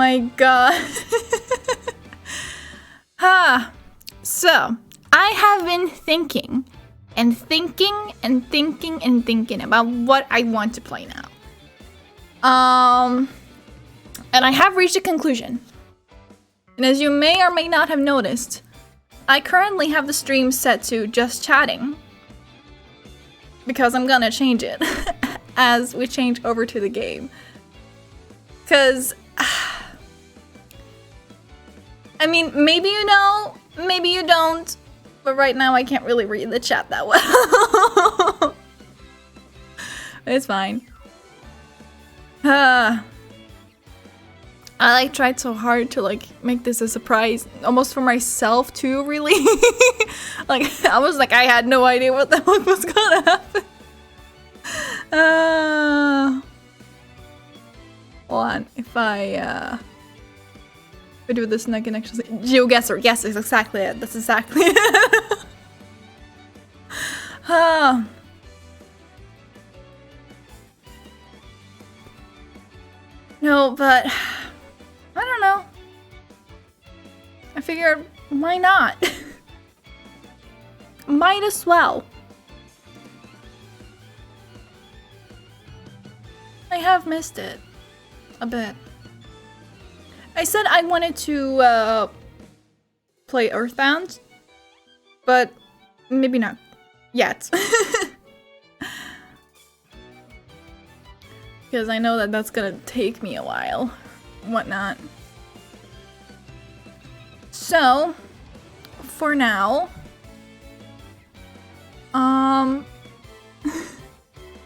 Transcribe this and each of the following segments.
my god. So, I have been thinking about what I want to play now. And I have reached a conclusion. And as you may or may not have noticed, I currently have the stream set to just chatting. Because I'm gonna change it as we change over to the game. Because, I mean, maybe you know, maybe you don't, but right now I can't really read the chat that well. It's fine. I like tried so hard to like make this a surprise, almost for myself too, really. Like I was like I had no idea what the fuck was gonna happen. Hold on, if I do this and I can actually GeoGuessr, yes, it's exactly it. That's exactly it. No, but I don't know. I figured, why not? Might as well. I have missed it a bit. I said I wanted to play Earthbound, but maybe not yet. Because I know that that's gonna take me a while, whatnot. So, for now,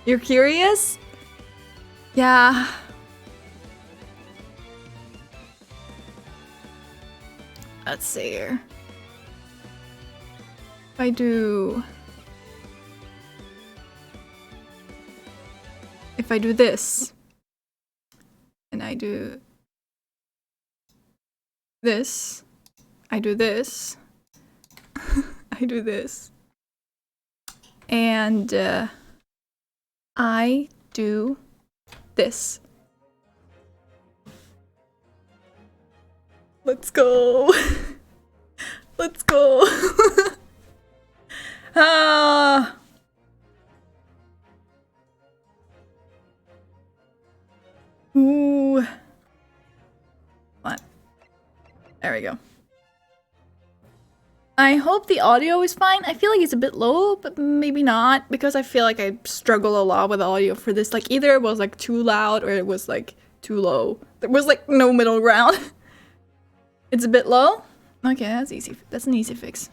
you're curious? Yeah. Let's see here. If I do this, and I do this, I do this, I do this, and I do this. Let's go. Let's go. Ooh. What? There we go. I hope the audio is fine. I feel like it's a bit low, but maybe not, because I feel like I struggle a lot with audio for this. Like either it was like too loud or it was like too low. There was like no middle ground. It's a bit low? Okay, that's easy. That's an easy fix.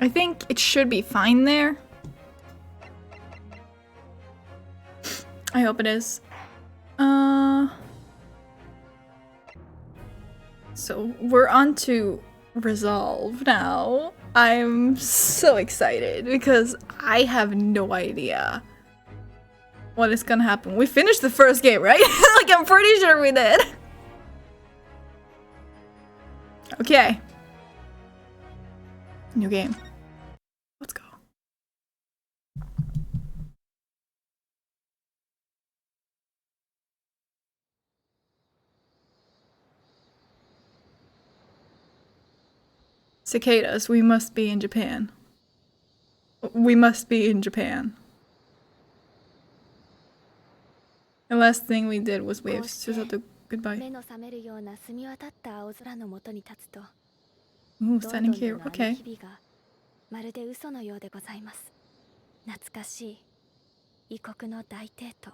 I think it should be fine there. I hope it is. So we're on to Resolve now. I'm so excited because I have no idea what is gonna happen. We finished the first game, right? Like I'm pretty sure we did. Okay. New game. Let's go. Cicadas, we must be in Japan. We must be in Japan. The last thing we did was wave Susato goodbye. Ooh, standing here. Okay. まるで嘘のようでございます。懐かしい異国の大帝都。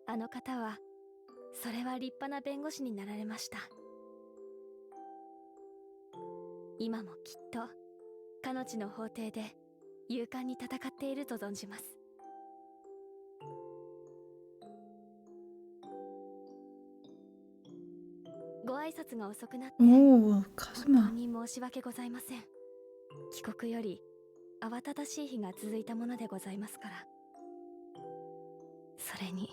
あの方はそれは立派な弁護士になられました。今もきっと彼女の法廷で勇敢に戦っていると存じます。ご挨拶が遅くなって本当に申し訳ございません。帰国より慌ただしい日が続いたものでございますから。それに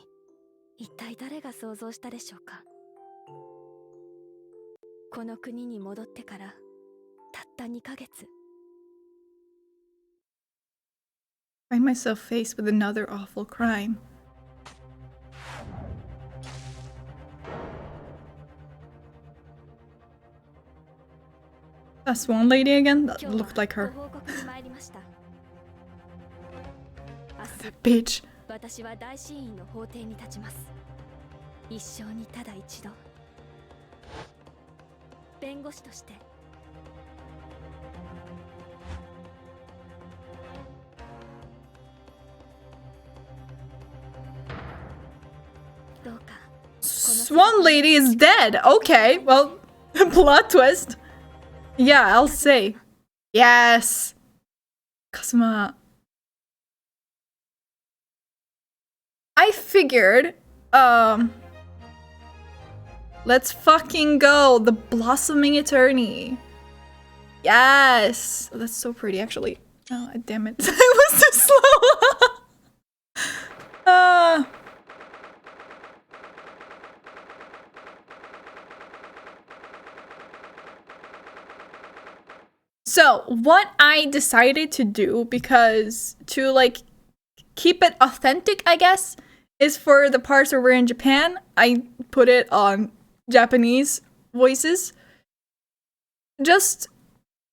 一体誰が想像したでしょうか。この国に戻ってからたった2ヶ月 Find myself faced with another awful crime. That swan lady again? That looked like her. That bitch. 私は大審院の法廷に立ちます。一生にただ一度。弁護士として。どうか。Swan lady is dead. Okay, well, plot twist. Yeah, I'll say. Yes. Kazuma. I figured, let's fucking go. The blossoming attorney. Yes. Oh, that's so pretty, actually. Oh, damn it. It was too slow. So, what I decided to do, because to, like, keep it authentic, I guess, is for the parts where we're in Japan, I put it on Japanese voices. Just,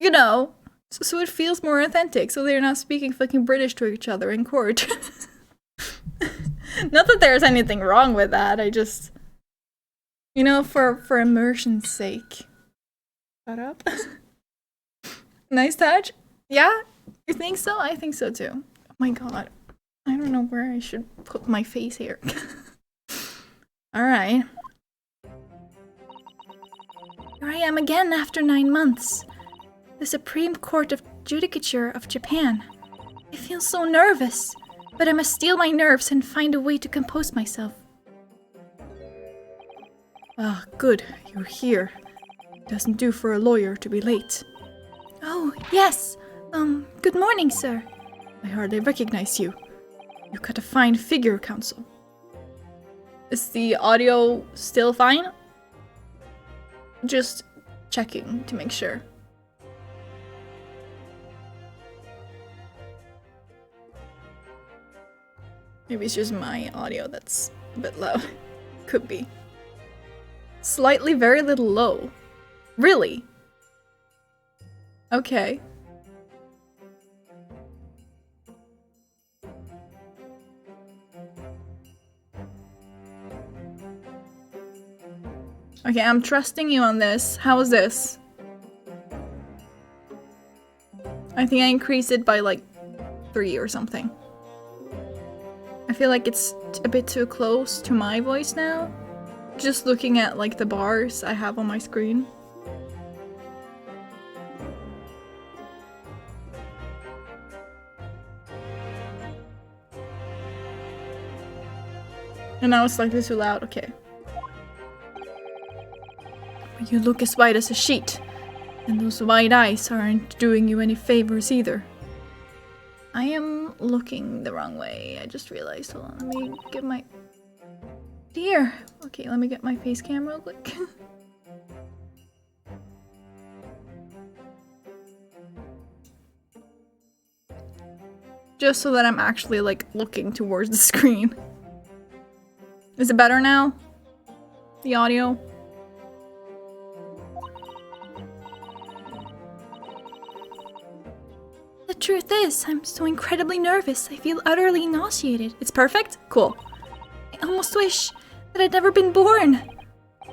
you know, so it feels more authentic, so they're not speaking fucking British to each other in court. Not that there's anything wrong with that, I just, you know, for immersion's sake. Shut up. Nice touch? Yeah? You think so? I think so too. Oh my god. I don't know where I should put my face here. Alright. Here I am again after 9 months. The Supreme Court of Judicature of Japan. I feel so nervous, but I must steel my nerves and find a way to compose myself. Ah, good. You're here. It doesn't do for a lawyer to be late. Oh, yes. Good morning, sir. I hardly recognize you. You cut a fine figure, counsel. Is the audio still fine? Just checking to make sure. Maybe it's just my audio that's a bit low. Could be. Slightly very little low. Really? Okay. Okay, I'm trusting you on this. How is this? I think I increased it by like 3 or something. I feel like it's a bit too close to my voice now. Just looking at like the bars I have on my screen. And now it's slightly too loud, okay. You look as white as a sheet, and those wide eyes aren't doing you any favors either. I am looking the wrong way, I just realized. Hold on, let me get my... Dear! Okay, let me get my face cam real quick. Just so that I'm actually, like, looking towards the screen. Is it better now? The audio? The truth is, I'm so incredibly nervous. I feel utterly nauseated. It's perfect? Cool. I almost wish that I'd never been born.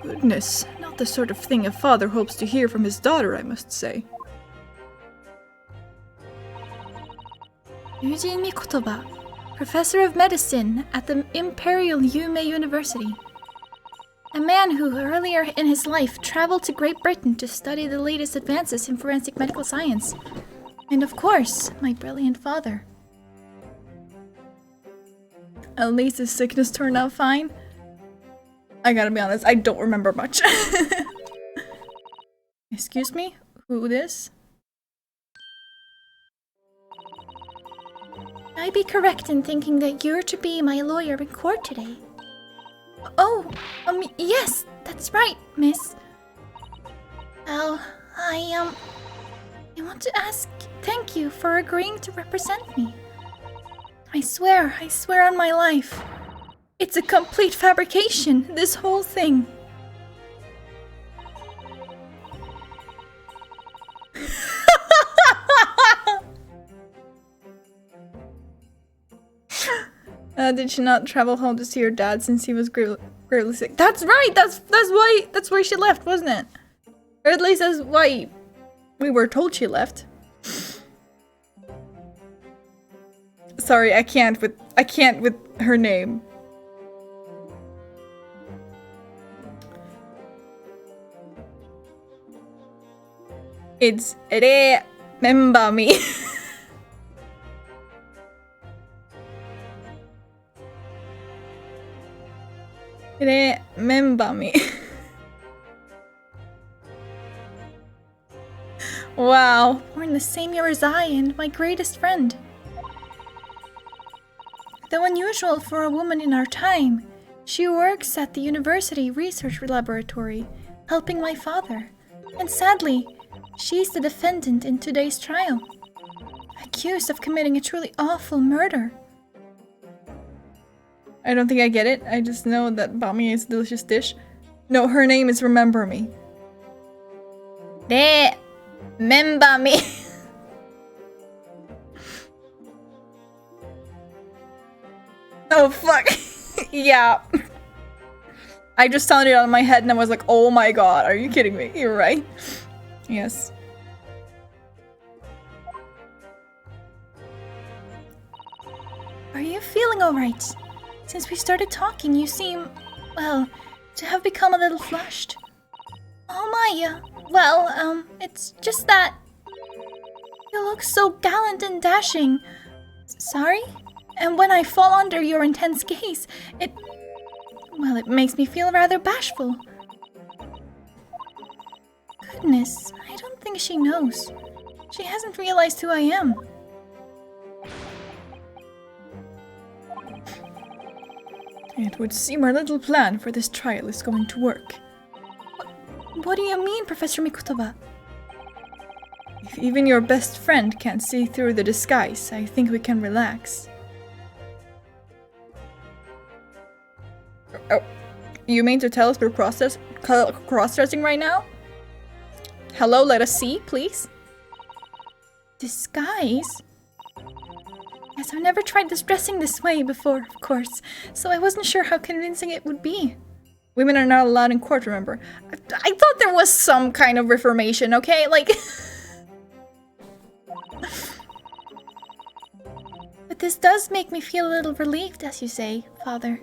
Goodness, not the sort of thing a father hopes to hear from his daughter, I must say. Eugene Mikotoba, professor of medicine at the Imperial Yume University. A man who earlier in his life traveled to Great Britain to study the latest advances in forensic medical science. And of course, my brilliant father. At least his sickness turned out fine. I gotta be honest, I don't remember much. Excuse me? Who this? I'd be correct in thinking that you're to be my lawyer in court today. Oh, yes, that's right, miss. I want to ask thank you for agreeing to represent me. I swear on my life. It's a complete fabrication, this whole thing. Did she not travel home to see her dad since he was gravely sick? That's right. That's why she left, wasn't it? Or at least that's why we were told she left. Sorry, I can't with her name. It's remember me. Remember me. Wow, born the same year as I and my greatest friend. Though unusual for a woman in our time, she works at the university research laboratory, helping my father. And sadly, she's the defendant in today's trial, accused of committing a truly awful murder. I don't think I get it. I just know that bami is a delicious dish. No, her name is Remember Me. Remember me. Oh fuck. Yeah. I just sounded it out of my head and I was like, oh my god, are you kidding me? You're right. Yes. Are you feeling alright? Since we started talking, you seem, well, to have become a little flushed. Oh my, well, it's just that you look so gallant and dashing. Sorry? And when I fall under your intense gaze, it makes me feel rather bashful. Goodness, I don't think she knows. She hasn't realized who I am. It would seem our little plan for this trial is going to work. What do you mean, Professor Mikotoba? If even your best friend can't see through the disguise, I think we can relax. Oh, you mean to tell us we're cross-dressing right now? Hello, let us see, please. Disguise? Yes, I've never tried this dressing this way before, of course, so I wasn't sure how convincing it would be. Women are not allowed in court, remember? I thought there was some kind of reformation, okay? Like... But this does make me feel a little relieved, as you say, Father.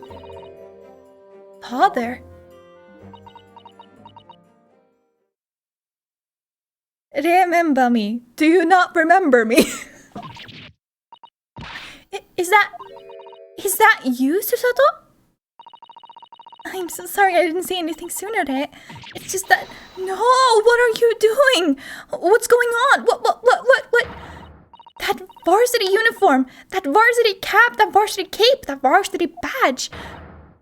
Father? Remember me. Do you not remember me? Is that you, Susato? I'm so sorry I didn't say anything sooner, right? It's just that... No! What are you doing? What's going on? What? That varsity uniform! That varsity cap! That varsity cape! That varsity badge!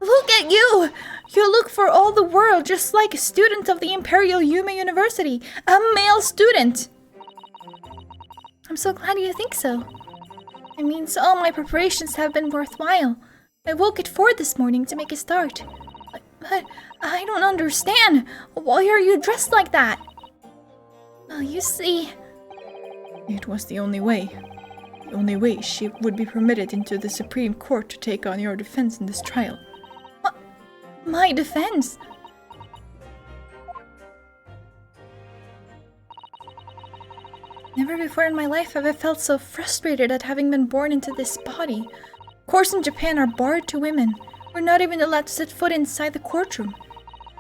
Look at you! You look for all the world just like a student of the Imperial Yume University. A male student! I'm so glad you think so. It means all my preparations have been worthwhile. I woke at 4 this morning to make a start. But I don't understand. Why are you dressed like that? Well, you see... It was the only way. The only way she would be permitted into the Supreme Court to take on your defense in this trial. My defense? Never before in my life have I felt so frustrated at having been born into this body. Courts in Japan are barred to women. We're not even allowed to set foot inside the courtroom,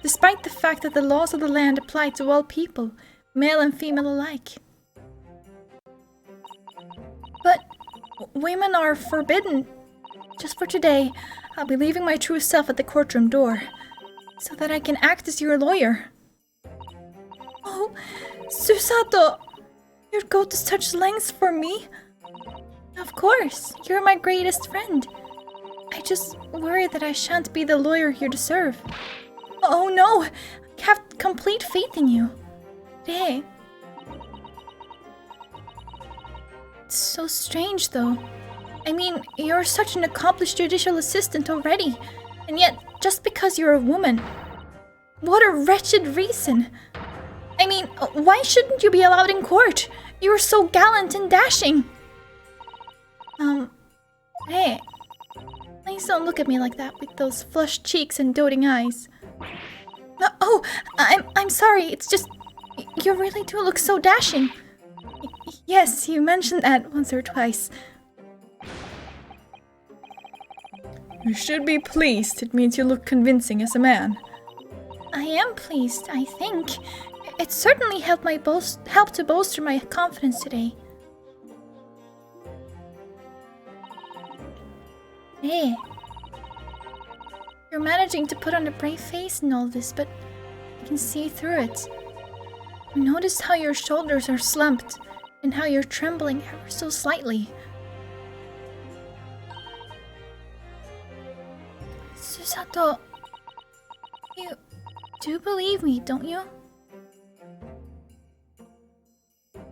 despite the fact that the laws of the land apply to all people, male and female alike. But women are forbidden. Just for today, I'll be leaving my true self at the courtroom door, so that I can act as your lawyer. Oh, Susato! You'd go to such lengths for me? Of course, you're my greatest friend. I just worry that I shan't be the lawyer you deserve. Oh no! I have complete faith in you. Rei. It's so strange, though. I mean, you're such an accomplished judicial assistant already, and yet, just because you're a woman... What a wretched reason! I mean, why shouldn't you be allowed in court? You are so gallant and dashing! Hey. Please don't look at me like that with those flushed cheeks and doting eyes. Oh, I'm sorry, it's just... You really do look so dashing. Yes, you mentioned that once or twice. You should be pleased. It means you look convincing as a man. I am pleased, I think. It certainly helped to bolster my confidence today. Hey. You're managing to put on a brave face in all this, but I can see through it. I noticed how your shoulders are slumped, and how you're trembling ever so slightly. Susato, you do believe me, don't you?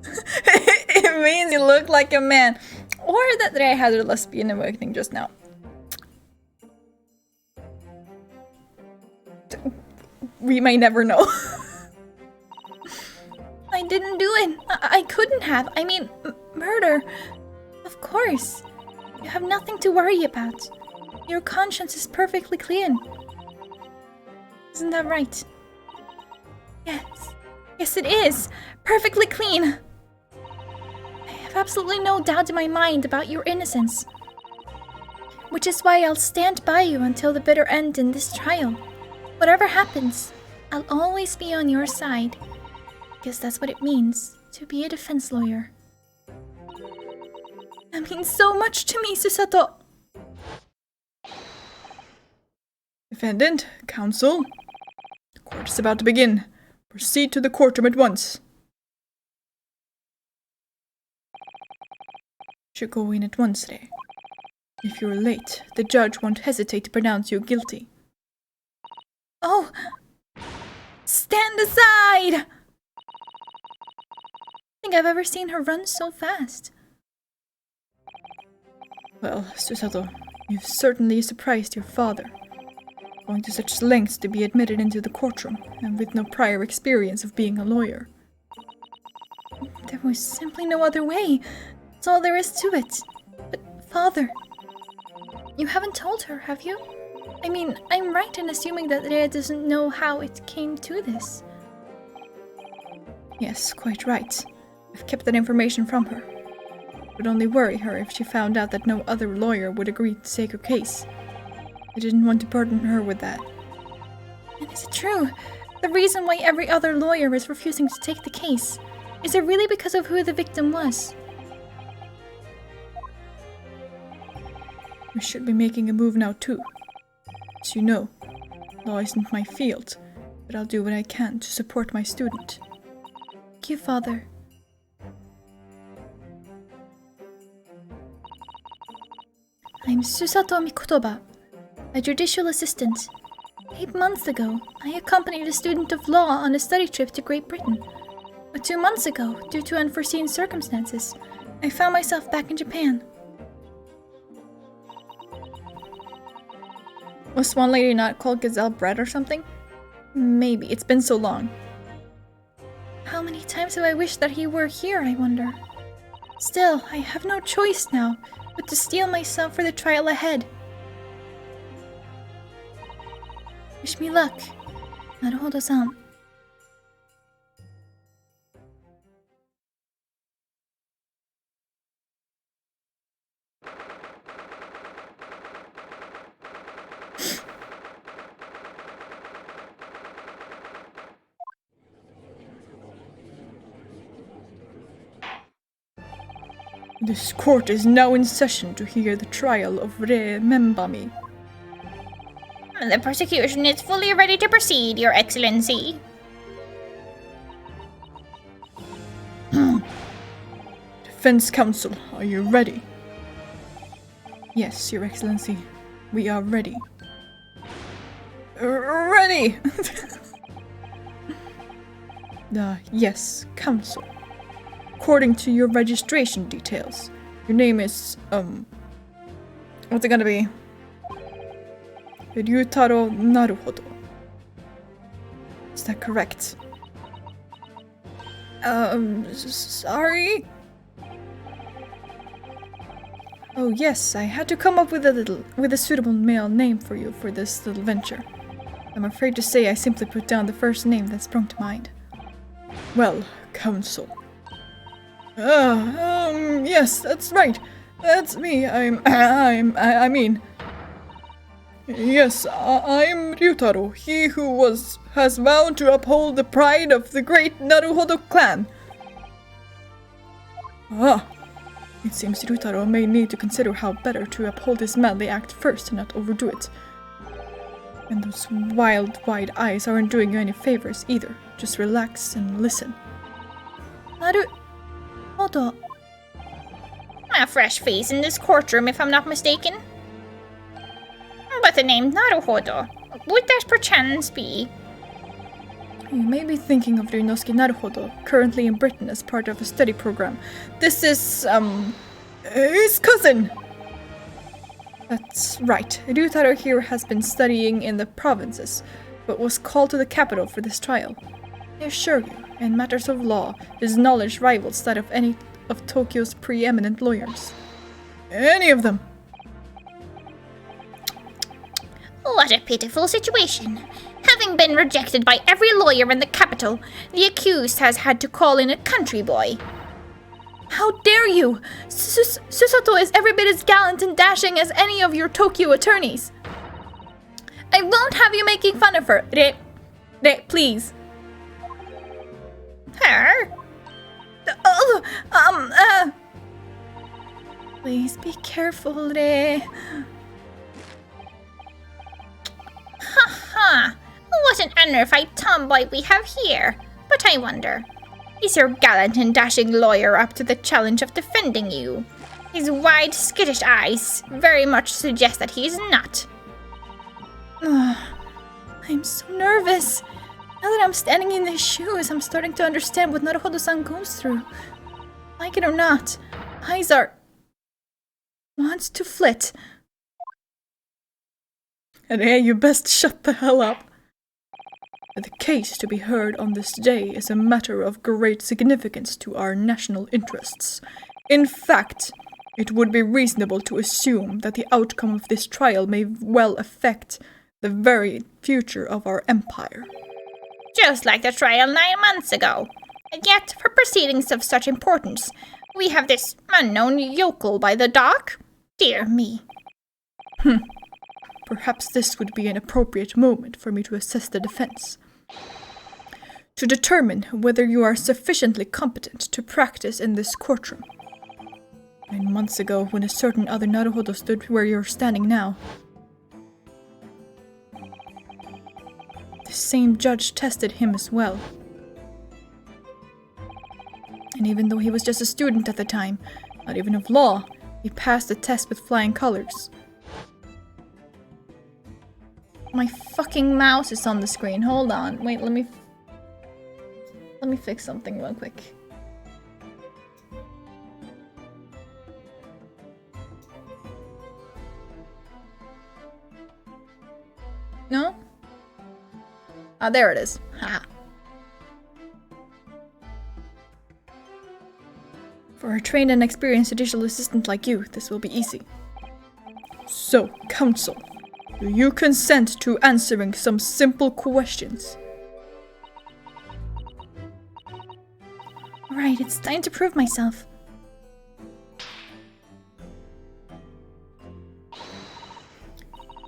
It means you look like a man. Or that Ray had a lesbian awakening just now. We may never know. I didn't do it. I couldn't have. I mean, murder. Of course. You have nothing to worry about. Your conscience is perfectly clean. Isn't that right? Yes. Yes, it is. Perfectly clean. I have absolutely no doubt in my mind about your innocence. Which is why I'll stand by you until the bitter end in this trial. Whatever happens, I'll always be on your side. Because that's what it means to be a defense lawyer. That means so much to me, Susato. Defendant, counsel. The court is about to begin. Proceed to the courtroom at once. Should go in at once today. If you're late, the judge won't hesitate to pronounce you guilty. Oh! Stand aside! I think I've ever seen her run so fast. Well, Susato, you've certainly surprised your father. Going to such lengths to be admitted into the courtroom, and with no prior experience of being a lawyer. There was simply no other way. That's all there is to it. But, Father, you haven't told her, have you? I mean, I'm right in assuming that Rhea doesn't know how it came to this. Yes, quite right. I've kept that information from her. It would only worry her if she found out that no other lawyer would agree to take her case. I didn't want to burden her with that. And is it true? The reason why every other lawyer is refusing to take the case, is it really because of who the victim was? We should be making a move now too. As you know, law isn't my field, but I'll do what I can to support my student. Thank you, Father. I'm Susato Mikotoba, a judicial assistant. 8 months ago, I accompanied a student of law on a study trip to Great Britain. But 2 months ago, due to unforeseen circumstances, I found myself back in Japan. Was one lady not called Gazelle Bread or something? Maybe, it's been so long. How many times have I wished that he were here, I wonder? Still, I have no choice now, but to steel myself for the trial ahead. Wish me luck, Naruhodo-san. This court is now in session to hear the trial of Re Membami. The prosecution is fully ready to proceed, Your Excellency. Defense counsel, are you ready? Yes, Your Excellency. We are ready. Ready! Yes, counsel. according to your registration details, your name is, what's it gonna be? Ryutaro Naruhodo. Is that correct? Sorry? Oh yes, I had to come up with a suitable male name for you for this little venture. I'm afraid to say I simply put down the first name that sprung to mind. Well, Council. Yes, that's right. That's me. Yes, I'm Ryutaro, he who has vowed to uphold the pride of the great Naruhodo clan. It seems Ryutaro may need to consider how better to uphold his manly act first and not overdo it. And those wild, wide eyes aren't doing you any favors either. Just relax and listen. Naruhodo. A fresh face in this courtroom, if I'm not mistaken. But the name Naruhodo, would that perchance be? You may be thinking of Ryunosuke Naruhodo, currently in Britain as part of a study program. This is, his cousin! That's right. Ryutaro here has been studying in the provinces, but was called to the capital for this trial. I assure you, in matters of law, his knowledge rivals that of any of Tokyo's preeminent lawyers. Any of them! What a pitiful situation. Having been rejected by every lawyer in the capital, the accused has had to call in a country boy. How dare you! Susato is every bit as gallant and dashing as any of your Tokyo attorneys. I won't have you making fun of her. Please. Her? Please be careful, Re. Ha! What an unnerved tomboy we have here. But I wonder, is your gallant and dashing lawyer up to the challenge of defending you? His wide, skittish eyes very much suggest that he is not. I'm so nervous. Now that I'm standing in his shoes, I'm starting to understand what Naruhodo-san goes through. Like it or not, eyes wants to flit. And hey, you best shut the hell up. The case to be heard on this day is a matter of great significance to our national interests. In fact, it would be reasonable to assume that the outcome of this trial may well affect the very future of our empire. Just like the trial 9 months ago. And yet, for proceedings of such importance, we have this unknown yokel by the dock? Dear me. Perhaps this would be an appropriate moment for me to assess the defense. To determine whether you are sufficiently competent to practice in this courtroom. 9 months ago, when a certain other Naruhodo stood where you're standing now, the same judge tested him as well. And even though he was just a student at the time, not even of law, he passed the test with flying colors. My fucking mouse is on the screen. Hold on. Wait, let me fix something real quick. No? Ah, there it is. Haha. For a trained and experienced judicial assistant like you, this will be easy. So, counsel, do you consent to answering some simple questions? Right, it's time to prove myself.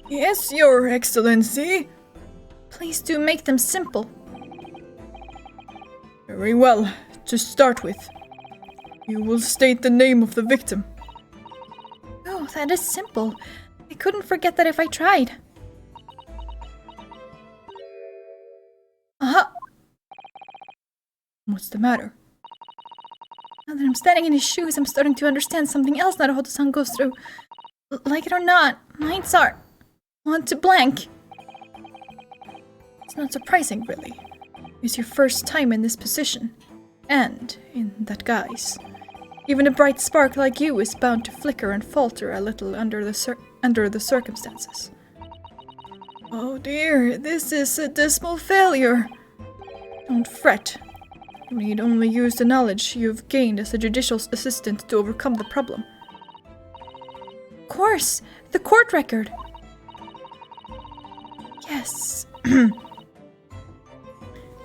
Yes, Your Excellency. Please do make them simple. Very well. To start with, you will state the name of the victim. Oh, that is simple. I couldn't forget that if I tried. What's the matter? Now that I'm standing in his shoes, I'm starting to understand something else Naruhodo-san goes through. Like it or not, minds want to blank. It's not surprising, really. It's your first time in this position. And in that guise, even a bright spark like you is bound to flicker and falter a little under the circumstances. Oh dear, this is a dismal failure. Don't fret. You need only use the knowledge you've gained as a judicial assistant to overcome the problem. Of course, the court record. Yes.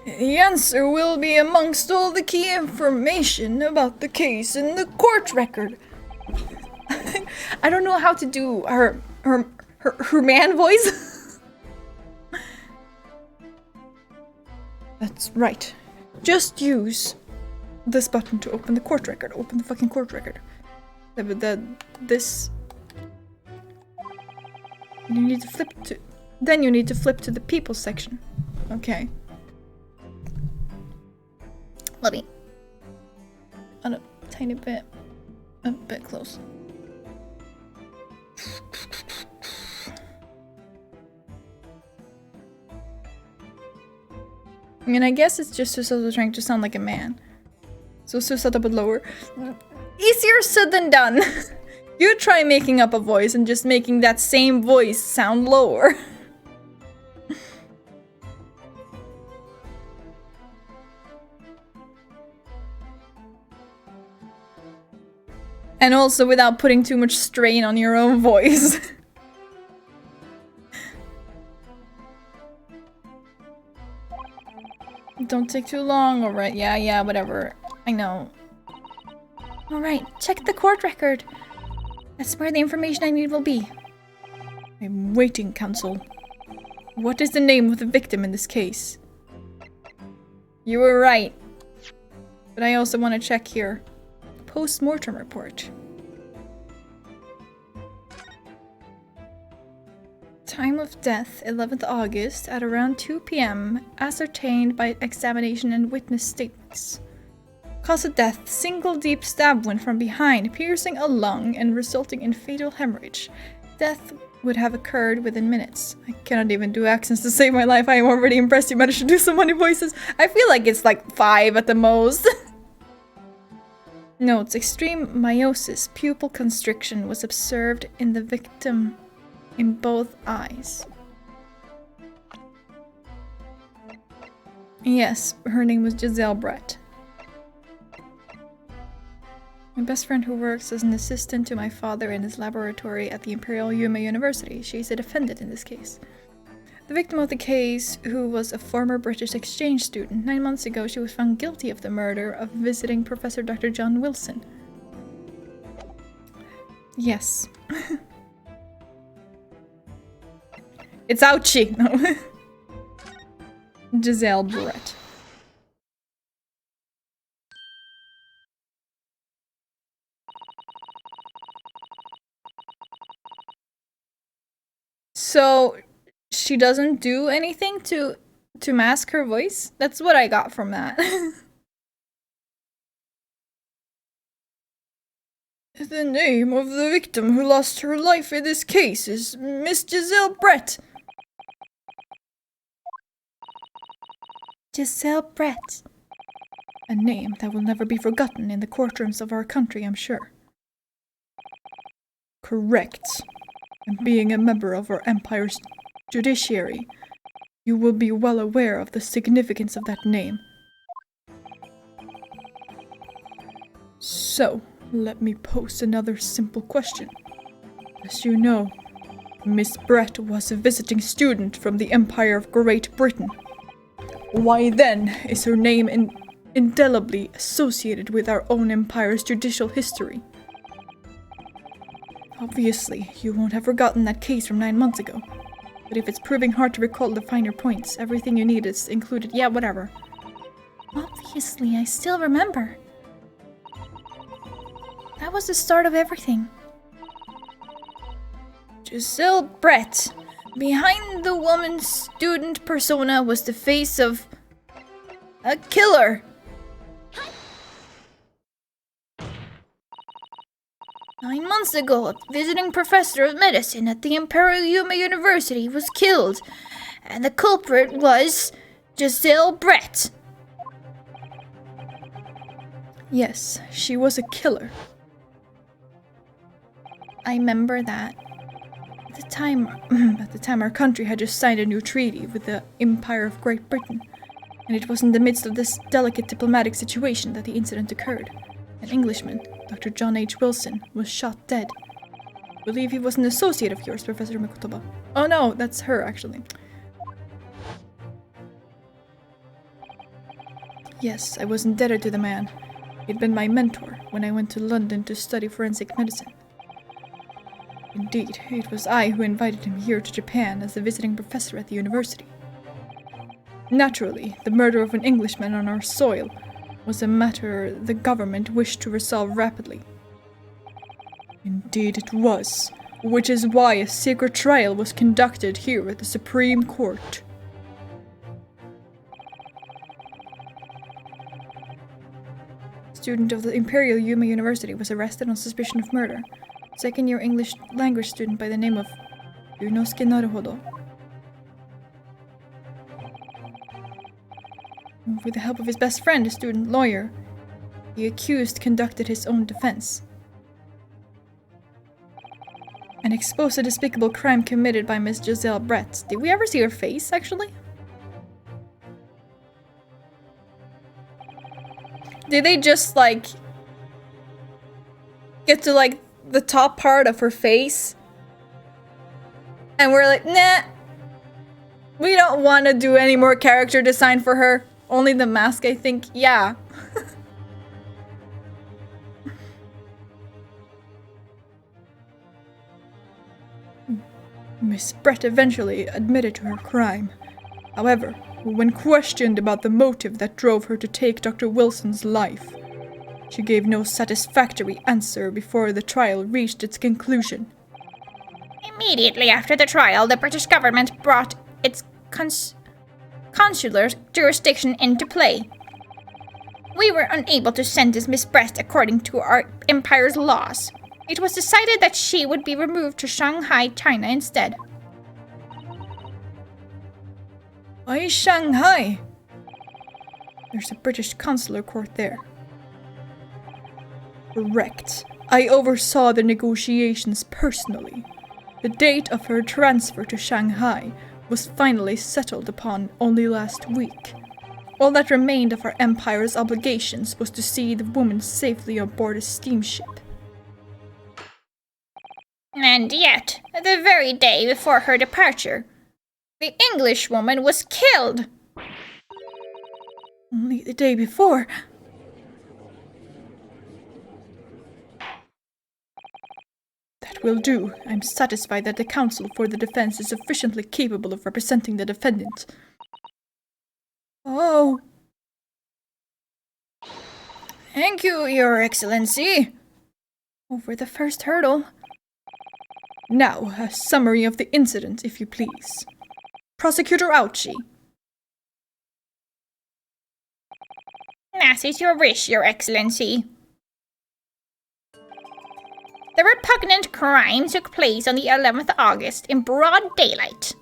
The answer will be amongst all the key information about the case in the court record. I don't know how to do her man voice. That's right. Just use this button to open the court record. Open the fucking court record. This. You need to flip to. Then you need to flip to the people section. Okay. Let me. A tiny bit. A bit close. I mean, I guess it's just Susato trying to sound like a man. So Susato but lower. Easier said than done. You try making up a voice and just making that same voice sound lower. And also without putting too much strain on your own voice. Don't take too long, alright? Yeah, whatever. I know. Alright, check the court record. That's where the information I need will be. I'm waiting, counsel. What is the name of the victim in this case? You were right. But I also want to check here. Post-mortem report. Time of death, 11th August, at around 2 p.m., ascertained by examination and witness statements. Cause of death, single deep stab wound from behind, piercing a lung and resulting in fatal hemorrhage. Death would have occurred within minutes. I cannot even do accents to save my life. I am already impressed you managed to do so many voices. I feel like it's like 5 at the most. Notes, extreme meiosis, pupil constriction was observed in the victim in both eyes. Yes, her name was Giselle Brett. My best friend who works as an assistant to my father in his laboratory at the Imperial Yuma University. She's a defendant in this case. The victim of the case, who was a former British exchange student, 9 months ago she was found guilty of the murder of visiting Professor Dr. John Wilson. Yes. It's ouchie! No. Giselle Brett. So she doesn't do anything to mask her voice? That's what I got from that. The name of the victim who lost her life in this case is Miss Giselle Brett. Giselle Brett. A name that will never be forgotten in the courtrooms of our country, I'm sure. Correct. And being a member of our empire's judiciary, you will be well aware of the significance of that name. So, let me pose another simple question. As you know, Miss Brett was a visiting student from the Empire of Great Britain. Why then is her name indelibly associated with our own empire's judicial history? Obviously, you won't have forgotten that case from 9 months ago. But if it's proving hard to recall the finer points, everything you need is included. Yeah, whatever. Obviously, I still remember. That was the start of everything. Giselle Brett. Behind the woman's student persona was the face of a killer. 9 months ago, a visiting professor of medicine at the Imperial Yuma University was killed, and the culprit was Giselle Brett. Yes, she was a killer. I remember that. At the time our country had just signed a new treaty with the Empire of Great Britain, and it was in the midst of this delicate diplomatic situation that the incident occurred. An Englishman, Dr. John H. Wilson, was shot dead. I believe he was an associate of yours, Professor Mikotoba. Oh no, that's her, actually. Yes, I was indebted to the man. He'd been my mentor when I went to London to study forensic medicine. Indeed, it was I who invited him here to Japan as a visiting professor at the university. Naturally, the murder of an Englishman on our soil was a matter the government wished to resolve rapidly. Indeed it was, which is why a secret trial was conducted here at the Supreme Court. A student of the Imperial Yuma University was arrested on suspicion of murder. Second-year English language student by the name of Yunosuke Naruhodo. With the help of his best friend, a student lawyer, the accused conducted his own defense and exposed a despicable crime committed by Miss Giselle Brett. Did we ever see her face, actually? Did they just, like, get to, like, the top part of her face? And we're like, nah. We don't want to do any more character design for her. Only the mask, I think. Yeah. Miss Brett eventually admitted to her crime. However, when questioned about the motive that drove her to take Dr. Wilson's life, she gave no satisfactory answer before the trial reached its conclusion. Immediately after the trial, the British government brought its consular jurisdiction into play. We were unable to sentence Miss Brett according to our empire's laws. It was decided that she would be removed to Shanghai, China instead. Why Shanghai? There's a British consular court there. Correct. I oversaw the negotiations personally. The date of her transfer to Shanghai was finally settled upon only last week. All that remained of our empire's obligations was to see the woman safely aboard a steamship. And yet, the very day before her departure, the Englishwoman was killed. Only the day before. That will do. I'm satisfied that the counsel for the defense is sufficiently capable of representing the defendant. Oh. Thank you, Your Excellency. Over the first hurdle. Now, a summary of the incident, if you please. Prosecutor Ouchie. As is your wish, Your Excellency. The repugnant crime took place on the 11th of August in broad daylight.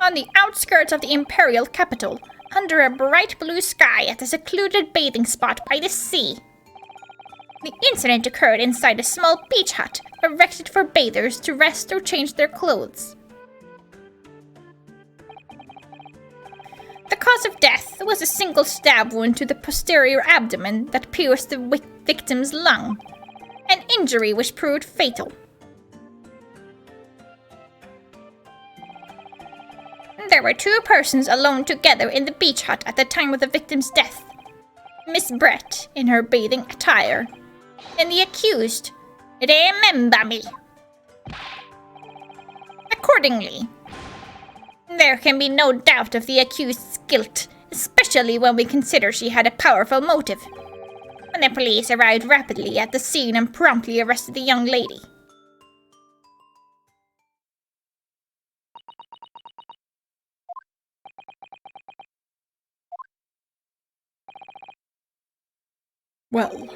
On the outskirts of the imperial capital, under a bright blue sky at a secluded bathing spot by the sea. The incident occurred inside a small beach hut erected for bathers to rest or change their clothes. The cause of death was a single stab wound to the posterior abdomen that pierced the victim's lung, an injury which proved fatal. There were two persons alone together in the beach hut at the time of the victim's death. Miss Brett in her bathing attire, and the accused, remember me. Accordingly, there can be no doubt of the accused's guilt, especially when we consider she had a powerful motive. When the police arrived rapidly at the scene and promptly arrested the young lady. Well,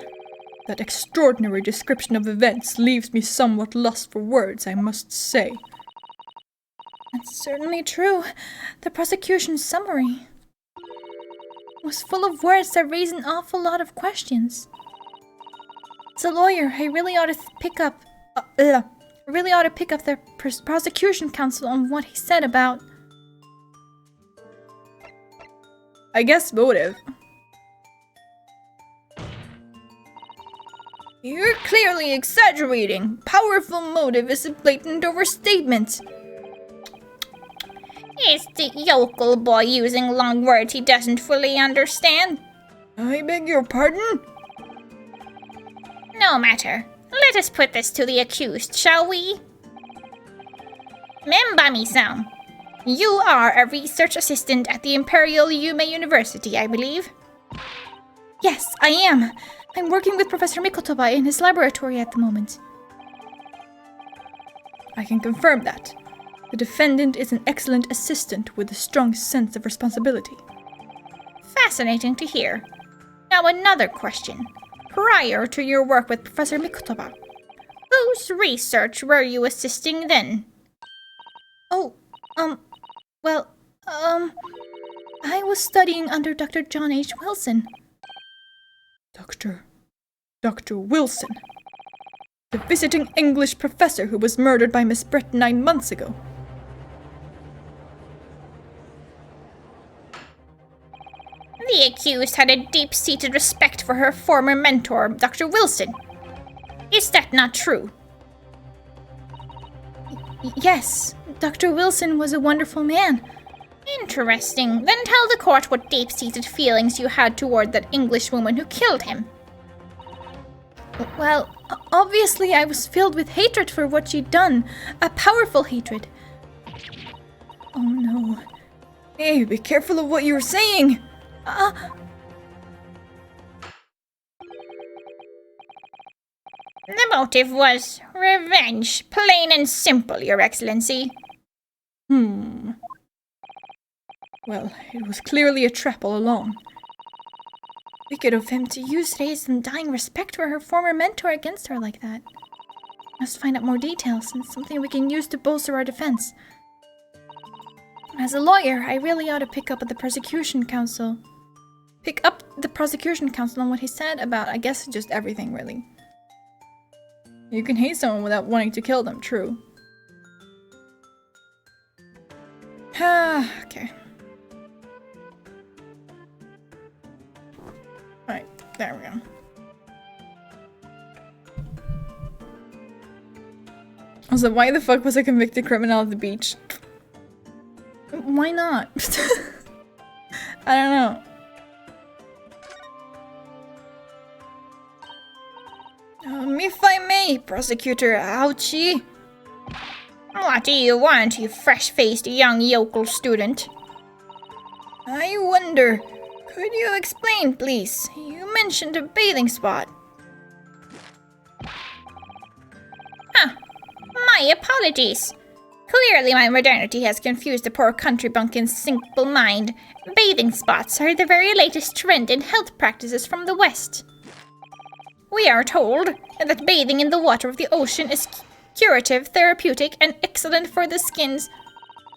that extraordinary description of events leaves me somewhat lost for words, I must say. That's certainly true. The prosecution's summary. was full of words that raised an awful lot of questions. As a lawyer, I really ought to pick up the prosecution counsel on what he said about, I guess, motive. You're clearly exaggerating. Powerful motive is a blatant overstatement. Is the yokel boy using long words he doesn't fully understand? I beg your pardon? No matter. Let us put this to the accused, shall we? Membami-san, you are a research assistant at the Imperial Yume University, I believe. Yes, I am. I'm working with Professor Mikotoba in his laboratory at the moment. I can confirm that. The defendant is an excellent assistant with a strong sense of responsibility. Fascinating to hear. Now another question. Prior to your work with Professor Mikotoba, whose research were you assisting then? Oh, I was studying under Dr. John H. Wilson. Dr. Wilson. The visiting English professor who was murdered by Miss Brett 9 months ago. The accused had a deep-seated respect for her former mentor, Dr. Wilson. Is that not true? Yes, Dr. Wilson was a wonderful man. Interesting. Then tell the court what deep-seated feelings you had toward that English woman who killed him. Well, obviously I was filled with hatred for what she'd done. A powerful hatred. Oh no. Hey, be careful of what you're saying! The motive was revenge, plain and simple, Your Excellency. Well, it was clearly a trap all along. Wicked of him to use Rei's undying respect for her former mentor against her like that. Must find out more details and something we can use to bolster our defense. As a lawyer, I really ought to pick up the prosecution counsel on what he said about, I guess, just everything, really. You can hate someone without wanting to kill them, true. Okay. Alright, there we go. Also, why the fuck was a convicted criminal at the beach? Why not? I don't know. If I may, Prosecutor Ouchie. What do you want, you fresh-faced young yokel student? I wonder, could you explain, please? You mentioned a bathing spot. My apologies. Clearly my modernity has confused the poor country bumpkin's simple mind. Bathing spots are the very latest trend in health practices from the West. We are told that bathing in the water of the ocean is curative, therapeutic, and excellent for the skins.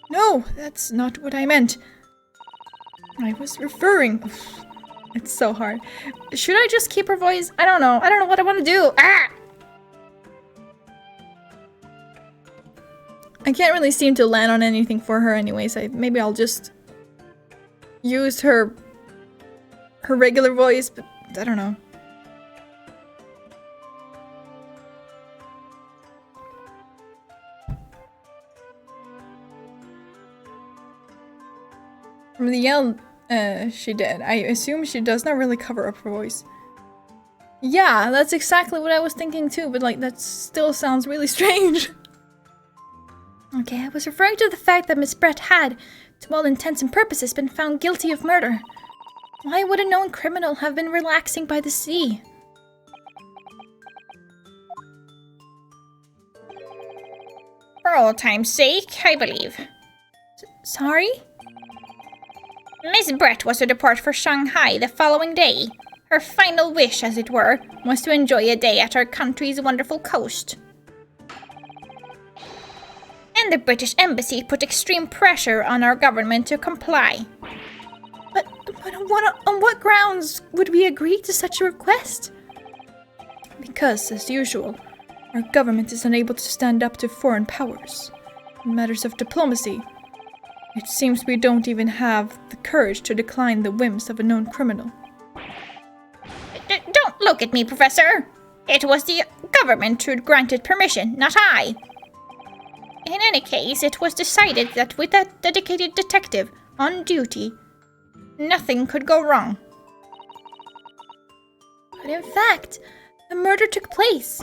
No, that's not what I meant. I was referring... It's so hard. Should I just keep her voice? I don't know. I don't know what I want to do. I can't really seem to land on anything for her anyways. Maybe I'll just use her regular voice, but I don't know. From the yell she did, I assume she does not really cover up her voice. Yeah, that's exactly what I was thinking too, but like that still sounds really strange. Okay, I was referring to the fact that Miss Brett had, to all intents and purposes, been found guilty of murder. Why would a known criminal have been relaxing by the sea? For old time's sake, I believe. Sorry? Miss Brett was to depart for Shanghai the following day. Her final wish, as it were, was to enjoy a day at our country's wonderful coast. And the British Embassy put extreme pressure on our government to comply. But on what grounds would we agree to such a request? Because, as usual, our government is unable to stand up to foreign powers. In matters of diplomacy, it seems we don't even have the courage to decline the whims of a known criminal. Don't look at me, Professor. It was the government who granted permission, not I. In any case, it was decided that with that dedicated detective on duty, nothing could go wrong. But in fact, the murder took place.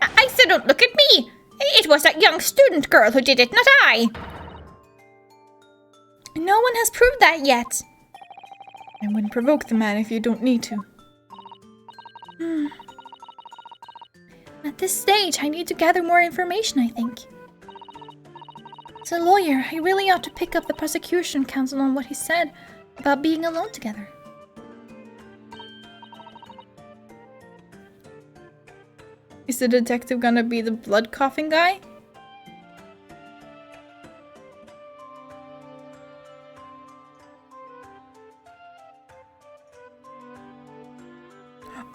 I said don't look at me! It was that young student girl who did it, not I! No one has proved that yet. I wouldn't provoke the man if you don't need to. At this stage, I need to gather more information, I think. As a lawyer, I really ought to pick up the prosecution counsel on what he said about being alone together. Is the detective gonna be the blood coughing guy?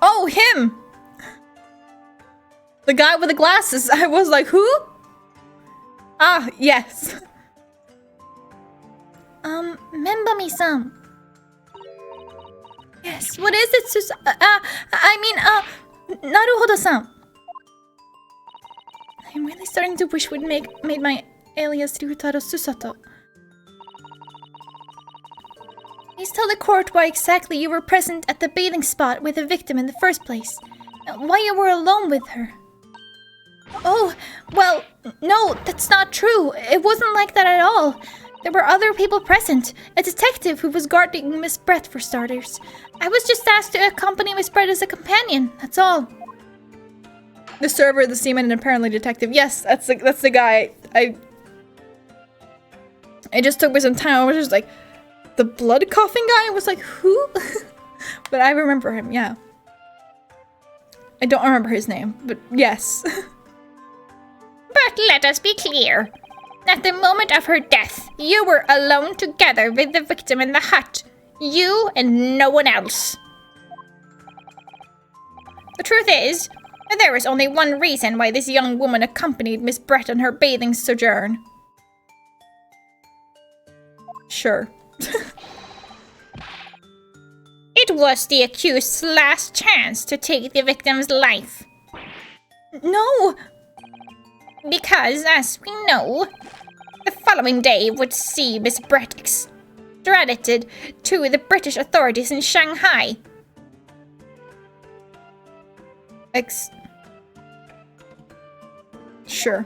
Oh, him! The guy with the glasses. I was like, who? Ah, yes. Membami-san. Yes, what is it, Naruhodo-san. I'm really starting to wish we'd made my alias Ryutaro Susato. Please tell the court why exactly you were present at the bathing spot with the victim in the first place. Why you were alone with her. Oh, well, no, that's not true. It wasn't like that at all. There were other people present. A detective who was guarding Miss Brett, for starters. I was just asked to accompany Miss Brett as a companion, that's all. The server, the seaman, and apparently detective. Yes, that's the guy. It just took me some time. I was just like, the blood coughing guy? I was like, who? But I remember him, yeah. I don't remember his name, but yes. But let us be clear. At the moment of her death, you were alone together with the victim in the hut. You and no one else. The truth is, there is only one reason why this young woman accompanied Miss Brett on her bathing sojourn. Sure. It was the accused's last chance to take the victim's life. No! Because, as we know, the following day would see Miss Brett extradited to the British authorities in Shanghai. Sure.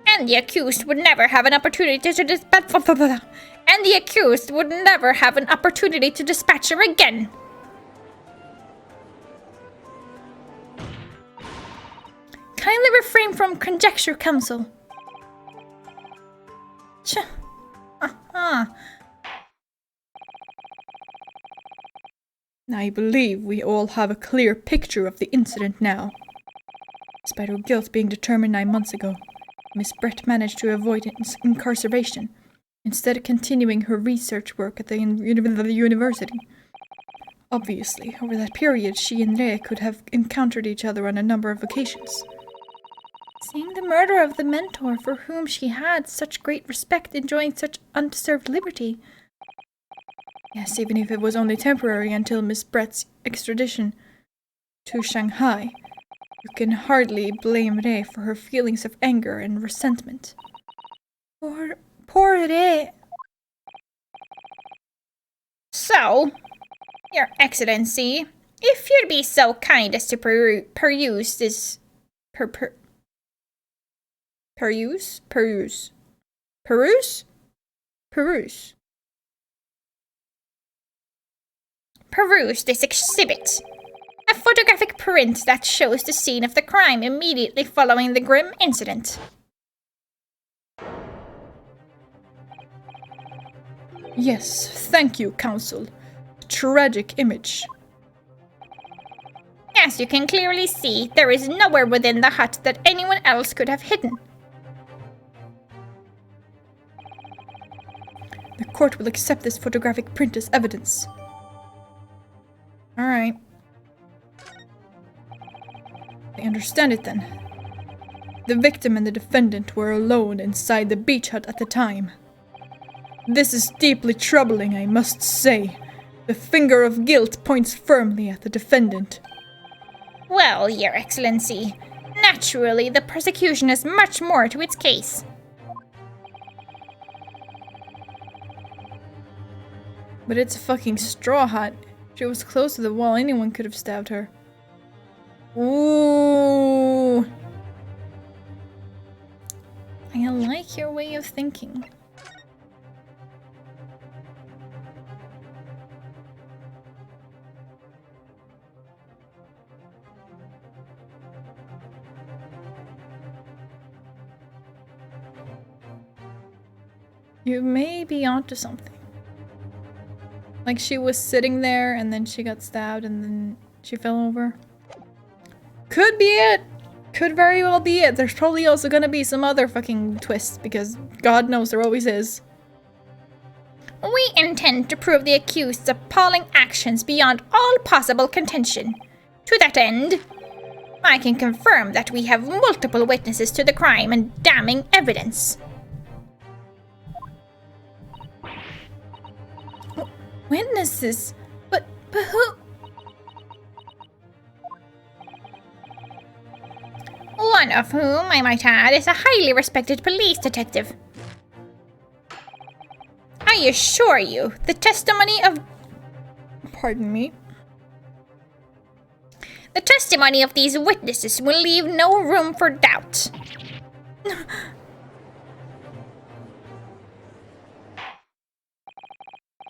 And the accused would never have an opportunity to dispatch her again. Kindly refrain from conjecture, counsel. I believe we all have a clear picture of the incident now. Despite her guilt being determined 9 months ago, Miss Brett managed to avoid incarceration, instead of continuing her research work at the university. Obviously, over that period, she and Rei could have encountered each other on a number of occasions. Seeing the murder of the mentor for whom she had such great respect enjoying such undeserved liberty. Yes, even if it was only temporary until Miss Brett's extradition to Shanghai, you can hardly blame Rei for her feelings of anger and resentment. Poor Rei. So, Your Excellency, if you'd be so kind as to peruse this... Peruse this exhibit. A photographic print that shows the scene of the crime immediately following the grim incident. Yes, thank you, Counsel. Tragic image. As you can clearly see, there is nowhere within the hut that anyone else could have hidden. court will accept this photographic print as evidence. Alright. I understand it then. The victim and the defendant were alone inside the beach hut at the time. This is deeply troubling, I must say. The finger of guilt points firmly at the defendant. Well, Your Excellency, naturally the prosecution has much more to its case. But it's a fucking straw hut. She was close to the wall, anyone could have stabbed her. Ooh. I like your way of thinking. You may be onto something. Like she was sitting there and then she got stabbed and then she fell over. Could be it! Could very well be it. There's probably also gonna be some other fucking twists because God knows there always is. We intend to prove the accused's appalling actions beyond all possible contention. To that end, I can confirm that we have multiple witnesses to the crime and damning evidence. Witnesses? But who? One of whom, I might add, is a highly respected police detective. I assure you, the testimony of... Pardon me? The testimony of these witnesses will leave no room for doubt.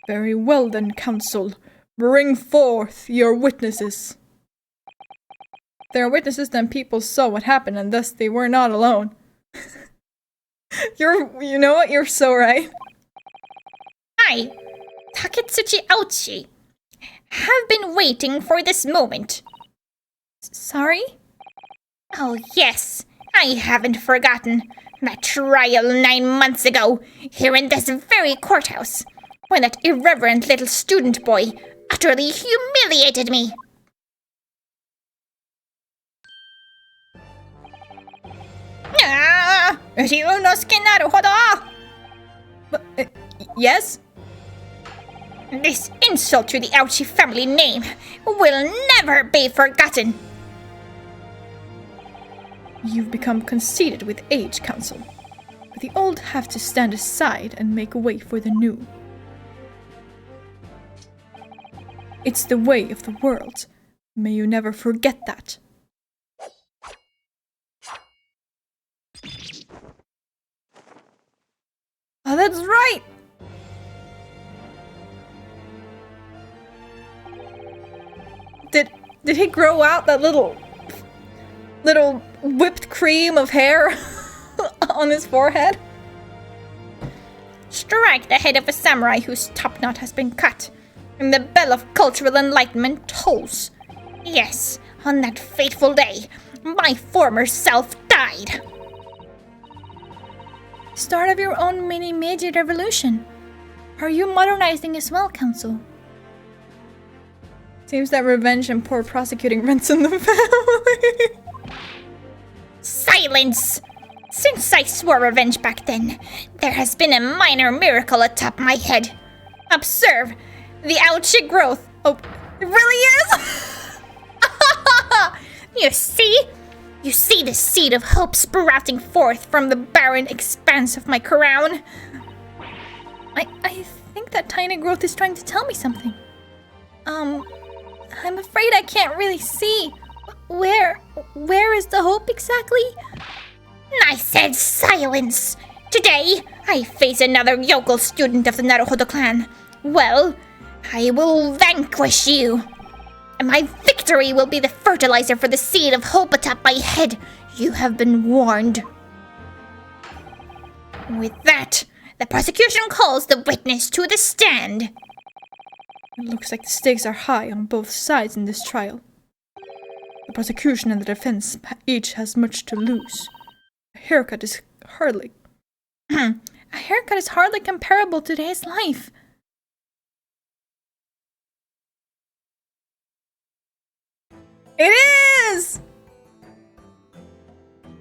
Very well then, counsel. Bring forth your witnesses. If there are witnesses, then people saw what happened and thus they were not alone. You know what? You're so right. I, Taketsuchi Aochi, have been waiting for this moment. Sorry? Oh yes, I haven't forgotten. That trial 9 months ago, here in this very courthouse, when that irreverent little student boy utterly humiliated me. Ah! Ryunosuke naruhodo! Yes? This insult to the Aochi family name will never be forgotten. You've become conceited with age, counsel. But the old have to stand aside and make way for the new. It's the way of the world. May you never forget that. Oh, that's right! Did he grow out that little whipped cream of hair on his forehead? Strike the head of a samurai whose top knot has been cut, and the bell of cultural enlightenment tolls. Yes, on that fateful day, my former self died. Start of your own mini Meiji revolution. Are you modernizing as well, counsel? Seems that revenge and poor prosecuting runs in the family. Silence! Since I swore revenge back then, there has been a minor miracle atop my head. Observe the Aochi growth. Oh, it really is? You see? You see the seed of hope sprouting forth from the barren expanse of my crown? I think that tiny growth is trying to tell me something. I'm afraid I can't really see. Where is the hope exactly? I said silence! Today, I face another yokel student of the Naruhodo clan. Well, I will vanquish you. And my victory will be the fertilizer for the seed of hope atop my head. You have been warned. With that, the prosecution calls the witness to the stand. It looks like the stakes are high on both sides in this trial. The prosecution and the defense each has much to lose. A haircut is hardly... A haircut is hardly comparable to today's life. It is!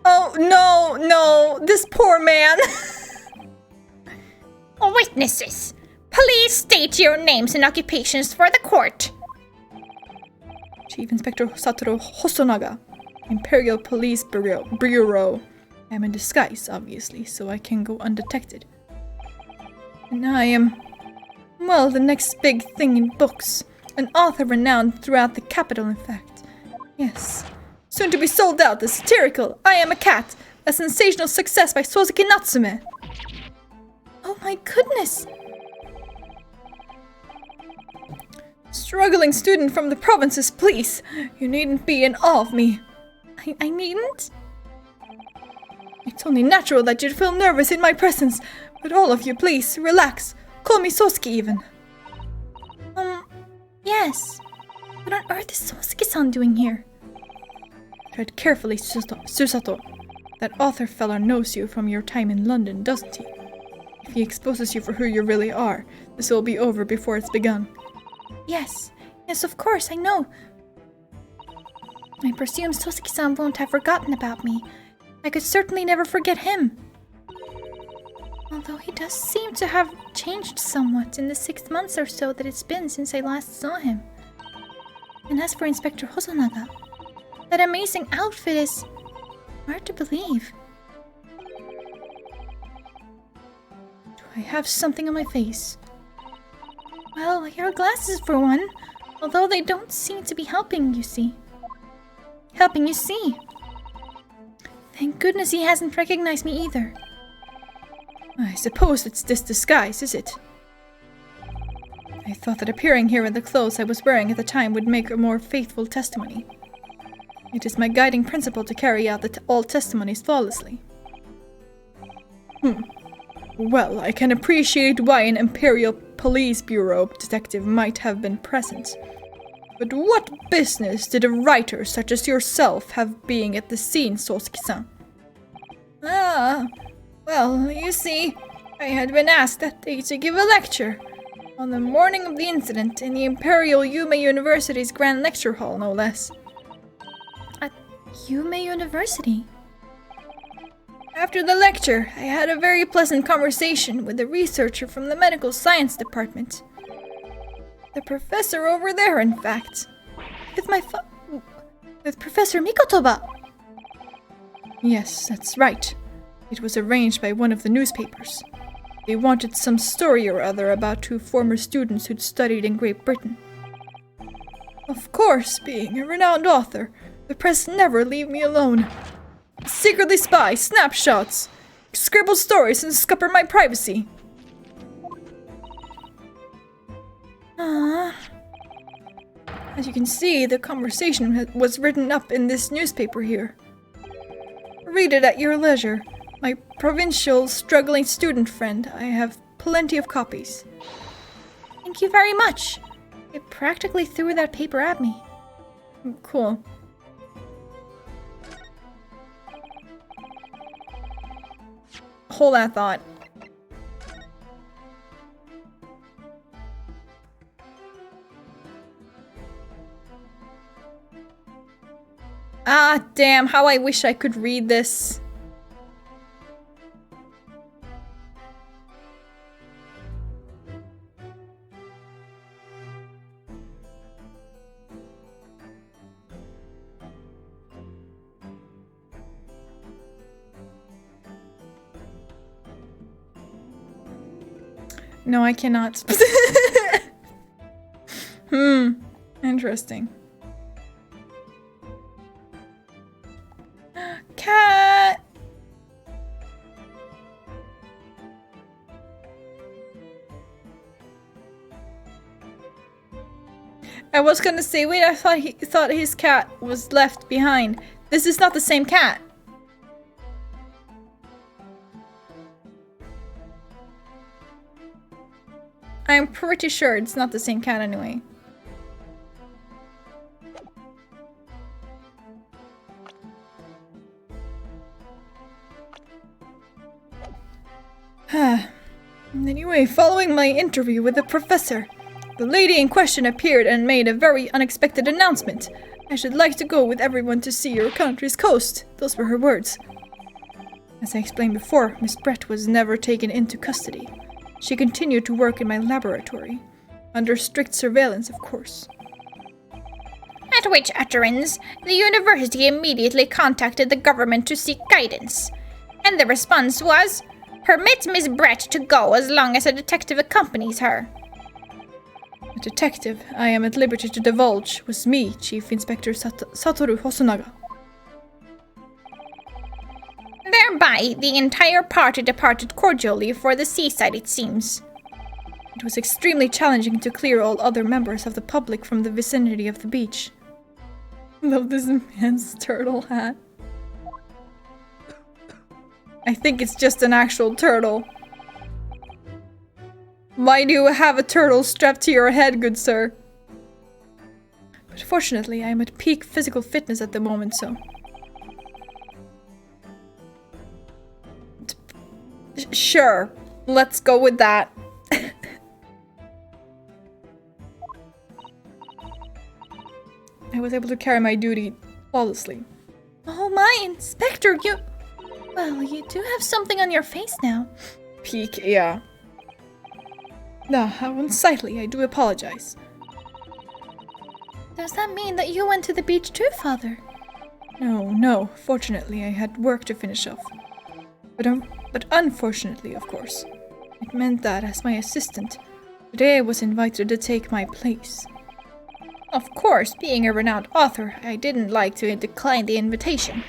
Oh, no, this poor man. Witnesses, please state your names and occupations for the court. Chief Inspector Satoru Hosonaga, Imperial Police Bureau. I'm in disguise, obviously, so I can go undetected. And I am, well, the next big thing in books. An author renowned throughout the capital, in fact. Yes. Soon to be sold out, the satirical I Am a Cat, a sensational success by Sosuke Natsume. Oh my goodness! Struggling student from the provinces, please. You needn't be in awe of me. I needn't? It's only natural that you'd feel nervous in my presence, but all of you, please, relax. Call me Sosuke even. Yes. What on earth is Sosuke-san doing here? Tread carefully, Susato. That author fella knows you from your time in London, doesn't he? If he exposes you for who you really are, this will be over before it's begun. Yes, of course, I know. I presume Sosuke-san won't have forgotten about me. I could certainly never forget him. Although he does seem to have changed somewhat in the 6 months or so that it's been since I last saw him. And as for Inspector Hosonaga, that amazing outfit is hard to believe. Do I have something on my face? Well, your glasses for one, although they don't seem to be helping you see. Thank goodness he hasn't recognized me either. I suppose it's this disguise, is it? I thought that appearing here in the clothes I was wearing at the time would make a more faithful testimony. It is my guiding principle to carry out all testimonies flawlessly. Well, I can appreciate why an Imperial Police Bureau detective might have been present. But what business did a writer such as yourself have being at the scene, Sosuke-san? Well, you see, I had been asked that day to give a lecture on the morning of the incident in the Imperial Yume University's Grand Lecture Hall, no less. At Yume University? After the lecture, I had a very pleasant conversation with a researcher from the medical science department. The professor over there, in fact. With Professor Mikotoba! Yes, that's right. It was arranged by one of the newspapers. They wanted some story or other about 2 former students who'd studied in Great Britain. Of course, being a renowned author, the press never leave me alone. Secretly spy, snapshots, scribble stories, and scupper my privacy. As you can see, the conversation was written up in this newspaper here. Read it at your leisure. My provincial, struggling student friend. I have plenty of copies. Thank you very much. It practically threw that paper at me. Cool. Hold that thought. Ah, damn, how I wish I could read this. No, I cannot. Interesting. Cat! I was gonna say, wait, I thought his cat was left behind. This is not the same cat. I'm pretty sure it's not the same cat anyway. Anyway, following my interview with the professor, the lady in question appeared and made a very unexpected announcement. I should like to go with everyone to see your country's coast. Those were her words. As I explained before, Miss Brett was never taken into custody. She continued to work in my laboratory. Under strict surveillance, of course. At which utterance, the university immediately contacted the government to seek guidance. And the response was, permit Miss Brett to go as long as a detective accompanies her. The detective I am at liberty to divulge was me, Chief Inspector Satoru Hosonaga. Thereby, the entire party departed cordially for the seaside, it seems. It was extremely challenging to clear all other members of the public from the vicinity of the beach. Love this man's turtle hat. I think it's just an actual turtle. Why do you have a turtle strapped to your head, good sir? But fortunately, I am at peak physical fitness at the moment, so... Sure, let's go with that. I was able to carry my duty flawlessly. Oh my, Inspector, you... Well, you do have something on your face now. Peak, yeah. No, how unsightly, I do apologize. Does that mean that you went to the beach too, Father? No, fortunately I had work to finish off. But unfortunately, of course, it meant that as my assistant, today I was invited to take my place. Of course, being a renowned author, I didn't like to decline the invitation.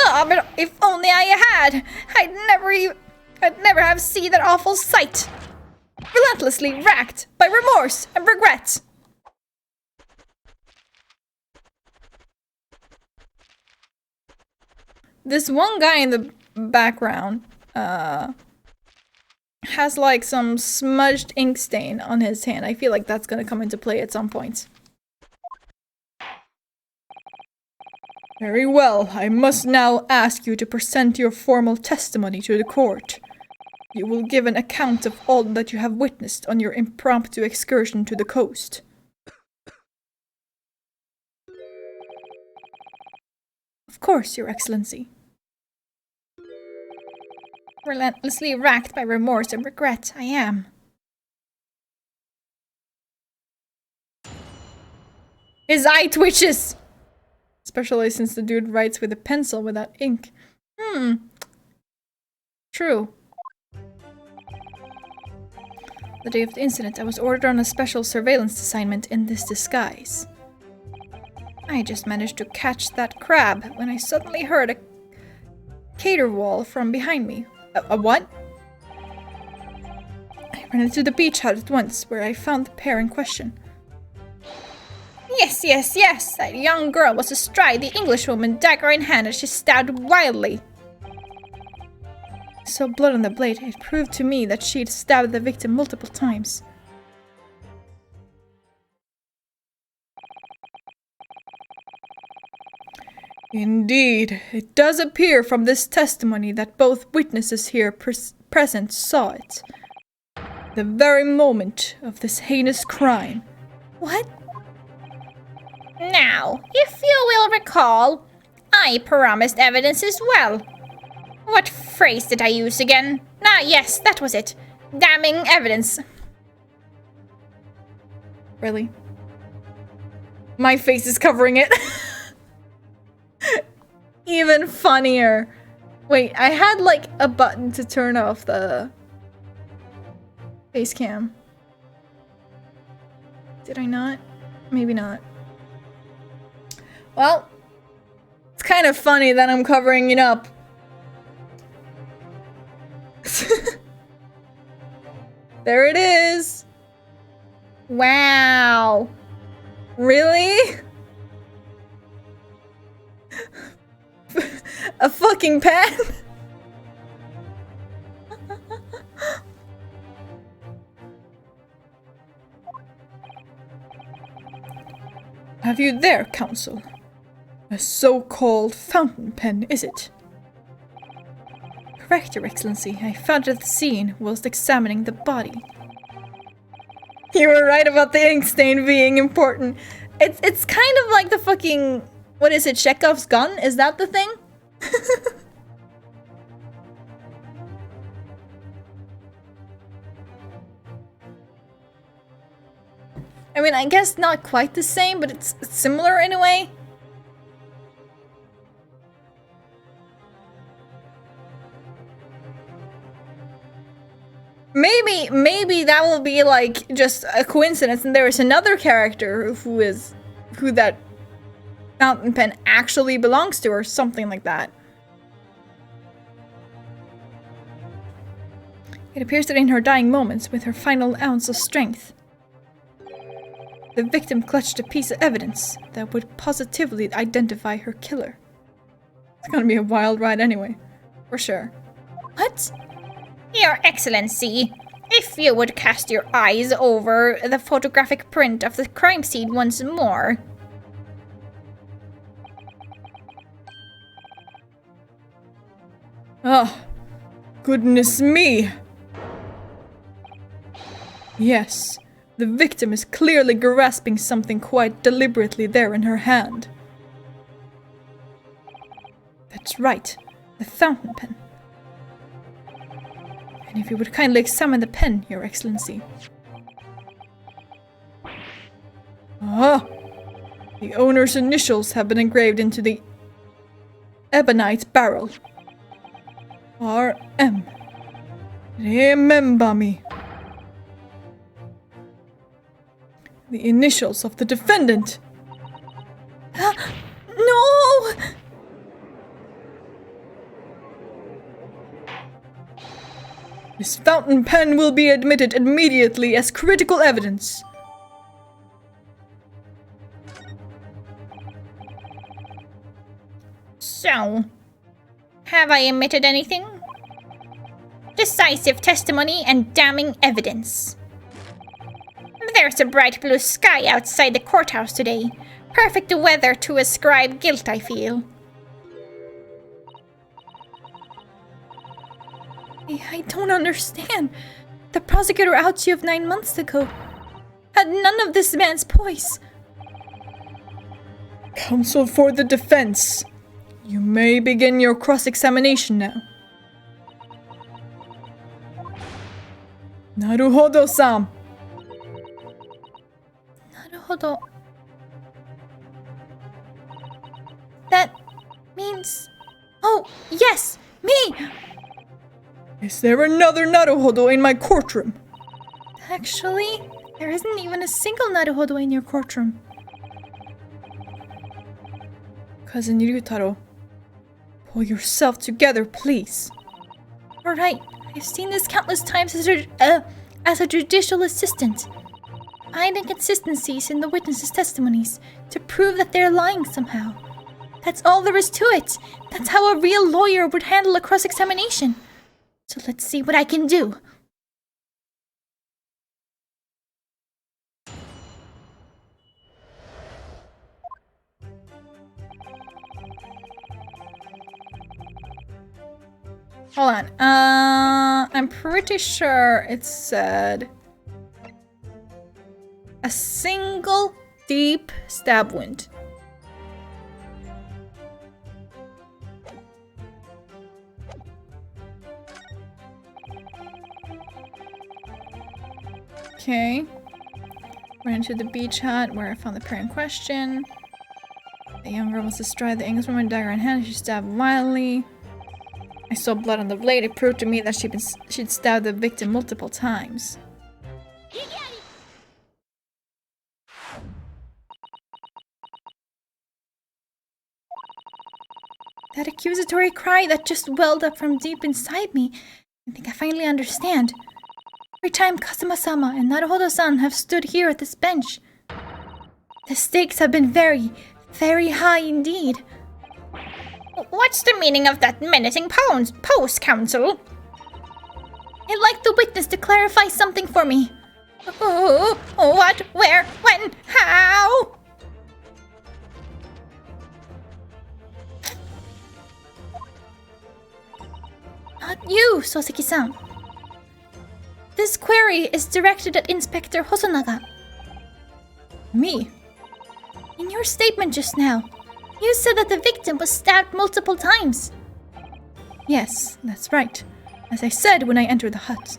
Ah, but if only I had! I'd never have seen that awful sight! Relentlessly racked by remorse and regret! This one guy in the background, has like some smudged ink stain on his hand. I feel like that's gonna come into play at some point. Very well, I must now ask you to present your formal testimony to the court. You will give an account of all that you have witnessed on your impromptu excursion to the coast. Of course, Your Excellency. Relentlessly racked by remorse and regret, I am. His eye twitches! Especially since the dude writes with a pencil without ink. True. The day of the incident, I was ordered on a special surveillance assignment in this disguise. I just managed to catch that crab when I suddenly heard a caterwaul from behind me. A what? I ran into the beach hut at once, where I found the pair in question. Yes, that young girl was astride the Englishwoman, dagger in hand, as she stabbed wildly. I saw blood on the blade. It proved to me that she'd stabbed the victim multiple times. Indeed, it does appear from this testimony that both witnesses here present saw it. The very moment of this heinous crime. What? Now, if you will recall, I promised evidence as well. What phrase did I use again? Ah, yes, that was it. Damning evidence. Really? My face is covering it. Even funnier. Wait, I had like a button to turn off the face cam. Did I not? Maybe not. Well, it's kind of funny that I'm covering it up. There it is. Wow. Really? A fucking pen? Have you there, Counsel? A so-called fountain pen, is it? correct, Your Excellency. I found it at the scene whilst examining the body. You were right about the ink stain being important. It's kind of like the fucking... What is it, Chekhov's gun? Is that the thing? I mean, I guess not quite the same, but it's similar in a way. Maybe that will be like just a coincidence and there is another character who that fountain pen actually belongs to or something like that. It appears that in her dying moments, with her final ounce of strength, the victim clutched a piece of evidence that would positively identify her killer. It's gonna be a wild ride anyway, for sure. What? Your Excellency, if you would cast your eyes over the photographic print of the crime scene once more. Oh, goodness me! Yes, the victim is clearly grasping something quite deliberately there in her hand. That's right, the fountain pen. And if you would kindly examine the pen, Your Excellency. Ah! The owner's initials have been engraved into the ebonite barrel. R.M. Remember me. The initials of the defendant. No! This fountain pen will be admitted immediately as critical evidence. So, have I omitted anything? Decisive testimony and damning evidence. There's a bright blue sky outside the courthouse today. Perfect weather to ascribe guilt, I feel. I don't understand. The prosecutor outed you of 9 months ago. Had none of this man's poise. Counsel for the defense. You may begin your cross-examination now. Naruhodo-san. Naruhodo. That means... Oh, yes! Me! Is there another Naruhodo in my courtroom? Actually, there isn't even a single Naruhodo in your courtroom. Cousin Ryutaro, pull yourself together, please. Alright, I've seen this countless times as a judicial assistant. Find inconsistencies in the witnesses' testimonies to prove that they're lying somehow. That's all there is to it. That's how a real lawyer would handle a cross-examination. So let's see what I can do. Hold on. I'm pretty sure it said a single deep stab wound. Okay. Went into the beach hut where I found the pair in question. The young girl was astride the Englishwoman, dagger in hand. She stabbed violently. I saw blood on the blade. It proved to me that she'd stabbed the victim multiple times. That accusatory cry that just welled up from deep inside me. I think I finally understand. Every time Kazuma-sama and Naruhodo-san have stood here at this bench, the stakes have been very, very high indeed. What's the meaning of that menacing pose, Counsel? I'd like the witness to clarify something for me. Oh, what? Where? When? How? not you, Soseki-san. This query is directed at Inspector Hosonaga. Me? In your statement just now, you said that the victim was stabbed multiple times. Yes, that's right. As I said when I entered the hut.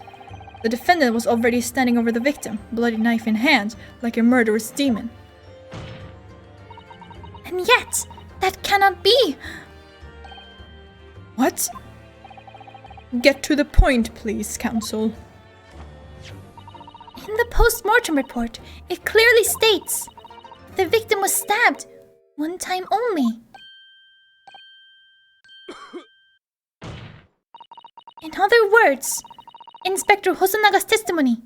The defendant was already standing over the victim, bloody knife in hand, like a murderous demon. And yet, that cannot be! What? Get to the point, please, Counsel. In the post-mortem report, it clearly states the victim was stabbed one time only. In other words, Inspector Hosanaga's testimony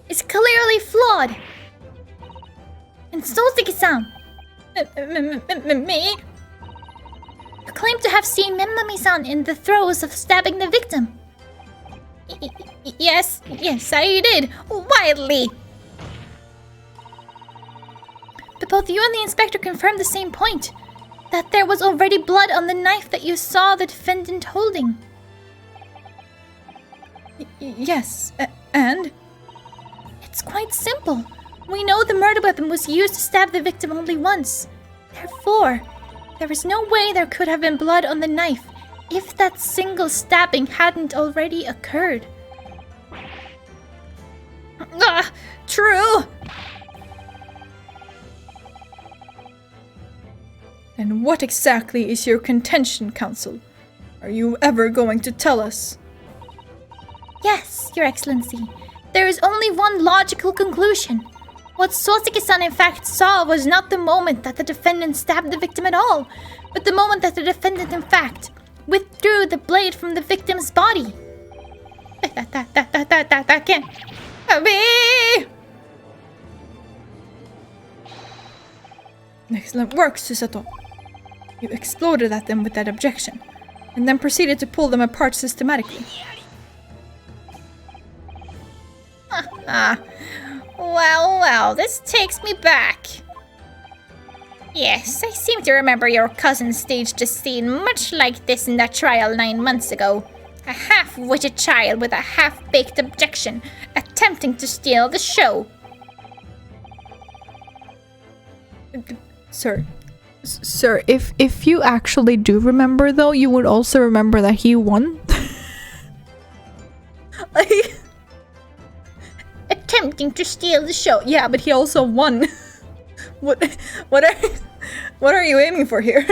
is clearly flawed. And Soseki-san, me? You claim to have seen Memnami-san in the throes of stabbing the victim. Yes, I did. Wildly. But both you and the inspector confirmed the same point. That there was already blood on the knife that you saw the defendant holding. Yes, and? It's quite simple. We know the murder weapon was used to stab the victim only once. Therefore, there is no way there could have been blood on the knife if that single stabbing hadn't already occurred. True! And what exactly is your contention, Counsel? Are you ever going to tell us? Yes, Your Excellency. There is only one logical conclusion. What Soseki-san in fact saw was not the moment that the defendant stabbed the victim at all, but the moment that the defendant in fact withdrew the blade from the victim's body. That can't be! Excellent work, Susato. You exploded at them with that objection, and then proceeded to pull them apart systematically. Well, this takes me back. Yes, I seem to remember your cousin staged a scene much like this in that trial 9 months ago. A half-witted child with a half-baked objection, attempting to steal the show. Sir, if you actually do remember, though, you would also remember that he won. Like, Attempting to steal the show. yeah, but he also won. What are you aiming for here?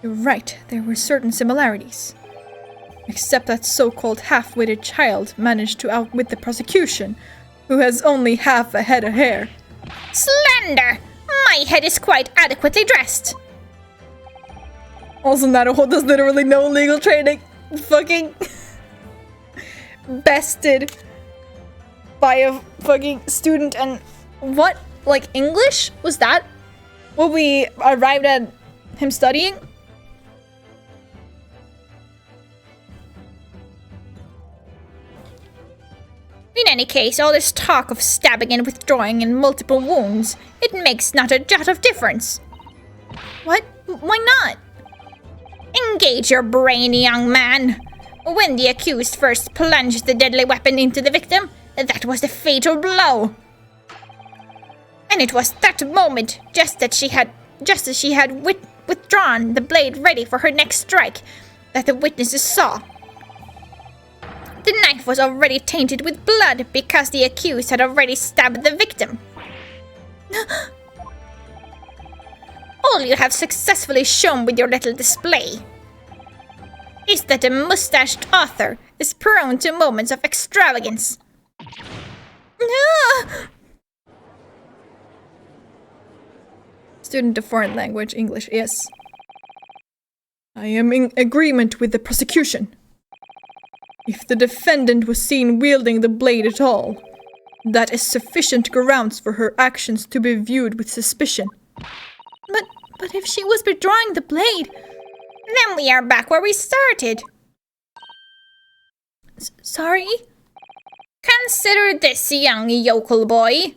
You're right, there were certain similarities. Except that so-called half-witted child managed to outwit the prosecution, who has only half a head of hair. Slander! My head is quite adequately dressed. Also, Naruto does literally no legal training. Fucking bested by a fucking student. And what? Like English? Was that what we arrived at him studying? In any case, all this talk of stabbing and withdrawing and multiple wounds, it makes not a jot of difference. What? Why not? Engage your brain, young man. When the accused first plunged the deadly weapon into the victim, that was the fatal blow. And it was that moment, just as she had withdrawn the blade ready for her next strike, that the witnesses saw. The knife was already tainted with blood because the accused had already stabbed the victim. All you have successfully shown with your little display is that a mustached author is prone to moments of extravagance. Student of foreign language, English, yes. I am in agreement with the prosecution. If the defendant was seen wielding the blade at all, that is sufficient grounds for her actions to be viewed with suspicion. But if she was withdrawing the blade... Then we are back where we started. Sorry? Consider this, young yokel boy.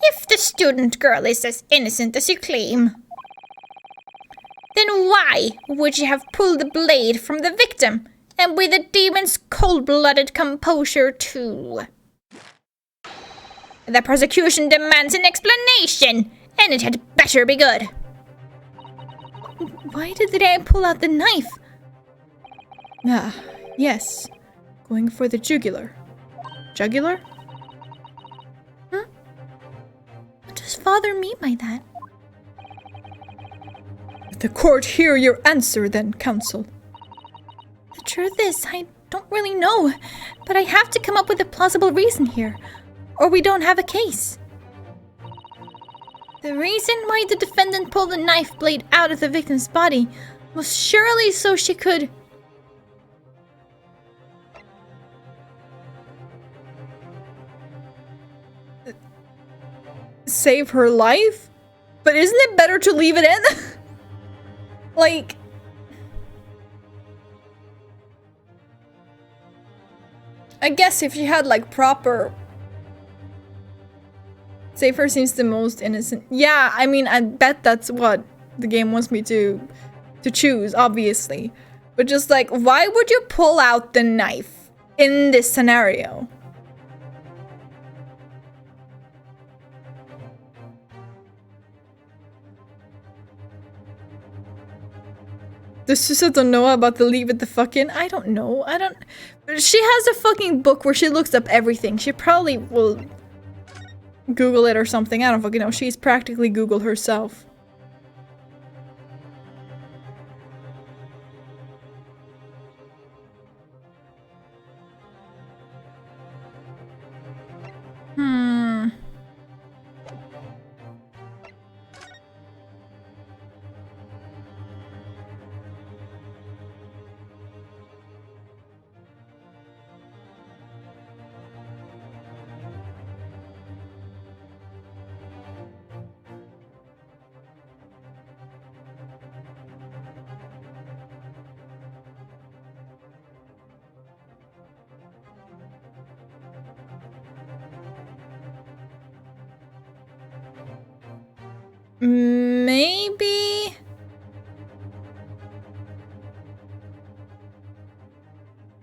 If the student girl is as innocent as you claim, then why would you have pulled the blade from the victim, and with the demon's cold-blooded composure too? The prosecution demands an explanation, and it had better be good. Why did I pull out the knife? Ah, yes. Going for the jugular. Jugular? What does father mean by that? Let the court hear your answer then, counsel. The truth is, I don't really know, but I have to come up with a plausible reason here, or we don't have a case. The reason why the defendant pulled the knife blade out of the victim's body was surely so she could... Save her life? But isn't it better to leave it in? Like... I guess if she had like proper... Save her seems the most innocent. Yeah, I mean, I bet that's what the game wants me to choose, obviously. But just like, why would you pull out the knife in this scenario? Does Susato know about the leave it the fuck in? I don't know. She has a fucking book where she looks up everything. She probably will Google it or something. I don't fucking know. She's practically Google herself. Maybe...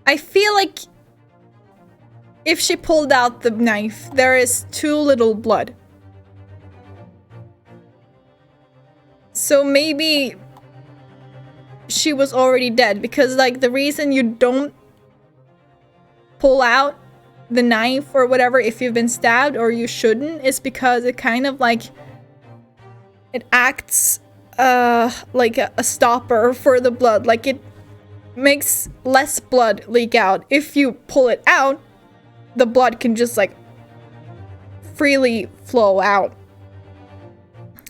I feel like if she pulled out the knife, there is too little blood. So maybe she was already dead, because like the reason you don't pull out the knife or whatever if you've been stabbed, or you shouldn't, is because it kind of like it acts like a stopper for the blood. Like it makes less blood leak out. If you pull it out, the blood can just like freely flow out.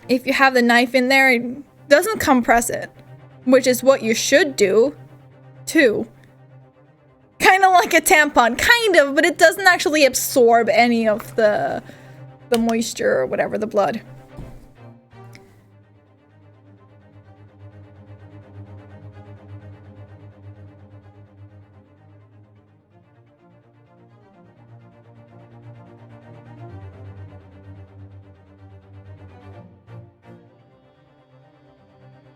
If you have the knife in there, it doesn't compress it, which is what you should do too. Kind of like a tampon, kind of, but it doesn't actually absorb any of the moisture or whatever, the blood.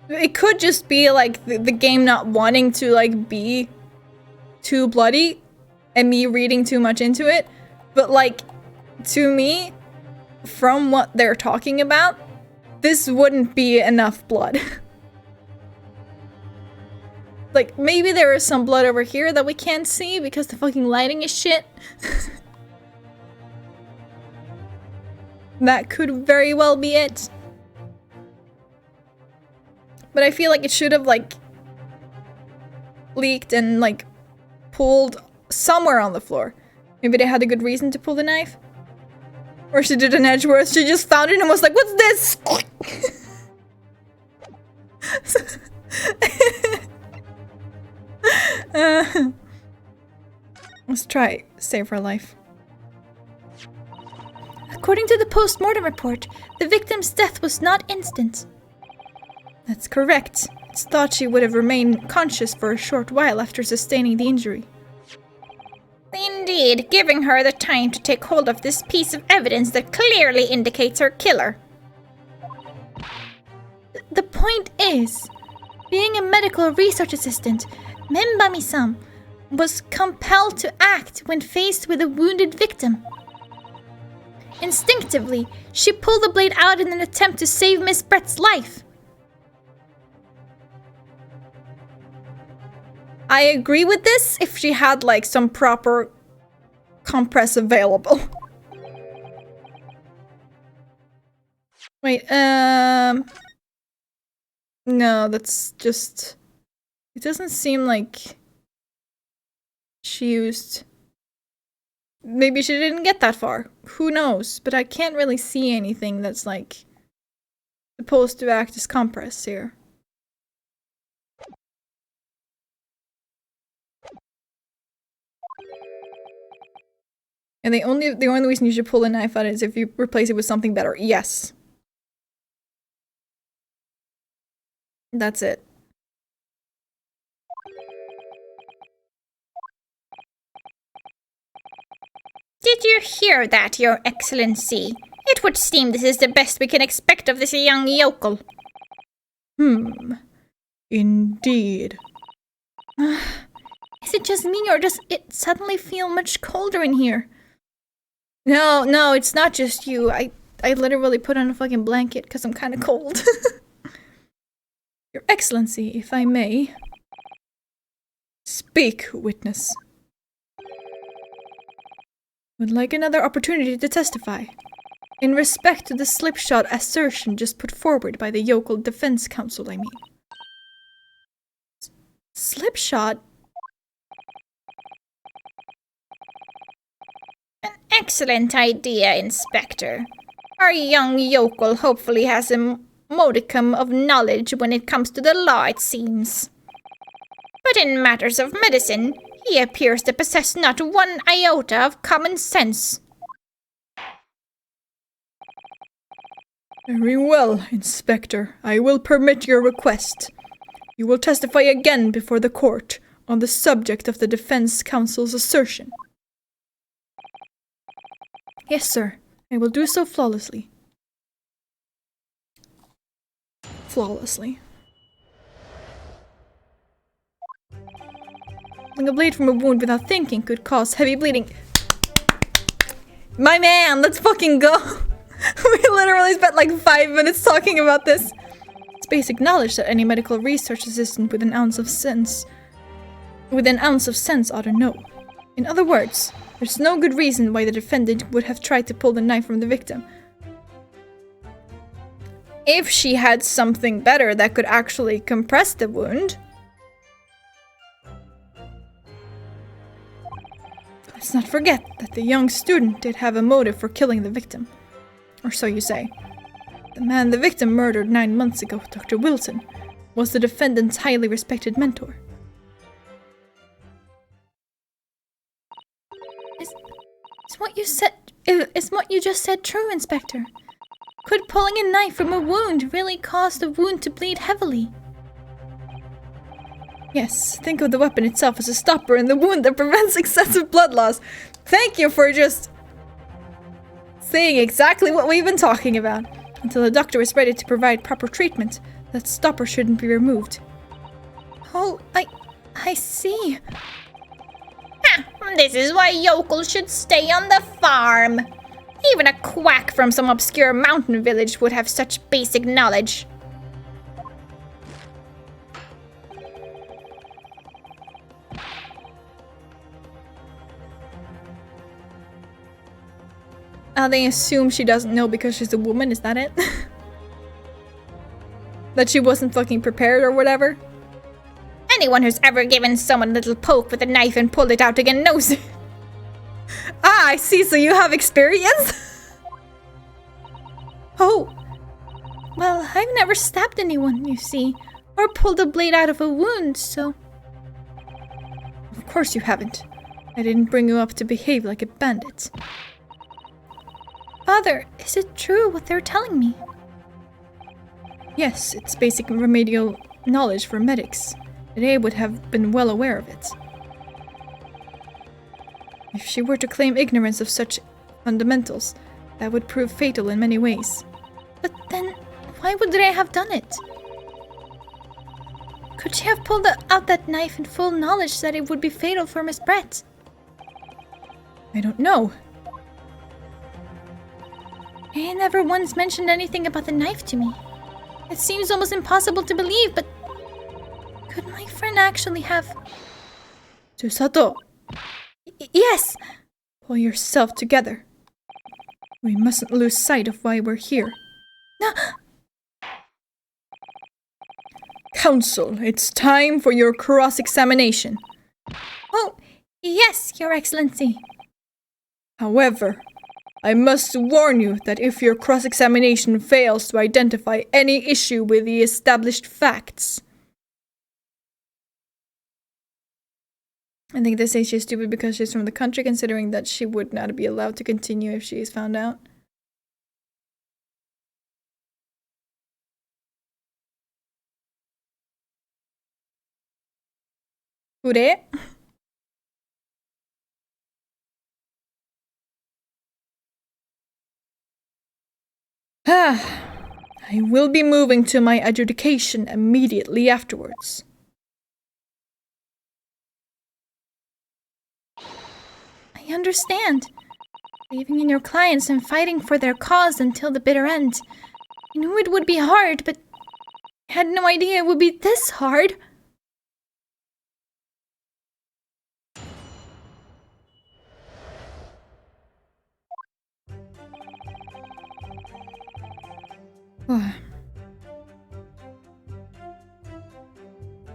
It could just be like the game not wanting to like be too bloody and me reading too much into it, but like to me, from what they're talking about, this wouldn't be enough blood. Like maybe there is some blood over here that we can't see because the fucking lighting is shit. That could very well be it. But I feel like it should have like leaked and like pulled somewhere on the floor. Maybe they had a good reason to pull the knife. Or she did an Edgeworth. She just found it and was like, what's this? Let's try save her life. According to the post-mortem report, the victim's death was not instant. That's correct. It's thought she would have remained conscious for a short while after sustaining the injury. The Indeed, giving her the time to take hold of this piece of evidence that clearly indicates her killer. The point is, being a medical research assistant, Membami-san was compelled to act when faced with a wounded victim. Instinctively, she pulled the blade out in an attempt to save Miss Brett's life. I agree with this if she had like some proper compress available. Wait, no, that's just... It doesn't seem like she used... Maybe she didn't get that far. Who knows? But I can't really see anything that's like supposed to act as compress here. And the only reason you should pull a knife out is if you replace it with something better. Yes. That's it. Did you hear that, Your Excellency? It would seem this is the best we can expect of this young yokel. Indeed. Is it just me, or does it suddenly feel much colder in here? No, it's not just you. I literally put on a fucking blanket because I'm kind of cold. Your Excellency, if I may. Speak, witness. Would like another opportunity to testify. In respect to the slipshod assertion just put forward by the yokel defense counsel, I mean. Slipshod? An excellent idea, Inspector. Our young yokel hopefully has a modicum of knowledge when it comes to the law, it seems. But in matters of medicine, he appears to possess not one iota of common sense. Very well, Inspector. I will permit your request. You will testify again before the court on the subject of the defense counsel's assertion. Yes, sir. I will do so flawlessly. Flawlessly. Pulling a blade from a wound without thinking could cause heavy bleeding. My man, let's fucking go! We literally spent like 5 minutes talking about this. It's basic knowledge that any medical research assistant with an ounce of sense ought to know. In other words, there's no good reason why the defendant would have tried to pull the knife from the victim. If she had something better that could actually compress the wound. Let's not forget that the young student did have a motive for killing the victim. Or so you say. The man the victim murdered 9 months ago, Dr. Wilson, was the defendant's highly respected mentor. Is what you just said true, Inspector? Could pulling a knife from a wound really cause the wound to bleed heavily? Yes, think of the weapon itself as a stopper in the wound that prevents excessive blood loss. Thank you for just saying exactly what we've been talking about. Until the doctor is ready to provide proper treatment, that stopper shouldn't be removed. Oh, I see. This is why yokels should stay on the farm. Even a quack from some obscure mountain village would have such basic knowledge. They assume she doesn't know because she's a woman, is that it? That she wasn't fucking prepared or whatever? Anyone who's ever given someone a little poke with a knife and pulled it out again knows it. Ah, I see, so you have experience? Oh. Well, I've never stabbed anyone, you see, or pulled a blade out of a wound, so... Of course you haven't. I didn't bring you up to behave like a bandit. Father, is it true what they're telling me? Yes, it's basic remedial knowledge for medics. They would have been well aware of it. If she were to claim ignorance of such fundamentals, that would prove fatal in many ways. But then, why would Ray have done it? Could she have pulled out that knife in full knowledge that it would be fatal for Miss Brett? I don't know. Ray never once mentioned anything about the knife to me. It seems almost impossible to believe, but could my friend actually have... Susato, Yes! pull yourself together. We mustn't lose sight of why we're here. No! Council, it's time for your cross-examination. Oh, yes, Your Excellency. However, I must warn you that if your cross-examination fails to identify any issue with the established facts... I think they say she's stupid because she's from the country, considering that she would not be allowed to continue if she is found out. Ure? I will be moving to my adjudication immediately afterwards. I understand. Believing in your clients and fighting for their cause until the bitter end. I knew it would be hard, but I had no idea it would be this hard.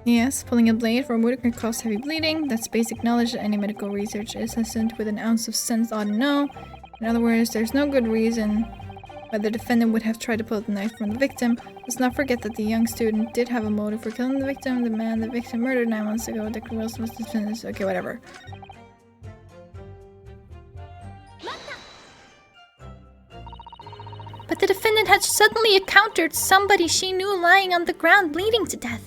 Yes, pulling a blade from wood can cause heavy bleeding. That's basic knowledge that any medical research assistant with an ounce of sense ought to know. In other words, there's no good reason why the defendant would have tried to pull the knife from the victim. Let's not forget that the young student did have a motive for killing the victim. The man the victim murdered 9 months ago. Dr. Wilson was finished. Okay, whatever. But the defendant had suddenly encountered somebody she knew lying on the ground bleeding to death.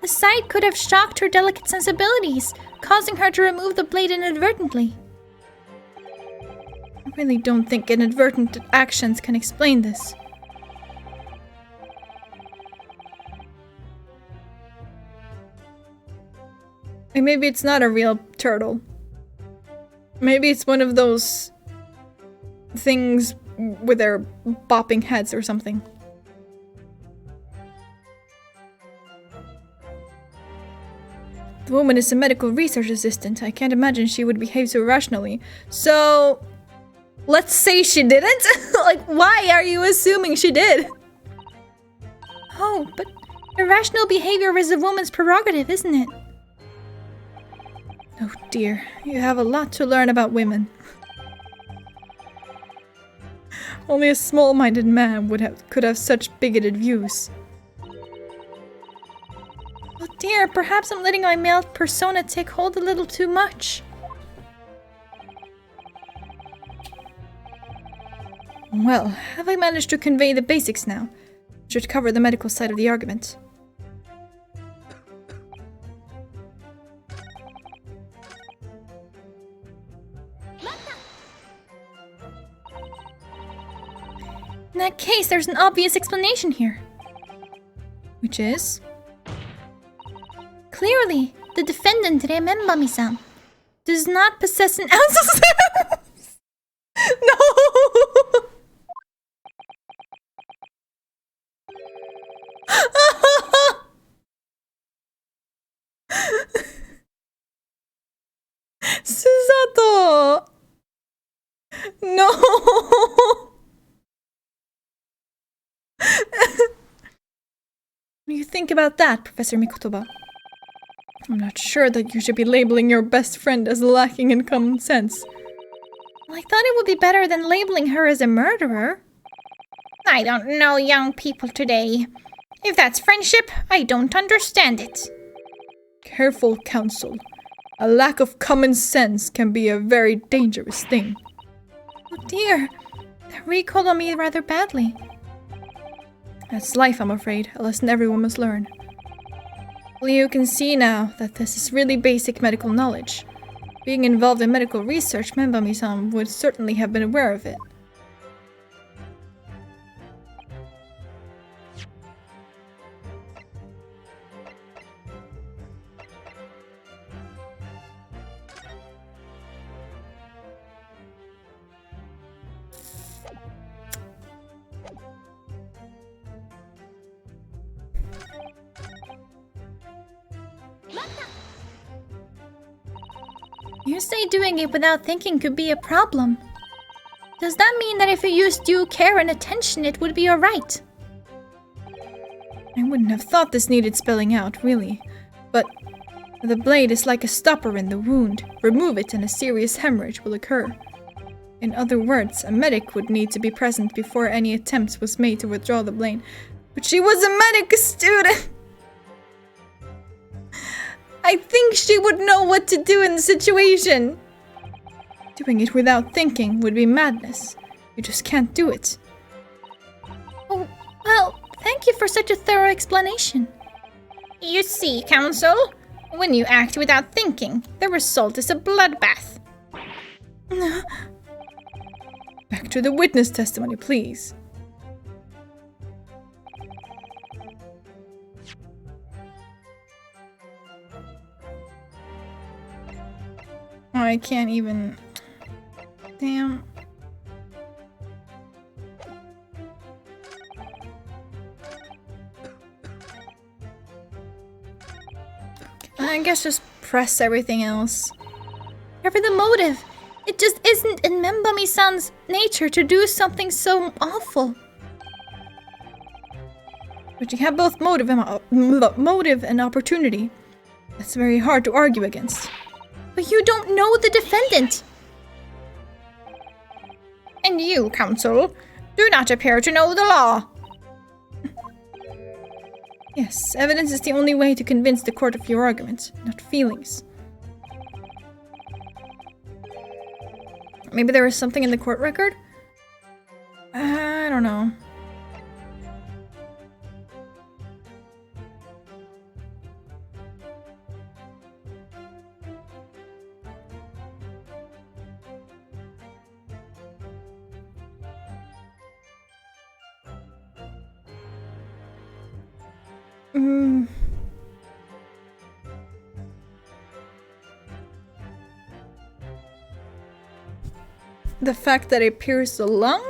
The sight could have shocked her delicate sensibilities, causing her to remove the blade inadvertently. I really don't think inadvertent actions can explain this. And maybe it's not a real turtle. Maybe it's one of those things with their bopping heads or something. The woman is a medical research assistant. I can't imagine she would behave so irrationally. So, let's say she didn't? Like, why are you assuming she did? Oh, but irrational behavior is a woman's prerogative, isn't it? Oh dear, you have a lot to learn about women. Only a small-minded man could have such bigoted views. Oh dear, perhaps I'm letting my male persona take hold a little too much. Well, have I managed to convey the basics now? Should cover the medical side of the argument. In that case, there's an obvious explanation here. Which is? Clearly, the defendant, Remembami-san, does not possess an ounce of sense. No! Susato! No! What do you think about that, Professor Mikotoba? I'm not sure that you should be labeling your best friend as lacking in common sense. Well, I thought it would be better than labeling her as a murderer. I don't know young people today. If that's friendship, I don't understand it. Careful, Counsel. A lack of common sense can be a very dangerous thing. Oh dear, that recoiled on me rather badly. That's life, I'm afraid, a lesson everyone must learn. Well, you can see now that this is really basic medical knowledge. Being involved in medical research, Membami-san would certainly have been aware of it. You say doing it without thinking could be a problem. Does that mean that if you used due care and attention, it would be alright? I wouldn't have thought this needed spelling out, really. But the blade is like a stopper in the wound. Remove it and a serious hemorrhage will occur. In other words, a medic would need to be present before any attempts was made to withdraw the blade. But she was a medic student! I think she would know what to do in the situation. Doing it without thinking would be madness. You just can't do it. Oh, well, thank you for such a thorough explanation. You see, Counsel, when you act without thinking, the result is a bloodbath. Back to the witness testimony, please. I can't even... Damn. I guess just press everything else. Whatever the motive, it just isn't in Membami-san's nature to do something so awful. But you have both motive and opportunity. That's very hard to argue against. But you don't know the defendant! And you, Counsel, do not appear to know the law. Yes, evidence is the only way to convince the court of your argument, not feelings. Maybe there is something in the court record? I don't know. The fact that it pierced the lung?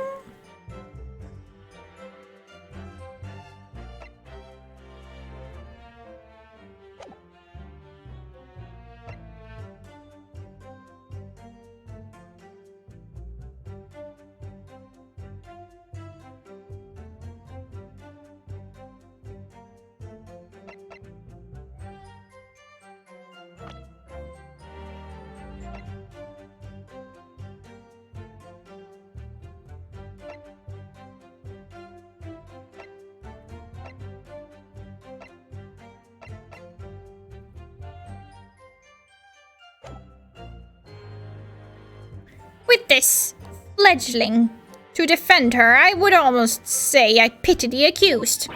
With this fledgling to defend her, I would almost say I pity the accused.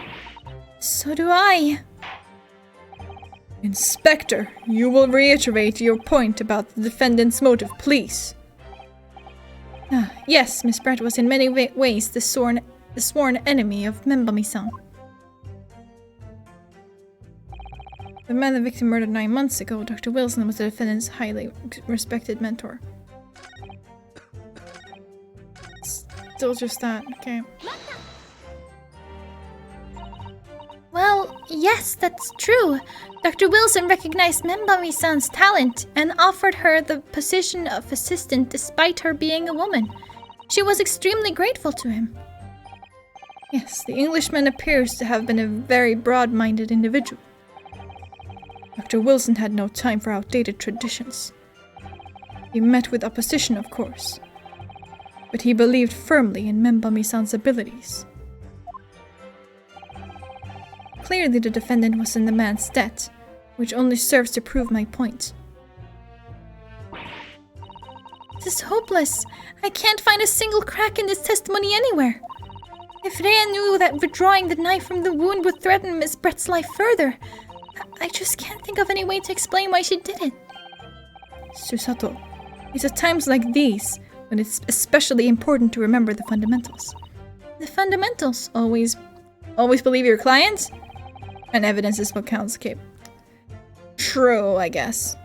So do I. Inspector, you will reiterate your point about the defendant's motive, please. Yes, Miss Brett was in many ways the sworn enemy of Membami-san. The man the victim murdered 9 months ago, Dr. Wilson, was the defendant's highly respected mentor. Still just that, okay. Well, yes, that's true. Dr. Wilson recognized Membami-san's talent and offered her the position of assistant despite her being a woman. She was extremely grateful to him. Yes, the Englishman appears to have been a very broad-minded individual. Dr. Wilson had no time for outdated traditions. He met with opposition, of course. But he believed firmly in Membami-san's abilities. Clearly the defendant was in the man's debt, which only serves to prove my point. This is hopeless. I can't find a single crack in this testimony anywhere. If Rhea knew that withdrawing the knife from the wound would threaten Miss Brett's life further, I just can't think of any way to explain why she did it. Susato, it's at times like these when it's especially important to remember the fundamentals. The fundamentals? Always believe your clients? And evidence is what counts, okay. True, I guess.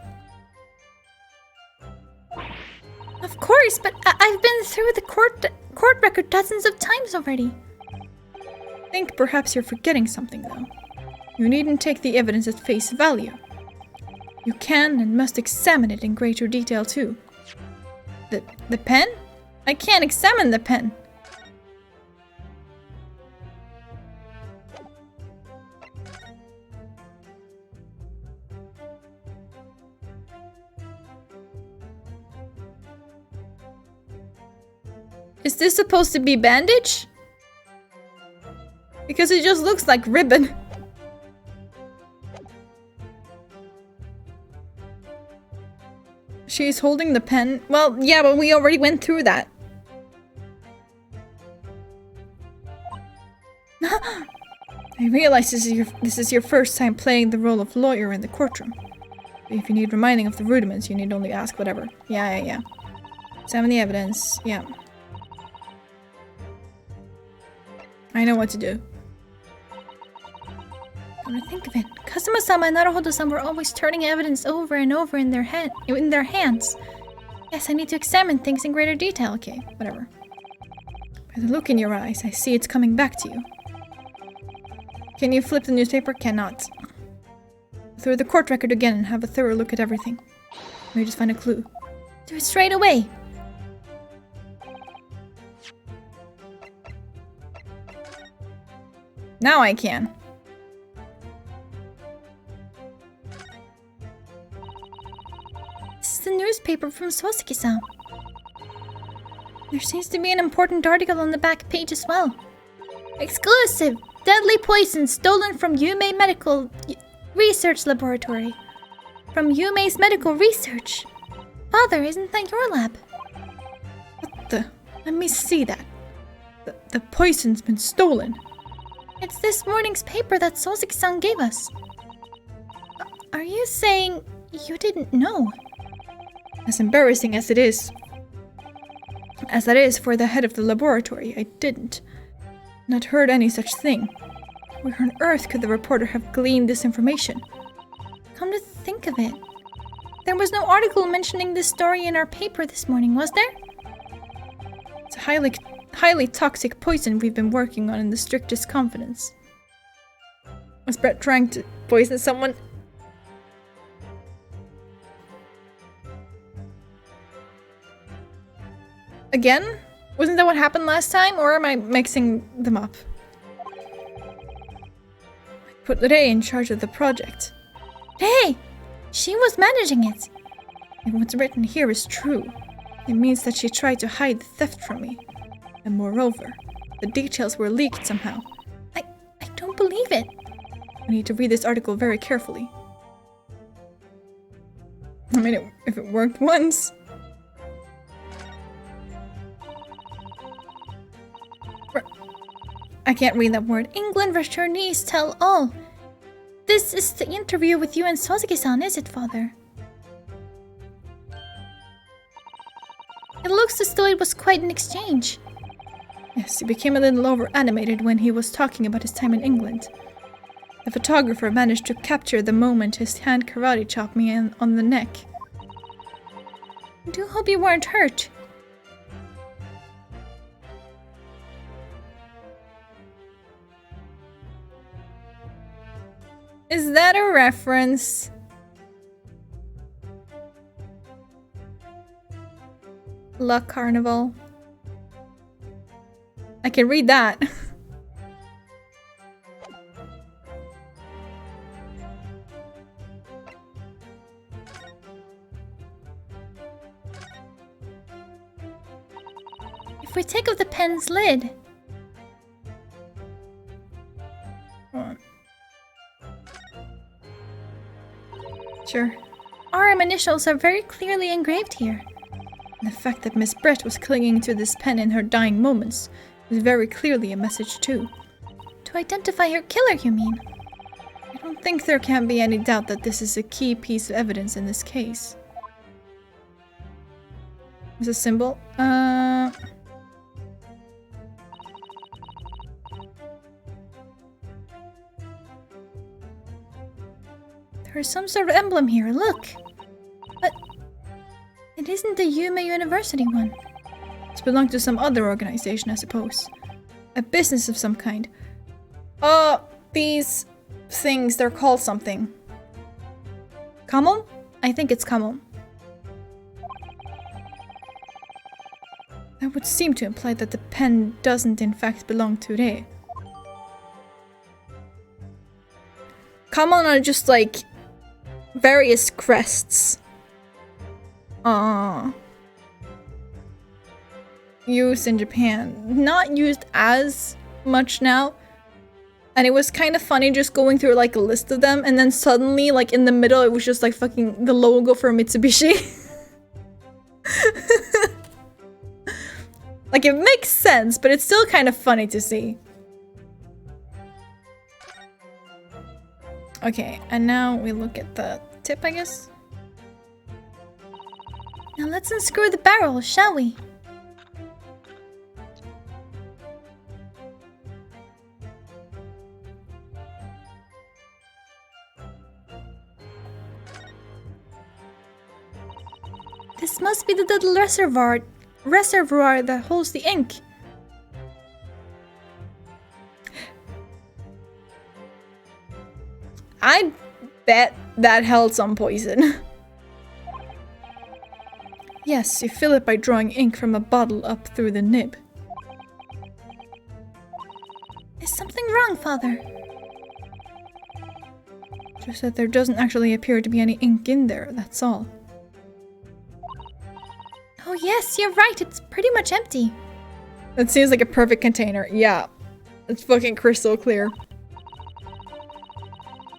Of course, but I've been through the court record dozens of times already. I think perhaps you're forgetting something, though. You needn't take the evidence at face value. You can and must examine it in greater detail, too. The pen? I can't examine the pen. Is this supposed to be bandage? Because it just looks like ribbon. She's holding the pen. Well, yeah, but we already went through that. I realize this is your first time playing the role of lawyer in the courtroom. If you need reminding of the rudiments, you need only ask whatever. Yeah. Examine the evidence. Yeah. I know what to do. Come to think of it, Kazuma-sama and Naruhodo-san were always turning evidence over and over in their hands. Yes, I need to examine things in greater detail. Okay, whatever. By the look in your eyes, I see it's coming back to you. Can you flip the newspaper? Cannot. Through the court record again and have a thorough look at everything. Maybe just find a clue. Do it straight away. Now I can. This is the newspaper from Sosuke-san. There seems to be an important article on the back page as well. Exclusive! Deadly poison stolen from Yume Medical Research Laboratory. From Yume's Medical Research. Father, isn't that your lab? What the? Let me see that. The poison's been stolen. It's this morning's paper that Sosuke-san gave us. Are you saying you didn't know? As embarrassing as it is. As that is for the head of the laboratory, I didn't. Not heard any such thing. Where on earth could the reporter have gleaned this information? Come to think of it, there was no article mentioning this story in our paper this morning, was there? It's a highly toxic poison we've been working on in the strictest confidence. Was Brett trying to poison someone? Again? Wasn't that what happened last time, or am I mixing them up? I put Rei in charge of the project. Hey! She was managing it! If what's written here is true, it means that she tried to hide the theft from me. And moreover, the details were leaked somehow. I don't believe it. I need to read this article very carefully. I mean, if it worked once... I can't read that word. England returnees tell all. This is the interview with you and Sosuke-san, is it, Father? It looks as though it was quite an exchange. Yes, he became a little over-animated when he was talking about his time in England. The photographer managed to capture the moment his hand karate chopped me on the neck. I do hope you weren't hurt. Is that a reference? Luck Carnival. I can read that. If we take off the pen's lid. Sure. RM initials are very clearly engraved here. And the fact that Miss Brett was clinging to this pen in her dying moments was very clearly a message too. To identify her killer, you mean? I don't think there can be any doubt that this is a key piece of evidence in this case. Is a symbol? There's some sort of emblem here, look! But it isn't the Yume University one. It belongs to some other organization, I suppose. A business of some kind. These things, they're called something. Kamon? I think it's Kamon. That would seem to imply that the pen doesn't in fact belong to Re. Kamon are just like various crests. Used in Japan. Not used as much now. And it was kind of funny just going through like a list of them and then suddenly like in the middle it was just like fucking the logo for Mitsubishi. Like it makes sense, but it's still kind of funny to see. Okay, and now we look at the tip, I guess. Now let's unscrew the barrel, shall we? This must be the little reservoir that holds the ink. I bet that held some poison. Yes, you fill it by drawing ink from a bottle up through the nib. Is something wrong, Father? Just that there doesn't actually appear to be any ink in there, that's all. Oh yes, you're right, it's pretty much empty. That seems like a perfect container. Yeah, it's fucking crystal clear.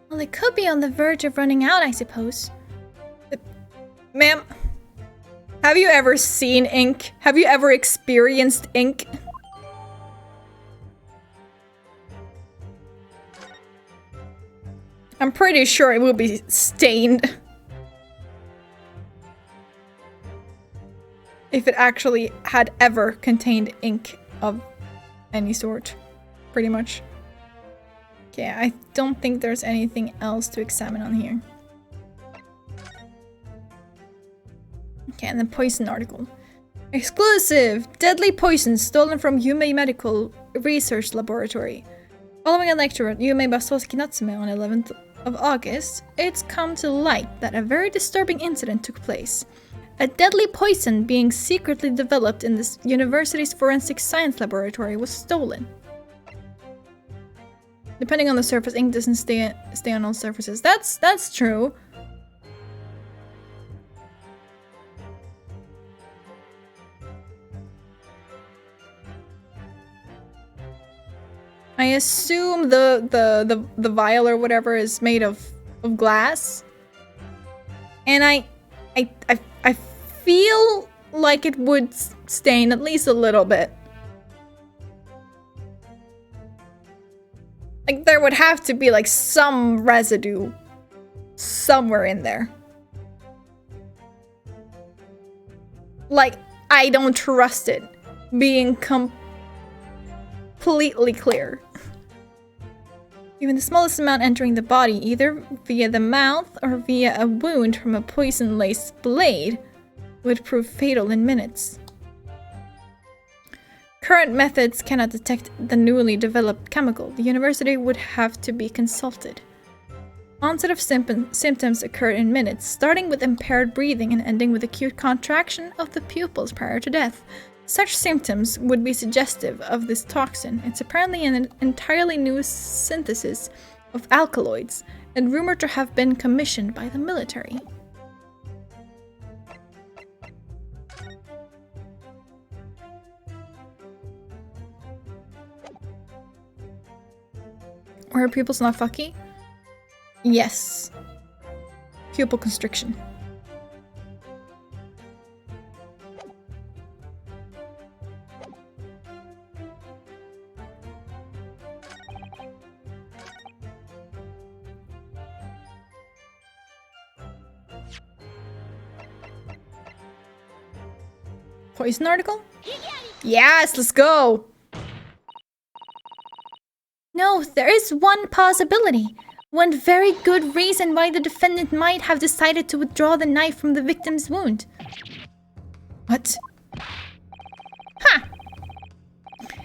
Well, it could be on the verge of running out, I suppose. Ma'am, have you ever seen ink? Have you ever experienced ink? I'm pretty sure it will be stained. If it actually had ever contained ink of any sort. Pretty much. Okay, I don't think there's anything else to examine on here. Okay, and the poison article. Exclusive! Deadly poison stolen from Yume Medical Research Laboratory. Following a lecture at Yume Basosuke Natsume on 11th of August, it's come to light that a very disturbing incident took place. A deadly poison being secretly developed in this university's forensic science laboratory was stolen. Depending on the surface, ink doesn't stay on all surfaces. That's true. I assume the vial or whatever is made of glass. And I feel like it would stain at least a little bit. Like there would have to be like some residue somewhere in there. Like I don't trust it being completely clear. Even the smallest amount entering the body, either via the mouth or via a wound from a poison-laced blade, would prove fatal in minutes. Current methods cannot detect the newly developed chemical. The university would have to be consulted. Onset of symptoms occur in minutes, starting with impaired breathing and ending with acute contraction of the pupils prior to death. Such symptoms would be suggestive of this toxin. It's apparently an entirely new synthesis of alkaloids and rumored to have been commissioned by the military. Were her pupils not fucky? Yes. Pupil constriction. poison article? Yes, let's go! No, there is one possibility. One very good reason why the defendant might have decided to withdraw the knife from the victim's wound. What? Huh.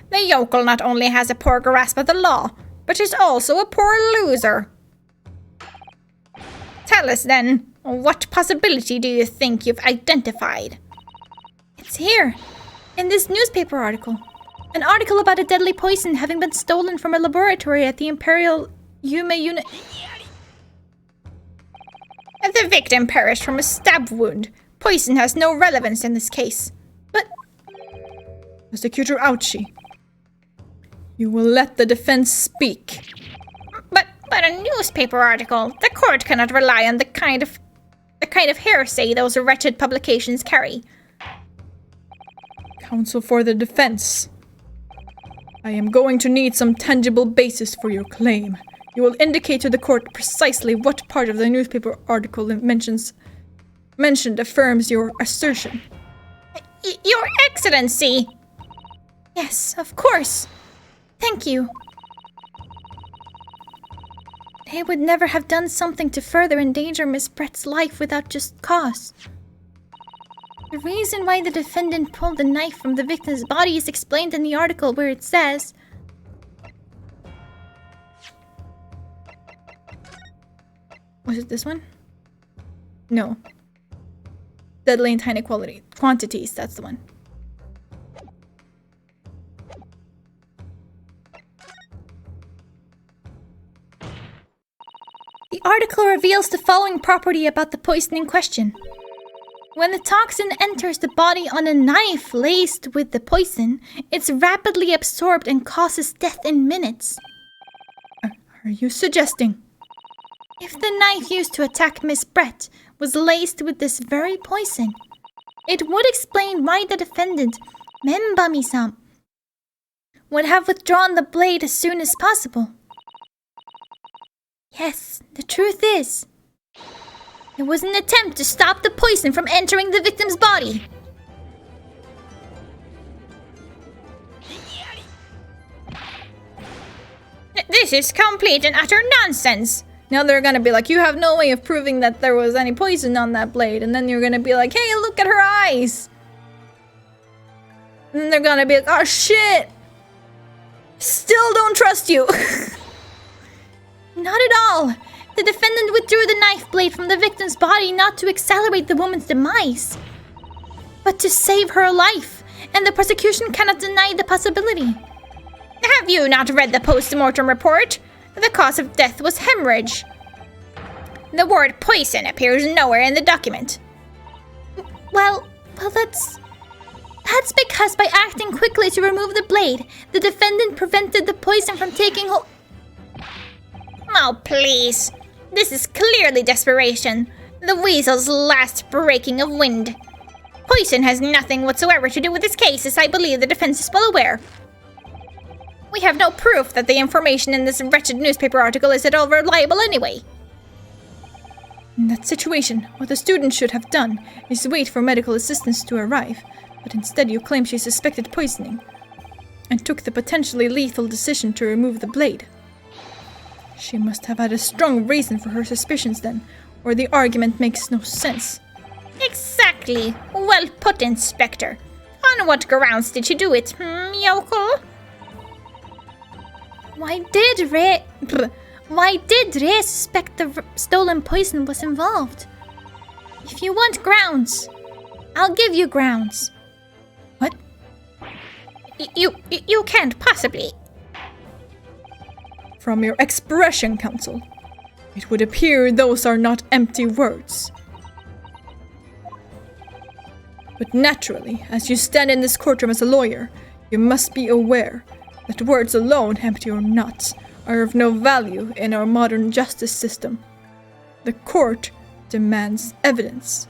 The yokel not only has a poor grasp of the law, but is also a poor loser. Tell us then, what possibility do you think you've identified? It's here, in this newspaper article. An article about a deadly poison having been stolen from a laboratory at the Imperial Yume unit. The victim perished from a stab wound. Poison has no relevance in this case. But... Prosecutor Ouchie, you will let the defense speak. But a newspaper article. The court cannot rely on the kind of hearsay those wretched publications carry. Counsel for the defense. I am going to need some tangible basis for your claim. You will indicate to the court precisely what part of the newspaper article mentioned affirms your assertion. Your Excellency! Yes, of course. Thank you. They would never have done something to further endanger Miss Brett's life without just cause. The reason why the defendant pulled the knife from the victim's body is explained in the article where it says... Was it this one? No. Deadly in tiny quantities, that's the one. The article reveals the following property about the poison in question. When the toxin enters the body on a knife laced with the poison, it's rapidly absorbed and causes death in minutes. Are you suggesting? If the knife used to attack Miss Brett was laced with this very poison, it would explain why the defendant, Membami-san, would have withdrawn the blade as soon as possible. Yes, the truth is, it was an attempt to stop the poison from entering the victim's body. This is complete and utter nonsense. Now they're gonna be like, you have no way of proving that there was any poison on that blade. And then you're gonna be like, hey, look at her eyes. And then they're gonna be like, oh shit. Still don't trust you. Not at all. The defendant withdrew the knife blade from the victim's body not to accelerate the woman's demise, but to save her life, and the prosecution cannot deny the possibility. Have you not read the post-mortem report? The cause of death was hemorrhage. The word poison appears nowhere in the document. Well, that's because by acting quickly to remove the blade, the defendant prevented the poison from taking hold. Oh, please. This is clearly desperation. The weasel's last breaking of wind. Poison has nothing whatsoever to do with this case, as I believe the defense is well aware. We have no proof that the information in this wretched newspaper article is at all reliable anyway. In that situation, what the student should have done is wait for medical assistance to arrive, but instead you claim she suspected poisoning, and took the potentially lethal decision to remove the blade. She must have had a strong reason for her suspicions then, or the argument makes no sense. Exactly. Well put, Inspector. On what grounds did she do it, yokel? Why did Ray suspect the stolen poison was involved? If you want grounds, I'll give you grounds. What? You can't possibly. From your expression, counsel, it would appear those are not empty words. But naturally, as you stand in this courtroom as a lawyer, you must be aware that words alone, empty or not, are of no value in our modern justice system. The court demands evidence.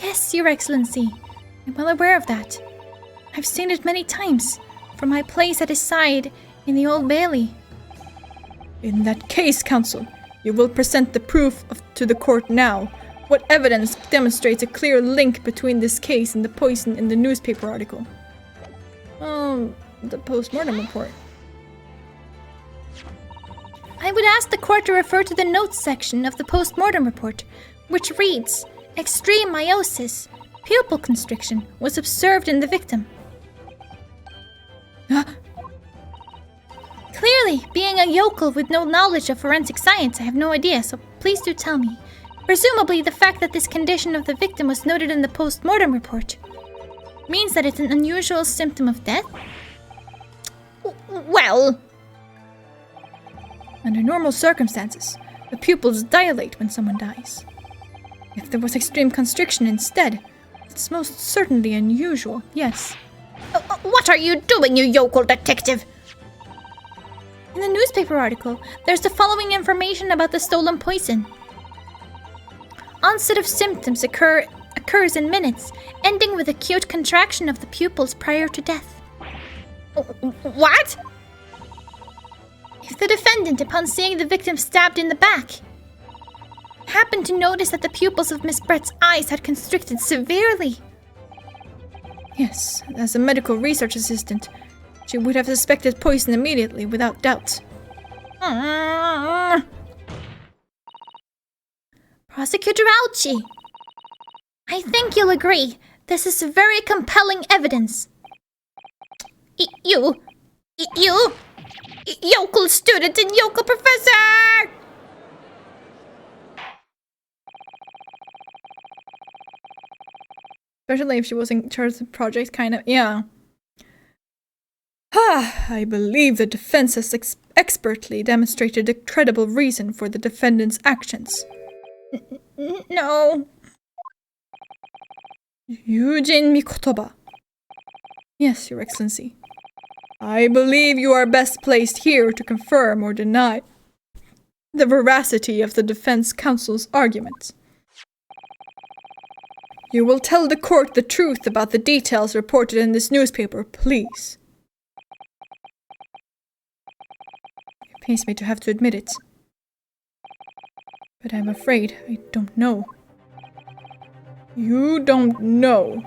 Yes, Your Excellency. I'm well aware of that. I've seen it many times, from my place at his side in the Old Bailey. In that case, counsel, you will present the proof to the court now, What evidence demonstrates a clear link between this case and the poison in the newspaper article? The post-mortem report. I would ask the court to refer to the notes section of the post-mortem report, which reads, extreme meiosis, pupil constriction, was observed in the victim. Clearly, being a yokel with no knowledge of forensic science, I have no idea, so please do tell me. Presumably, the fact that this condition of the victim was noted in the post-mortem report means that it's an unusual symptom of death? Well... Under normal circumstances, the pupils dilate when someone dies. If there was extreme constriction instead, it's most certainly unusual, yes. What are you doing, you yokel detective? In the newspaper article, there's the following information about the stolen poison. Onset of symptoms occurs in minutes, ending with acute contraction of the pupils prior to death. What? If the defendant, upon seeing the victim stabbed in the back, happened to notice that the pupils of Miss Brett's eyes had constricted severely. Yes, as a medical research assistant, she would have suspected poison immediately, without doubt. Prosecutor Ouchie, I think you'll agree this is very compelling evidence. You, yokel student and yokel professor! Especially if she was in charge of the project, kind of, yeah. I believe the defense has expertly demonstrated a credible reason for the defendant's actions. No. Yujin Mikotoba. Yes, Your Excellency. I believe you are best placed here to confirm or deny the veracity of the defense counsel's argument. You will tell the court the truth about the details reported in this newspaper, please. It pains me to have to admit it, but I'm afraid I don't know. You don't know?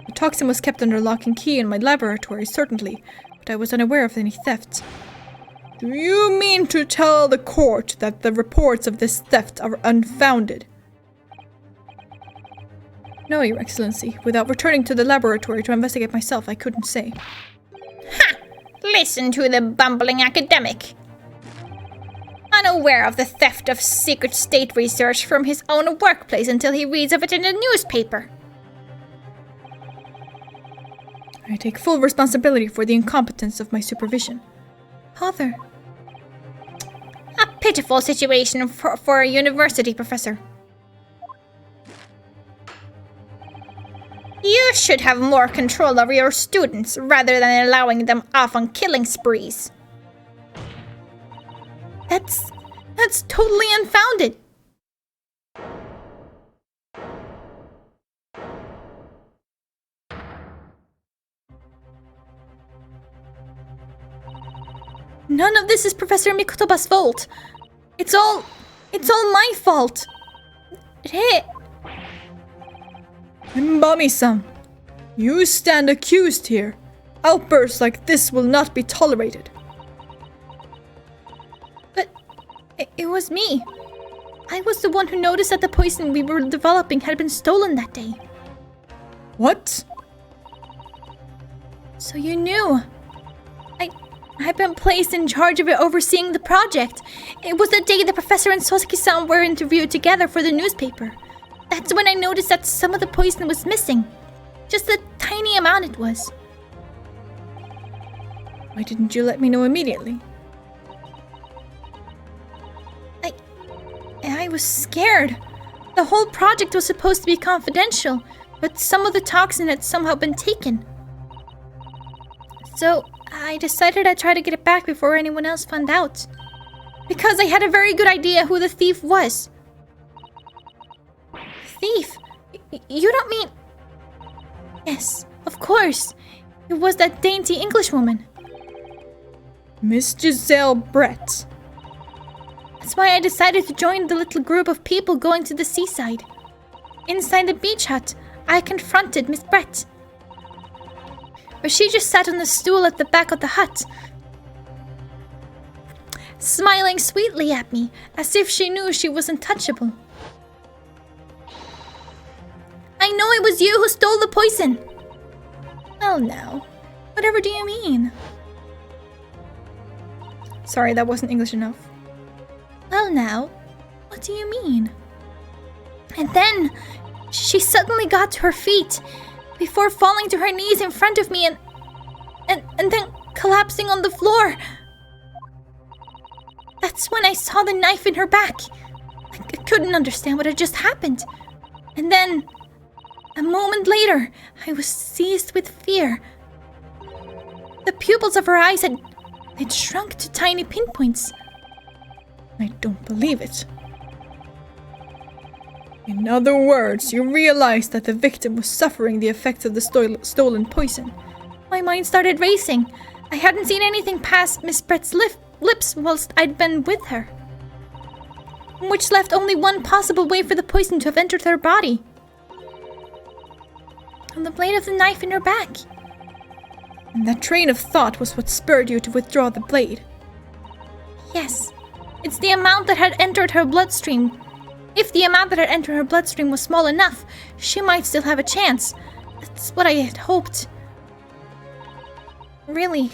The toxin was kept under lock and key in my laboratory, certainly, but I was unaware of any theft. Do you mean to tell the court that the reports of this theft are unfounded? No, Your Excellency. Without returning to the laboratory to investigate myself, I couldn't say. Ha! Listen to the bumbling academic. Unaware of the theft of secret state research from his own workplace until he reads of it in a newspaper. I take full responsibility for the incompetence of my supervision. Father. A pitiful situation for a university professor. You should have more control over your students rather than allowing them off on killing sprees. That's totally unfounded. None of this is Professor Mikotoba's fault. It's all my fault. Mbami-san, you stand accused here. Outbursts like this will not be tolerated. But it was me. I was the one who noticed that the poison we were developing had been stolen that day. What? So you knew. I've been placed in charge of overseeing the project. It was the day the professor and Soseki-san were interviewed together for the newspaper. That's when I noticed that some of the poison was missing. Just a tiny amount it was. Why didn't you let me know immediately? I was scared. The whole project was supposed to be confidential, but some of the toxin had somehow been taken. So I decided I'd try to get it back before anyone else found out. Because I had a very good idea who the thief was. Thief? You don't mean... Yes, of course. It was that dainty Englishwoman. Miss Giselle Brett. That's why I decided to join the little group of people going to the seaside. Inside the beach hut, I confronted Miss Brett. But she just sat on the stool at the back of the hut, smiling sweetly at me, as if she knew she was untouchable. I know it was you who stole the poison. Well, now, whatever do you mean? Sorry, that wasn't English enough. Well, now, what do you mean? And then, she suddenly got to her feet, before falling to her knees in front of me and then collapsing on the floor. That's when I saw the knife in her back. I couldn't understand what had just happened. And then, a moment later, I was seized with fear. The pupils of her eyes had shrunk to tiny pinpoints. I don't believe it. In other words, you realized that the victim was suffering the effects of the stolen poison. My mind started racing. I hadn't seen anything past Miss Brett's lips whilst I'd been with her, which left only one possible way for the poison to have entered her body. On the blade of the knife in her back. And that train of thought was what spurred you to withdraw the blade. Yes, it's the amount that had entered her bloodstream. If the amount that had entered her bloodstream was small enough, she might still have a chance. That's what I had hoped. Really,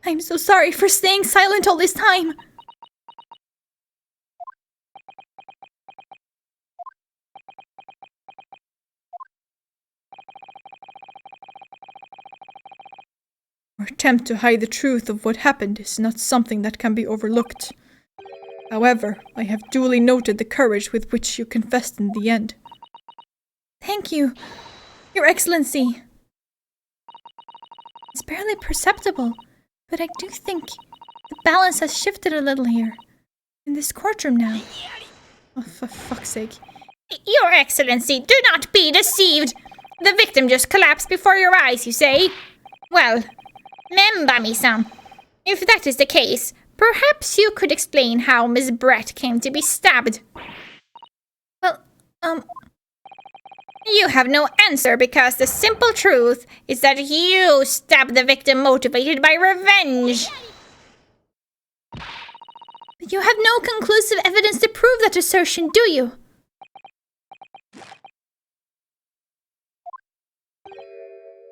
I'm so sorry for staying silent all this time. Your attempt to hide the truth of what happened is not something that can be overlooked. However, I have duly noted the courage with which you confessed in the end. Thank you, Your Excellency. It's barely perceptible, but I do think the balance has shifted a little here, in this courtroom now. Oh, for fuck's sake. Your Excellency, do not be deceived. The victim just collapsed before your eyes, you say? Well, Membami-san, if that is the case, perhaps you could explain how Miss Brett came to be stabbed. Well, You have no answer because the simple truth is that you stabbed the victim motivated by revenge. But you have no conclusive evidence to prove that assertion, do you?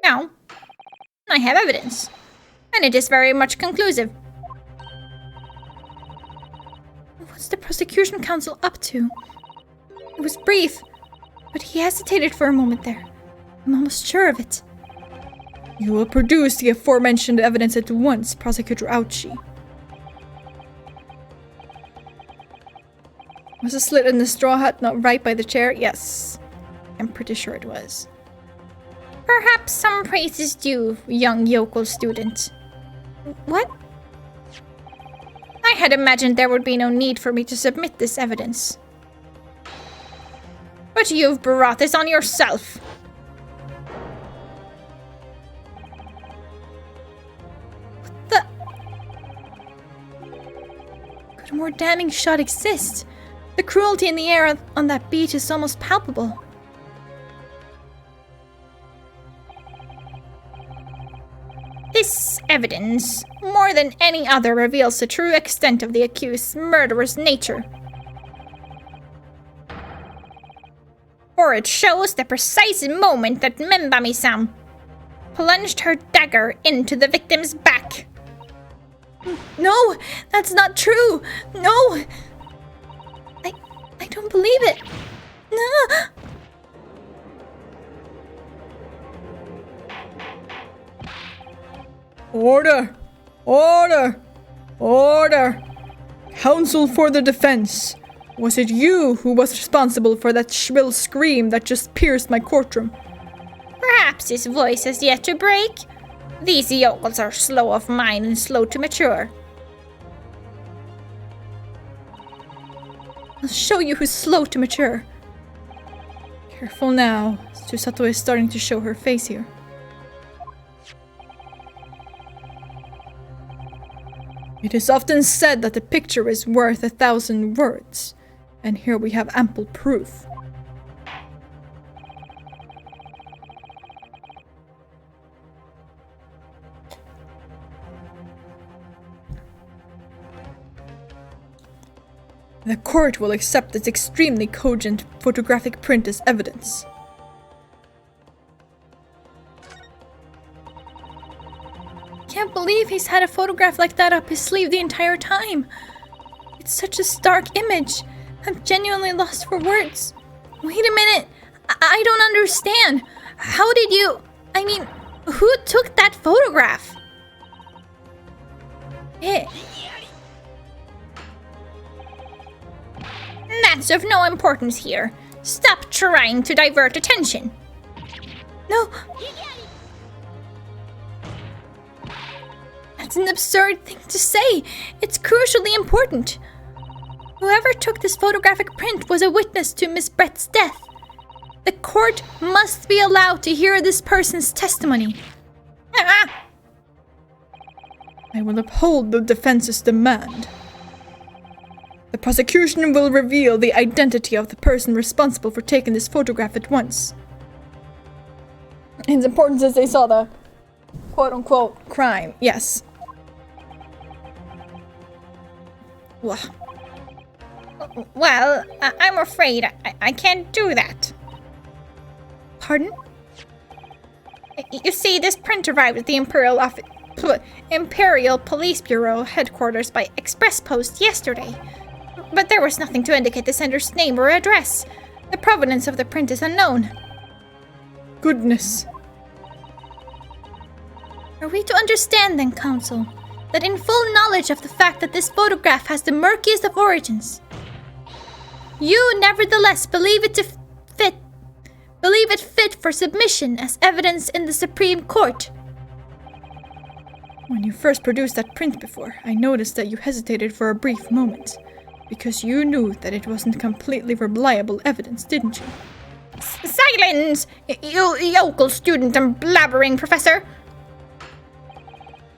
No, I have evidence, and it is very much conclusive. What's the prosecution counsel up to? It was brief, but he hesitated for a moment there. I'm almost sure of it. You will produce the aforementioned evidence at once, Prosecutor Ouchie. Was the slit in the straw hat not right by the chair? Yes. I'm pretty sure it was. Perhaps some praise is due, young yokel student. What? I had imagined there would be no need for me to submit this evidence. But you've brought this on yourself. Could a more damning shot exist? The cruelty in the air on that beach is almost palpable. This evidence, more than any other, reveals the true extent of the accused's murderous nature. For it shows the precise moment that Membami-san plunged her dagger into the victim's back. No, that's not true. No. I don't believe it. No. Order! Order! Order! Counsel for the defense. Was it you who was responsible for that shrill scream that just pierced my courtroom? Perhaps his voice has yet to break. These yokels are slow of mind and slow to mature. I'll show you who's slow to mature. Careful now. Susato is starting to show her face here. It is often said that a picture is worth 1,000 words. And here we have ample proof. The court will accept this extremely cogent photographic print as evidence. Can't believe he's had a photograph like that up his sleeve the entire time. It's such a stark image. I'm genuinely lost for words. Wait a minute. I don't understand. How did you... I mean, who took that photograph? Eh. That's of no importance here. Stop trying to divert attention. No. That's an absurd thing to say. It's crucially important. Whoever took this photographic print was a witness to Miss Brett's death. The court must be allowed to hear this person's testimony. I will uphold the defense's demand. The prosecution will reveal the identity of the person responsible for taking this photograph at once. It's important since they saw the quote-unquote crime. Yes. Well, I'm afraid I can't do that. Pardon? You see, this print arrived at the Imperial Police Bureau headquarters by express post yesterday. But there was nothing to indicate the sender's name or address. The provenance of the print is unknown. Goodness. Are we to understand then, Counsel, that in full knowledge of the fact that this photograph has the murkiest of origins, you nevertheless believe it fit for submission as evidence in the Supreme Court? When you first produced that print before, I noticed that you hesitated for a brief moment. Because you knew that it wasn't completely reliable evidence, didn't you? Silence! You yokel student and blabbering professor!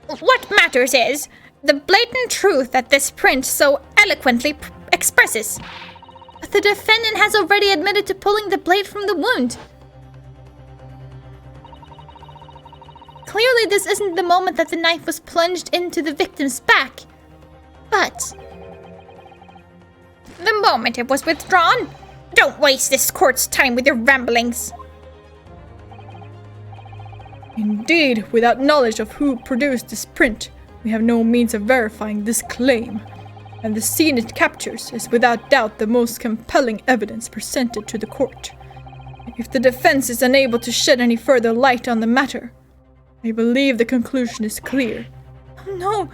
What matters is the blatant truth that this print so eloquently expresses. But the defendant has already admitted to pulling the blade from the wound. Clearly, this isn't the moment that the knife was plunged into the victim's back. But the moment it was withdrawn? Don't waste this court's time with your ramblings. Indeed, without knowledge of who produced this print, we have no means of verifying this claim. And the scene it captures is without doubt the most compelling evidence presented to the court. If the defense is unable to shed any further light on the matter, I believe the conclusion is clear. Oh no!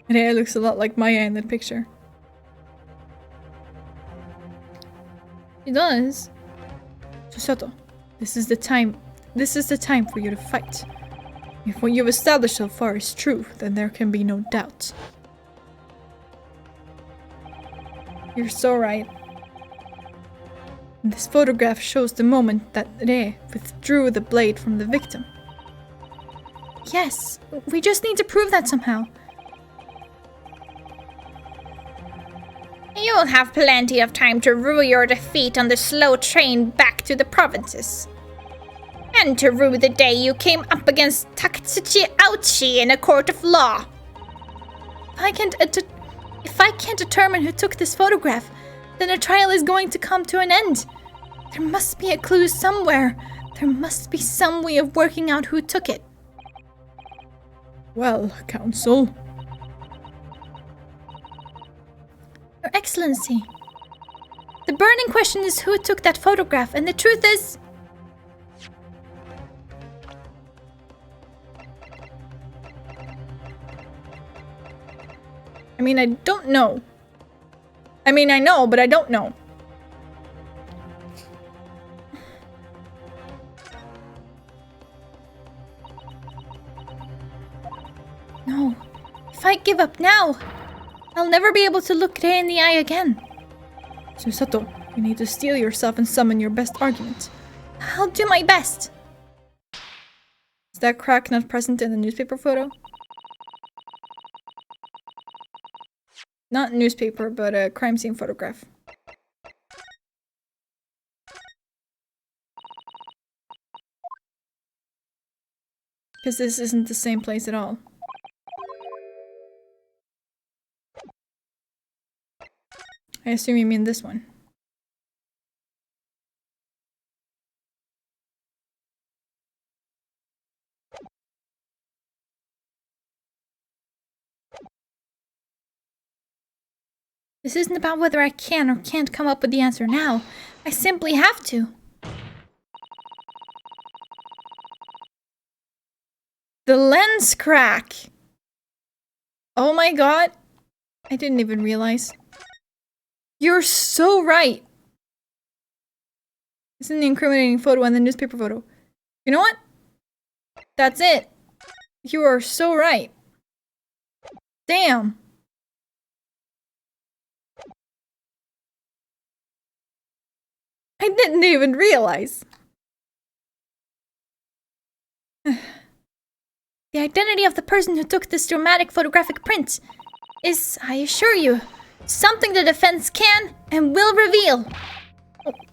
And it looks a lot like Maya in that picture. It does. Susato, this is the time for you to fight. If what you've established so far is true, then there can be no doubt. You're so right. This photograph shows the moment that Re withdrew the blade from the victim. Yes, we just need to prove that somehow. You'll have plenty of time to rue your defeat on the slow train back to the provinces. And to rue the day you came up against Takatsuchi Ouchi in a court of law. If I can't determine who took this photograph, then the trial is going to come to an end. There must be a clue somewhere. There must be some way of working out who took it. Well, Counsel. Your Excellency, the burning question is who took that photograph, and the truth is... I mean, I don't know. I mean, I know, but I don't know. No. If I give up now, I'll never be able to look Rei in the eye again. Susato, you need to steel yourself and summon your best argument. I'll do my best. Is that crack not present in the newspaper photo? Not newspaper, but a crime scene photograph. Because this isn't the same place at all. I assume you mean this one. This isn't about whether I can or can't come up with the answer now. I simply have to. The lens crack! Oh my god. I didn't even realize. You're so right. This is the incriminating photo and the newspaper photo. You know what? That's it. You are so right. Damn. I didn't even realize. The identity of the person who took this dramatic photographic print is, I assure you, something the defense can and will reveal.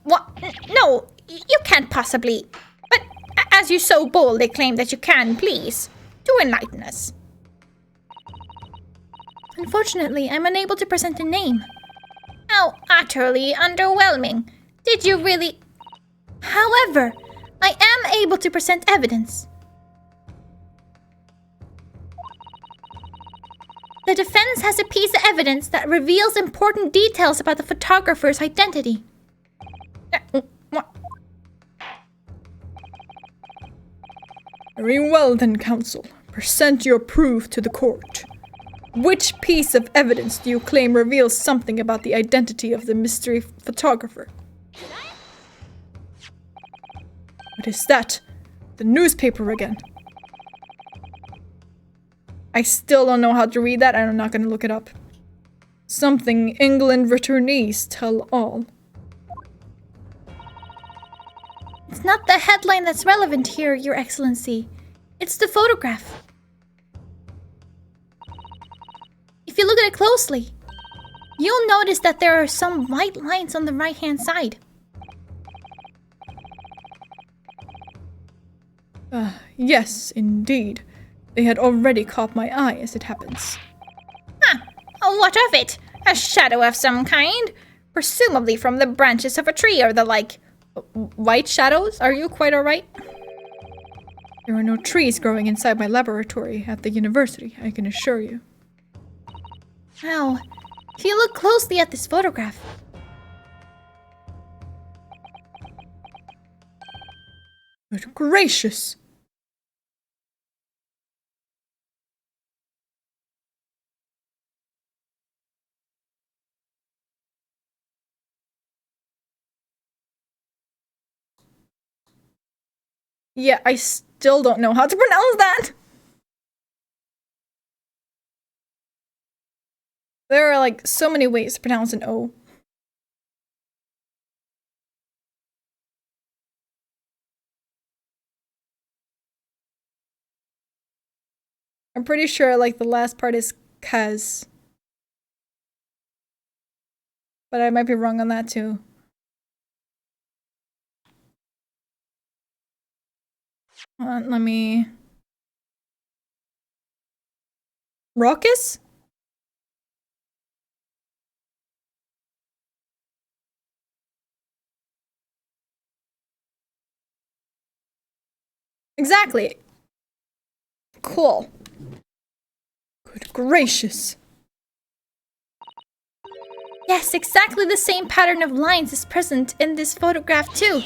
What? No, you can't possibly. But as you so boldly claim that you can, please, do enlighten us. Unfortunately, I'm unable to present a name. How utterly underwhelming. Did you really? However, I am able to present evidence. The defense has a piece of evidence that reveals important details about the photographer's identity. What? Very well then, counsel. Present your proof to the court. Which piece of evidence do you claim reveals something about the identity of the mystery photographer? What is that? The newspaper again. I still don't know how to read that, and I'm not going to look it up. Something England returnees tell all. It's not the headline that's relevant here, Your Excellency. It's the photograph. If you look at it closely, you'll notice that there are some white lines on the right-hand side. Yes, indeed. They had already caught my eye, as it happens. What of it? A shadow of some kind? Presumably from the branches of a tree or the like. White shadows? Are you quite alright? There are no trees growing inside my laboratory at the university, I can assure you. Now, if you look closely at this photograph. Good gracious! Yeah, I still don't know how to pronounce that! There are like so many ways to pronounce an O. I'm pretty sure like the last part is Kaz. But I might be wrong on that too. Let me... Raucous? Exactly. Cool. Good gracious! Yes, exactly the same pattern of lines is present in this photograph too.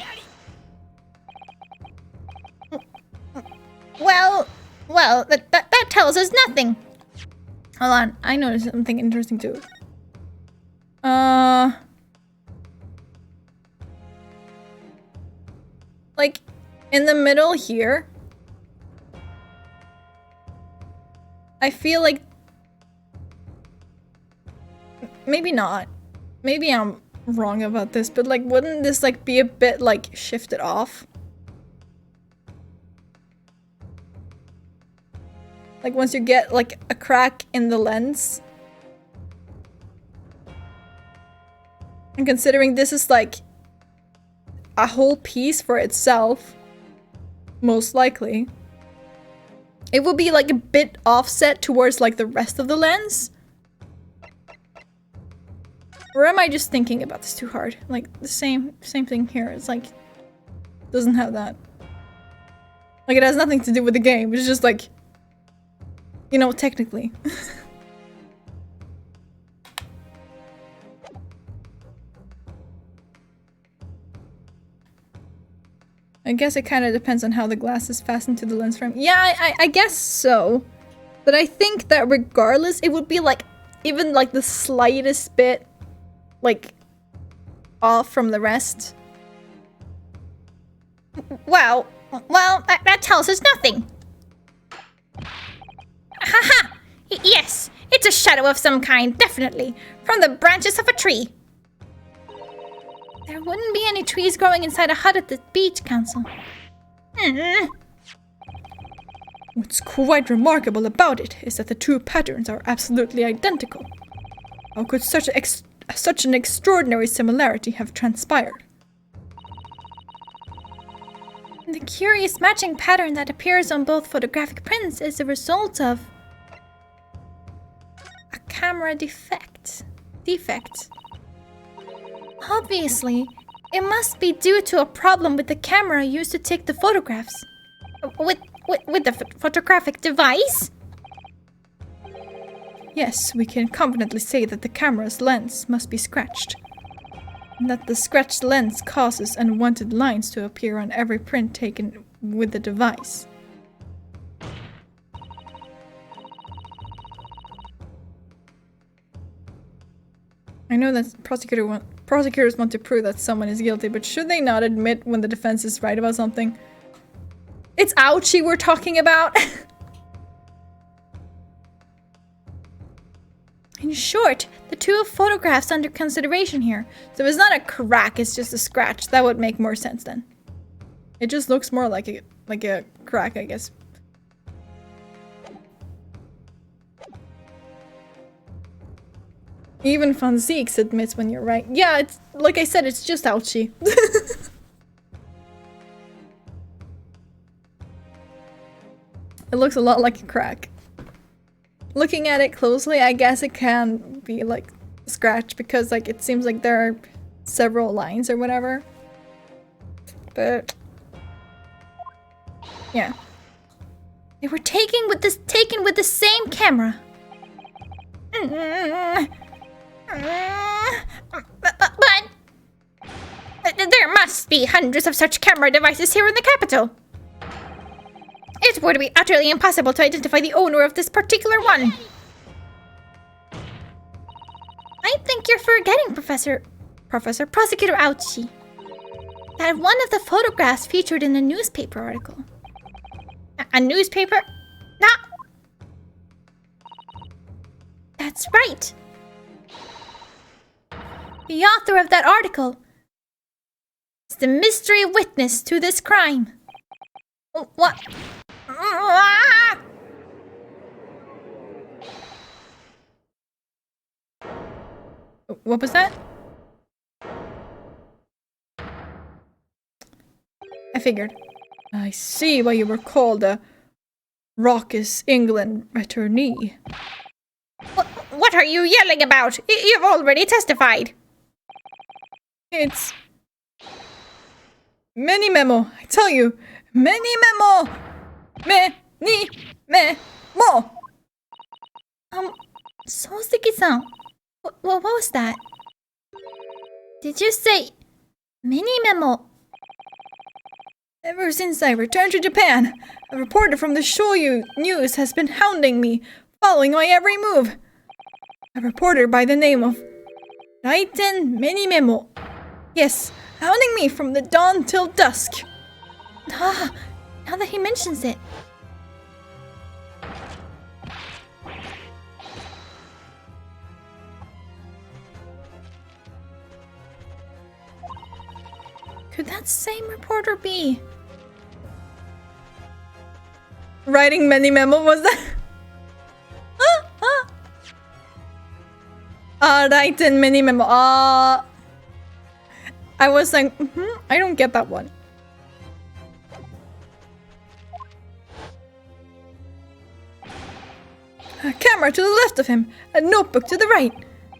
Well, that tells us nothing. Hold on, I noticed something interesting too. Like, in the middle here, I feel like... Maybe not. Maybe I'm wrong about this, but like, wouldn't this like be a bit like shifted off? Like once you get like a crack in the lens. And considering this is like a whole piece for itself, most likely, it will be like a bit offset towards like the rest of the lens. Or am I just thinking about this too hard? Like the same thing here. It's like doesn't have that. Like it has nothing to do with the game. It's just like, you know, technically. I guess it kind of depends on how the glass is fastened to the lens frame. Yeah, I guess so. But I think that regardless, it would be like, even like the slightest bit, like, off from the rest. Well, that tells us nothing. Haha! Yes, it's a shadow of some kind, definitely. From the branches of a tree. There wouldn't be any trees growing inside a hut at the beach, Council. What's quite remarkable about it is that the two patterns are absolutely identical. How could such an extraordinary similarity have transpired? The curious matching pattern that appears on both photographic prints is the result of a camera defect. Obviously, it must be due to a problem with the camera used to take the photographs. With the photographic device? Yes, we can confidently say that the camera's lens must be scratched. And that the scratched lens causes unwanted lines to appear on every print taken with the device. I know that prosecutors want to prove that someone is guilty, but should they not admit when the defense is right about something? It's ouchie we're talking about! In short, the two photographs under consideration here. So it's not a crack, it's just a scratch. That would make more sense then. It just looks more like a crack, I guess. Even Fonziques admits when you're right. Yeah, it's like I said, it's just ouchie. It looks a lot like a crack. Looking at it closely, I guess it can be like a scratch because like it seems like there are several lines or whatever. But yeah. They were taken with the same camera. But there must be hundreds of such camera devices here in the capital. It would be utterly impossible to identify the owner of this particular one. I think you're forgetting, Prosecutor Ouchie, that one of the photographs featured in a newspaper article. A newspaper? No. That's right. The author of that article is the mystery witness to this crime. What? What was that? I figured. I see why you were called a raucous England returnee. What are you yelling about? You've already testified. It's many memo. I tell you, many memo. Memo. Soseki-san, what was that? Did you say mini memo? Ever since I returned to Japan, a reporter from the Shoyu News has been hounding me, following my every move. A reporter by the name of Raiten Mini Memo. Yes, hounding me from the dawn till dusk. Ah, now that he mentions it. Could that same reporter be writing many memo? Was that? Right, and many memo. I was like, I don't get that one. A camera to the left of him, a notebook to the right.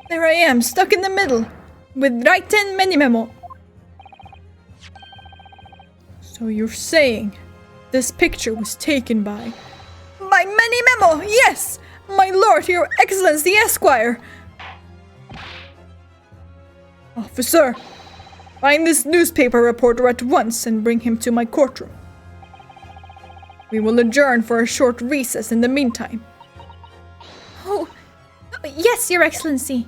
There I am, stuck in the middle, with Raiten mini memo. So you're saying this picture was taken by my mini memo? Yes, my lord, your excellency, Esquire. Officer, find this newspaper reporter at once and bring him to my courtroom. We will adjourn for a short recess in the meantime. Oh, yes, Your Excellency.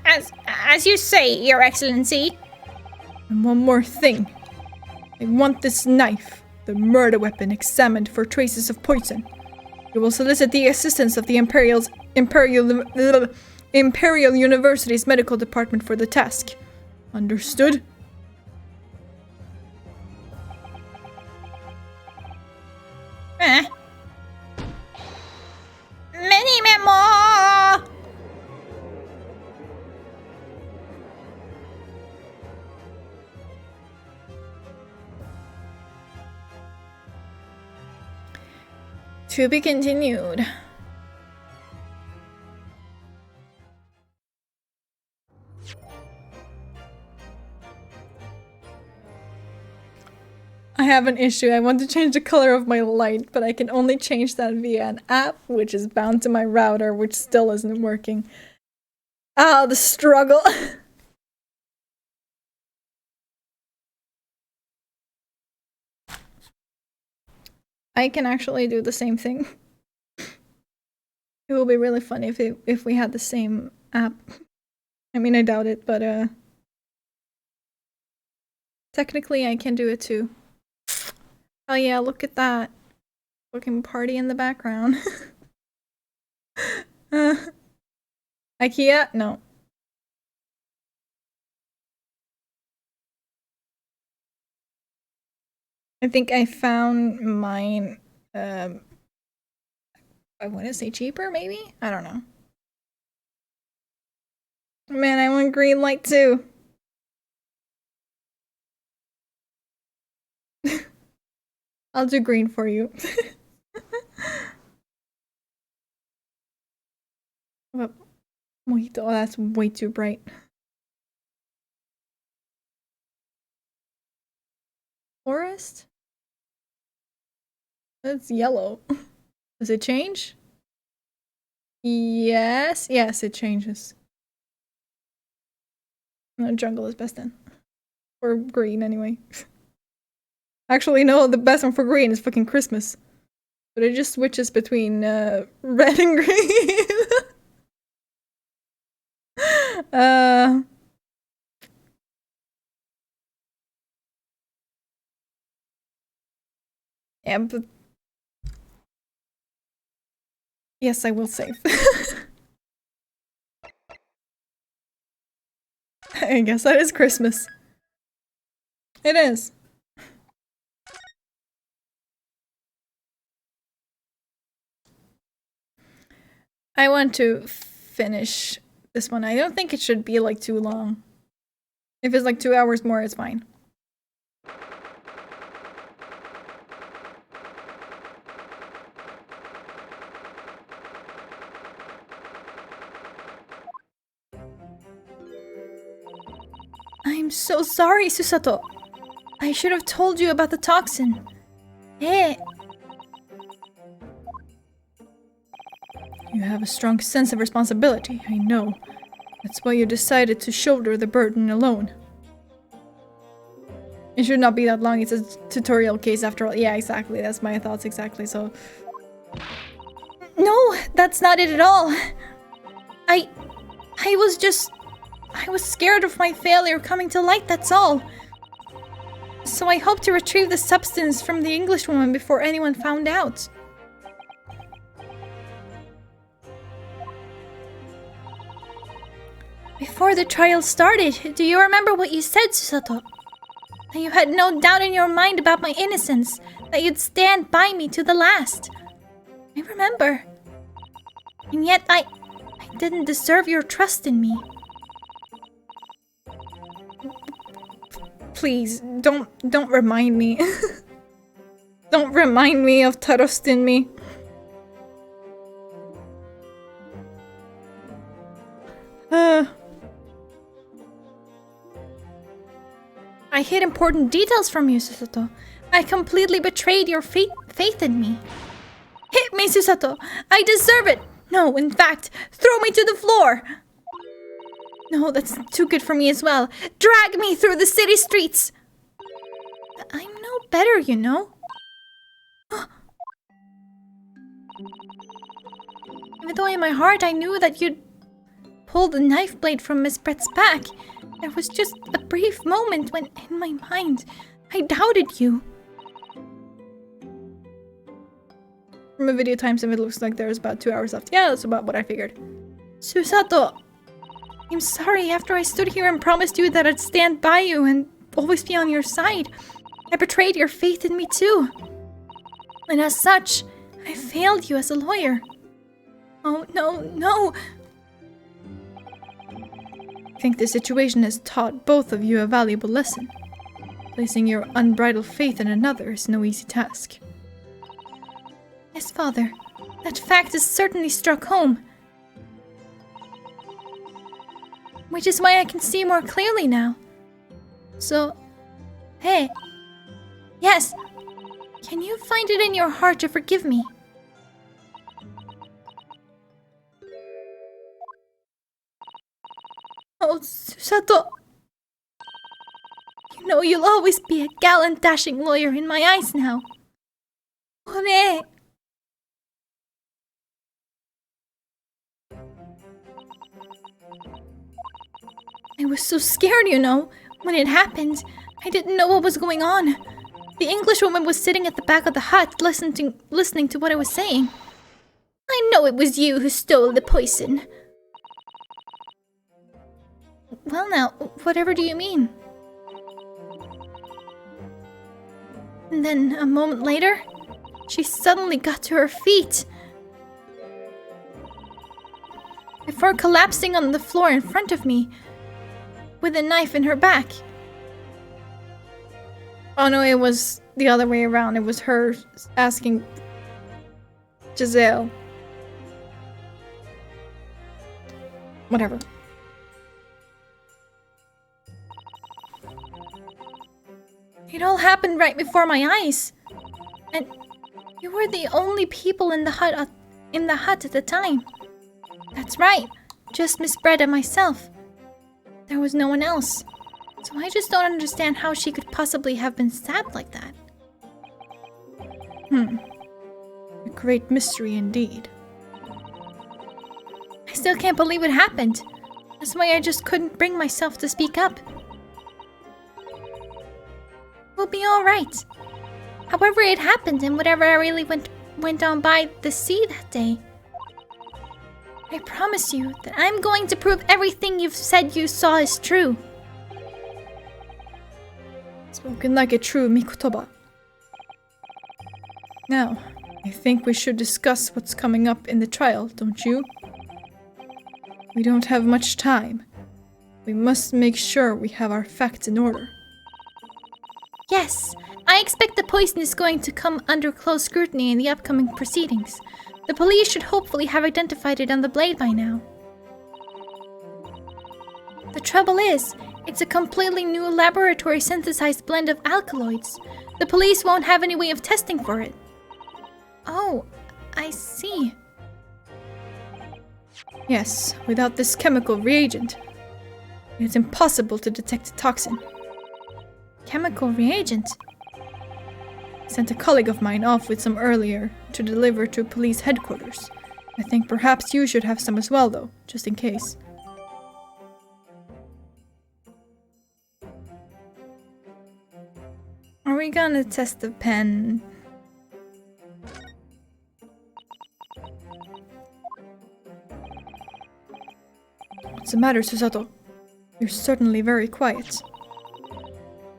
As you say, Your Excellency. And one more thing. I want this knife, the murder weapon, examined for traces of poison. You will solicit the assistance of the Imperial University's medical department for the task. Understood? Mini memo! To be continued. I have an issue. I want to change the color of my light, but I can only change that via an app, which is bound to my router, which still isn't working. Ah, the struggle. I can actually do the same thing. It will be really funny if we had the same app. I mean, I doubt it, but technically I can do it too. Oh yeah, look at that. Fucking party in the background. IKEA? No. I think I found mine, I want to say cheaper, maybe? I don't know. Man, I want green light too. I'll do green for you. Mojito, oh, that's way too bright. Forest? That's yellow. Does it change? Yes, yes, it changes. No, jungle is best then. Or green, anyway. Actually, no, the best one for green is fucking Christmas. But it just switches between red and green. Yeah, but yes, I will save. I guess that is Christmas. It is. I want to finish this one. I don't think it should be like too long. If it's like 2 hours more, it's fine. I'm so sorry, Susato. I should have told you about the toxin. Hey. You have a strong sense of responsibility, I know. That's why you decided to shoulder the burden alone. It should not be that long, it's a tutorial case after all. Yeah, exactly, that's my thoughts exactly, so... No, that's not it at all. I was scared of my failure coming to light, that's all. So I hope to retrieve the substance from the Englishwoman before anyone found out. Before the trial started, do you remember what you said, Susato? That you had no doubt in your mind about my innocence, that you'd stand by me to the last. I remember. And yet I didn't deserve your trust in me. Please, don't remind me. Don't remind me of trust in me. I hid important details from you, Susato. I completely betrayed your faith in me. Hit me, Susato! I deserve it! No, in fact, throw me to the floor! No, that's too good for me as well. Drag me through the city streets! I'm no better, you know. Even though in my heart I knew that you'd pull the knife blade from Miss Brett's back, there was just a brief moment when, in my mind, I doubted you. From a video timestamp, it looks like there's about 2 hours left. Yeah, that's about what I figured. Susato, I'm sorry. After I stood here and promised you that I'd stand by you and always be on your side, I betrayed your faith in me too. And as such, I failed you as a lawyer. Oh, no. I think the situation has taught both of you a valuable lesson. Placing your unbridled faith in another is no easy task. Yes, Father. That fact has certainly struck home. Which is why I can see more clearly now. So, hey. Yes. Can you find it in your heart to forgive me? Oh, Susato. You know you'll always be a gallant, dashing lawyer in my eyes now. Ore. I was so scared, you know. When it happened, I didn't know what was going on. The Englishwoman was sitting at the back of the hut, listening to what I was saying. I know it was you who stole the poison. Well now, whatever do you mean? And then, a moment later, she suddenly got to her feet. Before collapsing on the floor in front of me, with a knife in her back. Oh no, it was the other way around. It was her asking Giselle. Whatever. It all happened right before my eyes. And you were the only people in the hut at the time. That's right. Just Miss Brett and myself. There was no one else. So I just don't understand how she could possibly have been stabbed like that. A great mystery indeed. I still can't believe it happened. That's why I just couldn't bring myself to speak up. We'll be alright. However it happened and whatever I really went on by the sea that day. I promise you that I'm going to prove everything you've said you saw is true. Spoken like a true Mikotoba. Now, I think we should discuss what's coming up in the trial, don't you? We don't have much time. We must make sure we have our facts in order. Yes, I expect the poison is going to come under close scrutiny in the upcoming proceedings. The police should hopefully have identified it on the blade by now. The trouble is, it's a completely new laboratory synthesized blend of alkaloids. The police won't have any way of testing for it. Oh, I see. Yes, without this chemical reagent, it's impossible to detect a toxin. Chemical reagent? I sent a colleague of mine off with some earlier to deliver to police headquarters. I think perhaps you should have some as well, though, just in case. Are we gonna test the pen? What's the matter, Susato? You're certainly very quiet.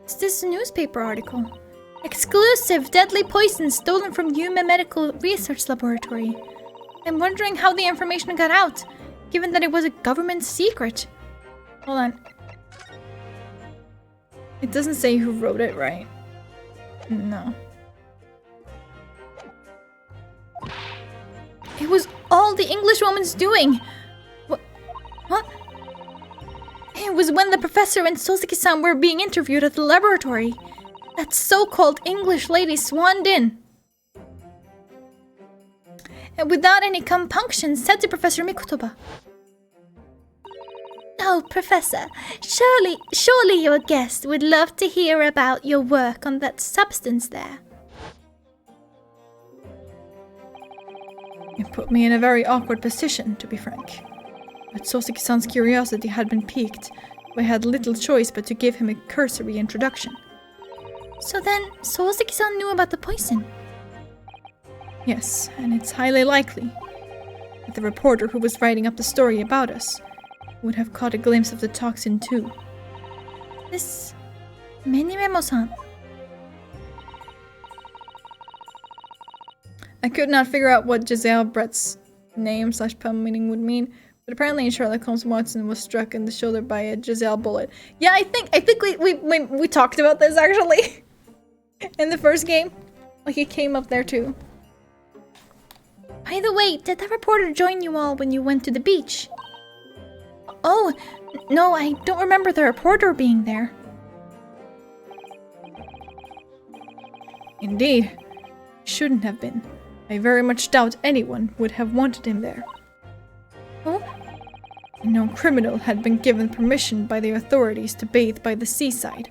Is this a newspaper article? Exclusive deadly poison stolen from Yuma Medical Research Laboratory. I'm wondering how the information got out, given that it was a government secret. Hold on. It doesn't say who wrote it, right? No. It was all the English woman's doing! What? It was when the professor and Soseki-san were being interviewed at the laboratory. That so-called English lady swanned in. And without any compunction said to Professor Mikotoba, "Oh, Professor, surely your guest would love to hear about your work on that substance there." It put me in a very awkward position, to be frank. But Soseki-san's curiosity had been piqued. I had little choice but to give him a cursory introduction. So then, Soseki-san knew about the poison? Yes, and it's highly likely that the reporter who was writing up the story about us would have caught a glimpse of the toxin too. This Menimemo-san. I could not figure out what Giselle Brett's name/poem meaning would mean, but apparently in Sherlock Holmes, Watson was struck in the shoulder by a Giselle bullet. Yeah, I think we talked about this actually in the first game. Like it came up there too. By the way, did that reporter join you all when you went to the beach? Oh, no, I don't remember the reporter being there. Indeed, shouldn't have been. I very much doubt anyone would have wanted him there. Oh? No criminal had been given permission by the authorities to bathe by the seaside.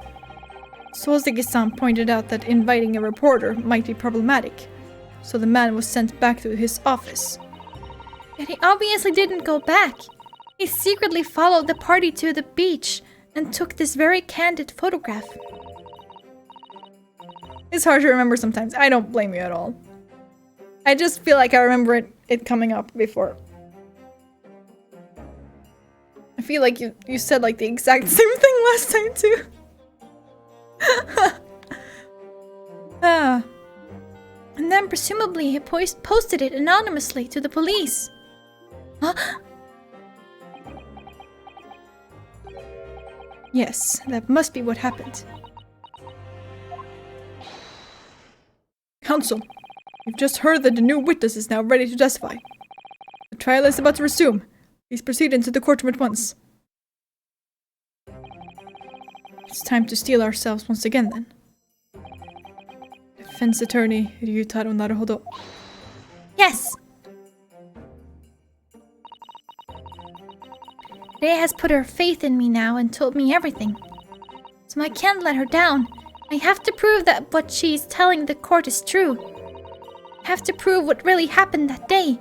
Soseki-san pointed out that inviting a reporter might be problematic, so the man was sent back to his office. Yet he obviously didn't go back. He secretly followed the party to the beach and took this very candid photograph. It's hard to remember sometimes. I don't blame you at all. I just feel like I remember it coming up before. I feel like you said like the exact same thing last time too. And then presumably he posted it anonymously to the police. Huh? Yes, that must be what happened. Counsel, you've just heard that the new witness is now ready to testify. The trial is about to resume. Please proceed into the courtroom at once. It's time to steel ourselves once again, then. Defense attorney Ryutaro Naruhodo. Yes! Rei has put her faith in me now and told me everything. So I can't let her down. I have to prove that what she's telling the court is true. I have to prove what really happened that day.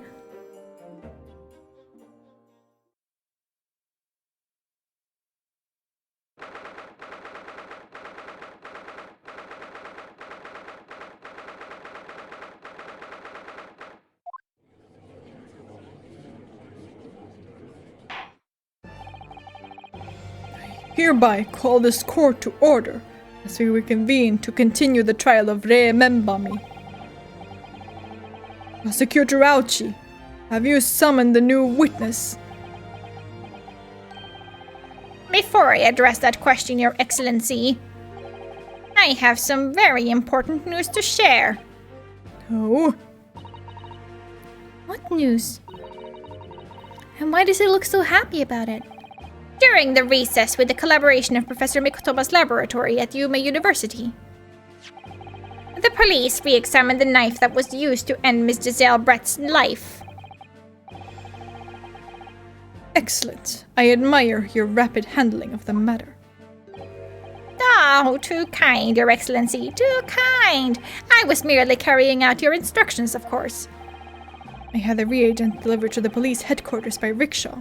Hereby call this court to order as we reconvene to continue the trial of Rei Membami. Prosecutor Auchi, have you summoned the new witness? Before I address that question, Your Excellency, I have some very important news to share. Oh? What news? And why does he look so happy about it? During the recess with the collaboration of Professor Mikotoba's laboratory at Yume University, the police re-examined the knife that was used to end Miss Giselle Brett's life. Excellent. I admire your rapid handling of the matter. Oh, too kind, Your Excellency, too kind. I was merely carrying out your instructions, of course. I had the reagent delivered to the police headquarters by rickshaw,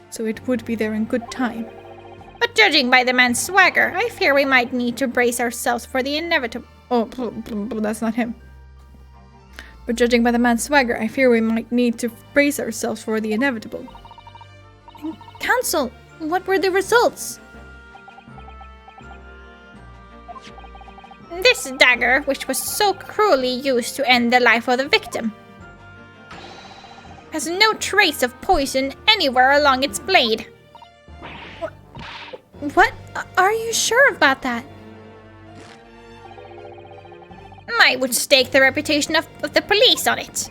so it would be there in good time. But judging by the man's swagger, I fear we might need to brace ourselves for the inevitable. Oh, that's not him. But judging by the man's swagger, I fear we might need to brace ourselves for the inevitable. Counsel, what were the results? This dagger, which was so cruelly used to end the life of the victim, has no trace of poison anywhere along its blade. What? Are you sure about that? I would stake the reputation of the police on it.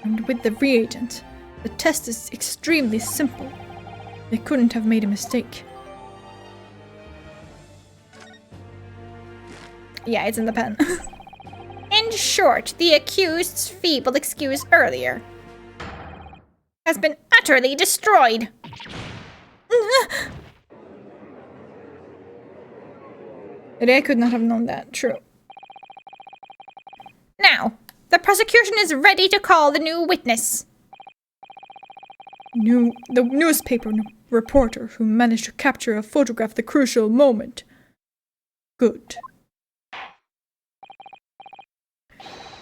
And with the reagent, the test is extremely simple. They couldn't have made a mistake. Yeah, it's in the pen. In short, the accused's feeble excuse earlier has been utterly destroyed. They could not have known that. True. Now, the prosecution is ready to call the new witness. The newspaper reporter who managed to capture a photograph of the crucial moment. Good.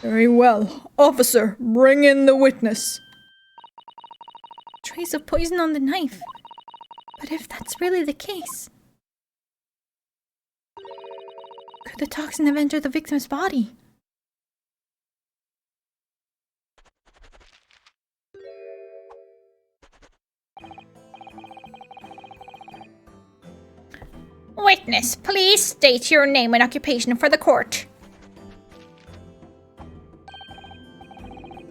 Very well. Officer, bring in the witness. Trace of poison on the knife. But if that's really the case, could the toxin have entered the victim's body? Witness, please state your name and occupation for the court.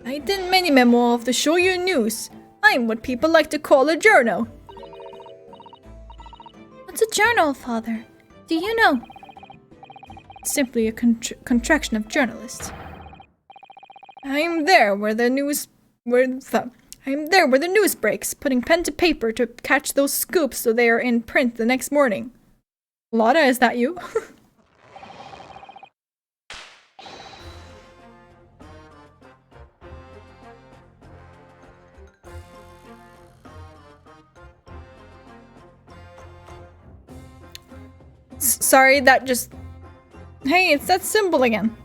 I did many memo of the Shoyu News. I'm what people like to call a journal. What's a journal, Father? Do you know? Simply a contraction of journalist. I'm there where the news breaks, putting pen to paper to catch those scoops so they are in print the next morning. Lotta, is that you? Sorry, that just... Hey, it's that symbol again.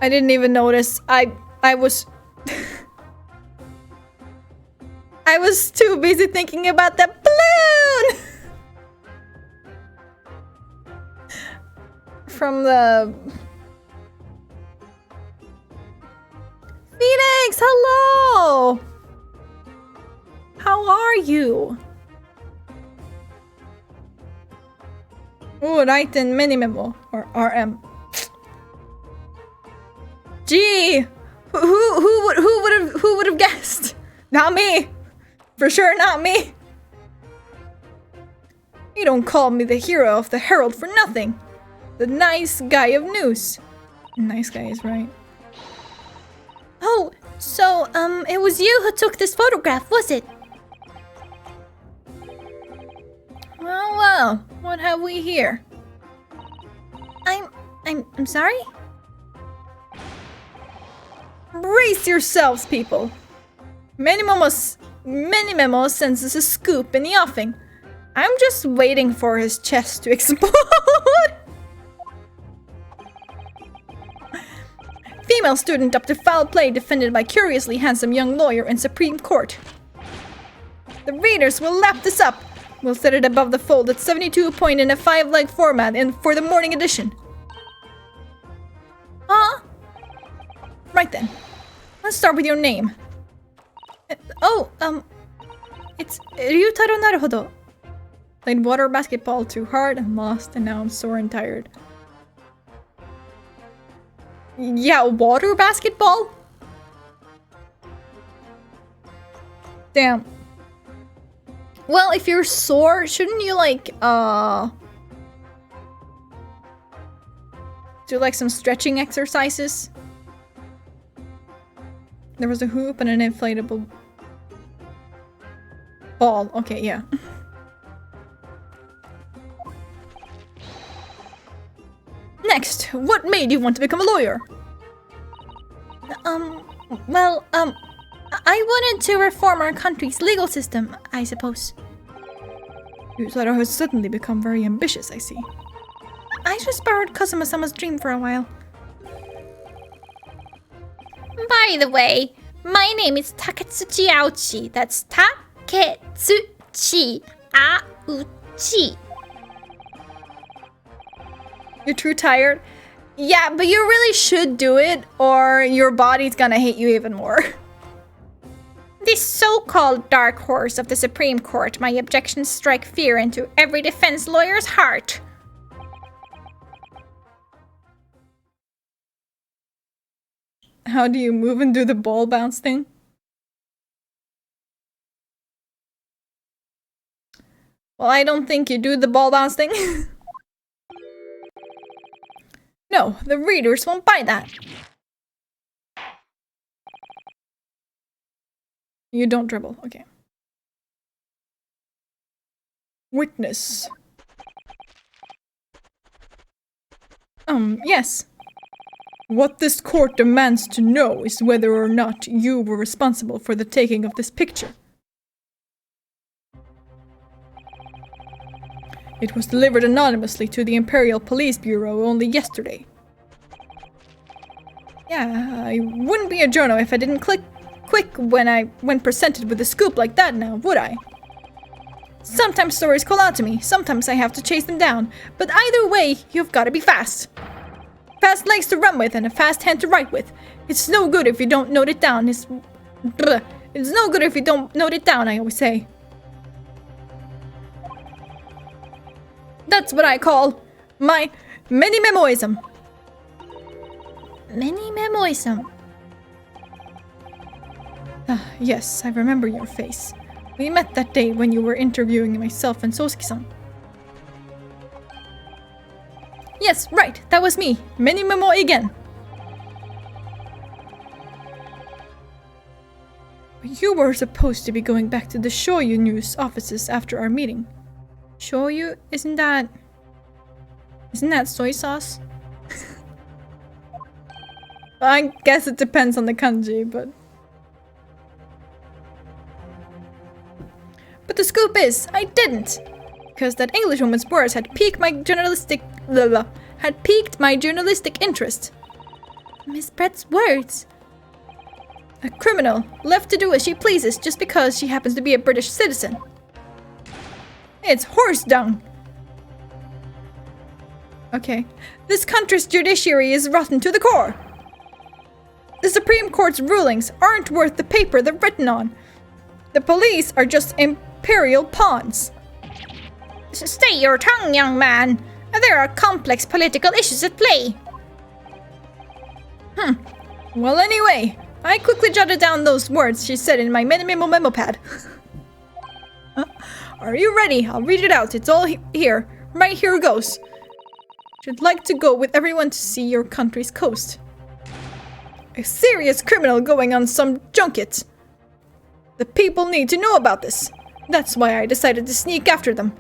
I didn't even notice. I was... I was too busy thinking about that balloon! From the... Phoenix, hello! How are you? Oh, right in Minimemo, or RM. Gee! Who would have guessed? Not me! For sure not me! You don't call me the hero of the Herald for nothing! The nice guy of news. Nice guy is right. Oh, so, it was you who took this photograph, was it? Well, what have we here? I'm sorry? Brace yourselves, people! Minimemo senses a scoop in the offing. I'm just waiting for his chest to explode! Female student up to foul play defended by curiously handsome young lawyer in Supreme Court. The readers will lap this up. We'll set it above the fold at 72 point in a 5-leg format for the morning edition. Huh? Right then. Let's start with your name. It's Ryutaro Naruhodo. Played water basketball too hard and lost, and now I'm sore and tired. Yeah, water basketball? Damn. Well, if you're sore, shouldn't you do some stretching exercises? There was a hoop and an inflatable ball. Okay, yeah. Next, what made you want to become a lawyer? I wanted to reform our country's legal system, I suppose. Yuzaro has suddenly become very ambitious, I see. I just borrowed Kazuma-sama's dream for a while. By the way, my name is Taketsuchi Aochi. That's Taketsuchi Aochi. You're too tired? Yeah, but you really should do it, or your body's gonna hate you even more. This so-called dark horse of the Supreme Court, my objections strike fear into every defense lawyer's heart. How do you move and do the ball bounce thing? Well, I don't think you do the ball bounce thing. No, the readers won't buy that. You don't dribble, okay. Witness. Yes. What this court demands to know is whether or not you were responsible for the taking of this picture. It was delivered anonymously to the Imperial Police Bureau only yesterday. Yeah, I wouldn't be a journo if I didn't click quick when presented with a scoop like that now, would I? Sometimes stories call out to me, sometimes I have to chase them down, but either way, you've got to be fast. Fast legs to run with and a fast hand to write with. It's no good if you don't note it down. It's no good if you don't note it down, I always say. That's what I call my mini-memoism. Mini-memoism? Yes, I remember your face. We met that day when you were interviewing myself and Sosuke-san. Yes, right, that was me. Mini-memo again. You were supposed to be going back to the Shoyu News offices after our meeting. Shoyu? Isn't that soy sauce? I guess it depends on the kanji, but... But the scoop is, I didn't! Because that Englishwoman's words had piqued my journalistic interest. Miss Brett's words? A criminal, left to do as she pleases just because she happens to be a British citizen. It's horse dung! Okay. This country's judiciary is rotten to the core! The Supreme Court's rulings aren't worth the paper they're written on. The police are just imperial pawns. Stay your tongue, young man. There are complex political issues at play. Well, anyway, I quickly jotted down those words she said in my memo pad. Are you ready? I'll read it out. It's all here. Right here goes. Should like to go with everyone to see your country's coast. A serious criminal going on some junket. The people need to know about this. That's why I decided to sneak after them.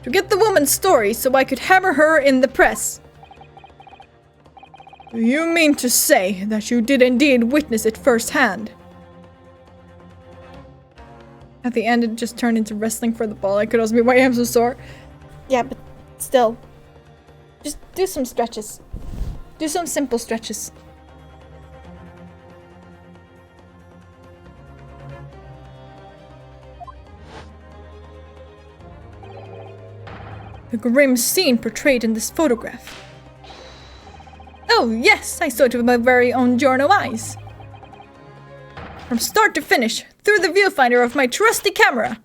To get the woman's story so I could hammer her in the press. You mean to say that you did indeed witness it firsthand? At the end, it just turned into wrestling for the ball. That could also be why I'm so sore. Yeah, but still. Just do some stretches. Do some simple stretches. The grim scene portrayed in this photograph. Oh, yes, I saw it with my very own Giorno eyes. From start to finish, through the viewfinder of my trusty camera.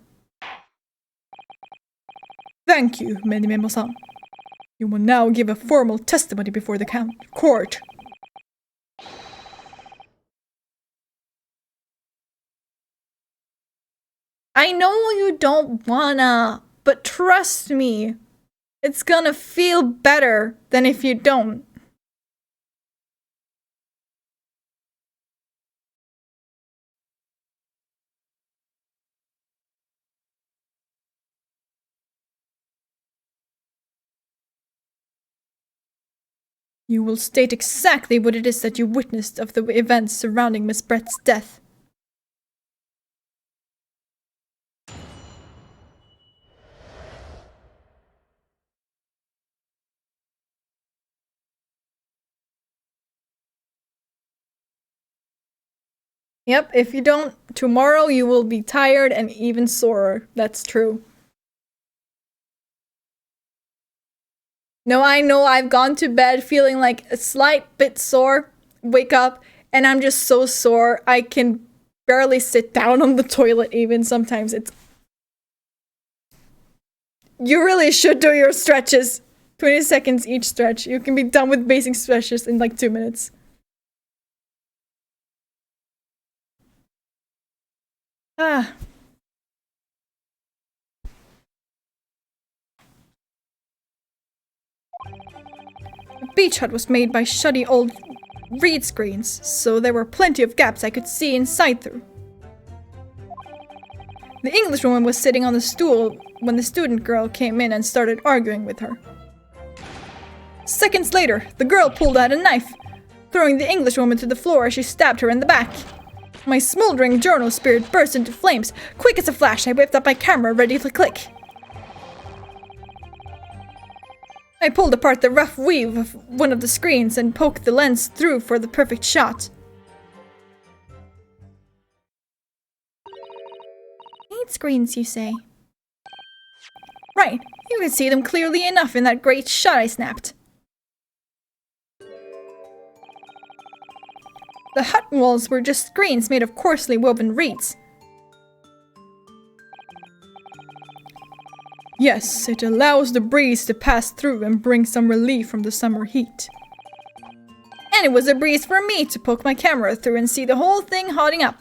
Thank you, Memo-san. You will now give a formal testimony before the court. I know you don't wanna, but trust me, it's gonna feel better than if you don't. You will state exactly what it is that you witnessed of the events surrounding Miss Brett's death. Yep, if you don't, tomorrow you will be tired and even sorer. That's true. No, I know I've gone to bed feeling like a slight bit sore, wake up, and I'm just so sore I can barely sit down on the toilet even sometimes. You really should do your stretches. 20 seconds each stretch. You can be done with basic stretches in like 2 minutes. Ah. The beach hut was made by shoddy old reed screens, so there were plenty of gaps I could see inside through. The Englishwoman was sitting on the stool when the student girl came in and started arguing with her. Seconds later, the girl pulled out a knife, throwing the Englishwoman to the floor as she stabbed her in the back. My smoldering journal spirit burst into flames. Quick as a flash, I whipped up my camera, ready to click. I pulled apart the rough weave of one of the screens and poked the lens through for the perfect shot. 8 screens, you say? Right, you can see them clearly enough in that great shot I snapped. The hut walls were just screens made of coarsely woven reeds. Yes, it allows the breeze to pass through and bring some relief from the summer heat. And it was a breeze for me to poke my camera through and see the whole thing hotting up.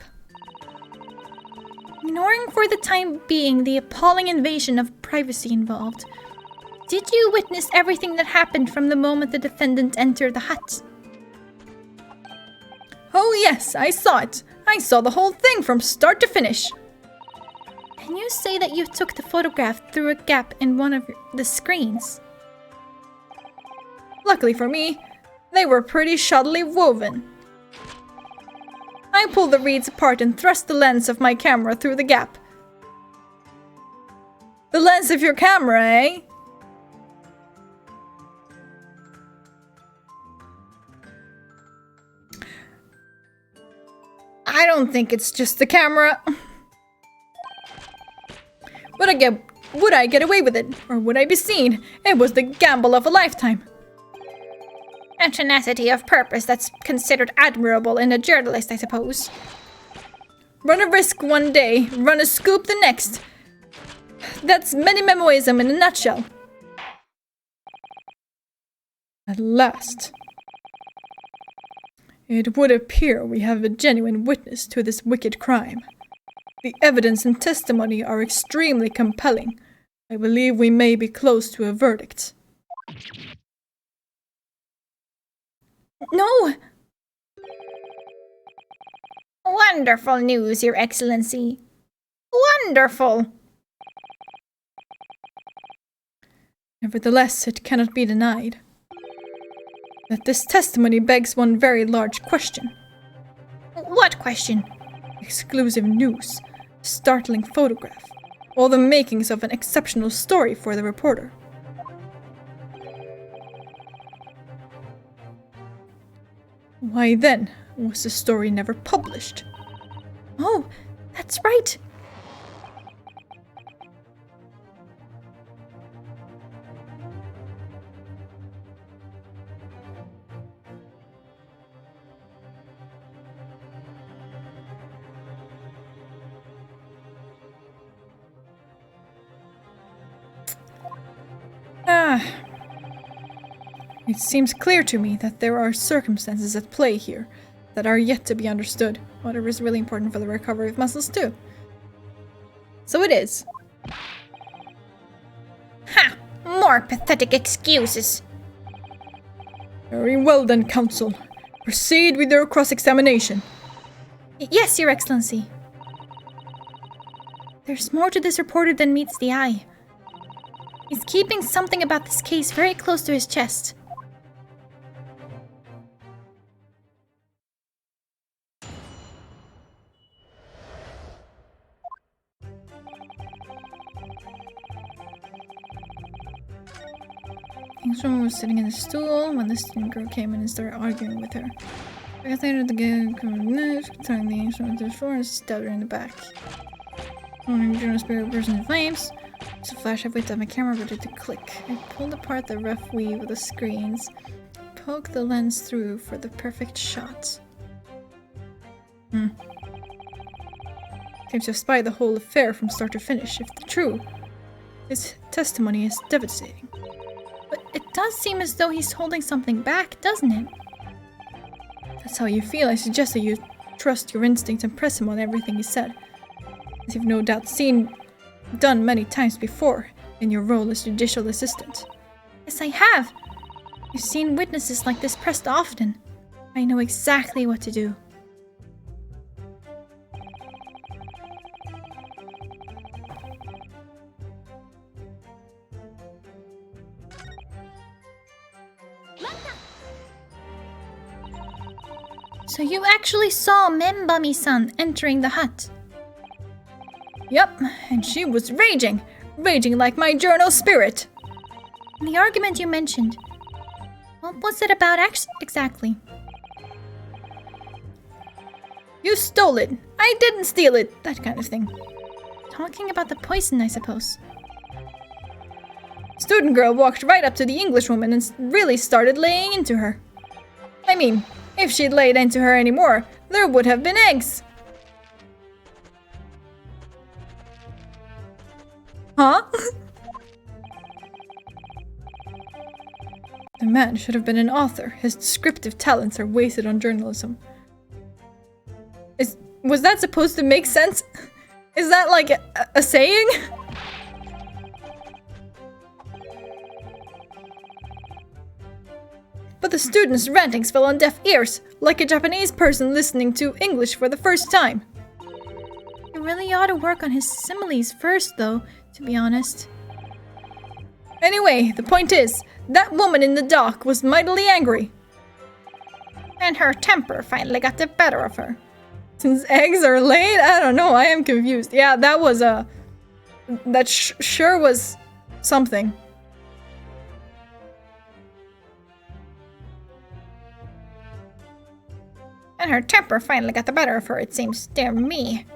Ignoring for the time being the appalling invasion of privacy involved, did you witness everything that happened from the moment the defendant entered the hut? Oh yes, I saw it. I saw the whole thing from start to finish. Can you say that you took the photograph through a gap in one of the screens? Luckily for me, they were pretty shoddily woven. I pulled the reeds apart and thrust the lens of my camera through the gap. The lens of your camera, eh? I don't think it's just the camera. Would I get away with it? Or would I be seen? It was the gamble of a lifetime. A tenacity of purpose that's considered admirable in a journalist, I suppose. Run a risk one day, run a scoop the next. That's minimalism in a nutshell. At last. It would appear we have a genuine witness to this wicked crime. The evidence and testimony are extremely compelling. I believe we may be close to a verdict. No! Wonderful news, Your Excellency. Wonderful! Nevertheless, it cannot be denied that this testimony begs one very large question. What question? Exclusive news, startling photograph, all the makings of an exceptional story for the reporter. Why then was the story never published? Oh, that's right! It seems clear to me that there are circumstances at play here that are yet to be understood. Whatever is really important for the recovery of muscles too. So it is. Ha! More pathetic excuses. Very well then, Counsel. Proceed with your cross-examination. Yes, Your Excellency. There's more to this reporter than meets the eye. He's keeping something about this case very close to his chest. Someone was sitting in a stool when the student girl came in and started arguing with her. I got later the girl turned the instrument to the floor and stabbed her in the back. Morning journal spirit burst into flames. It's a flash, I whipped up my camera ready to click. I pulled apart the rough weave of the screens, poked the lens through for the perfect shot. Seems to have spied the whole affair from start to finish. If true, his testimony is devastating. But it does seem as though he's holding something back, doesn't it? That's how you feel. I suggest that you trust your instinct and press him on everything he said. As you've no doubt done many times before in your role as judicial assistant. Yes, I have. I've seen witnesses like this pressed often. I know exactly what to do. So you actually saw Membami-san entering the hut? Yep, and she was raging like my journal spirit. And the argument you mentioned, what was it about exactly? You stole it. I didn't steal it. That kind of thing. Talking about the poison, I suppose. Student girl walked right up to the Englishwoman and really started laying into her. I mean, if she'd laid into her anymore, there would have been eggs. Huh? The man should have been an author. His descriptive talents are wasted on journalism. Was that supposed to make sense? Is that like a saying? But the student's rantings fell on deaf ears, like a Japanese person listening to English for the first time. You really ought to work on his similes first, though, to be honest. Anyway, the point is, that woman in the dock was mightily angry. And her temper finally got the better of her. Since eggs are laid? I don't know, I am confused. Yeah, that was sure was something. And her temper finally got the better of her, it seems. Dear me.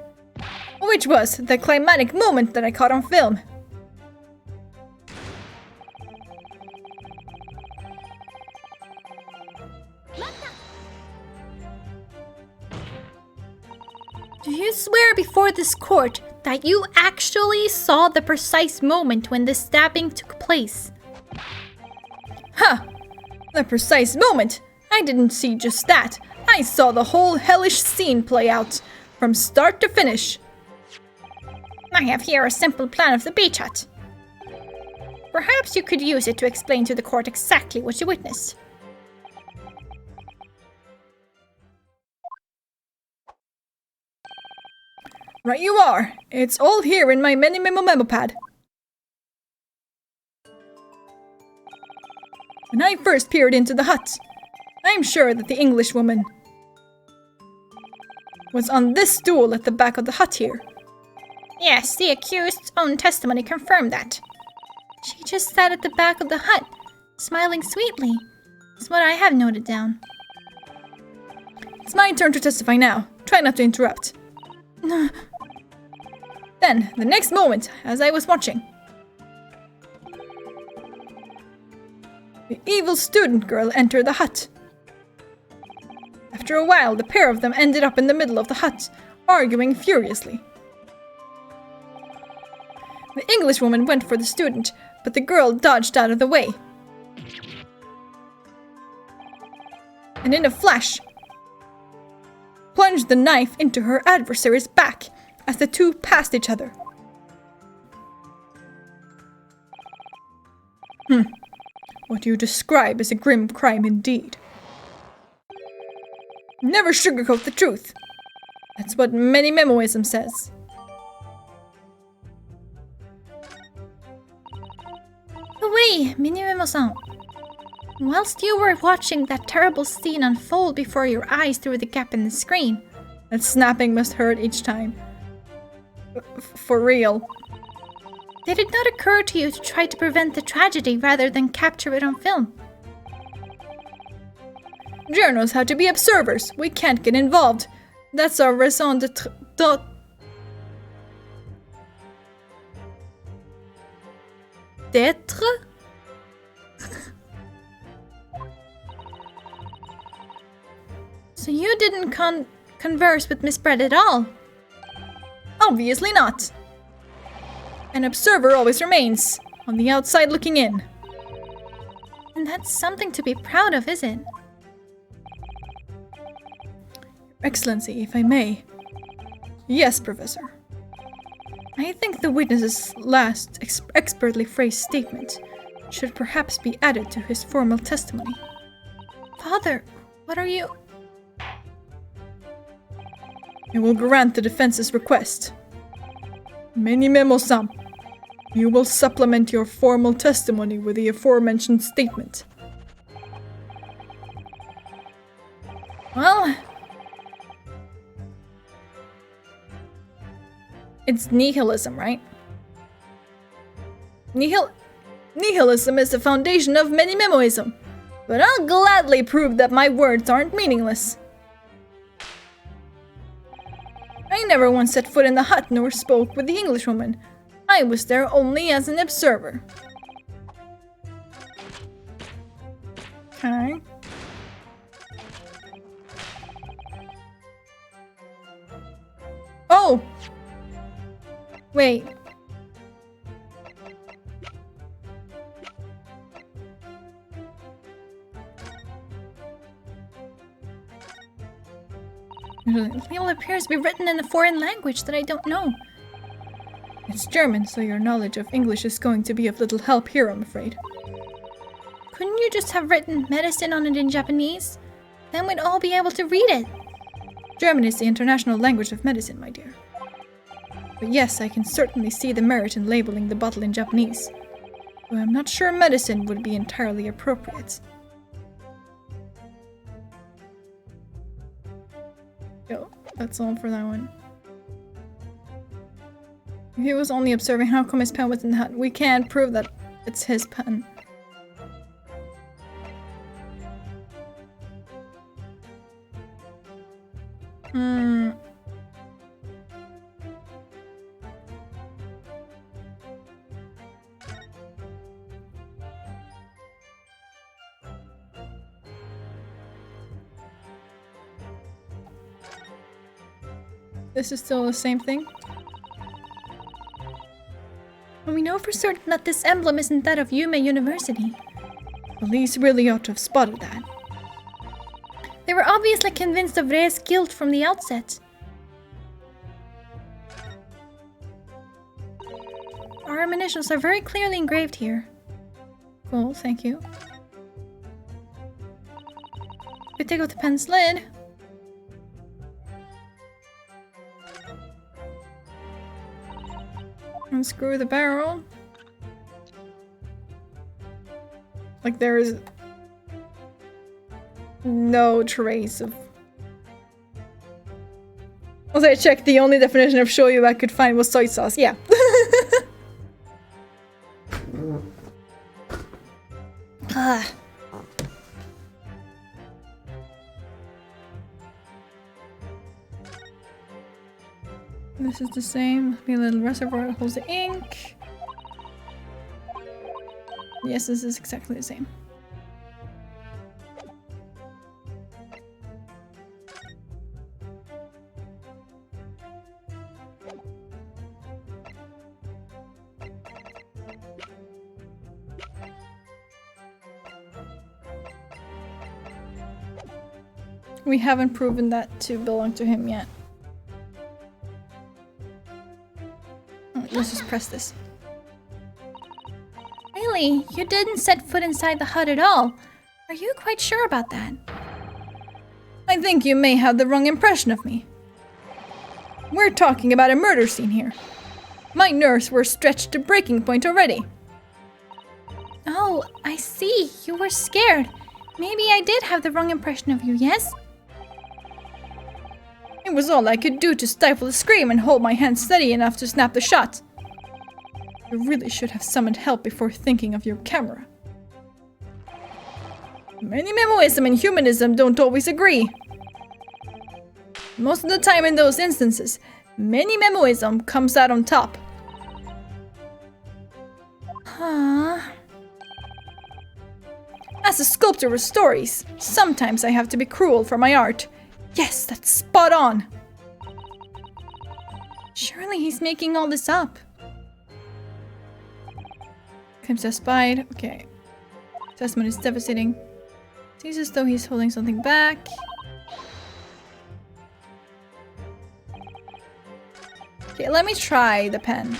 Which was the climatic moment that I caught on film. Do you swear before this court that you actually saw the precise moment when the stabbing took place? Huh! The precise moment? I didn't see just that. I saw the whole hellish scene play out, from start to finish. I have here a simple plan of the beach hut. Perhaps you could use it to explain to the court exactly what you witnessed. Right you are. It's all here in my memo pad. When I first peered into the hut, I'm sure that the Englishwoman was on this stool at the back of the hut here. Yes, the accused's own testimony confirmed that. She just sat at the back of the hut, smiling sweetly. That's what I have noted down. It's my turn to testify now. Try not to interrupt. Then, the next moment, as I was watching, the evil student girl entered the hut. After a while, the pair of them ended up in the middle of the hut, arguing furiously. The Englishwoman went for the student, but the girl dodged out of the way. And in a flash, plunged the knife into her adversary's back as the two passed each other. What you describe is a grim crime indeed. Never sugarcoat the truth. That's what many memoism says. Wait, Minimemo-san. Whilst you were watching that terrible scene unfold before your eyes through the gap in the screen, that snapping must hurt each time. For real. Did it not occur to you to try to prevent the tragedy rather than capture it on film? Journals have to be observers. We can't get involved. That's our raison d'être. D'être? So you didn't converse with Miss Brett at all? Obviously not. An observer always remains, on the outside looking in. And that's something to be proud of, is it? Excellency, if I may. Yes, Professor. I think the witness's last expertly phrased statement should perhaps be added to his formal testimony. Father, what are you... I will grant the defense's request. Memo-san, you will supplement your formal testimony with the aforementioned statement. Well... It's nihilism, right? Nihilism is the foundation of many memoism, but I'll gladly prove that my words aren't meaningless. I never once set foot in the hut nor spoke with the Englishwoman. I was there only as an observer. Okay. Oh! Wait. It all appears to be written in a foreign language that I don't know. It's German, so your knowledge of English is going to be of little help here, I'm afraid. Couldn't you just have written medicine on it in Japanese? Then we'd all be able to read it. German is the international language of medicine, my dear. But yes, I can certainly see the merit in labeling the bottle in Japanese. Though I'm not sure medicine would be entirely appropriate. Yo, that's all for that one. If he was only observing, how come his pen was in the hut? We can't prove that it's his pen. This is still the same thing? And we know for certain that this emblem isn't that of Yume University. Police really ought to have spotted that. They were obviously convinced of Rei's guilt from the outset. Our initials are very clearly engraved here. Cool, thank you. We take off the pen's lid. Unscrew the barrel. Like there is no trace of... Also, I checked, the only definition of shoyu I could find was soy sauce. Yeah. This is the same. The little reservoir that holds the ink. Yes, this is exactly the same. We haven't proven that to belong to him yet. Let's just press this. Really? You didn't set foot inside the hut at all? Are you quite sure about that? I think you may have the wrong impression of me. We're talking about a murder scene here. My nerves were stretched to breaking point already. Oh, I see. You were scared. Maybe I did have the wrong impression of you, yes? It was all I could do to stifle a scream and hold my hand steady enough to snap the shot. You really should have summoned help before thinking of your camera. Many memoism and humanism don't always agree. Most of the time in those instances, many memoism comes out on top. Huh? As a sculptor of stories, sometimes I have to be cruel for my art. Yes, that's spot on! Surely he's making all this up. Claims to have spied. Okay. Testament is devastating. Seems as though he's holding something back. Okay, let me try the pen.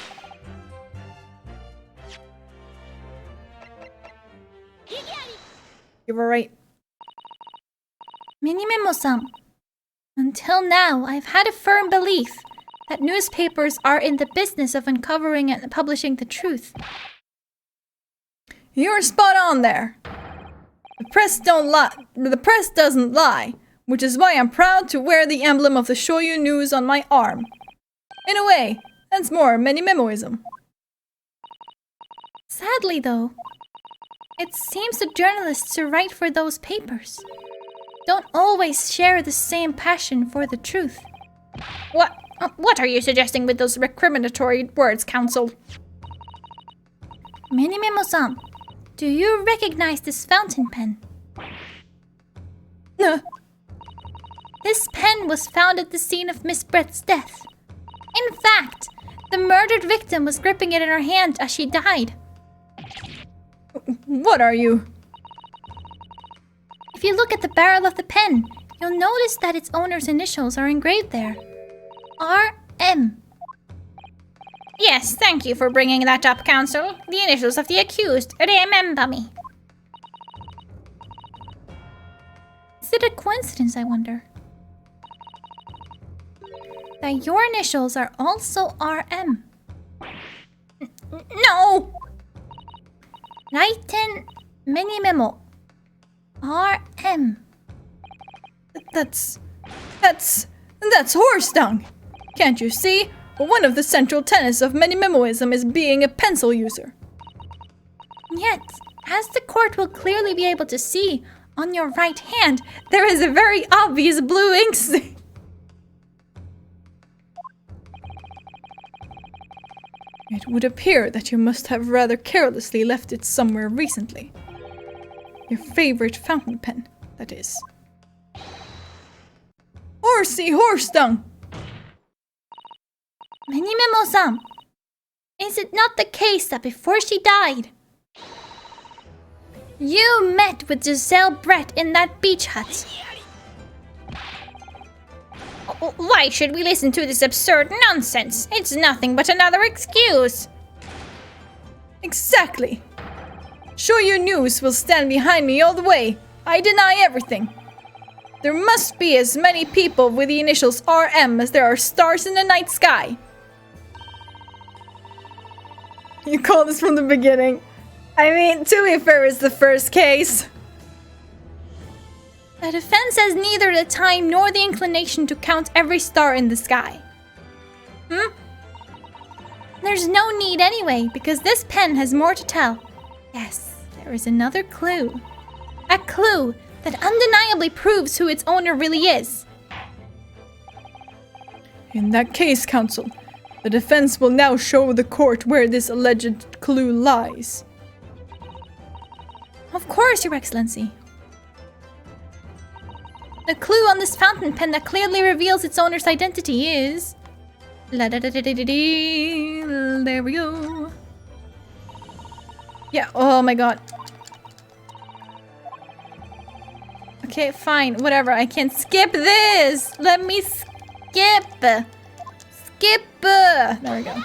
You were right. Minimemo-san. Until now, I've had a firm belief that newspapers are in the business of uncovering and publishing the truth. You're spot on there. The press don't lie. The press doesn't lie, which is why I'm proud to wear the emblem of the Shoyu News on my arm. In a way, that's more many-memoism. Sadly, though, it seems the journalists who write for those papers don't always share the same passion for the truth. What are you suggesting with those recriminatory words, Counsel? Minimemo-san, do you recognize this fountain pen? This pen was found at the scene of Miss Brett's death. In fact, the murdered victim was gripping it in her hand as she died. What are you? If you look at the barrel of the pen, you'll notice that its owner's initials are engraved there. R.M. Yes, thank you for bringing that up, Counsel. The initials of the accused. Remember me. Is it a coincidence, I wonder? That your initials are also R.M. No! Raiten Minimemo. R.M. That's horse dung! Can't you see? One of the central tenets of many-memoism is being a pencil user. Yet, as the court will clearly be able to see, on your right hand, there is a very obvious blue ink stain. It would appear that you must have rather carelessly left it somewhere recently. Your favorite fountain pen, that is. Horsey horse dung! Minimemo-san, is it not the case that before she died, you met with Giselle Brett in that beach hut? Why should we listen to this absurd nonsense? It's nothing but another excuse. Exactly. Shoyu News will stand behind me all the way. I deny everything. There must be as many people with the initials RM as there are stars in the night sky. You called this from the beginning. I mean, to be fair, it's the first case. The defense has neither the time nor the inclination to count every star in the sky. There's no need anyway, because this pen has more to tell. Yes, there is another clue. A clue that undeniably proves who its owner really is. In that case, Counsel, the defense will now show the court where this alleged clue lies. Of course, Your Excellency. The clue on this fountain pen that clearly reveals its owner's identity is... There we go. Yeah, oh my god. Okay, fine, whatever. I can't skip this. Let me skip. Skip. There we go.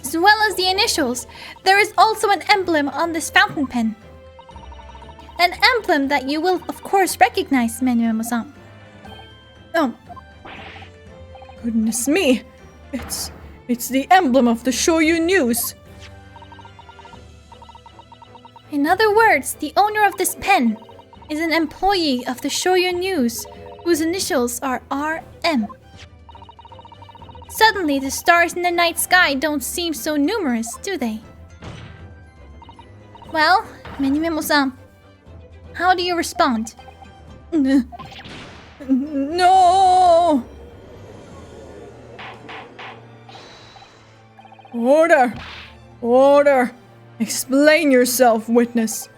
As well as the initials, there is also an emblem on this fountain pen. An emblem that you will, of course, recognize, Minimemo-san. Oh. Goodness me. It's the emblem of the Shoyu News. In other words, the owner of this pen is an employee of the Shoyu News, whose initials are RM. Suddenly, the stars in the night sky don't seem so numerous, do they? Well, Minimemo-san, how do you respond? No! Order! Order! Explain yourself, witness.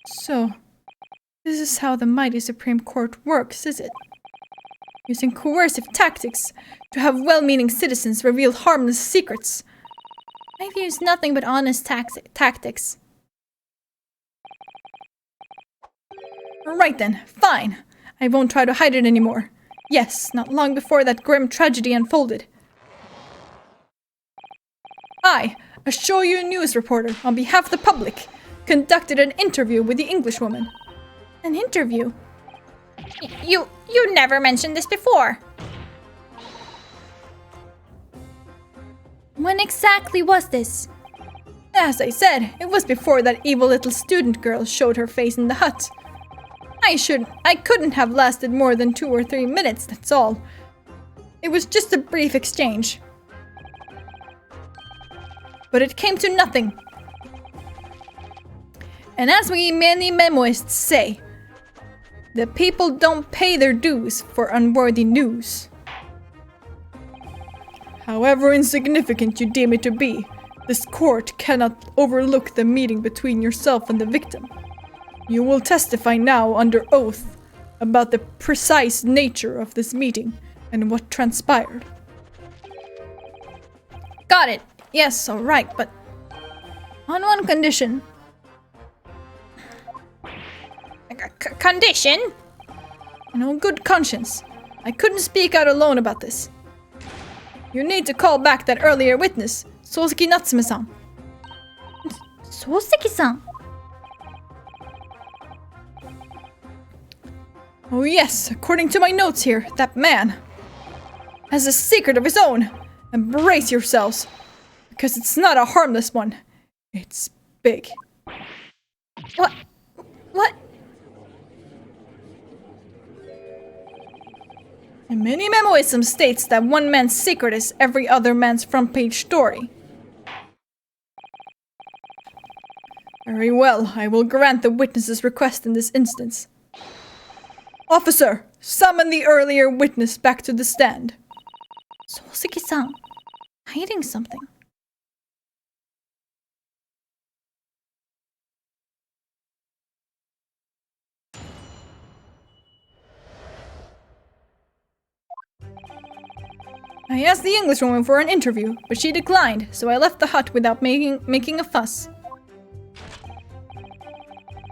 So, this is how the mighty Supreme Court works, is it? using coercive tactics to have well-meaning citizens reveal harmless secrets. I've used nothing but honest tactics. Right then, fine. I won't try to hide it anymore. Yes, not long before that grim tragedy unfolded. I, a Shoyu news reporter on behalf of the public, conducted an interview with the Englishwoman. An interview? You never mentioned this before. When exactly was this? As I said, it was before that evil little student girl showed her face in the hut. I couldn't have lasted more than 2 or 3 minutes, that's all. It was just a brief exchange. But it came to nothing. And as we many memoists say, the people don't pay their dues for unworthy news. However insignificant you deem it to be, this court cannot overlook the meeting between yourself and the victim. You will testify now under oath about the precise nature of this meeting and what transpired. Got it. Yes, all right, but on one condition. Condition? In good conscience, I couldn't speak out alone about this. You need to call back that earlier witness, Soseki Natsume-san. Soseki-san? Oh yes, according to my notes here, that man has a secret of his own. And brace yourselves, because it's not a harmless one. It's big. What? And many memoism states that one man's secret is every other man's front-page story. Very well, I will grant the witness's request in this instance. Officer, summon the earlier witness back to the stand. Soseki-san, hiding something. I asked the Englishwoman for an interview, but she declined, so I left the hut without making a fuss.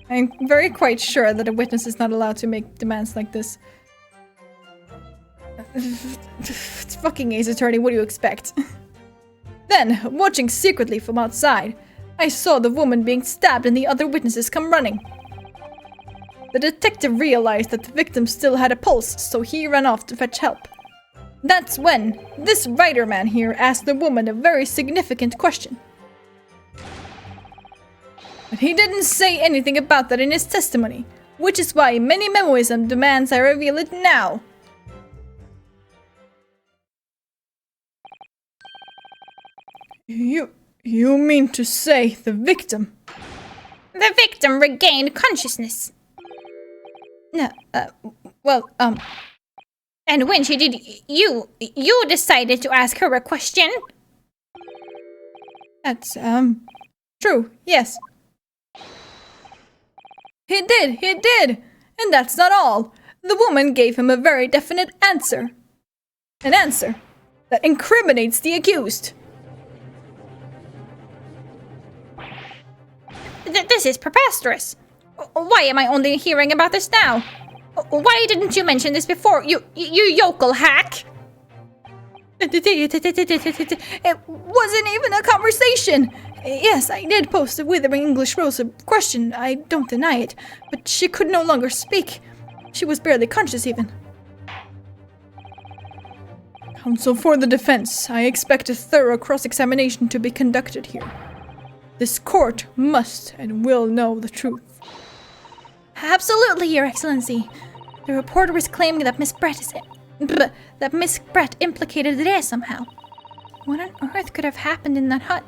I'm very quite sure that a witness is not allowed to make demands like this. It's fucking Ace Attorney, what do you expect? Then, watching secretly from outside, I saw the woman being stabbed and the other witnesses come running. The detective realized that the victim still had a pulse, so he ran off to fetch help. That's when this writer man here asked the woman a very significant question. But he didn't say anything about that in his testimony, which is why many memoism demands I reveal it now. You mean to say the victim? The victim regained consciousness. And when she did, you decided to ask her a question? That's, true, yes. He did! And that's not all. The woman gave him a very definite answer. An answer that incriminates the accused. This is preposterous. Why am I only hearing about this now? Why didn't you mention this before, you yokel hack? It wasn't even a conversation. Yes, I did pose the withering English rose a question, I don't deny it, but she could no longer speak. She was barely conscious even. Counsel for the defense, I expect a thorough cross-examination to be conducted here. This court must and will know the truth. Absolutely, Your Excellency. The reporter is claiming that Miss Brett implicated Re somehow. What on earth could have happened in that hut?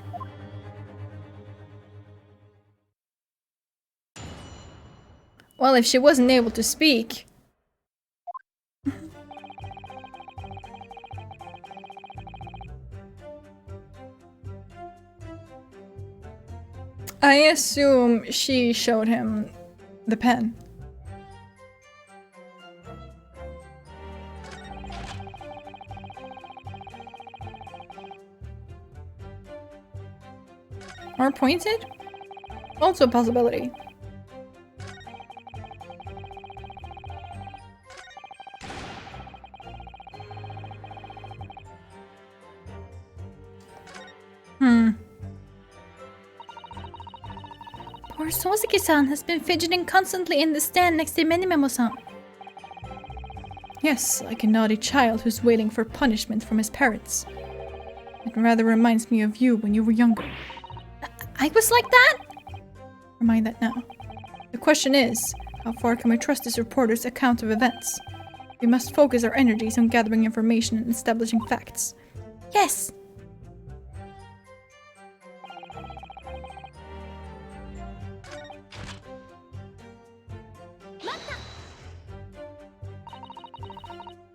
Well, if she wasn't able to speak... I assume she showed him the pen. Or pointed? Also a possibility. Poor Sosuke-san has been fidgeting constantly in the stand next to Minimemo-san. Yes, like a naughty child who's waiting for punishment from his parents. It rather reminds me of you when you were younger. I was like that? Remind that now. The question is, how far can we trust this reporter's account of events? We must focus our energies on gathering information and establishing facts. Yes!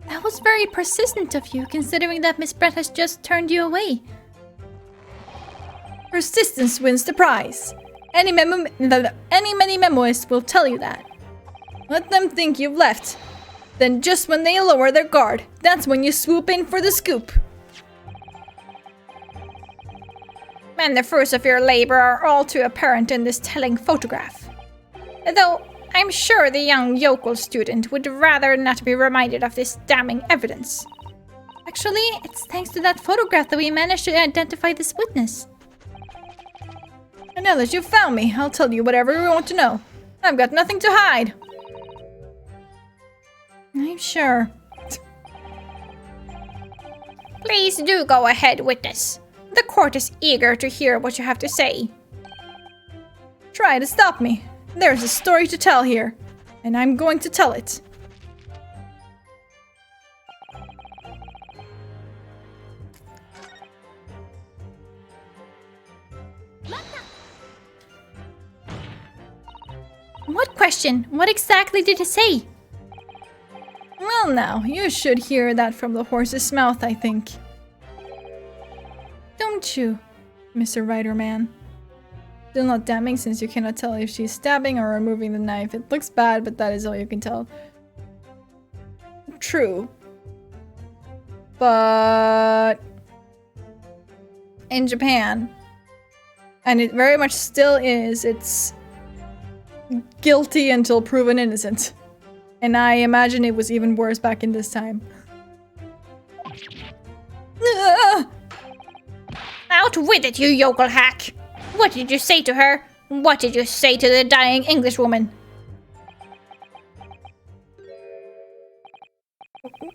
That was very persistent of you, considering that Miss Brett has just turned you away. Persistence wins the prize. Any memoist will tell you that. Let them think you've left. Then just when they lower their guard, that's when you swoop in for the scoop. And the fruits of your labor are all too apparent in this telling photograph. Though I'm sure the young yokel student would rather not be reminded of this damning evidence. Actually, it's thanks to that photograph that we managed to identify this witness. And now that you've found me, I'll tell you whatever you want to know. I've got nothing to hide. I'm sure. Please do go ahead, witness. The court is eager to hear what you have to say. Try to stop me. There's a story to tell here, and I'm going to tell it. What question? What exactly did it say? Well now, you should hear that from the horse's mouth, I think. Don't you, Mr. Rider Man? Still not damning since you cannot tell if she's stabbing or removing the knife. It looks bad, but that is all you can tell. True. But in Japan, and it very much still is, it's guilty until proven innocent. And I imagine it was even worse back in this time. Out with it, you yokel hack! What did you say to her? What did you say to the dying Englishwoman?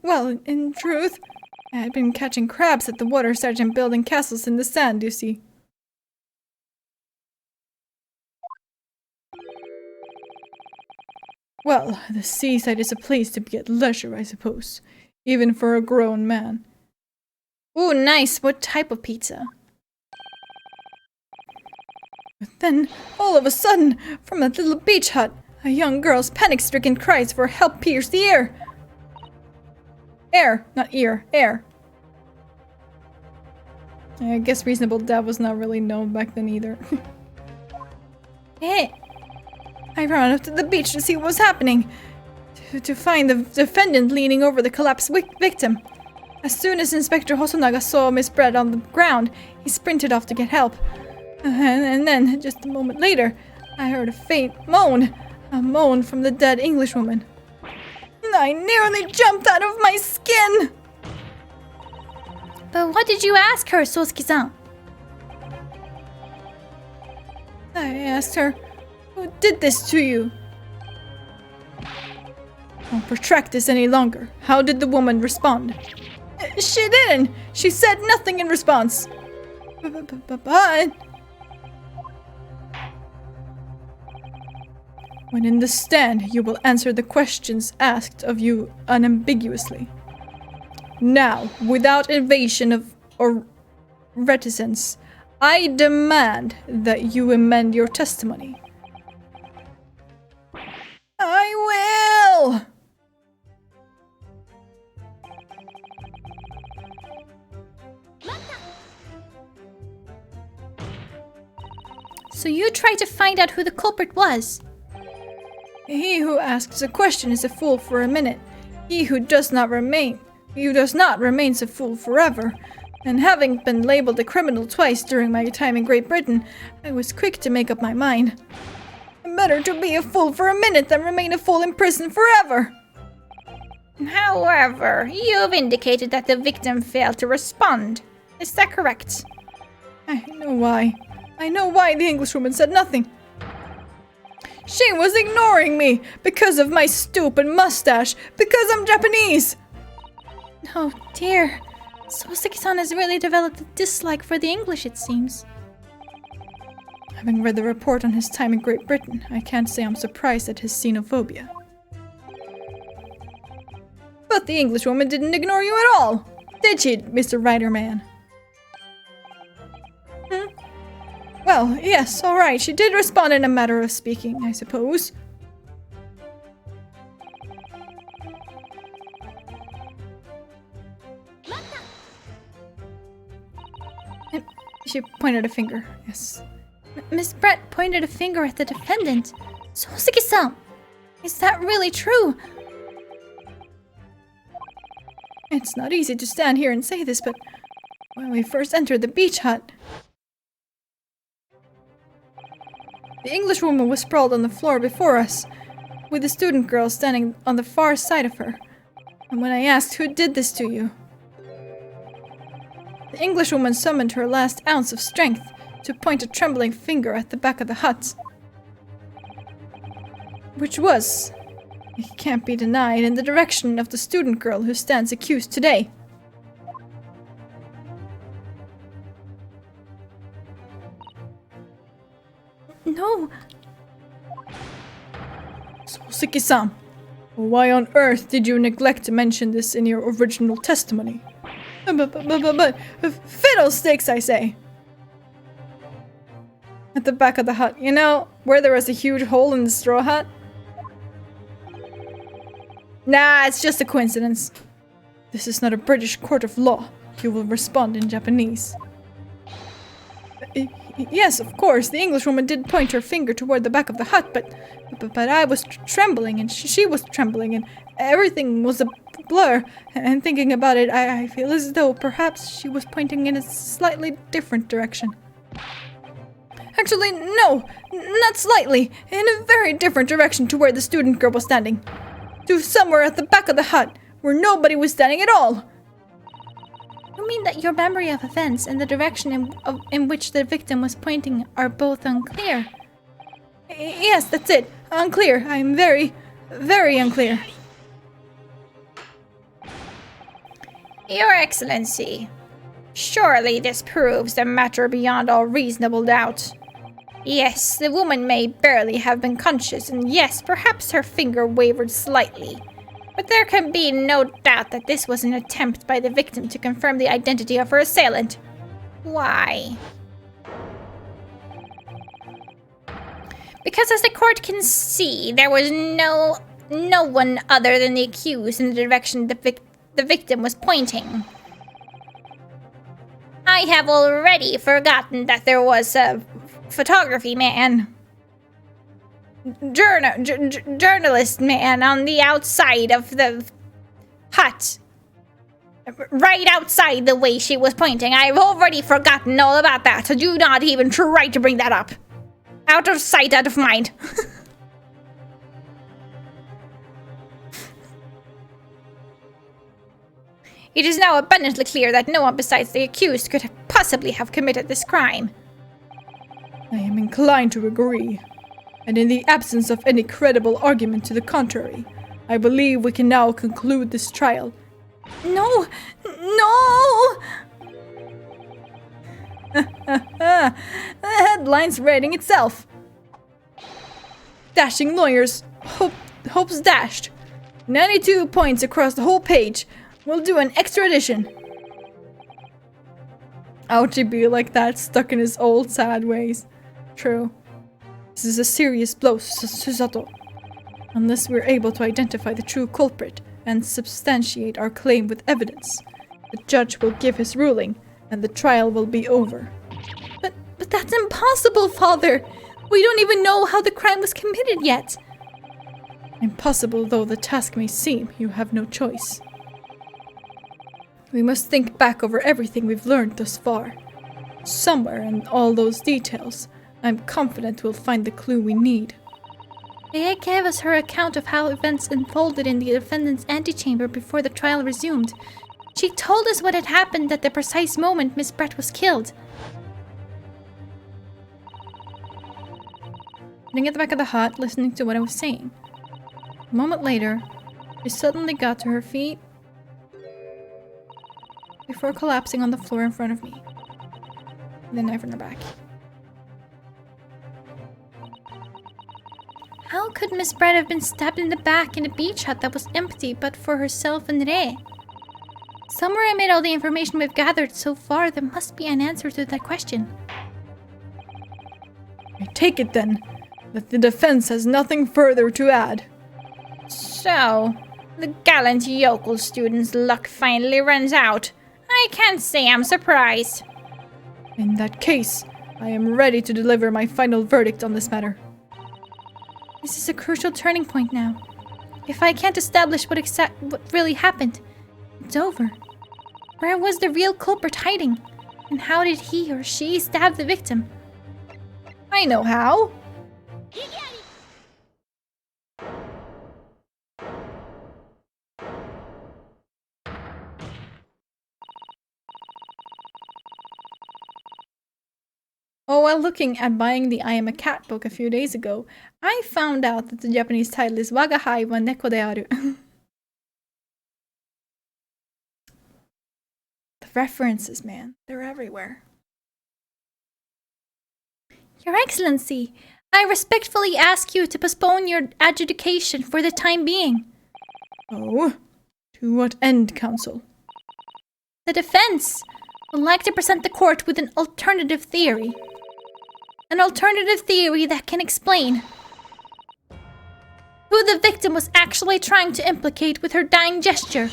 Well, in truth, I had been catching crabs at the water side and building castles in the sand, you see. Well, the seaside is a place to be at leisure, I suppose. Even for a grown man. Ooh, nice. What type of pizza? But then, all of a sudden, from that little beach hut, a young girl's panic-stricken cries for help pierced the air. Air, not ear, air. I guess reasonable doubt was not really known back then either. Hey! I ran up to the beach to see what was happening. To find the defendant leaning over the collapsed victim. As soon as Inspector Hosonaga saw Miss Brett on the ground, he sprinted off to get help. And then, just a moment later, I heard a faint moan. A moan from the dead Englishwoman. I nearly jumped out of my skin! But what did you ask her, Sosuke-san? I asked her, who did this to you? Don't protract this any longer. How did the woman respond? She didn't! She said nothing in response. But... when in the stand, you will answer the questions asked of you unambiguously. Now, without evasion or reticence, I demand that you amend your testimony. I will! So you tried to find out who the culprit was? He who asks a question is a fool for a minute. He who does not remains a fool forever. And having been labeled a criminal twice during my time in Great Britain, I was quick to make up my mind. Better to be a fool for a minute than remain a fool in prison forever. However, you've indicated that the victim failed to respond. Is that correct? I know why. I know why the Englishwoman said nothing. She was ignoring me because of my stupid mustache, because I'm Japanese. Oh dear. Soseki-san has really developed a dislike for the English, it seems. Having read the report on his time in Great Britain, I can't say I'm surprised at his xenophobia. But the Englishwoman didn't ignore you at all, did she, Mr. Writer Man? Well, yes, alright, she did respond in a matter of speaking, I suppose. She pointed a finger, yes. Miss Brett pointed a finger at the defendant. Soseki-san! Is that really true? It's not easy to stand here and say this, but when we first entered the beach hut, the Englishwoman was sprawled on the floor before us, with the student girl standing on the far side of her. And when I asked who did this to you, the Englishwoman summoned her last ounce of strength to point a trembling finger at the back of the hut. Which was, it can't be denied, in the direction of the student girl who stands accused today. No. Soseki-san, why on earth did you neglect to mention this in your original testimony? But fiddlesticks, I say! At the back of the hut, you know, where there was a huge hole in the straw hut? Nah, it's just a coincidence. This is not a British court of law. You will respond in Japanese. Yes, of course, the Englishwoman did point her finger toward the back of the hut, but I was trembling, and she was trembling, and everything was a blur. And thinking about it, I feel as though perhaps she was pointing in a slightly different direction. Actually, no, not slightly, in a very different direction to where the student girl was standing. To somewhere at the back of the hut, where nobody was standing at all. You mean that your memory of events and the direction in which the victim was pointing are both unclear? Yes, that's it. Unclear. I'm very, very unclear. Your Excellency, surely this proves the matter beyond all reasonable doubt. Yes, the woman may barely have been conscious, and yes, perhaps her finger wavered slightly. But there can be no doubt that this was an attempt by the victim to confirm the identity of her assailant. Why? Because as the court can see, there was no one other than the accused in the direction the victim was pointing. I have already forgotten that there was a photography man. Journalist man on the outside of the hut. Right outside the way she was pointing. I've already forgotten all about that, so do not even try to bring that up. Out of sight, out of mind. It is now abundantly clear that no one besides the accused could possibly have committed this crime. I am inclined to agree. And in the absence of any credible argument to the contrary, I believe we can now conclude this trial. No! No! The headline's writing itself. Dashing lawyers, hopes dashed. 92 points across the whole page. We'll do an extra edition. Ouchie be like that, stuck in his old sad ways. True. This is a serious blow, Susato. Unless we're able to identify the true culprit and substantiate our claim with evidence, the judge will give his ruling, and the trial will be over. But that's impossible, Father! We don't even know how the crime was committed yet! Impossible though the task may seem, you have no choice. We must think back over everything we've learned thus far. Somewhere in all those details, I'm confident we'll find the clue we need. Aya gave us her account of how events unfolded in the defendant's antechamber before the trial resumed. She told us what had happened at the precise moment Miss Brett was killed. Sitting at the back of the hut, listening to what I was saying. A moment later, she suddenly got to her feet before collapsing on the floor in front of me. The knife in her back. How could Miss Brett have been stabbed in the back in a beach hut that was empty but for herself and Ray? Somewhere amid all the information we've gathered so far, there must be an answer to that question. I take it then that the defense has nothing further to add. So, the gallant yokel student's luck finally runs out. I can't say I'm surprised. In that case, I am ready to deliver my final verdict on this matter. This is a crucial turning point now. If I can't establish what really happened, it's over. Where was the real culprit hiding? And how did he or she stab the victim? I know how. Oh, while looking at buying the I Am a Cat book a few days ago, I found out that the Japanese title is Waga hai wa neko de aru. The references, man. They're everywhere. Your Excellency, I respectfully ask you to postpone your adjudication for the time being. Oh? To what end, Counsel? The defense would like to present the court with an alternative theory. An alternative theory that can explain who the victim was actually trying to implicate with her dying gesture.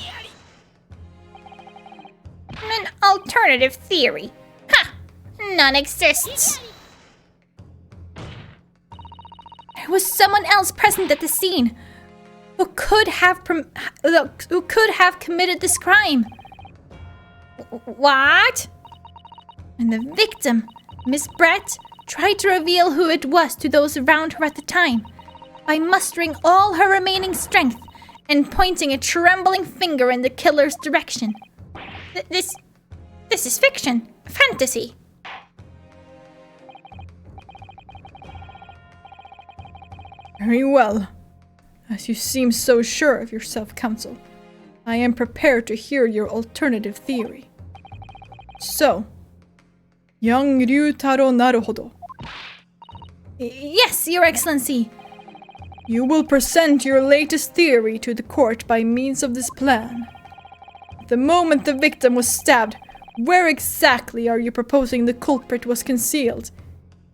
An alternative theory? Ha! None exists. There was someone else present at the scene who could have committed this crime. What? And the victim, Miss Brett, tried to reveal who it was to those around her at the time by mustering all her remaining strength and pointing a trembling finger in the killer's direction. This is fiction, fantasy. Very well. As you seem so sure of yourself, Counsel, I am prepared to hear your alternative theory. So, young Ryutaro Naruhodo. Yes, Your Excellency. You will present your latest theory to the court by means of this plan. The moment the victim was stabbed, where exactly are you proposing the culprit was concealed?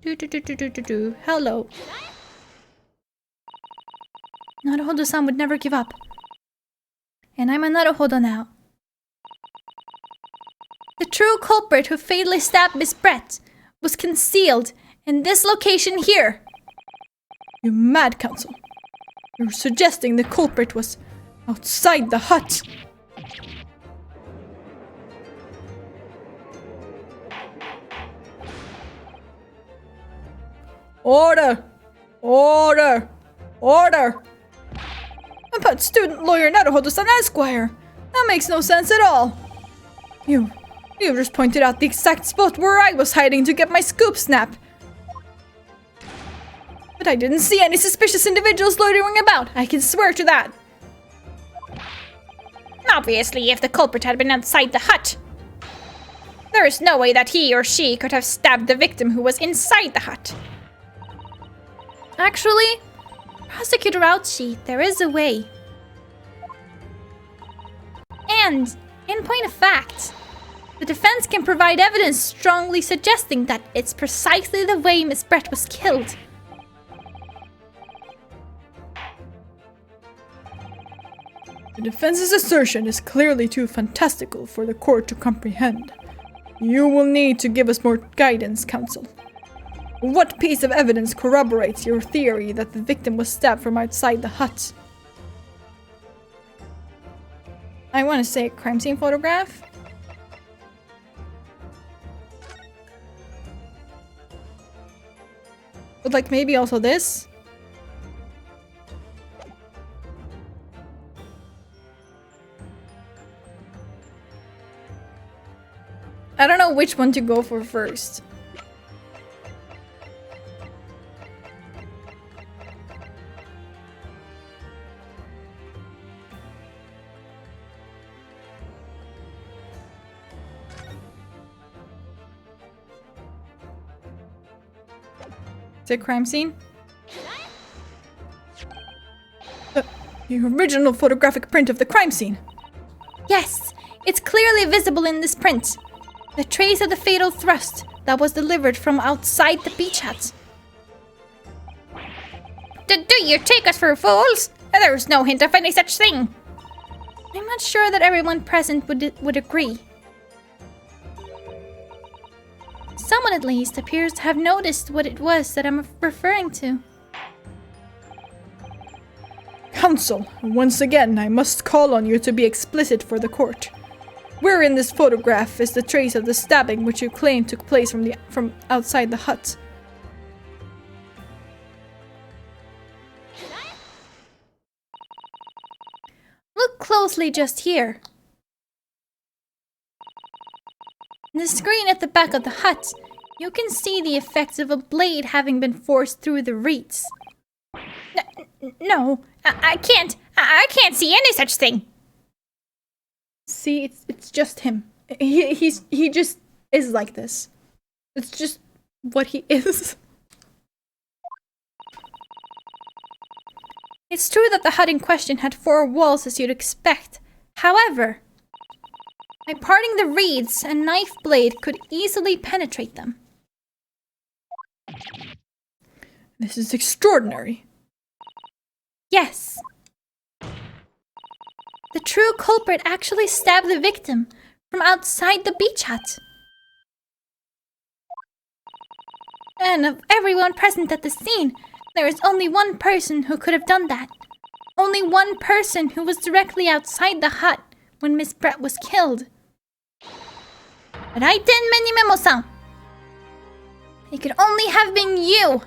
Hello. Naruhodo-san would never give up. And I'm a Naruhodo now. The true culprit who fatally stabbed Miss Brett was concealed in this location here. You mad, Counsel. You're suggesting the culprit was outside the hut. Order! Order! Order! But student lawyer Naruhodo-san Esquire! That makes no sense at all! You just pointed out the exact spot where I was hiding to get my scoop snap! But I didn't see any suspicious individuals loitering about, I can swear to that! Obviously, if the culprit had been outside the hut, there is no way that he or she could have stabbed the victim who was inside the hut. Actually, Prosecutor Ouchie, there is a way. And, in point of fact, the defense can provide evidence strongly suggesting that it's precisely the way Miss Brett was killed. The defense's assertion is clearly too fantastical for the court to comprehend. You will need to give us more guidance, Counsel. What piece of evidence corroborates your theory that the victim was stabbed from outside the hut? I want to say crime scene photograph. like maybe also this? I don't know which one to go for first. The crime scene? The original photographic print of the crime scene. Yes, it's clearly visible in this print. The trace of the fatal thrust that was delivered from outside the beach hut. Do you take us for fools? There's no hint of any such thing. I'm not sure that everyone present would agree. Someone at least appears to have noticed what it was that I'm referring to. Counsel, once again, I must call on you to be explicit for the court. Where in this photograph is the trace of the stabbing which you claim took place from outside the hut? Look closely just here. In the screen at the back of the hut, you can see the effects of a blade having been forced through the reeds. No, I can't. I can't see any such thing. See, it's just him. He just is like this. It's just what he is. It's true that the hut in question had 4 walls as you'd expect. However, by parting the reeds, a knife blade could easily penetrate them. This is extraordinary. Yes. The true culprit actually stabbed the victim from outside the beach hut. And of everyone present at the scene, there is only one person who could have done that. Only one person who was directly outside the hut when Miss Brett was killed. Right then, Menimemo-san. It could only have been you.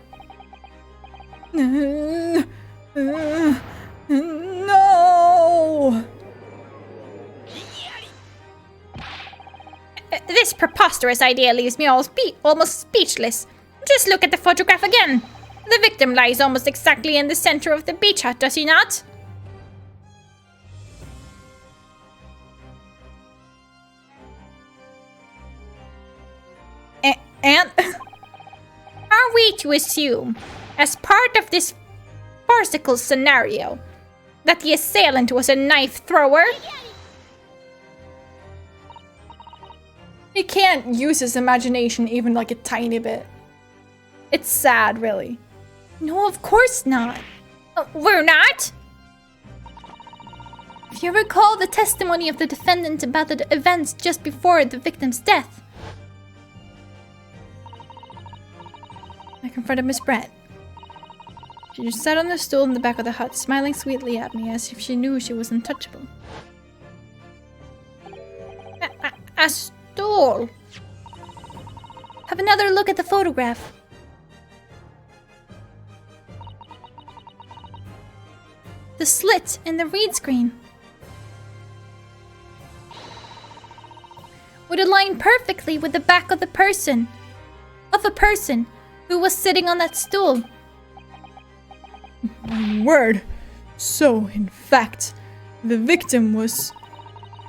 No! This preposterous idea leaves me almost speechless. Just look at the photograph again. The victim lies almost exactly in the center of the beach hut, does he not? And Are we to assume, as part of this farcical scenario, that the assailant was a knife thrower? he can't use his imagination even like a tiny bit. It's sad, really. No, of course not. We're not? If you recall the testimony of the defendant about the events just before the victim's death. I confronted Miss Brett. She just sat on the stool in the back of the hut, smiling sweetly at me as if she knew she was untouchable. A stool. Have another look at the photograph. The slit in the reed screen would align perfectly with the back of a person who was sitting on that stool. My word. So, in fact, the victim was...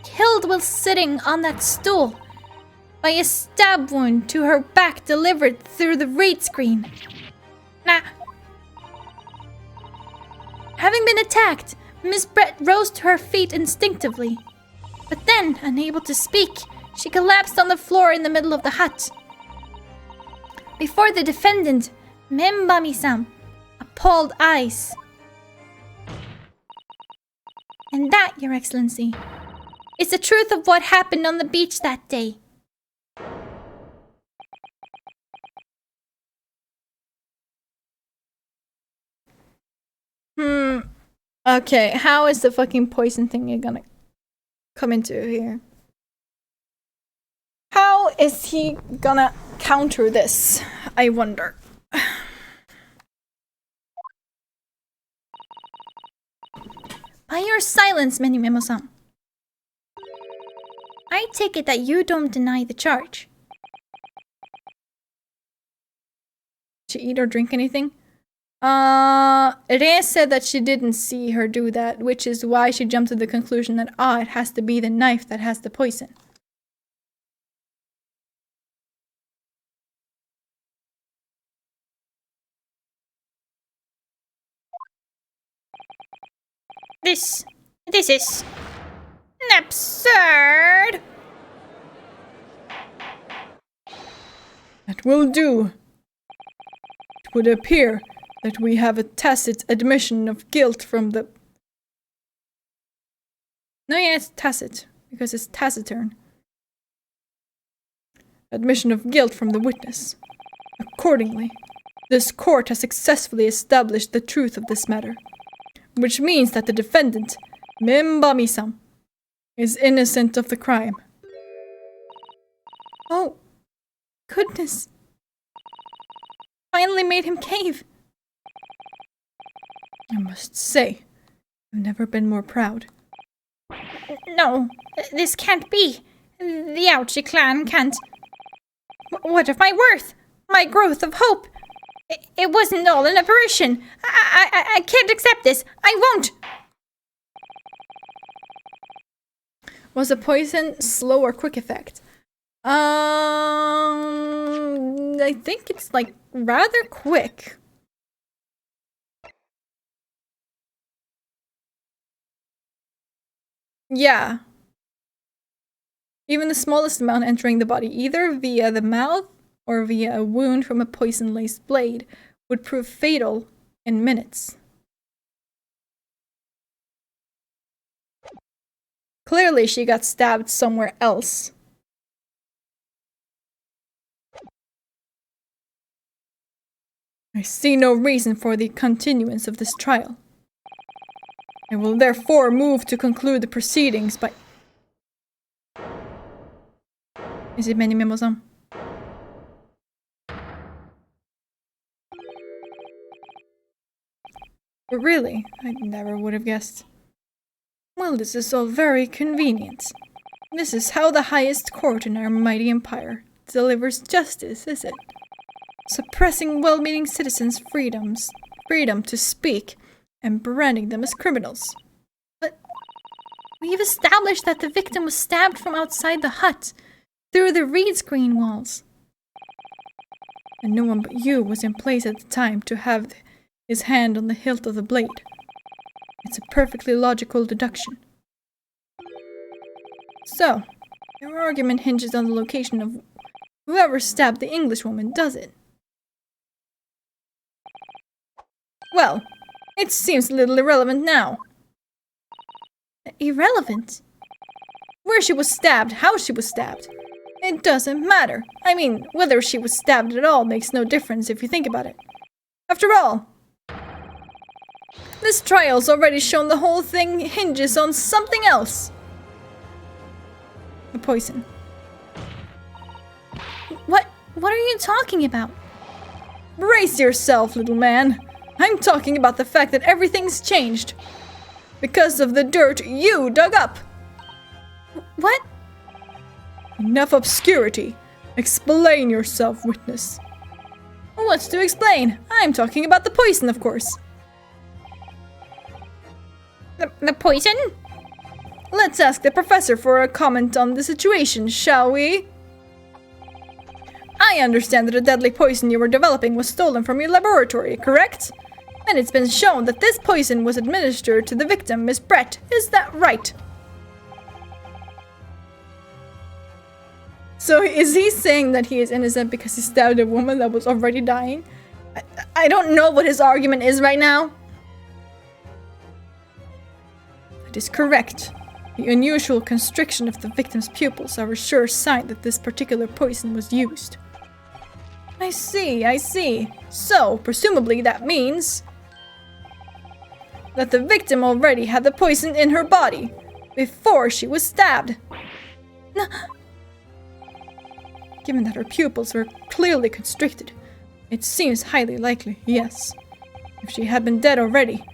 Killed while sitting on that stool by a stab wound to her back delivered through the reed screen. Nah. Having been attacked, Miss Brett rose to her feet instinctively. But then, unable to speak, she collapsed on the floor in the middle of the hut. Before the defendant, Membami-san, appalled eyes. And that, Your Excellency, is the truth of what happened on the beach that day. Okay, how is the fucking poison thing gonna come into here? How is he gonna counter this? I wonder. By your silence, Memo-san, I take it that you don't deny the charge. Did she eat or drink anything? Re said that she didn't see her do that, which is why she jumped to the conclusion that, it has to be the knife that has the poison. This is absurd. That will do. It would appear that we have a tacit admission of guilt from the... No, yeah, it's tacit, because it's taciturn. Admission of guilt from the witness. Accordingly, this court has successfully established the truth of this matter, which means that the defendant, Mimbami-san, is innocent of the crime. Oh, goodness. Finally made him cave. I must say, I've never been more proud. No, this can't be. The Ouchi clan can't. What of my worth? My growth of hope? It wasn't all an apparition. I can't accept this. I won't. Was the poison slow or quick effect? I think it's like rather quick. Yeah. Even the smallest amount entering the body, either via the mouth or via a wound from a poison-laced blade, would prove fatal in minutes. Clearly, she got stabbed somewhere else. I see no reason for the continuance of this trial. I will therefore move to conclude the proceedings by... Is it many memos on? But really, I never would have guessed. Well, this is all very convenient. This is how the highest court in our mighty empire delivers justice, is it? Suppressing well-meaning citizens' freedom to speak, and branding them as criminals. But we've established that the victim was stabbed from outside the hut, through the reed screen walls. And no one but you was in place at the time to have his hand on the hilt of the blade. It's a perfectly logical deduction. So, your argument hinges on the location of whoever stabbed the Englishwoman, does it? Well, it seems a little irrelevant now. Irrelevant? Where she was stabbed, how she was stabbed. It doesn't matter. I mean, whether she was stabbed at all makes no difference if you think about it. After all, this trial's already shown the whole thing hinges on something else. The poison. What are you talking about? Brace yourself, little man. I'm talking about the fact that everything's changed. Because of the dirt you dug up. What? Enough obscurity. Explain yourself, witness. What's to explain? I'm talking about the poison, of course. The poison? Let's ask the professor for a comment on the situation, shall we? I understand that a deadly poison you were developing was stolen from your laboratory, correct? And it's been shown that this poison was administered to the victim, Miss Brett. Is that right? So is he saying that he is innocent because he stabbed a woman that was already dying? I don't know what his argument is right now. That is correct. The unusual constriction of the victim's pupils are a sure sign that this particular poison was used. I see. So, presumably that means that the victim already had the poison in her body before she was stabbed. Given that her pupils were clearly constricted, it seems highly likely, yes. If she had been dead already,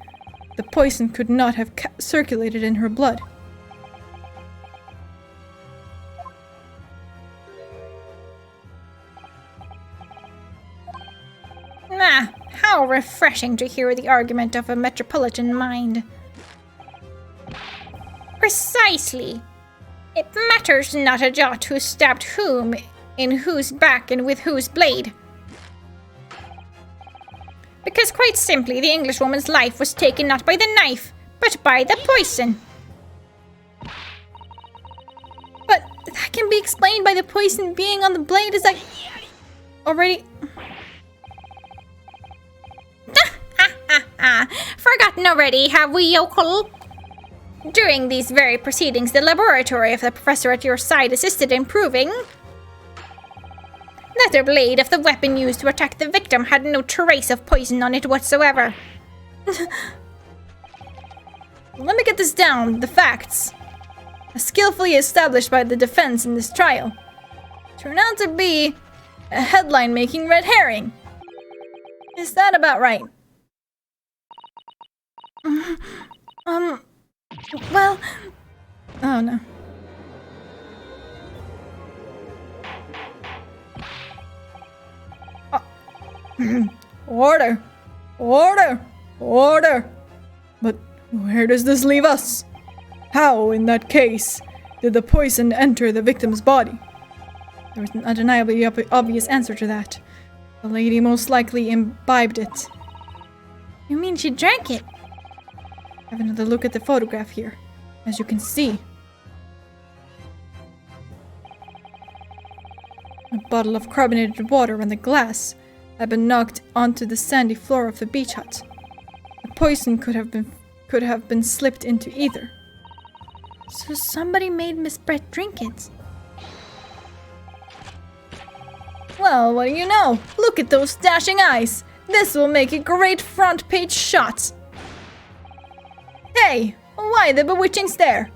The poison could not have circulated in her blood. Ah, how refreshing to hear the argument of a metropolitan mind. Precisely. It matters not a jot who stabbed whom, in whose back and with whose blade. Because quite simply the Englishwoman's life was taken not by the knife, but by the poison. But that can be explained by the poison being on the blade. Is that already... Forgotten already, have we, yokel? During these very proceedings, the laboratory of the professor at your side assisted in proving that the blade of the weapon used to attack the victim had no trace of poison on it whatsoever. Let me get this down, the facts. As skillfully established by the defense in this trial, turn out to be a headline-making red herring. Is that about right? Well... Oh, no. Order! Order! Order! But where does this leave us? How, in that case, did the poison enter the victim's body? There was an undeniably obvious answer to that. The lady most likely imbibed it. You mean she drank it? Have another look at the photograph here. As you can see, a bottle of carbonated water and the glass had been knocked onto the sandy floor of the beach hut. The poison could have been slipped into either. So somebody made Miss Brett drink it. Well, what do you know? Look at those dashing eyes! This will make a great front page shot! Hey! Why the bewitching stare?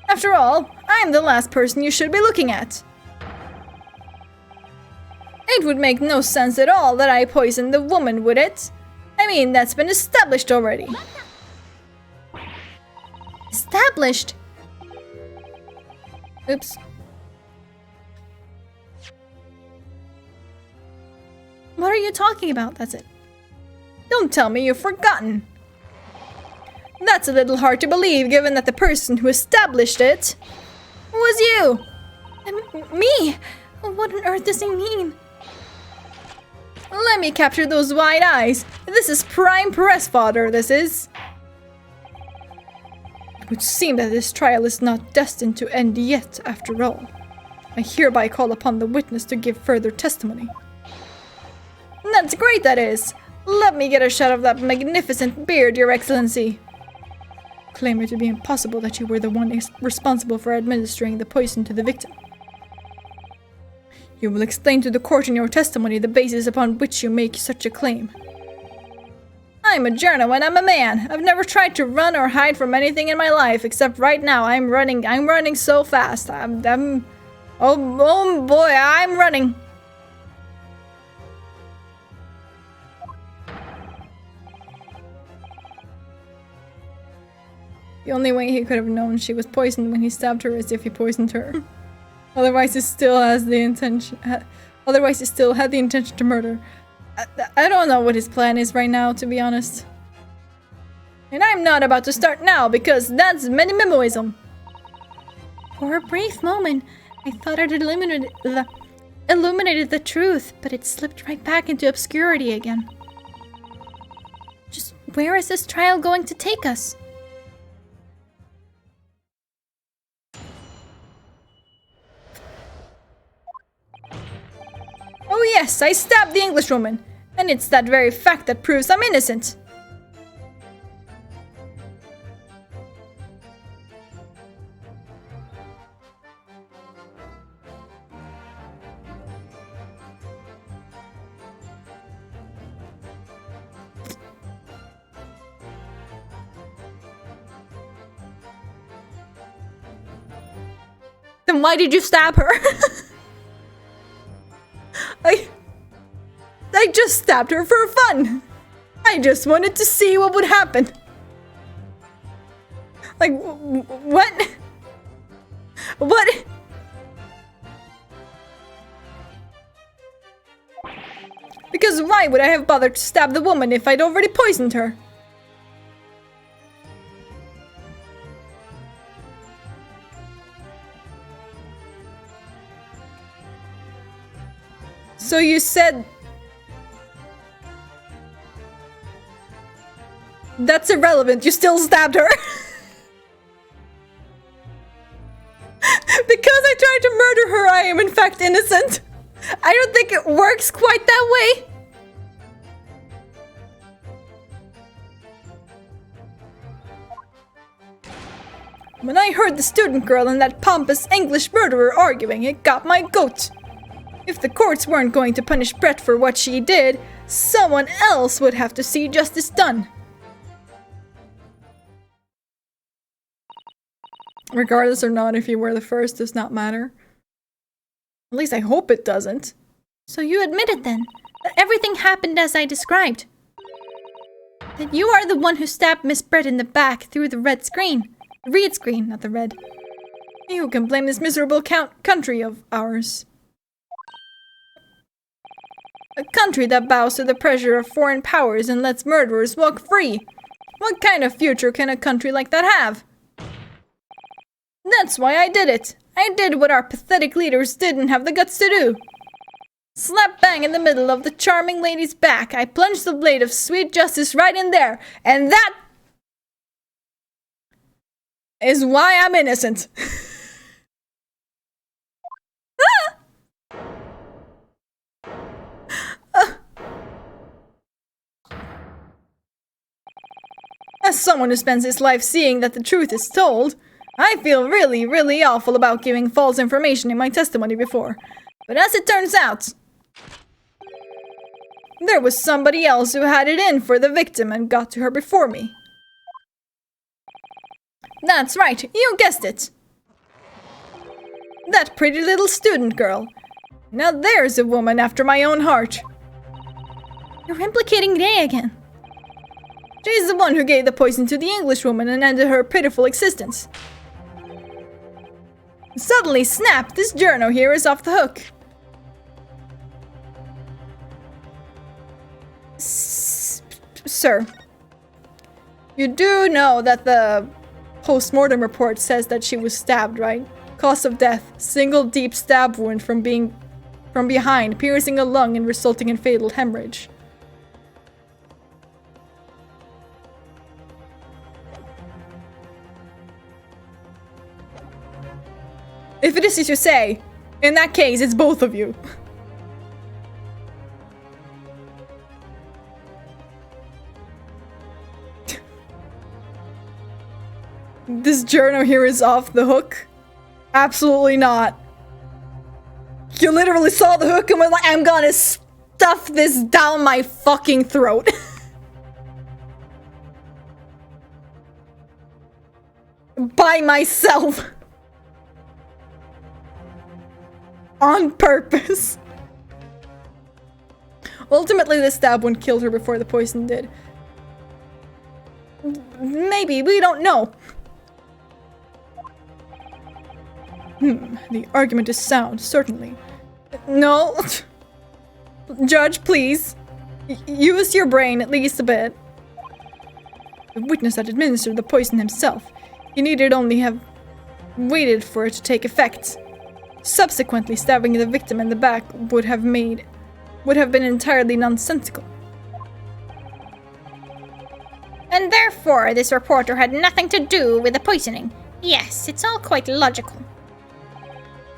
After all, I'm the last person you should be looking at. It would make no sense at all that I poisoned the woman, would it? I mean, that's been established already. Established? Oops. What are you talking about? That's it. Don't tell me you've forgotten. That's a little hard to believe, given that the person who established it was you. Me? What on earth does he mean? Let me capture those wide eyes. This is prime press fodder, this is. It would seem that this trial is not destined to end yet, after all. I hereby call upon the witness to give further testimony. That's great, that is. Let me get a shot of that magnificent beard, Your Excellency. Claim it to be impossible that you were the one responsible for administering the poison to the victim. You will explain to the court in your testimony the basis upon which you make such a claim. I'm a journo and I'm a man. I've never tried to run or hide from anything in my life, except right now I'm running so fast. Oh boy, I'm running. The only way he could have known she was poisoned when he stabbed her is if he poisoned her. Otherwise, he still had the intention to murder. I don't know what his plan is right now, to be honest. And I'm not about to start now, because that's minimalism. For a brief moment, I thought it illuminated the truth, but it slipped right back into obscurity again. Just where is this trial going to take us? Oh yes, I stabbed the Englishwoman, and it's that very fact that proves I'm innocent. Then why did you stab her? I just stabbed her for fun. I just wanted to see what would happen. Like, what? What? Because why would I have bothered to stab the woman if I'd already poisoned her? So you said... That's irrelevant, you still stabbed her! Because I tried to murder her, I am in fact innocent! I don't think it works quite that way! When I heard the student girl and that pompous English murderer arguing, it got my goat. If the courts weren't going to punish Brett for what she did, someone else would have to see justice done. Regardless or not, if you were the first, does not matter. At least I hope it doesn't. So you admit it then, that everything happened as I described. That you are the one who stabbed Miss Brett in the back through the red screen. The reed screen, not the red. You can blame this miserable country of ours. A country that bows to the pressure of foreign powers and lets murderers walk free. What kind of future can a country like that have? That's why I did it. I did what our pathetic leaders didn't have the guts to do. Slap bang in the middle of the charming lady's back, I plunged the blade of sweet justice right in there, and that is why I'm innocent. As someone who spends his life seeing that the truth is told, I feel really, really awful about giving false information in my testimony before. But as it turns out, there was somebody else who had it in for the victim and got to her before me. That's right, you guessed it. That pretty little student girl. Now there's a woman after my own heart. You're implicating Ray again. She's the one who gave the poison to the Englishwoman and ended her pitiful existence. Suddenly, snap, this journo here is off the hook. Sir, you do know that the post-mortem report says that she was stabbed, right? Cause of death, single deep stab wound from behind, piercing a lung and resulting in fatal hemorrhage. If it is as you say, in that case, it's both of you. This journo here is off the hook? Absolutely not. You literally saw the hook and were like, I'm gonna stuff this down my fucking throat. By myself. On purpose. Ultimately, the stab wound killed her before the poison did. Maybe, we don't know. The argument is sound, certainly. No. Judge, please. Use your brain at least a bit. The witness had administered the poison himself. He needed only have waited for it to take effect. Subsequently, stabbing the victim in the back would have been entirely nonsensical. And therefore, this reporter had nothing to do with the poisoning. Yes, it's all quite logical.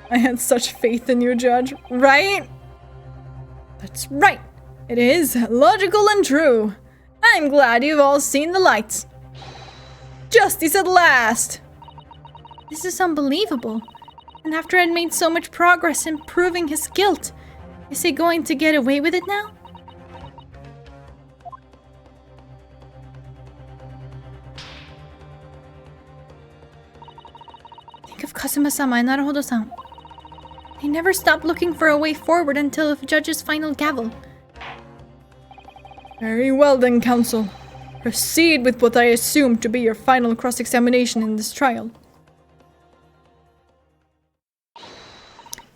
I had such faith in you, Judge, right? That's right. It is logical and true. I'm glad you've all seen the light. Justice at last! This is unbelievable. And after I'd made so much progress in proving his guilt, is he going to get away with it now? Think of Kazuma-sama and Naruhodo-san. They never stopped looking for a way forward until the judge's final gavel. Very well then, Counsel. Proceed with what I assume to be your final cross-examination in this trial.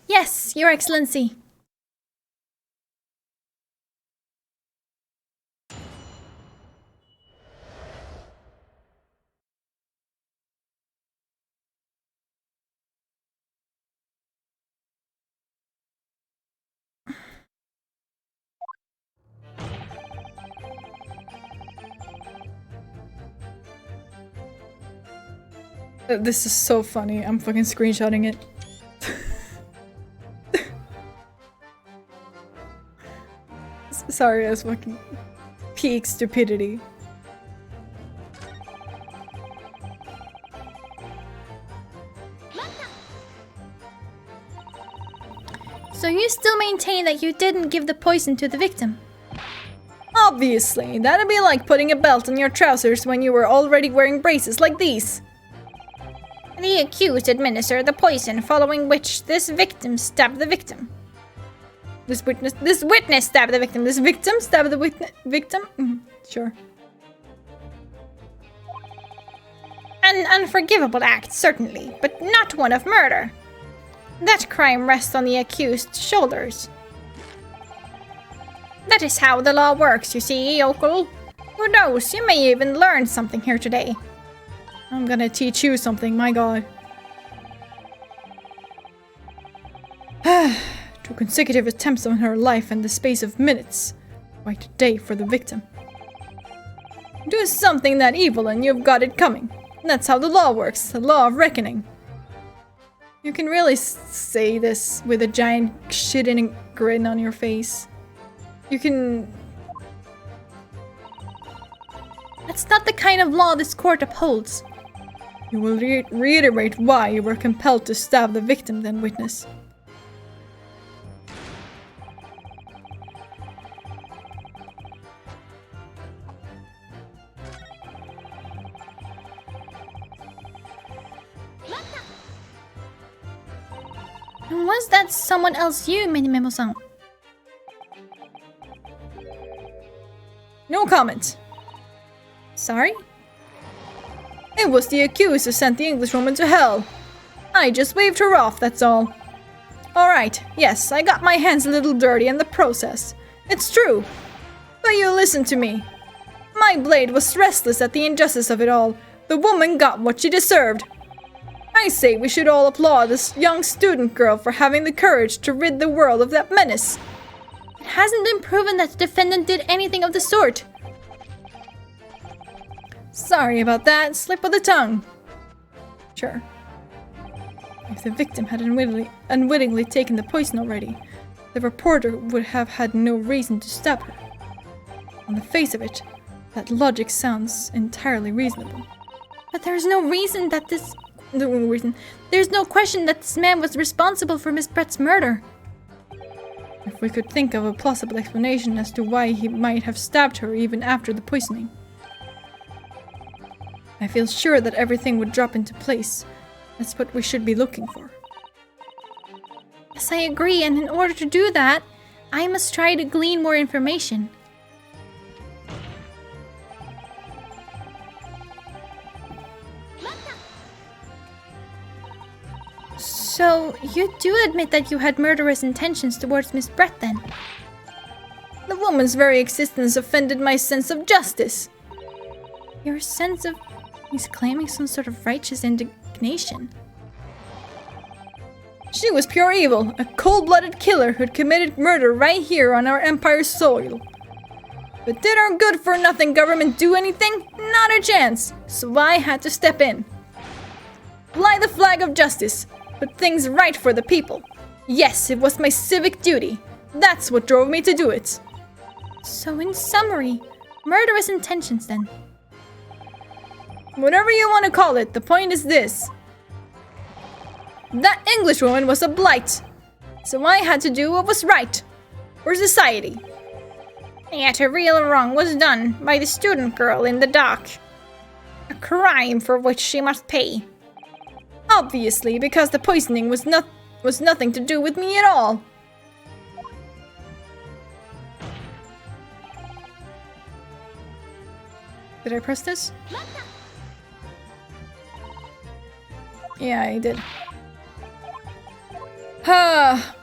Yes, Your Excellency. This is so funny. I'm fucking screenshotting it. Sorry, that's fucking peak stupidity. So you still maintain that you didn't give the poison to the victim? Obviously, that'd be like putting a belt on your trousers when you were already wearing braces like these. The accused administered the poison, following which this victim stabbed the victim. This witness stabbed the victim. This victim stabbed the victim? Sure. An unforgivable act, certainly, but not one of murder. That crime rests on the accused's shoulders. That is how the law works, you see, yokel. Who knows, you may even learn something here today. I'm gonna teach you something, my god. 2 consecutive attempts on her life in the space of minutes. Quite a day for the victim. Do something that evil and you've got it coming. That's how the law works, the law of reckoning. You can really say this with a giant shitting grin on your face. You can... That's not the kind of law this court upholds. You will reiterate why you were compelled to stab the victim, then, witness. Was that someone else you, Minimemo-san? No comment. Sorry? It was the accused who sent the Englishwoman to hell. I just waved her off, that's all. Alright, yes, I got my hands a little dirty in the process. It's true. But you listen to me. My blade was restless at the injustice of it all. The woman got what she deserved. I say we should all applaud this young student girl for having the courage to rid the world of that menace. It hasn't been proven that the defendant did anything of the sort. Sorry about that, slip of the tongue. Sure. If the victim had unwittingly taken the poison already, the reporter would have had no reason to stab her. On the face of it, that logic sounds entirely reasonable. But there's no reason that this... There's no question that this man was responsible for Miss Brett's murder. If we could think of a plausible explanation as to why he might have stabbed her even after the poisoning. I feel sure that everything would drop into place. That's what we should be looking for. Yes, I agree, and in order to do that, I must try to glean more information. So, you do admit that you had murderous intentions towards Miss Brett, then? The woman's very existence offended my sense of justice. Your sense of... He's claiming some sort of righteous indignation. She was pure evil, a cold-blooded killer who'd committed murder right here on our empire's soil. But did our good-for-nothing government do anything? Not a chance, so I had to step in. Fly the flag of justice, put things right for the people. Yes, it was my civic duty. That's what drove me to do it. So in summary, murderous intentions then. Whatever you want to call it, the point is this. That Englishwoman was a blight, so I had to do what was right for society. Yet a real wrong was done by the student girl in the dock. A crime for which she must pay. Obviously, because the poisoning was nothing to do with me at all. Did I press this? Yeah, I did. Ha!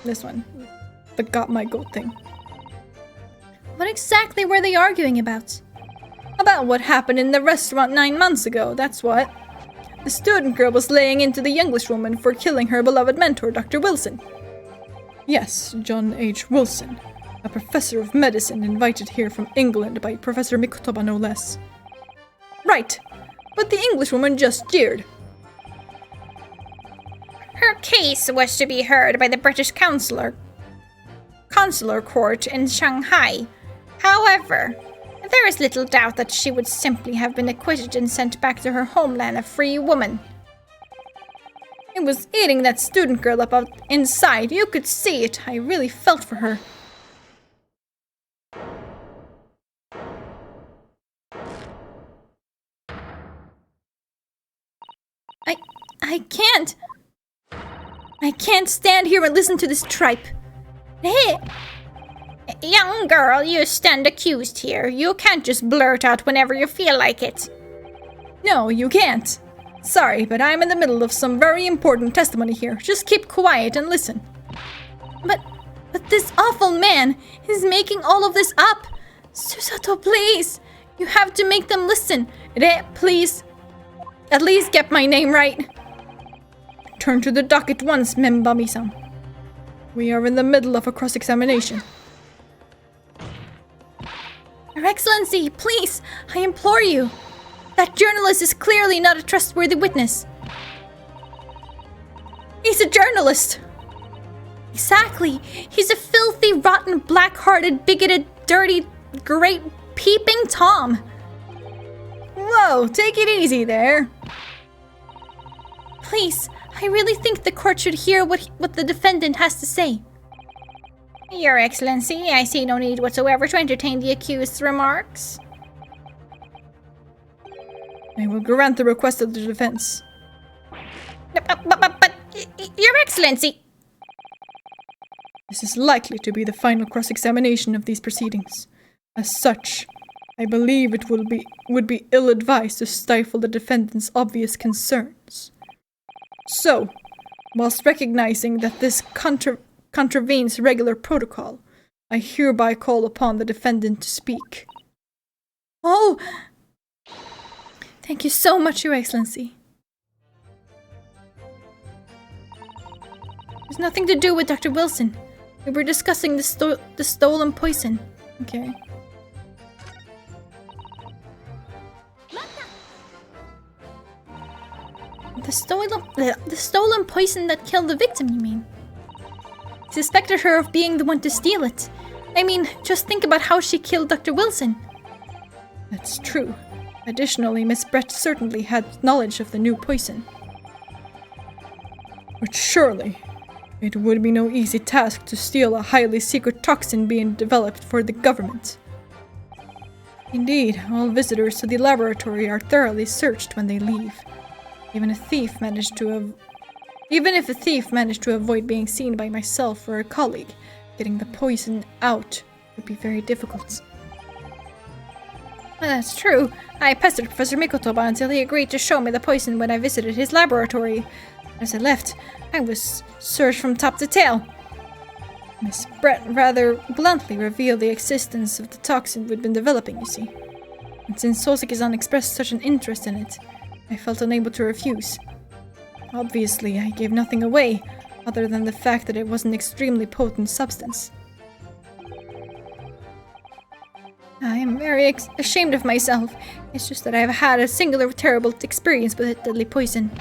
This one. The got my goat thing. What exactly were they arguing about? About what happened in the restaurant 9 months ago, that's what. The student girl was laying into the Englishwoman for killing her beloved mentor, Dr. Wilson. Yes, John H. Wilson, a professor of medicine invited here from England by Professor Mikotoba no less. Right, but the Englishwoman just jeered. Her case was to be heard by the British consular court in Shanghai. However, there is little doubt that she would simply have been acquitted and sent back to her homeland a free woman. It was eating that student girl up inside. You could see it. I really felt for her. I can't stand here and listen to this tripe. Hey! Young girl, you stand accused here. You can't just blurt out whenever you feel like it. No, you can't. Sorry, but I'm in the middle of some very important testimony here. Just keep quiet and listen. But this awful man is making all of this up. Susato, please. You have to make them listen. Please. At least get my name right. Turn to the docket once, Membami-san. We are in the middle of a cross-examination. Your Excellency, please, I implore you. That journalist is clearly not a trustworthy witness. He's a journalist! Exactly. He's a filthy, rotten, black-hearted, bigoted, dirty, great, peeping Tom. Whoa, take it easy there. Please, I really think the court should hear what the defendant has to say. Your Excellency, I see no need whatsoever to entertain the accused's remarks. I will grant the request of the defense. But Your Excellency! This is likely to be the final cross-examination of these proceedings. As such, I believe it would be ill-advised to stifle the defendant's obvious concerns. So, whilst recognizing that this contravenes regular protocol, I hereby call upon the defendant to speak. Oh! Thank you so much, Your Excellency. There's nothing to do with Dr. Wilson. We were discussing the stolen poison. Okay. The stolen poison that killed the victim, you mean? He suspected her of being the one to steal it. I mean, just think about how she killed Dr. Wilson. That's true. Additionally, Miss Brett certainly had knowledge of the new poison. But surely, it would be no easy task to steal a highly secret toxin being developed for the government. Indeed, all visitors to the laboratory are thoroughly searched when they leave. Even if a thief managed to avoid being seen by myself or a colleague, getting the poison out would be very difficult. That's true. I pestered Professor Mikotoba until he agreed to show me the poison when I visited his laboratory. As I left, I was searched from top to tail. Miss Brett rather bluntly revealed the existence of the toxin we'd been developing, you see. And since Soseki-san expressed such an interest in it, I felt unable to refuse. Obviously, I gave nothing away, other than the fact that it was an extremely potent substance. I am very ashamed of myself. It's just that I've had a singular terrible experience with deadly poison.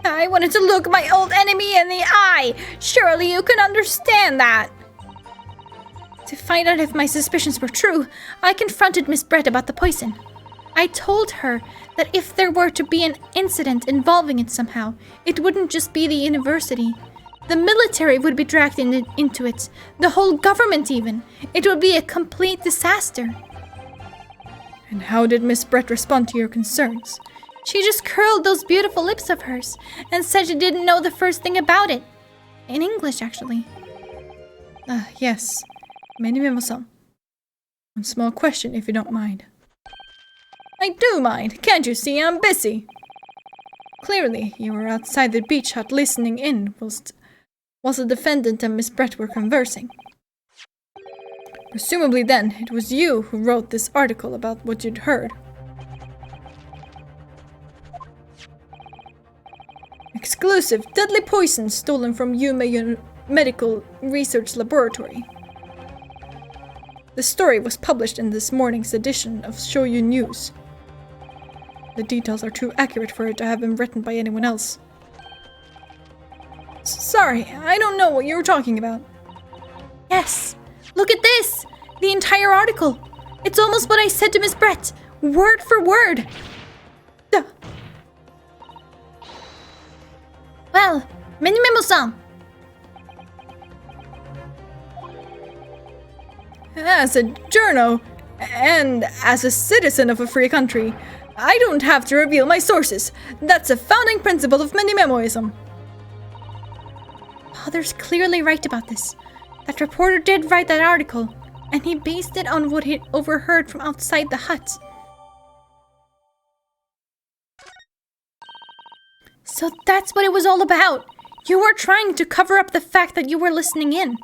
I wanted to look my old enemy in the eye! Surely you can understand that! To find out if my suspicions were true, I confronted Miss Brett about the poison. I told her that if there were to be an incident involving it somehow, it wouldn't just be the university. The military would be dragged into it, the whole government even. It would be a complete disaster. And how did Miss Brett respond to your concerns? She just curled those beautiful lips of hers and said she didn't know the first thing about it. In English, actually. Yes. Minimimo-san. One small question, if you don't mind. I do mind. Can't you see I'm busy? Clearly, you were outside the beach hut listening in whilst the defendant and Miss Brett were conversing. Presumably then, it was you who wrote this article about what you'd heard. Exclusive deadly poison stolen from Yume Medical Research Laboratory. The story was published in this morning's edition of Shoyu News. The details are too accurate for it to have been written by anyone else. Sorry, I don't know what you're talking about. Yes, look at this! The entire article! It's almost what I said to Miss Brett, word for word! Duh. Well, Minimimo-san! As a journo, and as a citizen of a free country, I don't have to reveal my sources. That's a founding principle of Minimemoism. Father's clearly right about this. That reporter did write that article, and he based it on what he'd overheard from outside the hut. So that's what it was all about. You were trying to cover up the fact that you were listening in.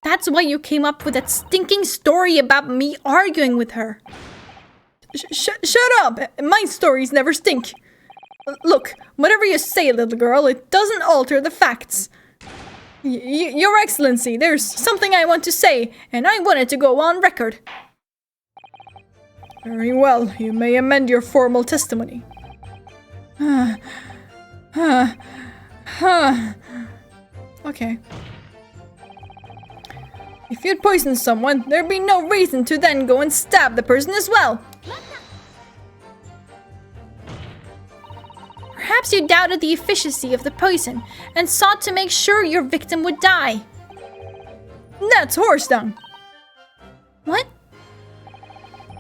That's why you came up with that stinking story about me arguing with her. Shut up! My stories never stink. Look, whatever you say, little girl, it doesn't alter the facts. Your Excellency, there's something I want to say, and I want it to go on record. Very well, you may amend your formal testimony. Okay. If you'd poisoned someone, there'd be no reason to then go and stab the person as well. Perhaps you doubted the efficacy of the poison and sought to make sure your victim would die. That's horse dung. What?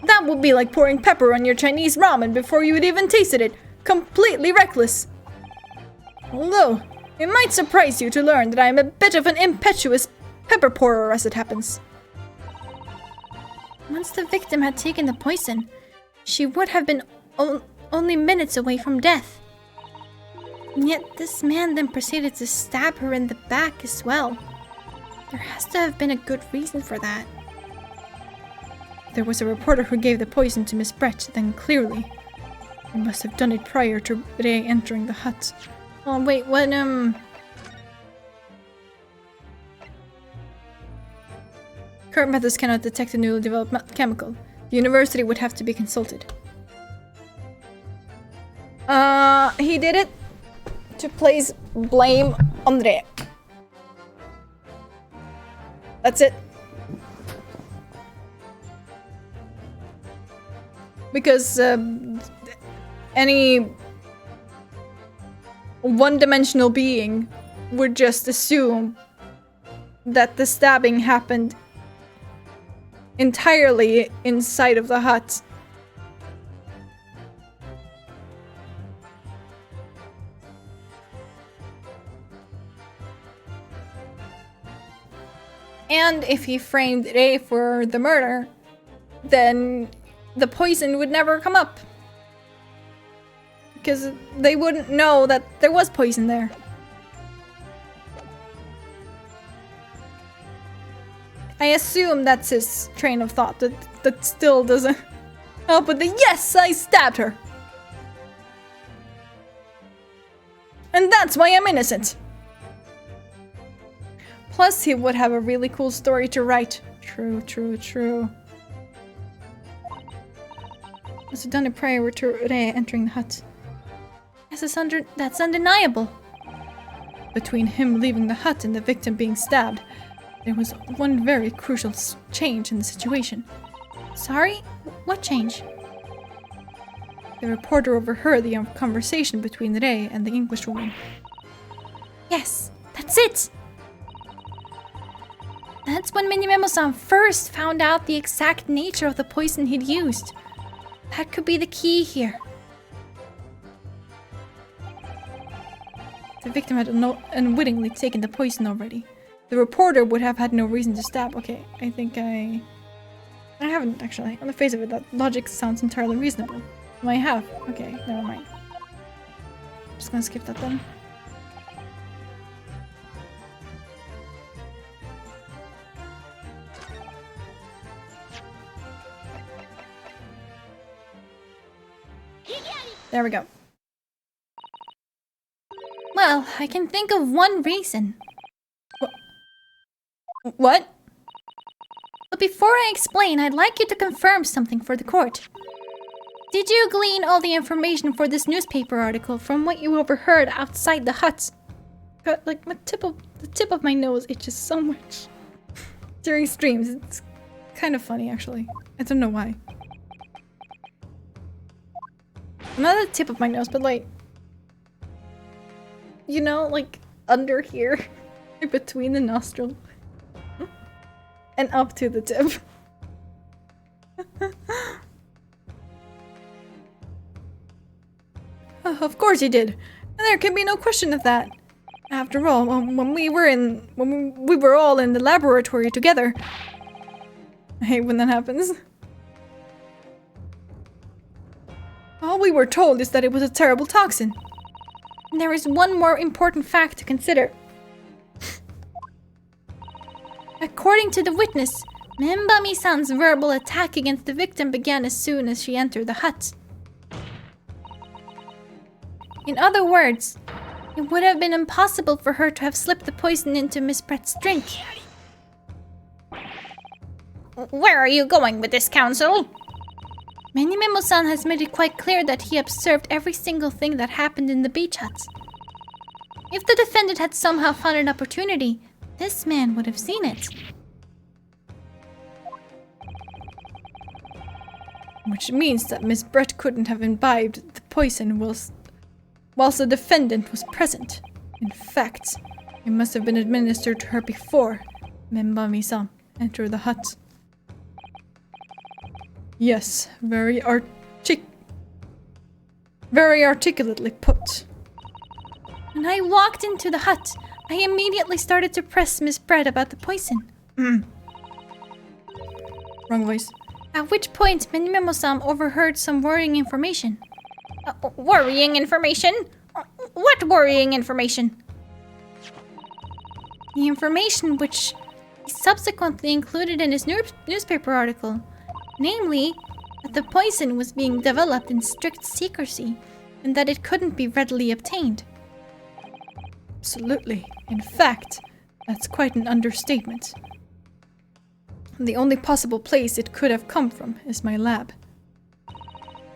That would be like pouring pepper on your Chinese ramen before you had even tasted it. Completely reckless. Although, it might surprise you to learn that I am a bit of an impetuous pepper pourer as it happens. Once the victim had taken the poison, she would have been only minutes away from death. And yet this man then proceeded to stab her in the back as well. There has to have been a good reason for that. There was a reporter who gave the poison to Miss Brett, then clearly he must have done it prior to Rei entering the hut. Oh wait, what Current methods cannot detect a newly developed chemical. The university would have to be consulted. He did it to place blame on Rei. That's it. Because any one-dimensional being would just assume that the stabbing happened entirely inside of the hut. And if he framed Rei for the murder, then the poison would never come up. Because they wouldn't know that there was poison there. I assume that's his train of thought. That still doesn't help with the yes, I stabbed her. And that's why I'm innocent. Plus, he would have a really cool story to write. True, true, true. Was it done it prior to Rei entering the hut? Yes, that's undeniable. Between him leaving the hut and the victim being stabbed, there was one very crucial change in the situation. Sorry? What change? The reporter overheard the conversation between Rei and the Englishwoman. Yes, that's it! That's when Minimemo-san first found out the exact nature of the poison he'd used. That could be the key here. The victim had unwittingly taken the poison already. The reporter would have had no reason to stab. Okay, I think I haven't actually. On the face of it, that logic sounds entirely reasonable. I have. Okay, never mind. Just gonna skip that then. There we go. Well, I can think of one reason. What? But before I explain, I'd like you to confirm something for the court. Did you glean all the information for this newspaper article from what you overheard outside the hut? God, like the tip of my nose itches so much during streams. It's kind of funny actually. I don't know why. Not the tip of my nose, but like, you know, like under here, between the nostril and up to the tip. Of course you did. And there can be no question of that. After all, when we were all in the laboratory together. I hate when that happens. All we were told is that it was a terrible toxin. And there is one more important fact to consider. According to the witness, Membami-san's verbal attack against the victim began as soon as she entered the hut. In other words, it would have been impossible for her to have slipped the poison into Miss Brett's drink. Where are you going with this, counsel? Menimemo-san has made it quite clear that he observed every single thing that happened in the beach hut. If the defendant had somehow found an opportunity, this man would have seen it. Which means that Miss Brett couldn't have imbibed the poison whilst the defendant was present. In fact, it must have been administered to her before Membami-san entered the hut. Yes, very articulately put. When I walked into the hut, I immediately started to press Miss Brett about the poison. Wrong voice. At which point, Menimemo-san overheard some worrying information. Worrying information? What worrying information? The information which he subsequently included in his newspaper article. Namely, that the poison was being developed in strict secrecy and that it couldn't be readily obtained. Absolutely. In fact, that's quite an understatement. The only possible place it could have come from is my lab.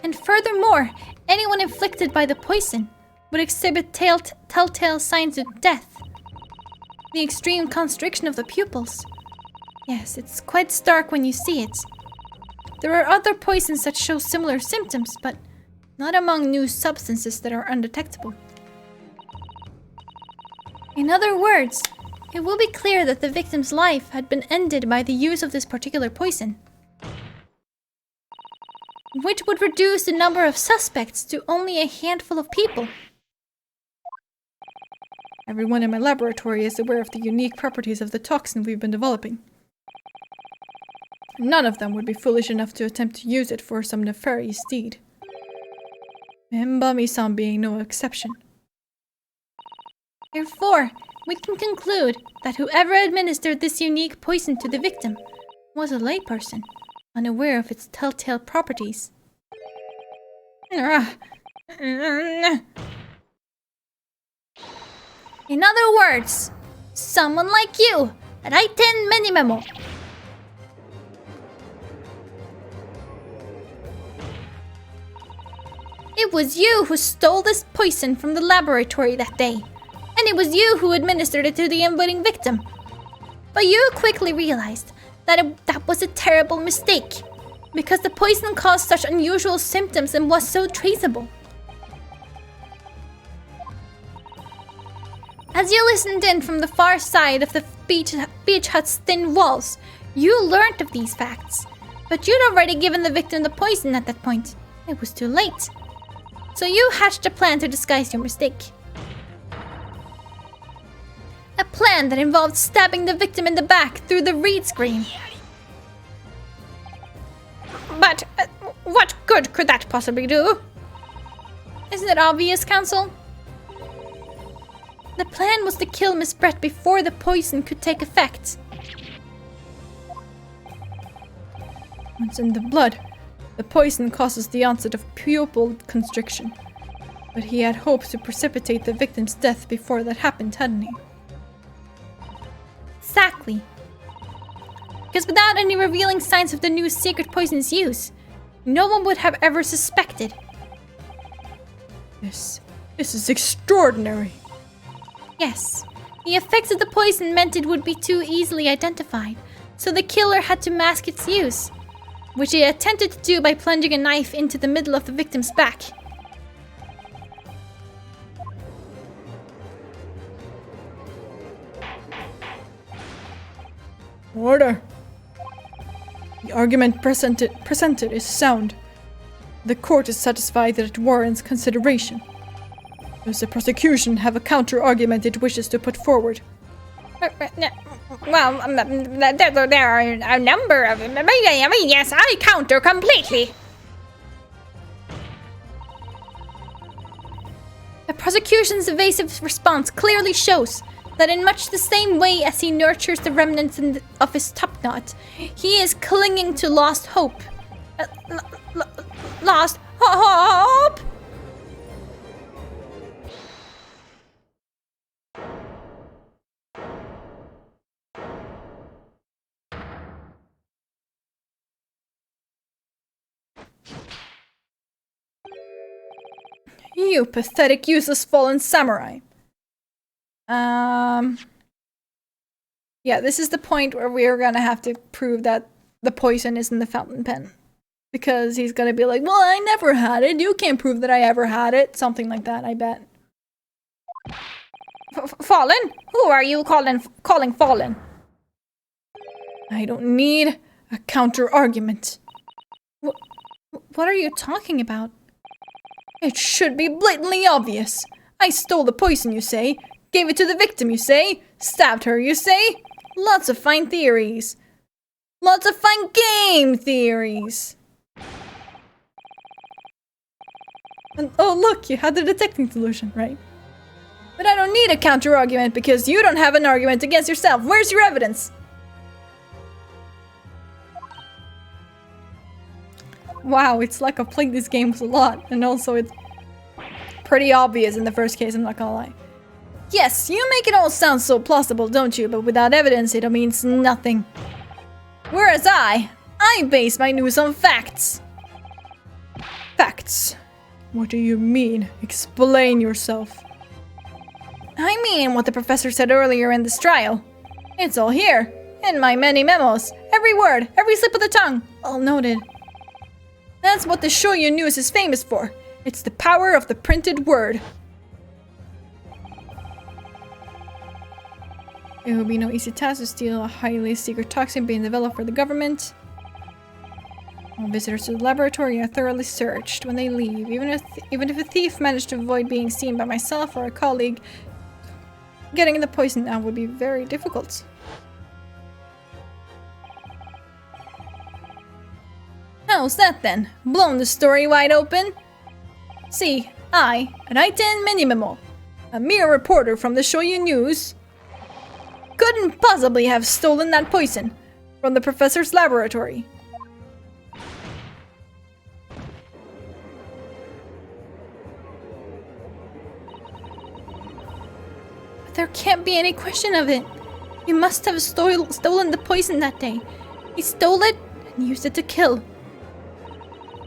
And furthermore, anyone inflicted by the poison would exhibit telltale signs of death. The extreme constriction of the pupils. Yes, it's quite stark when you see it. There are other poisons that show similar symptoms, but not among new substances that are undetectable. In other words, it will be clear that the victim's life had been ended by the use of this particular poison, which would reduce the number of suspects to only a handful of people. Everyone in my laboratory is aware of the unique properties of the toxin we've been developing. None of them would be foolish enough to attempt to use it for some nefarious deed. Membami-san being no exception. Therefore, we can conclude that whoever administered this unique poison to the victim was a layperson, unaware of its telltale properties. In other words, someone like you, Raiten Menimemo. It was you who stole this poison from the laboratory that day. And it was you who administered it to the unwitting victim. But you quickly realized that that was a terrible mistake, because the poison caused such unusual symptoms and was so traceable. As you listened in from the far side of the beach hut's thin walls, you learned of these facts. But you'd already given the victim the poison at that point. It was too late. So you hatched a plan to disguise your mistake. plan that involved stabbing the victim in the back through the reed screen. But what good could that possibly do? Isn't it obvious, Counsel? The plan was to kill Miss Brett before the poison could take effect. Once in the blood, the poison causes the onset of pupil constriction. But he had hoped to precipitate the victim's death before that happened, hadn't he? Exactly. Because without any revealing signs of the new secret poison's use, no one would have ever suspected. This is extraordinary. Yes, the effects of the poison meant it would be too easily identified, so the killer had to mask its use, which he attempted to do by plunging a knife into the middle of the victim's back. Order. The argument presented is sound. The court is satisfied that it warrants consideration. Does the prosecution have a counter-argument it wishes to put forward? Well, there are a number of... I mean, yes, I counter completely. The prosecution's evasive response clearly shows that in much the same way as he nurtures the remnants of his topknot, he is clinging to lost hope. Lost hope? You pathetic, useless, fallen samurai. Yeah, this is the point where we are gonna have to prove that the poison is in the fountain pen. Because he's gonna be like, well, I never had it. You can't prove that I ever had it. Something like that, I bet. Fallen? Who are you calling fallen? I don't need a counter-argument. What are you talking about? It should be blatantly obvious. I stole the poison, you say. Gave it to the victim, you say. Stabbed her, you say. Lots of fine theories. Lots of fine game theories. And oh look, you had the detecting solution, right? But I don't need a counter-argument because you don't have an argument against yourself. Where's your evidence? Wow, it's like I've played these games a lot, and also it's pretty obvious in the first case, I'm not gonna lie. Yes, you make it all sound so plausible, don't you? But without evidence, it means nothing. Whereas I base my news on facts. Facts? What do you mean? Explain yourself. I mean what the professor said earlier in this trial. It's all here, in my many memos. Every word, every slip of the tongue, all noted. That's what the Shoyu News is famous for. It's the power of the printed word. It will be no easy task to steal a highly secret toxin being developed for the government. All visitors to the laboratory are thoroughly searched when they leave. Even if a thief managed to avoid being seen by myself or a colleague, getting the poison out would be very difficult. How's that then? Blown the story wide open? See, I, Raiten Minimemo, a mere reporter from the Shoyu News, couldn't possibly have stolen that poison from the professor's laboratory. But there can't be any question of it. He must have stolen the poison that day. He stole it and used it to kill.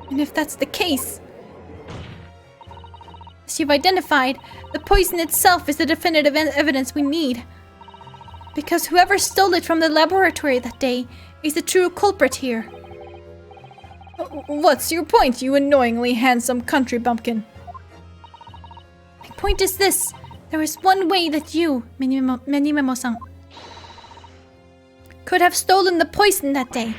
And if that's the case, as you've identified, the poison itself is the definitive evidence we need. Because whoever stole it from the laboratory that day is the true culprit here. What's your point, you annoyingly handsome country bumpkin? My point is this. There is one way that you, Minimemo-san, could have stolen the poison that day.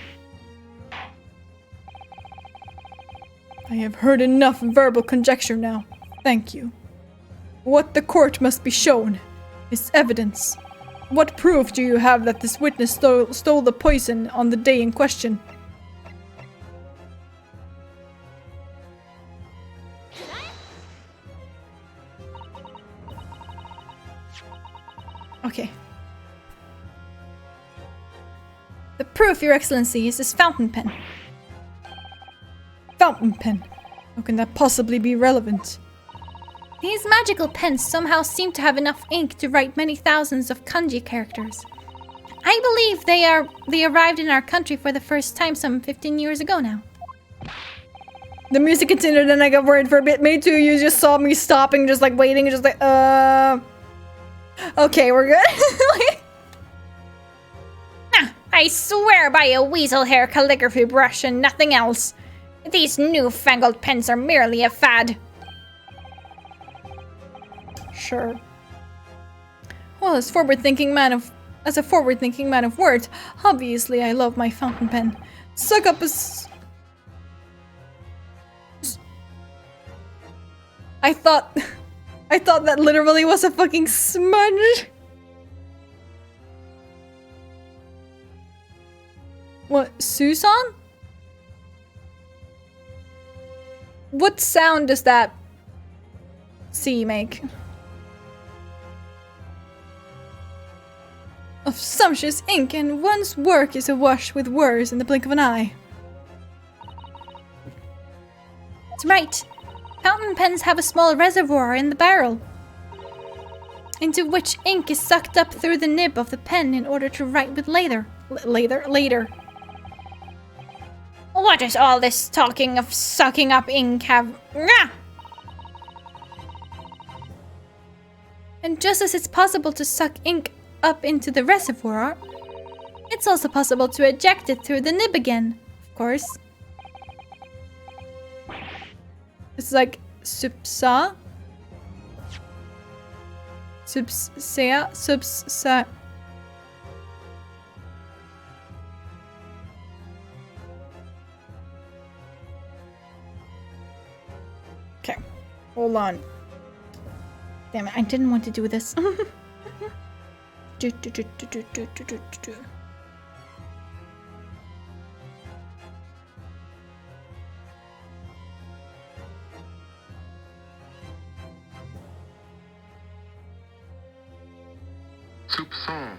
I have heard enough verbal conjecture now. Thank you. What the court must be shown is evidence. What proof do you have that this witness stole the poison on the day in question? Okay. The proof, Your Excellency, is this fountain pen. Fountain pen? How can that possibly be relevant? These magical pens somehow seem to have enough ink to write many thousands of kanji characters. I believe they arrived in our country for the first time some 15 years ago now. The music continued and I got worried for a bit. Me too, you just saw me stopping, just like waiting, just like, okay, we're good. I swear by a weasel hair calligraphy brush and nothing else. These newfangled pens are merely a fad. Sure. Well, as a forward-thinking man of words, obviously I love my fountain pen. Suck up a I thought that literally was a fucking smudge. What, Susan? What sound does that C make? Of sumptuous ink, and one's work is awash with words in the blink of an eye. That's right. Fountain pens have a small reservoir in the barrel, into which ink is sucked up through the nib of the pen in order to write with later. What does all this talking of sucking up ink have? Rah! And just as it's possible to suck ink up into the reservoir, it's also possible to eject it through the nib again, of course. It's like subsa. Okay, hold on. Damn it, I didn't want to do this. Soupçon.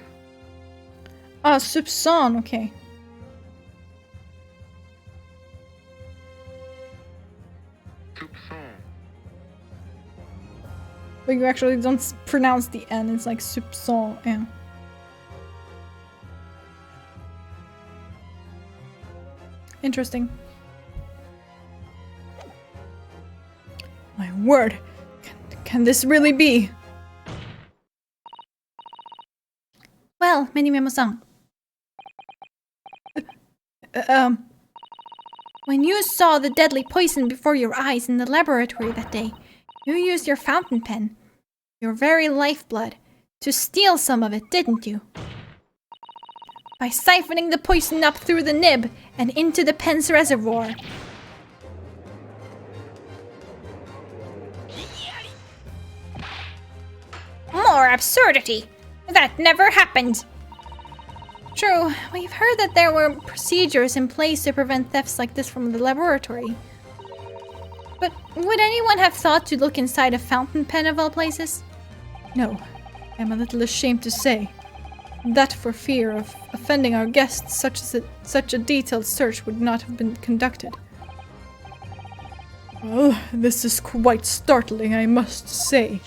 Ah, soupçon, okay. Soupçon. But you actually don't pronounce the N, it's like soupçon, yeah. Interesting. My word, can this really be? Well, Minimemo-san. When you saw the deadly poison before your eyes in the laboratory that day, you used your fountain pen, your very lifeblood, to steal some of it, didn't you? By siphoning the poison up through the nib and into the pen's reservoir. More absurdity! That never happened! True, we've heard that there were procedures in place to prevent thefts like this from the laboratory. But would anyone have thought to look inside a fountain pen of all places? No, I'm a little ashamed to say. That for fear of offending our guests, such a detailed search would not have been conducted. Well, this is quite startling, I must say.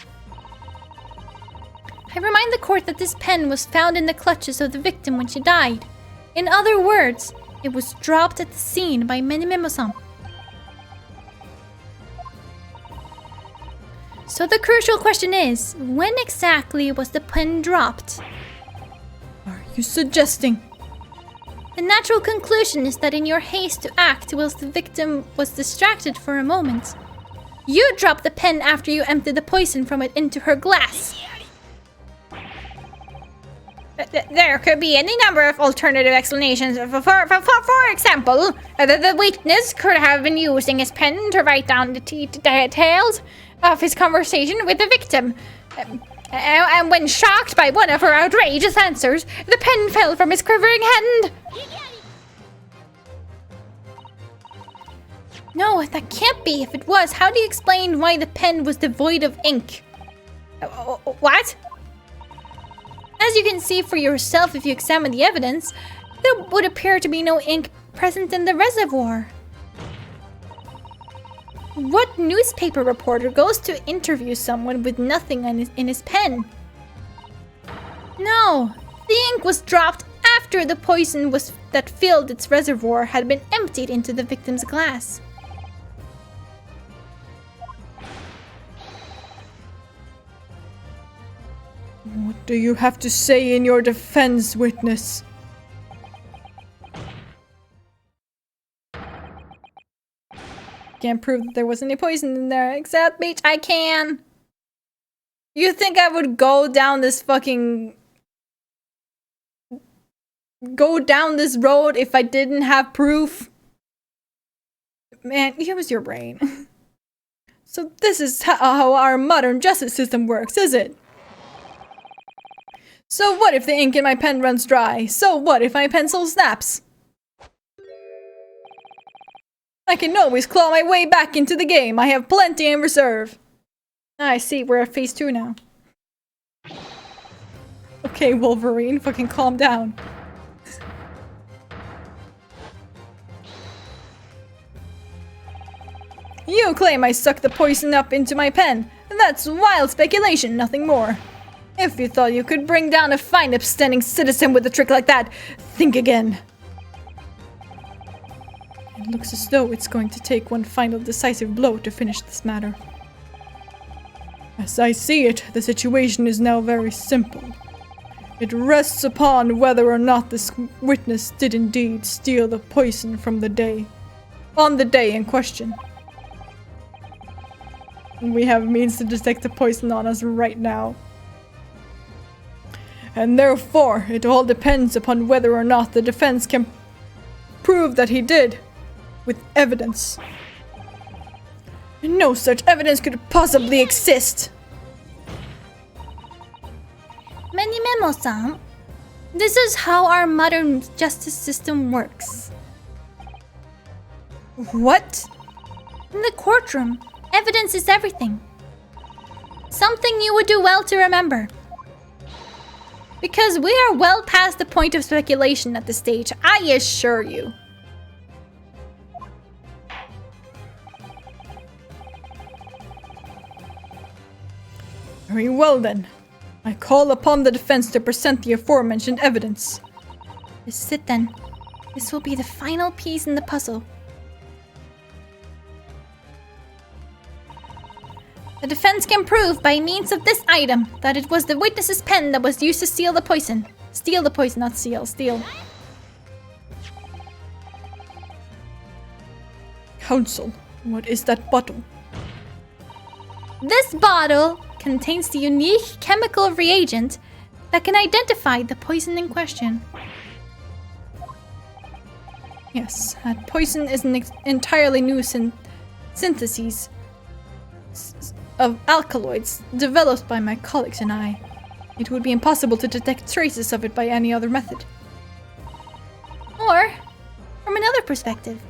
I remind the court that this pen was found in the clutches of the victim when she died. In other words, it was dropped at the scene by Minimemo-san. So the crucial question is, when exactly was the pen dropped? Are you suggesting? The natural conclusion is that in your haste to act whilst the victim was distracted for a moment, you dropped the pen after you emptied the poison from it into her glass. There could be any number of alternative explanations. For example, the witness could have been using his pen to write down the details of his conversation with the victim. And when shocked by one of her outrageous answers, the pen fell from his quivering hand. No, that can't be. If it was, how do you explain why the pen was devoid of ink? What? As you can see for yourself if you examine the evidence, there would appear to be no ink present in the reservoir. What newspaper reporter goes to interview someone with nothing in his pen? No, the ink was dropped after the poison that filled its reservoir had been emptied into the victim's glass. What do you have to say in your defense, witness? Can't prove that there was any poison in there, except bitch, I can. You think I would go down this road if I didn't have proof? Man, use your brain. So this is how our modern justice system works, is it? So what if the ink in my pen runs dry? So what if my pencil snaps? I can always claw my way back into the game. I have plenty in reserve. I see, we're at phase 2 now. Okay, Wolverine, fucking calm down. You claim I sucked the poison up into my pen. That's wild speculation, nothing more. If you thought you could bring down a fine upstanding citizen with a trick like that, think again. It looks as though it's going to take one final decisive blow to finish this matter. As I see it, the situation is now very simple. It rests upon whether or not this witness did indeed steal the poison from on the day in question. We have means to detect the poison on us right now. And therefore, it all depends upon whether or not the defense can prove that he did, with evidence. No such evidence could possibly exist. Memo-san, this is how our modern justice system works. What? In the courtroom, evidence is everything. Something you would do well to remember. Because we are well past the point of speculation at this stage, I assure you. Very well then. I call upon the defense to present the aforementioned evidence. Just sit then. This will be the final piece in the puzzle. The defense can prove by means of this item that it was the witness's pen that was used to steal the poison. Steal the poison, not steal. Steal. Counsel, what is that bottle? This bottle contains the unique chemical reagent that can identify the poison in question. Yes, that poison is an entirely new synthesis of alkaloids developed by my colleagues and I. It would be impossible to detect traces of it by any other method. Or, from another perspective,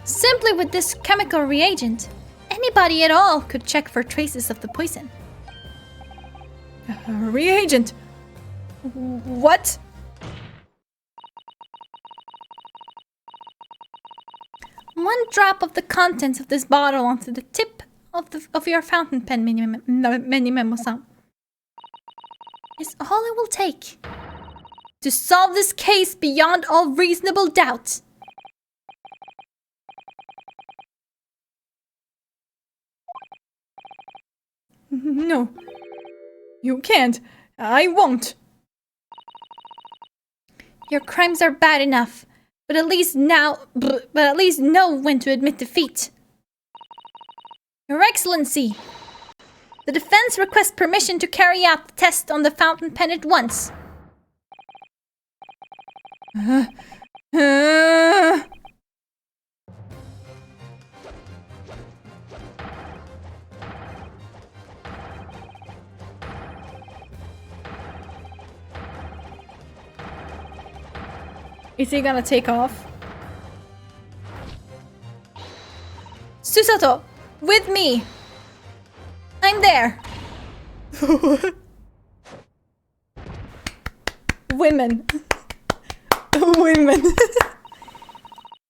simply with this chemical reagent, anybody at all could check for traces of the poison. Reagent? What? One drop of the contents of this bottle onto the tip of your fountain pen, Memo-san, is all it will take to solve this case beyond all reasonable doubt. No. You can't. I won't. Your crimes are bad enough, but at least know when to admit defeat. Your Excellency, the defense requests permission to carry out the test on the fountain pen at once. Is he gonna take off? Susato! With me! I'm there! Women. Women.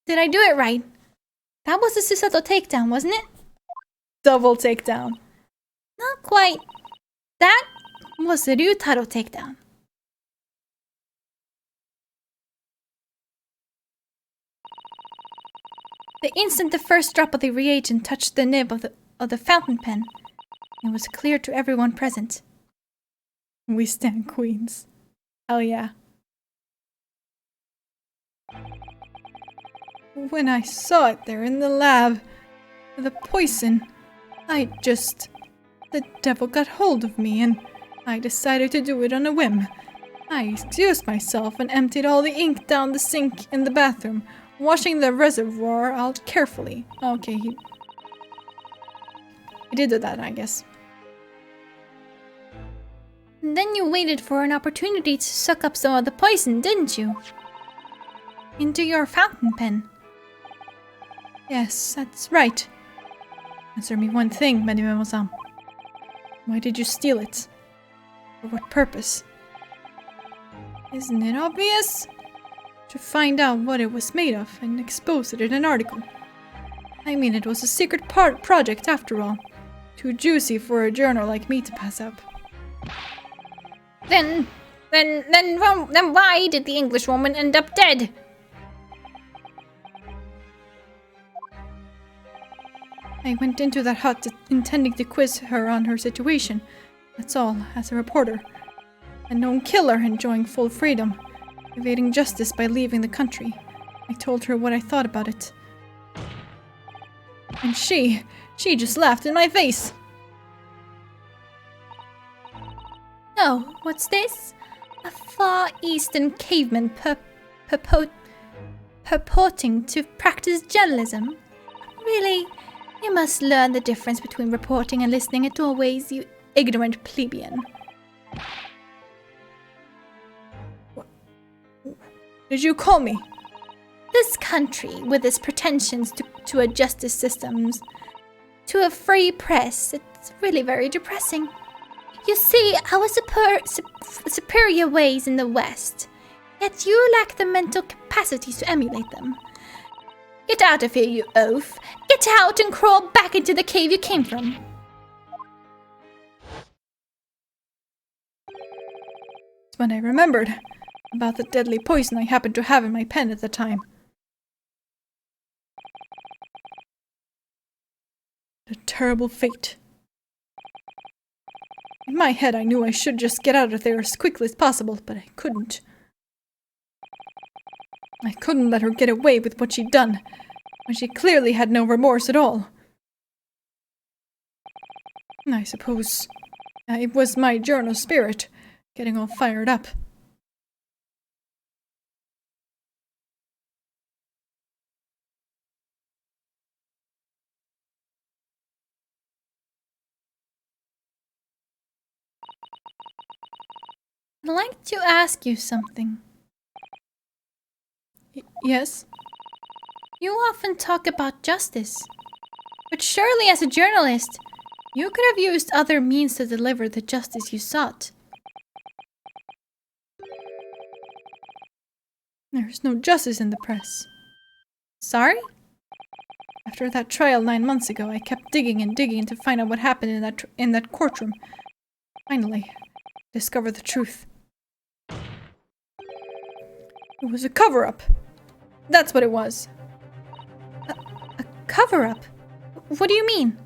Did I do it right? That was the Susato takedown, wasn't it? Double takedown. Not quite. That was the Ryutaro takedown. The instant the first drop of the reagent touched the nib of the fountain pen, it was clear to everyone present. We stand queens. Hell yeah. When I saw it there in the lab, the poison, the devil got hold of me and I decided to do it on a whim. I excused myself and emptied all the ink down the sink in the bathroom, washing the reservoir out carefully. Okay, he did do that, I guess. And then you waited for an opportunity to suck up some of the poison, didn't you? Into your fountain pen. Yes, that's right. Answer me one thing, Mademoiselle. Why did you steal it? For what purpose? Isn't it obvious? To find out what it was made of and expose it in an article. I mean, it was a secret project after all. Too juicy for a journal like me to pass up. Then why did the Englishwoman end up dead? I went into that hut intending to quiz her on her situation. That's all, as a reporter. A known killer enjoying full freedom, evading justice by leaving the country. I told her what I thought about it. And she just laughed in my face. Oh, what's this? A Far Eastern caveman purporting to practice journalism? Really? You must learn the difference between reporting and listening as always, you ignorant plebeian. What did you call me? This country, with its pretensions to a justice system, to a free press, it's really very depressing. You see our superior ways in the West, yet you lack the mental capacities to emulate them. Get out of here, you oaf! Get out and crawl back into the cave you came from! It's when I remembered about the deadly poison I happened to have in my pen at the time. The terrible fate. In my head, I knew I should just get out of there as quickly as possible, but I couldn't. I couldn't let her get away with what she'd done, when she clearly had no remorse at all. I suppose it was my journal spirit, getting all fired up. I'd like to ask you something. Yes? You often talk about justice. But surely as a journalist, you could have used other means to deliver the justice you sought. There's no justice in the press. Sorry? After that trial 9 months ago, I kept digging and digging to find out what happened in that courtroom. Finally, discovered the truth. It was a cover-up. That's what it was. A cover-up? What do you mean?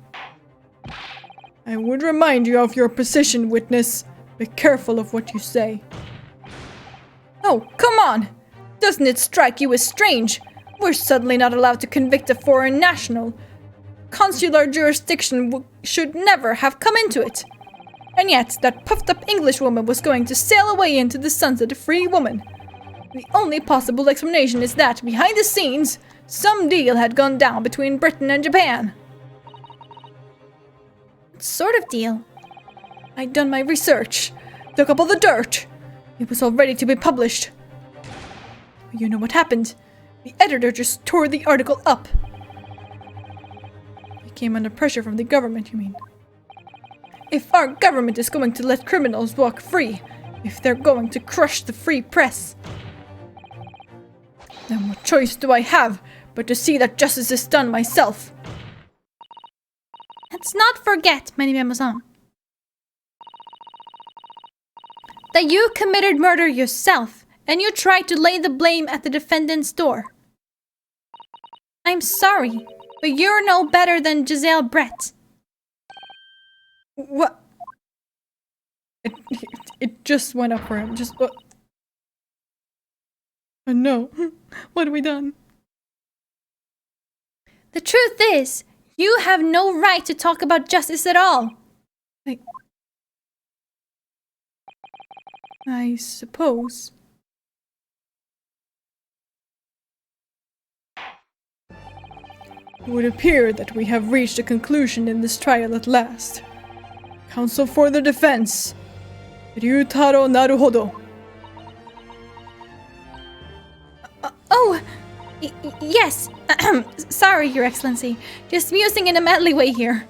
I would remind you of your position, witness. Be careful of what you say. Oh, come on! Doesn't it strike you as strange? We're suddenly not allowed to convict a foreign national. Consular jurisdiction should never have come into it. And yet, that puffed-up Englishwoman was going to sail away into the sunset a free woman. The only possible explanation is that, behind the scenes, some deal had gone down between Britain and Japan. What sort of deal? I'd done my research, dug up all the dirt. It was all ready to be published. You know what happened? The editor just tore the article up. He came under pressure from the government, you mean? If our government is going to let criminals walk free, if they're going to crush the free press, then what choice do I have but to see that justice is done myself? Let's not forget, Mademoiselle, that you committed murder yourself, and you tried to lay the blame at the defendant's door. I'm sorry, but you're no better than Giselle Brett. What? It just went up for him. Just what? Oh no. What have we done? The truth is, you have no right to talk about justice at all. I suppose. It would appear that we have reached a conclusion in this trial at last. Counsel for the defense, Ryutaro Naruhodo. Yes. Sorry, Your Excellency. Just musing in a medley way here.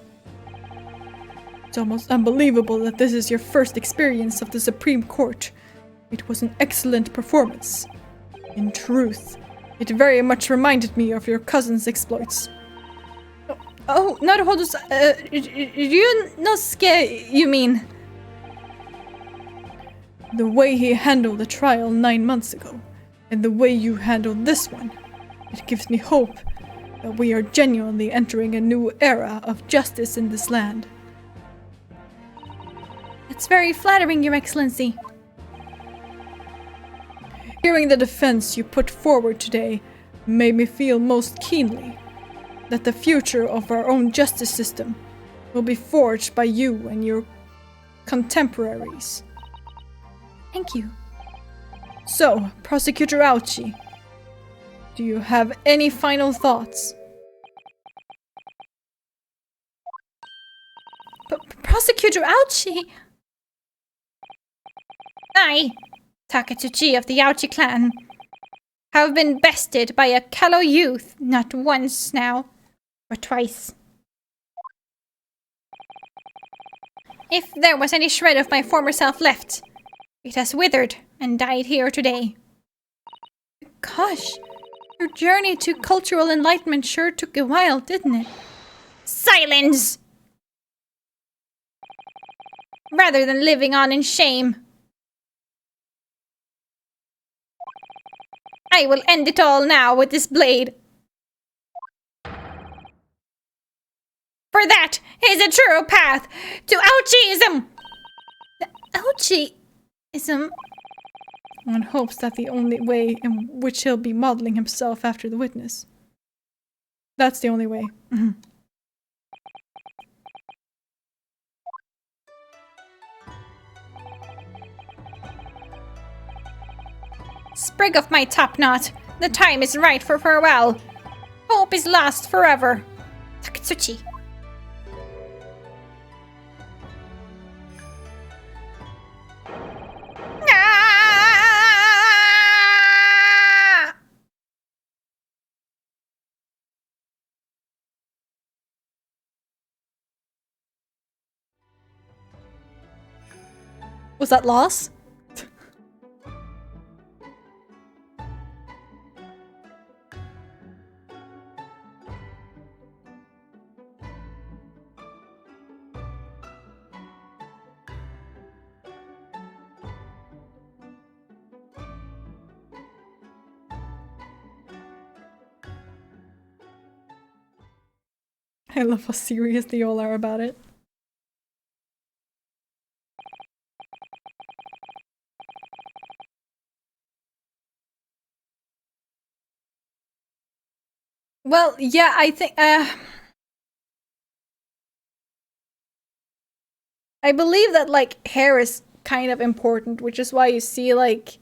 It's almost unbelievable that this is your first experience of the Supreme Court. It was an excellent performance. In truth, it very much reminded me of your cousin's exploits. Oh, Naruhodo's, Ryunosuke, you mean? The way he handled the trial 9 months ago, and the way you handled this one, it gives me hope that we are genuinely entering a new era of justice in this land. It's very flattering, Your Excellency. Hearing the defense you put forward today made me feel most keenly that the future of our own justice system will be forged by you and your contemporaries. Thank you. So, Prosecutor Auchi, do you have any final thoughts? Prosecutor Auchi? I, Takatsuchi of the Auchi clan, have been bested by a callow youth not once now, but twice. If there was any shred of my former self left, it has withered and died here today. Gosh, your journey to cultural enlightenment sure took a while, didn't it? Silence! Rather than living on in shame, I will end it all now with this blade. For that is a true path to Ouchiism! Ouchiism? One hopes that the only way in which he'll be modeling himself after the witness. That's the only way. Sprig of my topknot, the time is right for farewell. Hope is lost forever. Takatsuchi. Ah! Was that loss? I love how serious they all are about it. Well, yeah, I think, I believe that, like, hair is kind of important, which is why you see, like,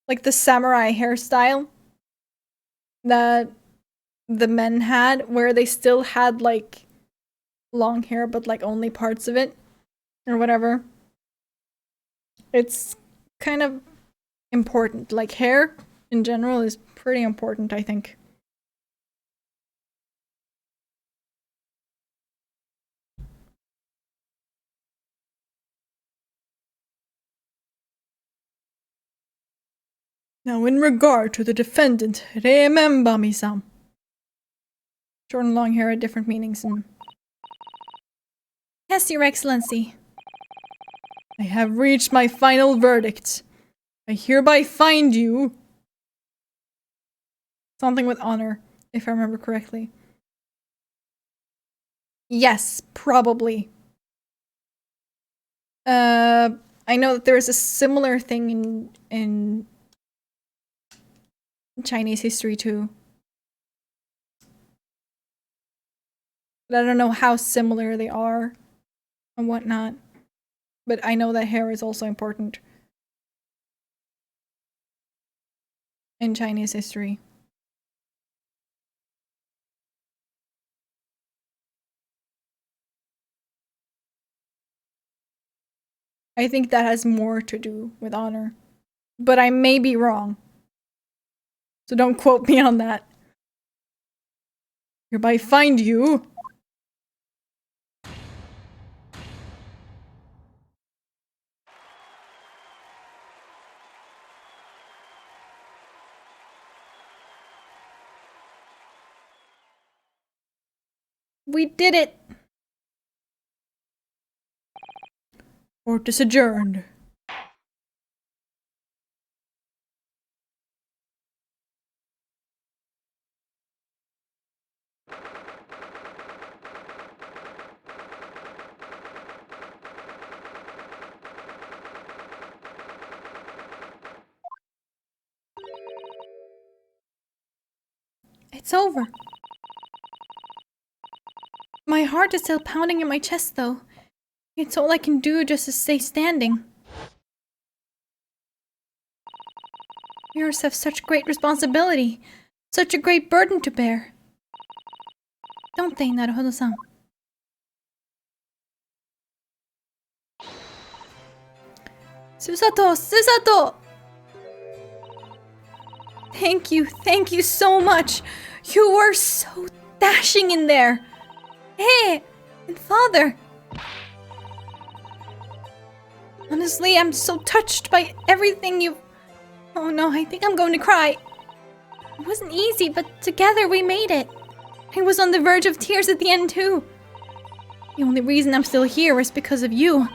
like the samurai hairstyle that the men had, where they still had, like, long hair, but like only parts of it or whatever. It's kind of important. Like hair in general is pretty important, I think. Now, in regard to the defendant, remember me some. Short and long hair had different meanings. Yes, Your Excellency. I have reached my final verdict. I hereby find you something with honor, if I remember correctly. Yes, probably. I know that there is a similar thing in Chinese history too. But I don't know how similar they are and whatnot. But I know that hair is also important in Chinese history. I think that has more to do with honor. But I may be wrong. So don't quote me on that. Hereby find you. We did it. Court is adjourned. It's over. My heart is still pounding in my chest, though. It's all I can do just to stay standing. Heroes have such great responsibility, such a great burden to bear. Don't they, Naruhodo-san? Susato! Susato! Thank you so much! You were so dashing in there! Hey! And father! Honestly, I'm so touched by everything you... Oh no, I think I'm going to cry. It wasn't easy, but together we made it. I was on the verge of tears at the end too. The only reason I'm still here is because of you.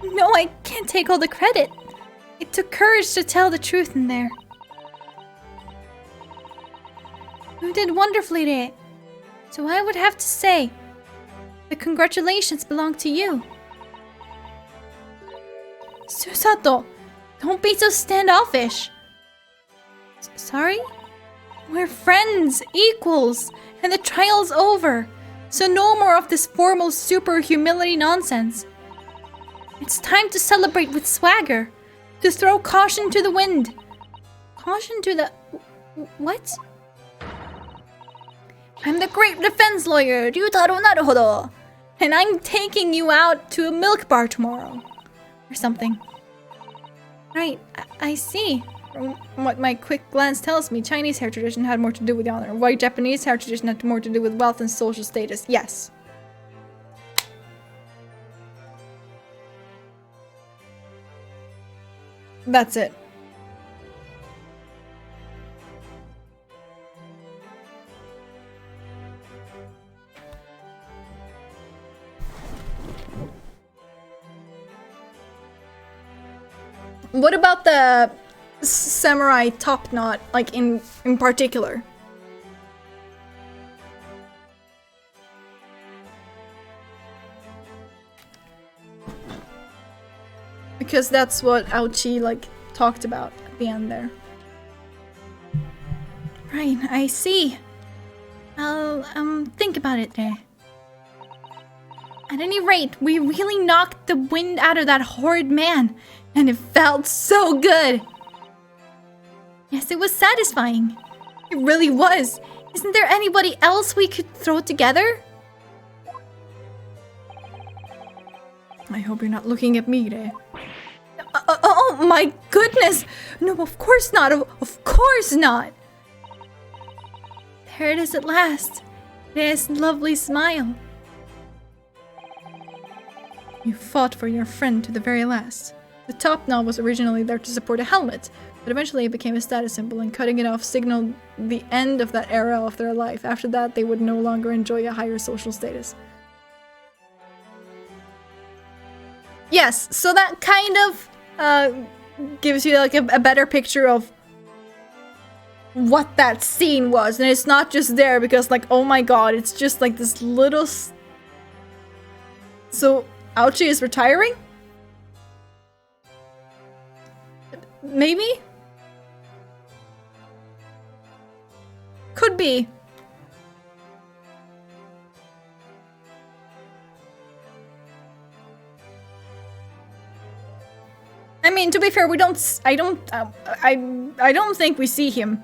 No, I can't take all the credit. It took courage to tell the truth in there. You did wonderfully there. So I would have to say, the congratulations belong to you. Susato, don't be so standoffish. Sorry? We're friends, equals, and the trial's over. So no more of this formal super humility nonsense. It's time to celebrate with swagger. To throw caution to the wind. Caution to the... What? I'm the great defense lawyer, Ryutaro Naruhodo. And I'm taking you out to a milk bar tomorrow. Or something. Right, I see. From what my quick glance tells me, Chinese hair tradition had more to do with honor. White Japanese hair tradition had more to do with wealth and social status. Yes. That's it. What about the samurai top knot, like in particular? Because that's what Aochi like talked about at the end there. Right, I see. I'll think about it there. At any rate, we really knocked the wind out of that horrid man, and it felt so good. Yes, it was satisfying. It really was. Isn't there anybody else we could throw together? I hope you're not looking at me, Re. Oh my goodness! No, of course not! Of course not! There it is at last. Re's lovely smile. You fought for your friend to the very last. The top knot was originally there to support a helmet, but eventually it became a status symbol, and cutting it off signaled the end of that era of their life. After that, they would no longer enjoy a higher social status. Yes, so that kind of gives you like a better picture of what that scene was. And it's not just there because like, oh my god, it's just like this little... So, Aochi is retiring? Maybe? Could be. I mean, to be fair, we don't. I don't think we see him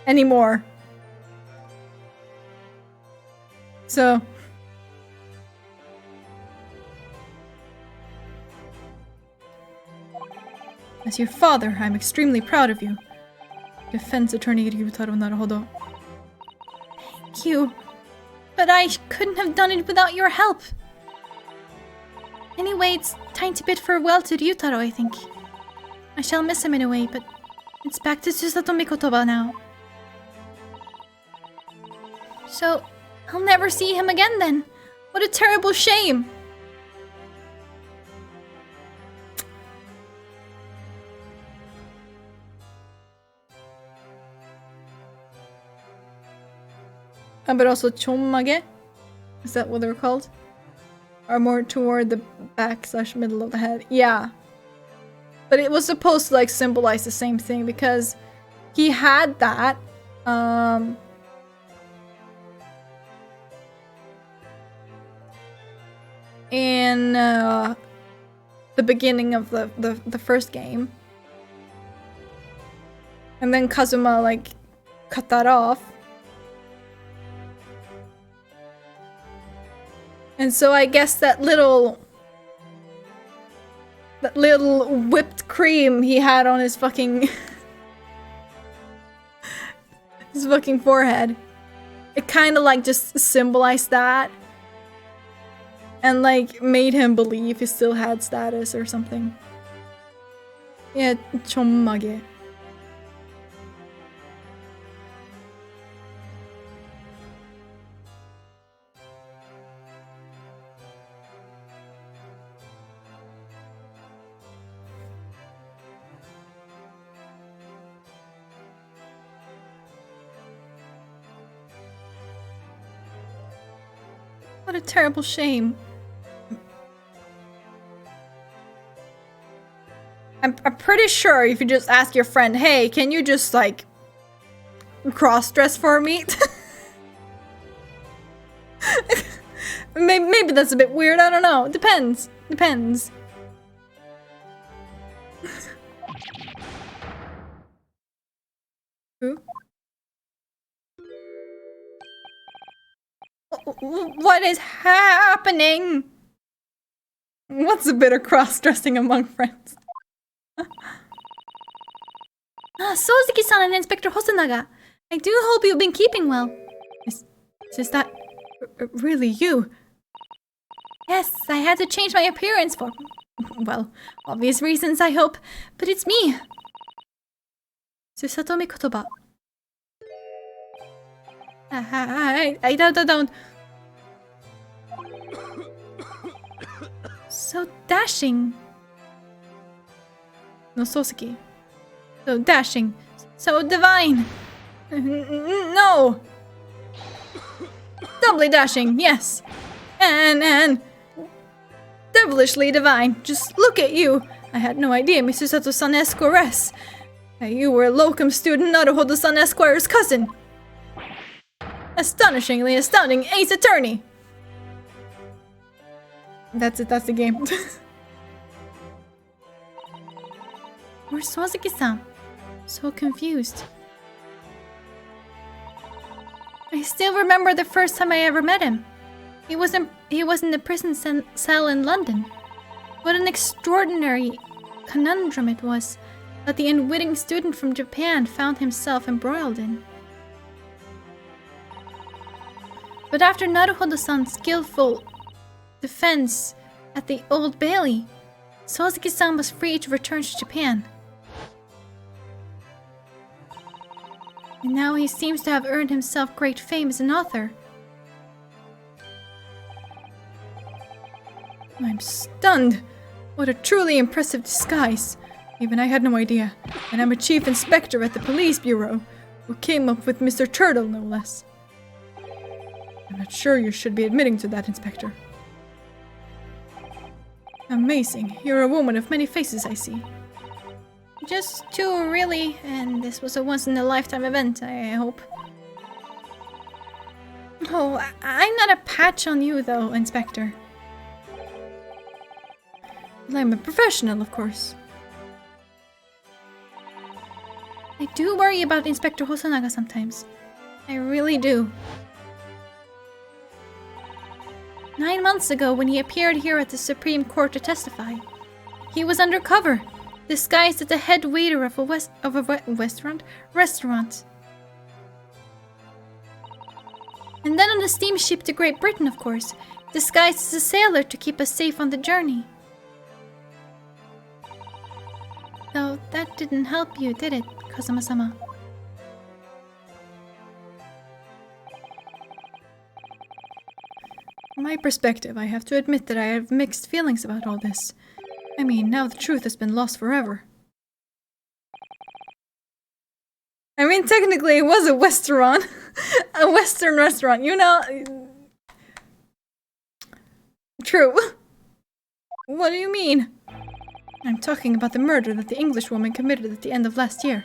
anymore. So. As your father, I'm extremely proud of you. Defense Attorney Ryutaro Naruhodo. Thank you. But I couldn't have done it without your help. Anyway, it's time to bid farewell to Ryutaro, I think. I shall miss him in a way, but it's back to Susato Mikotoba now. So, I'll never see him again then. What a terrible shame. But also chommage? Is that what they're called? Are more toward the back / middle of the head. Yeah. But it was supposed to like symbolize the same thing because he had that. In the beginning of the first game. And then Kazuma like cut that off. And so I guess that little whipped cream he had on his fucking his fucking forehead, it kind of like just symbolized that and like made him believe he still had status or something. Yeah, chommage. What a terrible shame. I'm pretty sure if you just ask your friend, hey, can you just like cross-dress for me? Maybe that's a bit weird, I don't know. Depends. Depends. Who? What is happening? What's a bit of cross-dressing among friends? Sozuki-san and Inspector Hosonaga. I do hope you've been keeping well. Is that really you? Yes, I had to change my appearance for, well, obvious reasons, I hope. But it's me. Susato Mikotoba. I don't. So dashing. No, Sosuke. So dashing. So divine. No. Doubly dashing, yes. And devilishly divine. Just look at you. I had no idea Miss Susato-san Esquires. You were a locum student Naruhodo-san Esquire's cousin. Astonishingly astounding ace attorney. That's it, that's the game. Where's Sozuki-san? So confused. I still remember the first time I ever met him. He was in the prison cell in London. What an extraordinary conundrum it was that the unwitting student from Japan found himself embroiled in. But after Naruhodo-san's skillful defense at the Old Bailey, Sozuki-san was free to return to Japan. And now he seems to have earned himself great fame as an author. I'm stunned! What a truly impressive disguise! Even I had no idea. And I'm a chief inspector at the police bureau, who came up with Mr. Turtle, no less. I'm not sure you should be admitting to that, Inspector. Amazing. You're a woman of many faces, I see. Just two, really, and this was a once-in-a-lifetime event, I hope. Oh, I'm not a patch on you, though, Inspector. Well, I'm a professional, of course. I do worry about Inspector Hosonaga sometimes. I really do. 9 months ago, when he appeared here at the Supreme Court to testify, he was undercover, disguised as the head waiter of a restaurant. And then on the steamship to Great Britain, of course, disguised as a sailor to keep us safe on the journey. Though that didn't help you, did it, Kazuma-sama? From my perspective, I have to admit that I have mixed feelings about all this. I mean, now the truth has been lost forever. I mean, technically it was a restaurant. A Western restaurant, you know? True. What do you mean? I'm talking about the murder that the English woman committed at the end of last year.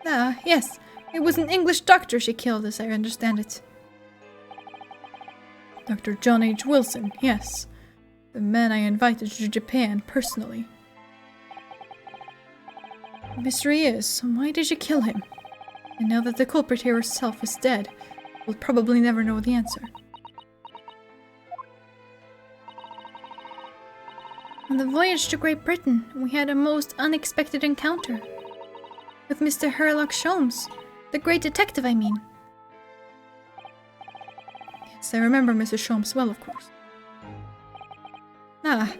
Ah, yes. It was an English doctor she killed, as I understand it. Dr. John H. Wilson, yes. The man I invited to Japan personally. The mystery is, why did you kill him? And now that the culprit here herself is dead, we'll probably never know the answer. On the voyage to Great Britain, we had a most unexpected encounter. With Mr. Herlock Sholmes, the great detective, I mean. Yes, I remember Mr. Sholmes well, of course. Ah,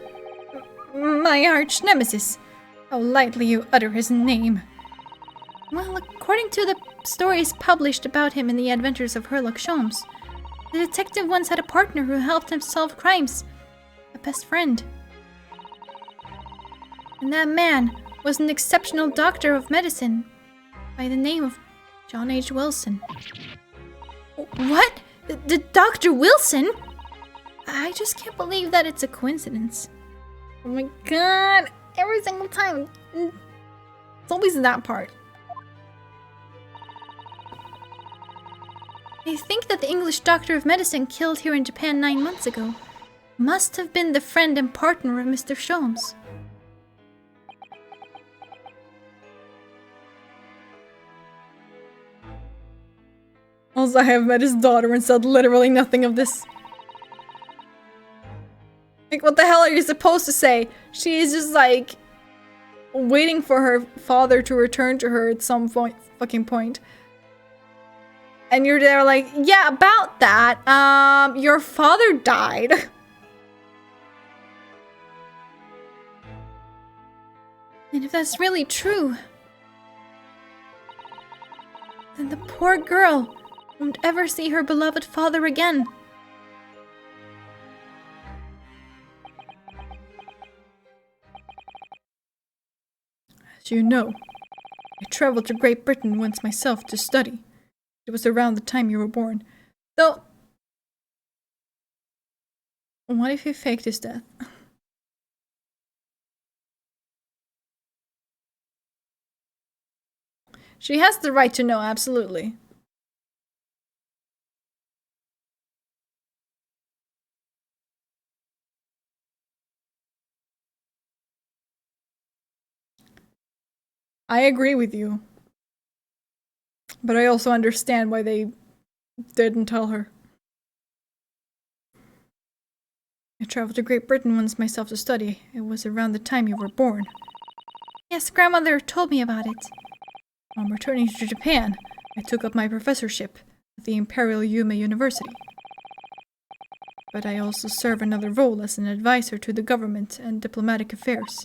my arch nemesis. How lightly you utter his name. Well, according to the stories published about him in the Adventures of Herlock Sholmes, the detective once had a partner who helped him solve crimes. A best friend. And that man was an exceptional doctor of medicine by the name of John H. Wilson. What? The Dr. Wilson? I just can't believe that it's a coincidence. Oh my god, every single time. It's always that part. I think that the English doctor of medicine killed here in Japan 9 months ago must have been the friend and partner of Mr. Sholmes. Also, I have met his daughter and said literally nothing of this. Like, what the hell are you supposed to say? She is just like waiting for her father to return to her at some fucking point. And you're there like, yeah, about that. Your father died. And if that's really true, then the poor girl won't ever see her beloved father again. As you know, I traveled to Great Britain once myself to study. It was around the time you were born. Though, what if he faked his death? She has the right to know, absolutely. I agree with you. But I also understand why they didn't tell her. I traveled to Great Britain once myself to study. It was around the time you were born. Yes, grandmother told me about it. On returning to Japan, I took up my professorship at the Imperial Yume University. But I also serve another role as an advisor to the government and diplomatic affairs.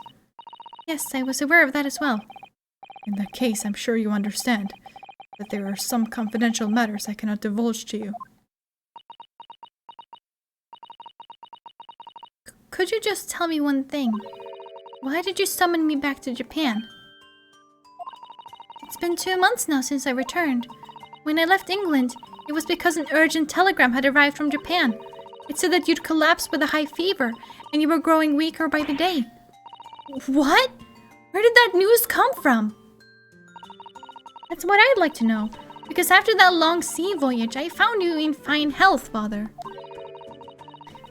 Yes, I was aware of that as well. In that case, I'm sure you understand that there are some confidential matters I cannot divulge to you. Could you just tell me one thing? Why did you summon me back to Japan? It's been 2 months now since I returned. When I left England, it was because an urgent telegram had arrived from Japan. It said that you'd collapsed with a high fever, and you were growing weaker by the day. What? Where did that news come from? That's what I'd like to know, because after that long sea voyage, I found you in fine health, Father.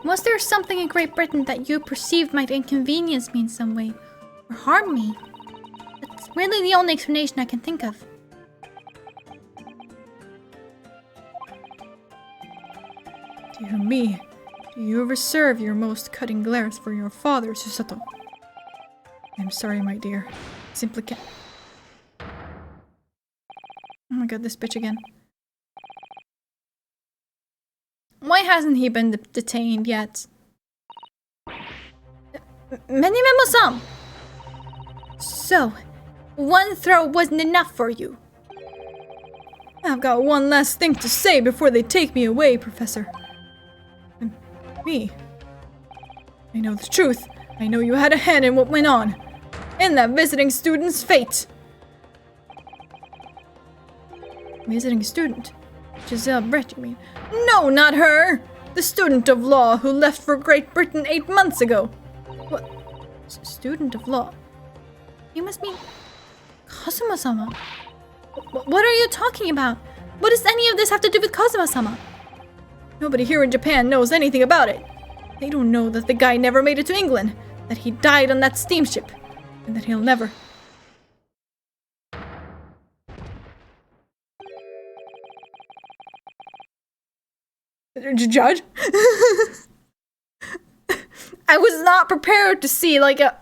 Was there something in Great Britain that you perceived might inconvenience me in some way, or harm me? That's really the only explanation I can think of. Dear me, do you reserve your most cutting glares for your father, Susato? I'm sorry, my dear. Simply can't. Oh my god, this bitch again. Why hasn't he been detained yet? Memo-san! So, one throw wasn't enough for you. I've got one last thing to say before they take me away, Professor. Me. I know the truth. I know you had a hand in what went on. In that visiting student's fate. Visiting student? Giselle Brett, you mean? No, not her! The student of law who left for Great Britain 8 months ago. What? Student of law? You must mean Kazuma-sama. What are you talking about? What does any of this have to do with Kazuma-sama? Nobody here in Japan knows anything about it. They don't know that the guy never made it to England, that he died on that steamship, and that he'll never... Judge? I was not prepared to see like a...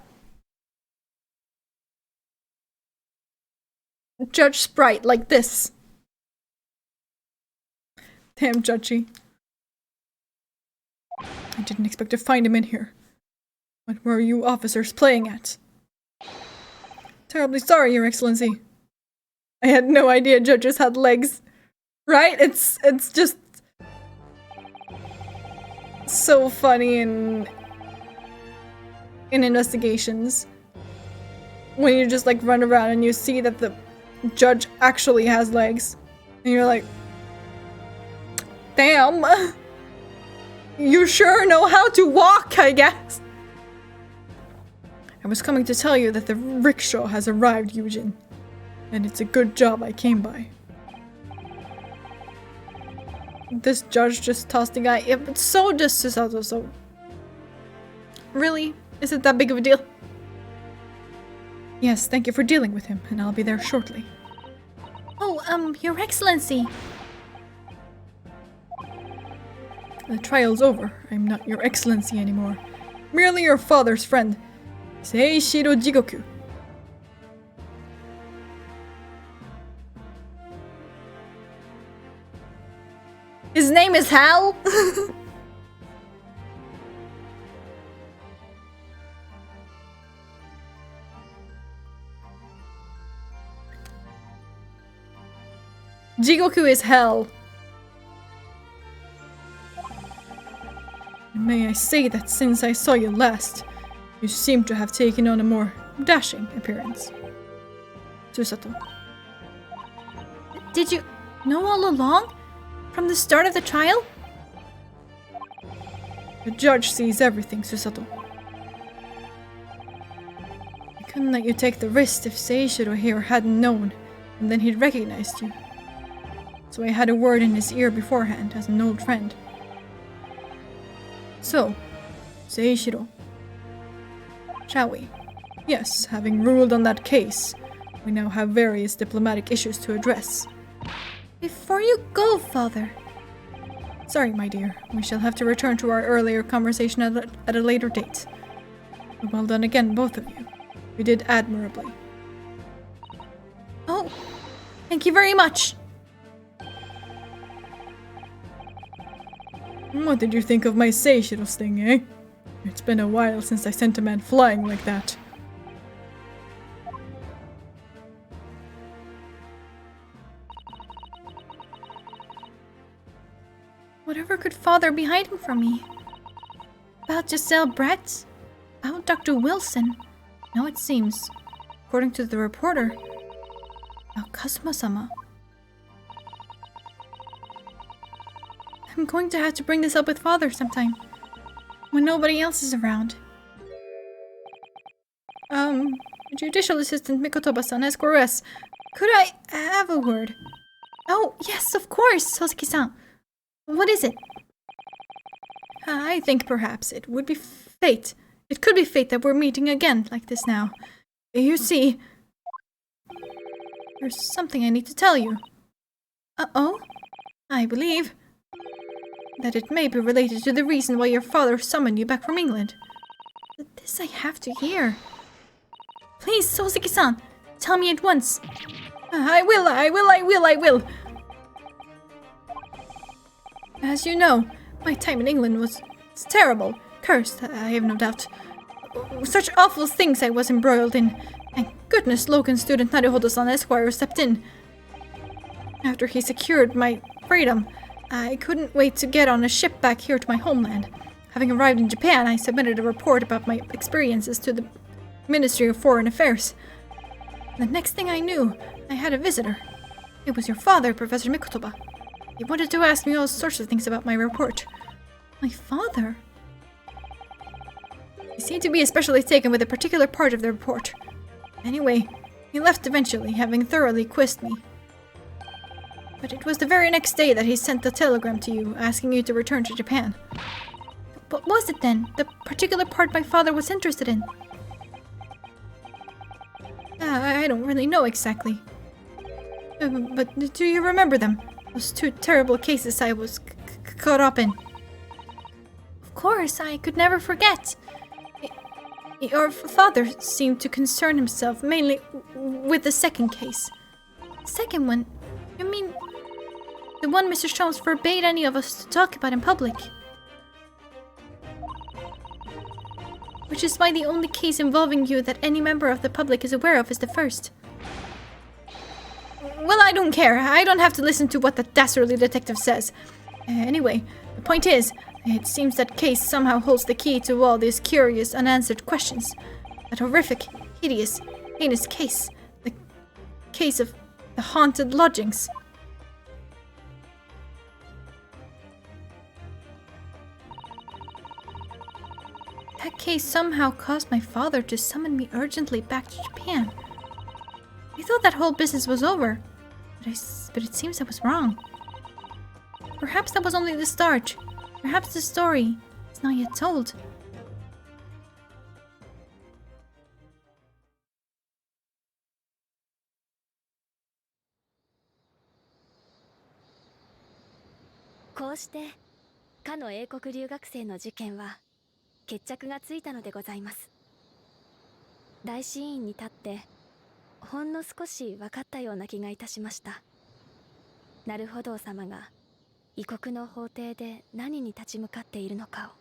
Judge Sprite like this. Damn, Judgy. I didn't expect to find him in here. What were you officers playing at? Terribly sorry, Your Excellency. I had no idea judges had legs. Right? It's just so funny in investigations. When you just like run around and you see that the judge actually has legs. And you're like, damn. You sure know how to walk, I guess. I was coming to tell you that the rickshaw has arrived, Eugen. And it's a good job I came by. This judge just tossed the guy. Yeah, but so does Susato, so... Really? Is it that big of a deal? Yes, thank you for dealing with him, and I'll be there shortly. Oh, Your Excellency. The trial's over. I'm not Your Excellency anymore. Merely your father's friend. Seishiro Jigoku. His name is Hal? Jigoku is hell. And may I say that since I saw you last, you seem to have taken on a more dashing appearance. Susato. Did you know all along? From the start of the trial? The judge sees everything, Susato. I couldn't let you take the risk if Seishiro here hadn't known, and then he'd recognized you. So I had a word in his ear beforehand as an old friend. So, Seishiro. Shall we? Yes, having ruled on that case, we now have various diplomatic issues to address. Before you go, Father, Sorry, my dear. We shall have to return to our earlier conversation at a later date. Well done again, both of you. You did admirably. Oh, thank you very much. What did you think of my Seychelles thing, eh? It's been a while since I sent a man flying like that. Whatever could father be hiding from me? About Giselle Brett? About Dr. Wilson? No, it seems, according to the reporter, about Kazuma-sama. I'm going to have to bring this up with father sometime, when nobody else is around. Judicial Assistant Mikotoba-san, Esquires, could I have a word? Oh, yes, of course, Hosuki-san. What is it? I think perhaps it would be fate. It could be fate that we're meeting again like this now. You see, there's something I need to tell you. Uh-oh? I believe that it may be related to the reason why your father summoned you back from England. But this I have to hear. Please, Hosuki-san, tell me at once. I will. As you know, my time in England was terrible. Cursed, I have no doubt. Such awful things I was embroiled in. Thank goodness local student Naruhodo-san Esquire stepped in. After he secured my freedom, I couldn't wait to get on a ship back here to my homeland. Having arrived in Japan, I submitted a report about my experiences to the Ministry of Foreign Affairs. The next thing I knew, I had a visitor. It was your father, Professor Mikotoba. He wanted to ask me all sorts of things about my report. My father? He seemed to be especially taken with a particular part of the report. Anyway, he left eventually, having thoroughly quizzed me. But it was the very next day that he sent the telegram to you, asking you to return to Japan. What was it then, the particular part my father was interested in? I don't really know exactly. But do you remember them? Those two terrible cases I was caught up in. Of course, I could never forget. Your father seemed to concern himself mainly with the second case. Second one? You mean the one Mr. Sholmes forbade any of us to talk about in public? Which is why the only case involving you that any member of the public is aware of is the first. Well, I don't care. I don't have to listen to what the dastardly detective says. Anyway, the point is, it seems that case somehow holds the key to all these curious, unanswered questions. That horrific, hideous, heinous case. The case of the haunted lodgings. That case somehow caused my father to summon me urgently back to Japan. I thought that whole business was over, but it seems I was wrong. Perhaps that was only the start. Perhaps the story is not yet told.こうしてかの英国留学生の事件は決着がついたのでございます。大死院に立ってほんの少し分かったような気がいたしました。なるほど様が異国の法廷で何に立ち向かっているのかを。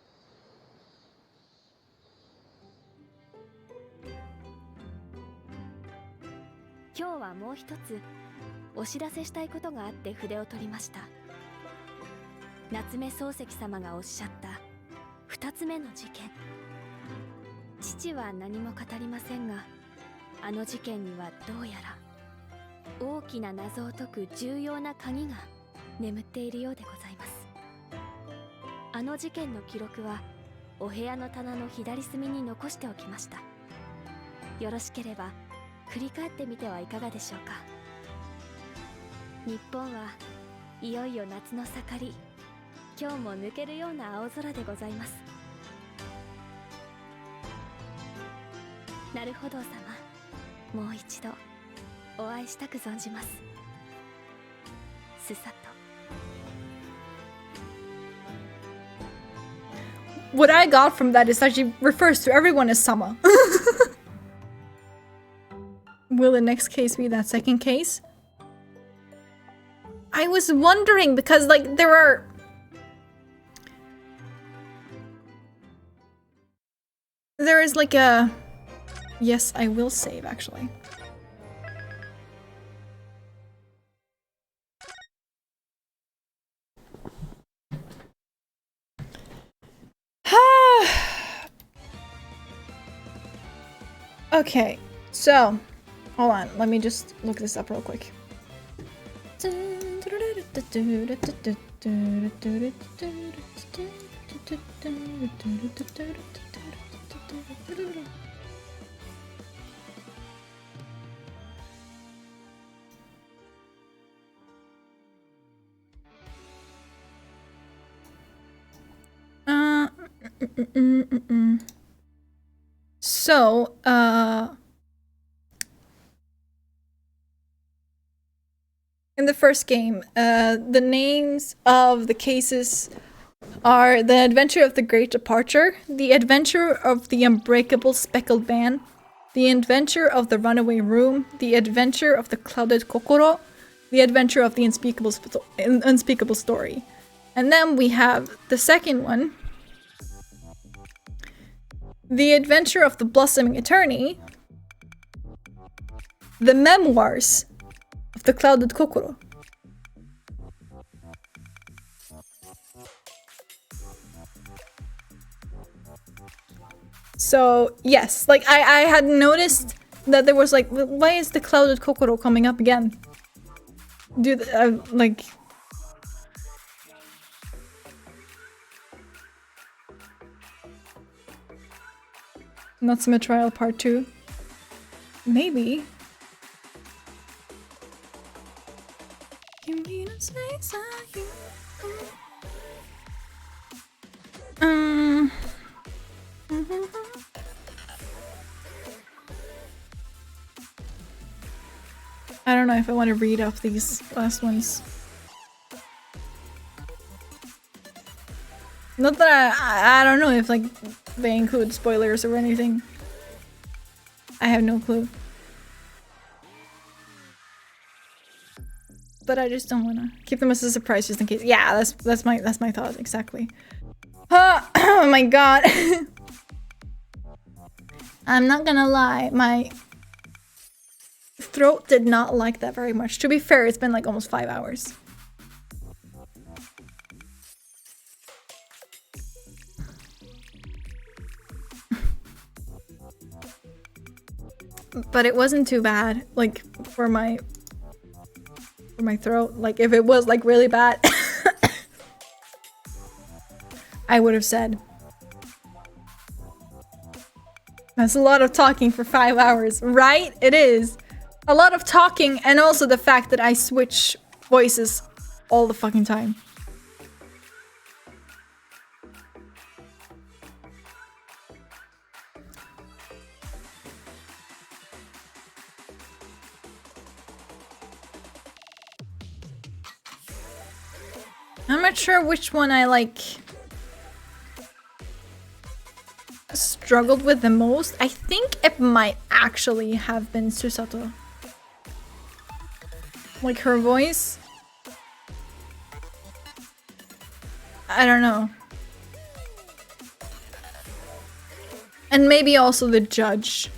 今日はもう一つお知らせしたいことがあって筆を取りました。夏目漱石様がおっしゃった2つ目の事件。父は何も語りませんが、あの事件にはどうやら大きな謎を解く重要な鍵が眠っているようでございます。あの事件の記録はお部屋の棚の左隅に残しておきました。よろしければ振り返ってみてはいかがでしょうか。日本はいよいよ夏の盛り、今日も抜けるような青空でございます。なるほど様、もう一度お会いしたく存じます。すさと。what I got from that is that she refers to everyone as Sama. Will the next case be that second case? I was wondering because, like, there is like a... Yes, I will save, actually. Okay, so hold on, let me just look this up real quick. So, in the first game, the names of the cases are The Adventure of the Great Departure, The Adventure of the Unbreakable Speckled Van, The Adventure of the Runaway Room, The Adventure of the Clouded Kokoro, The Adventure of the Unspeakable Story. And then we have the second one, The Adventure of the Blossoming Attorney, The Memoirs of the Clouded Kokoro. So, yes, like, I had noticed that there was like, why is the Clouded Kokoro coming up again? Dude, like... Natsume Trial Part 2? Maybe. I don't know if I want to read off these last ones. Not that I don't know if like they include spoilers or anything. I have no clue. But I just don't wanna keep them as a surprise just in case. Yeah, that's my thought exactly. Oh my god. I'm not gonna lie, my throat did not like that very much. To be fair, it's been like almost 5 hours. But it wasn't too bad, like, for my throat. Like, if it was, like, really bad, I would have said. That's a lot of talking for 5 hours, right? It is. A lot of talking, and also the fact that I switch voices all the fucking time. I'm not sure which one I like struggled with the most. I think it might actually have been Susato. Like her voice. I don't know. And maybe also the judge.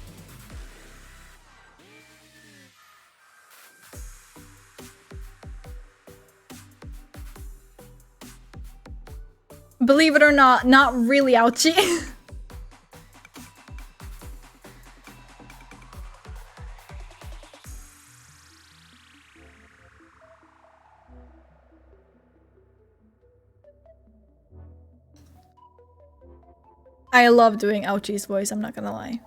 Believe it or not really ouchy. I love doing Ouchie's voice, I'm not gonna lie.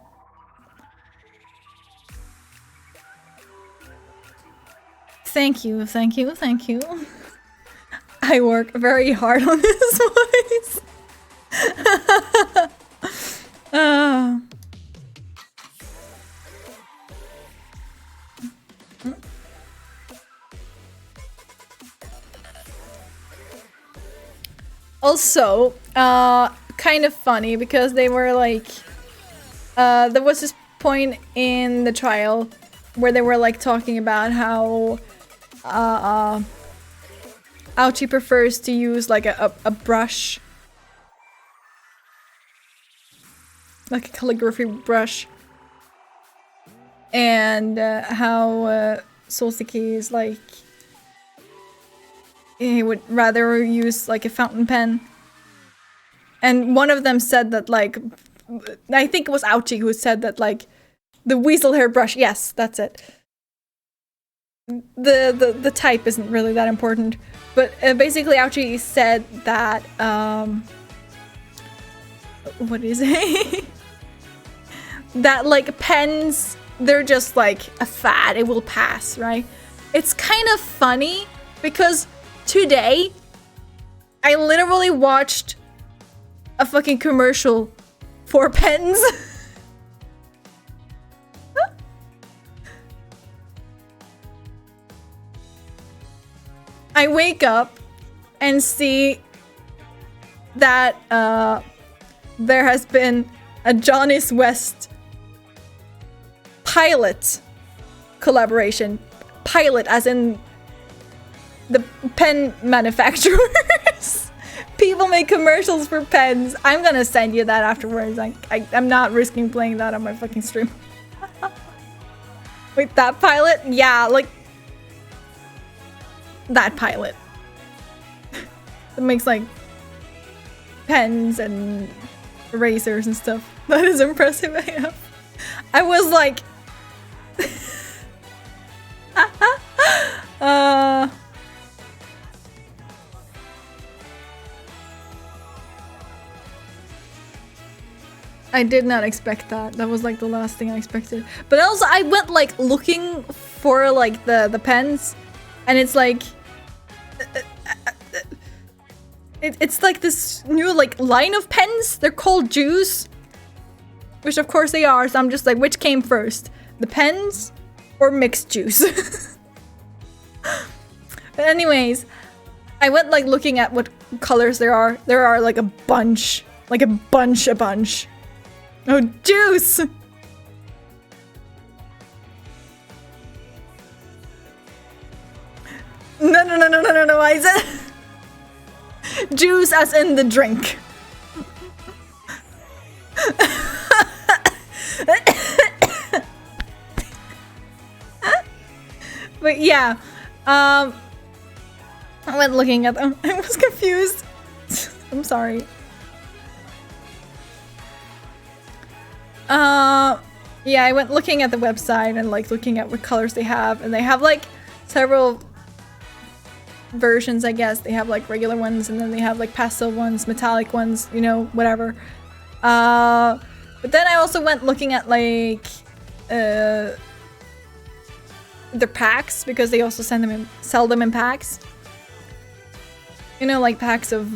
Thank you, thank you, thank you. I work very hard on this voice. Also, kind of funny because they were like, there was this point in the trial where they were like talking about how Ouchie prefers to use like a brush, like a calligraphy brush, and how Solsiki is like, he would rather use like a fountain pen. And one of them said that like, I think it was Ouchie who said that like, the weasel hair brush, yes, that's it. The type isn't really that important, but basically Ouchie said that, what is it? That like pens, they're just like a fad, it will pass, right? It's kind of funny because today, I literally watched a fucking commercial for pens. I wake up and see that there has been a Johnny's West pilot collaboration. Pilot as in the pen manufacturers. People make commercials for pens. I'm gonna send you that afterwards. I'm not risking playing that on my fucking stream. Wait, that pilot? Yeah, like that pilot. That makes like pens and erasers and stuff. That is impressive AF. I was like I did not expect that. That was like the last thing I expected. But also I went like looking for like the pens, and it's like it's like this new like line of pens. They're called Juice, which of course they are. So I'm just like, which came first, the pens or mixed juice? But anyways, I went like looking at what colors there are. There are like a bunch, like a bunch. Oh, Juice! No, I said Juice as in the drink. But yeah, I went looking at them. I was confused. I'm sorry. Yeah, I went looking at the website and like looking at what colors they have, and they have like several versions, I guess. They have like regular ones, and then they have like pastel ones, metallic ones, you know, whatever. But then I also went looking at like their packs, because they also sell them in packs. You know, like packs of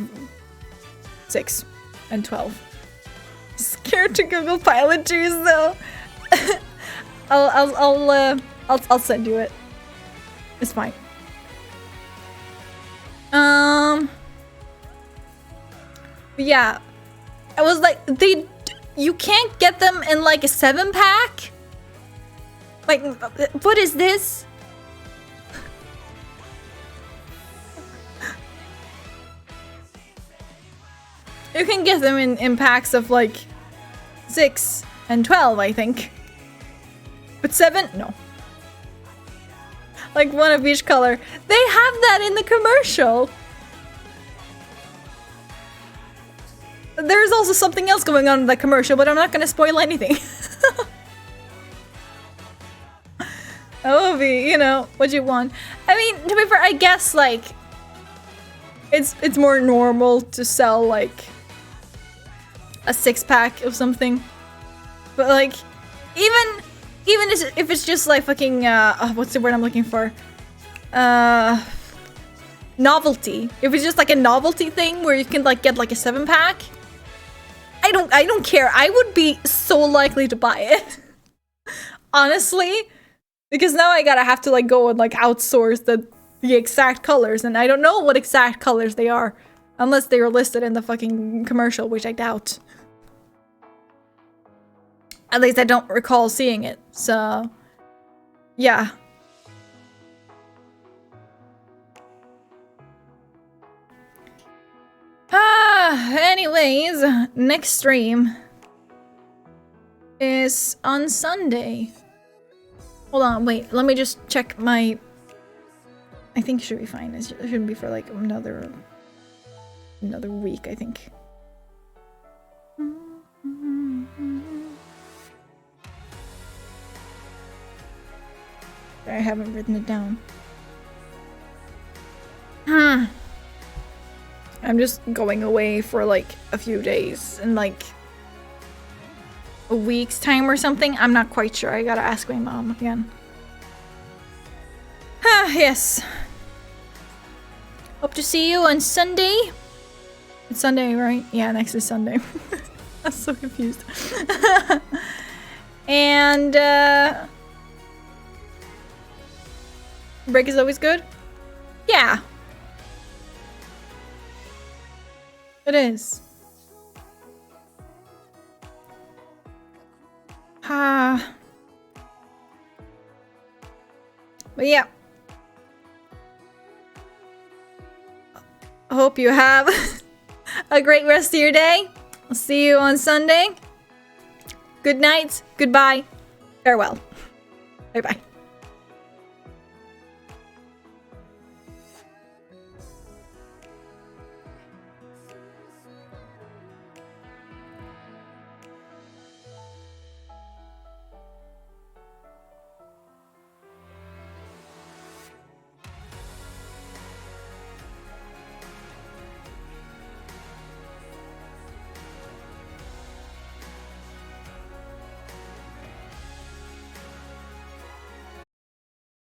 6 and 12. Scared to Google Pilot Juice though. I'll send you it. It's fine. Yeah, I was like, you can't get them in like a 7-pack. Like, what is this? You can get them in packs of like 6 and 12, I think. But 7? No. Like one of each color. They have that in the commercial. There's also something else going on in that commercial, but I'm not gonna spoil anything. That would be, you know, what you want. I mean, to be fair, I guess like it's more normal to sell like a 6-pack of something, but like even if it's just like fucking what's the word I'm looking for, novelty. If it's just like a novelty thing where you can like get like a 7-pack, I don't care. I would be so likely to buy it. Honestly, because now I gotta have to like go and like outsource the exact colors, and I don't know what exact colors they are. Unless they were listed in the fucking commercial, which I doubt. At least I don't recall seeing it, so... yeah. Anyways, next stream is on Sunday. Hold on, wait, let me just check my... I think it should be fine. It shouldn't be for like another week, I think. I haven't written it down. I'm just going away for like a few days in like a week's time or something. I'm not quite sure. I gotta ask my mom again. Yes. Hope to see you on Sunday. It's Sunday, right? Yeah, next is Sunday. I'm so confused. And break is always good? Yeah. It is. But yeah. Hope you have a great rest of your day. I'll see you on Sunday. Good night. Goodbye. Farewell. Bye-bye.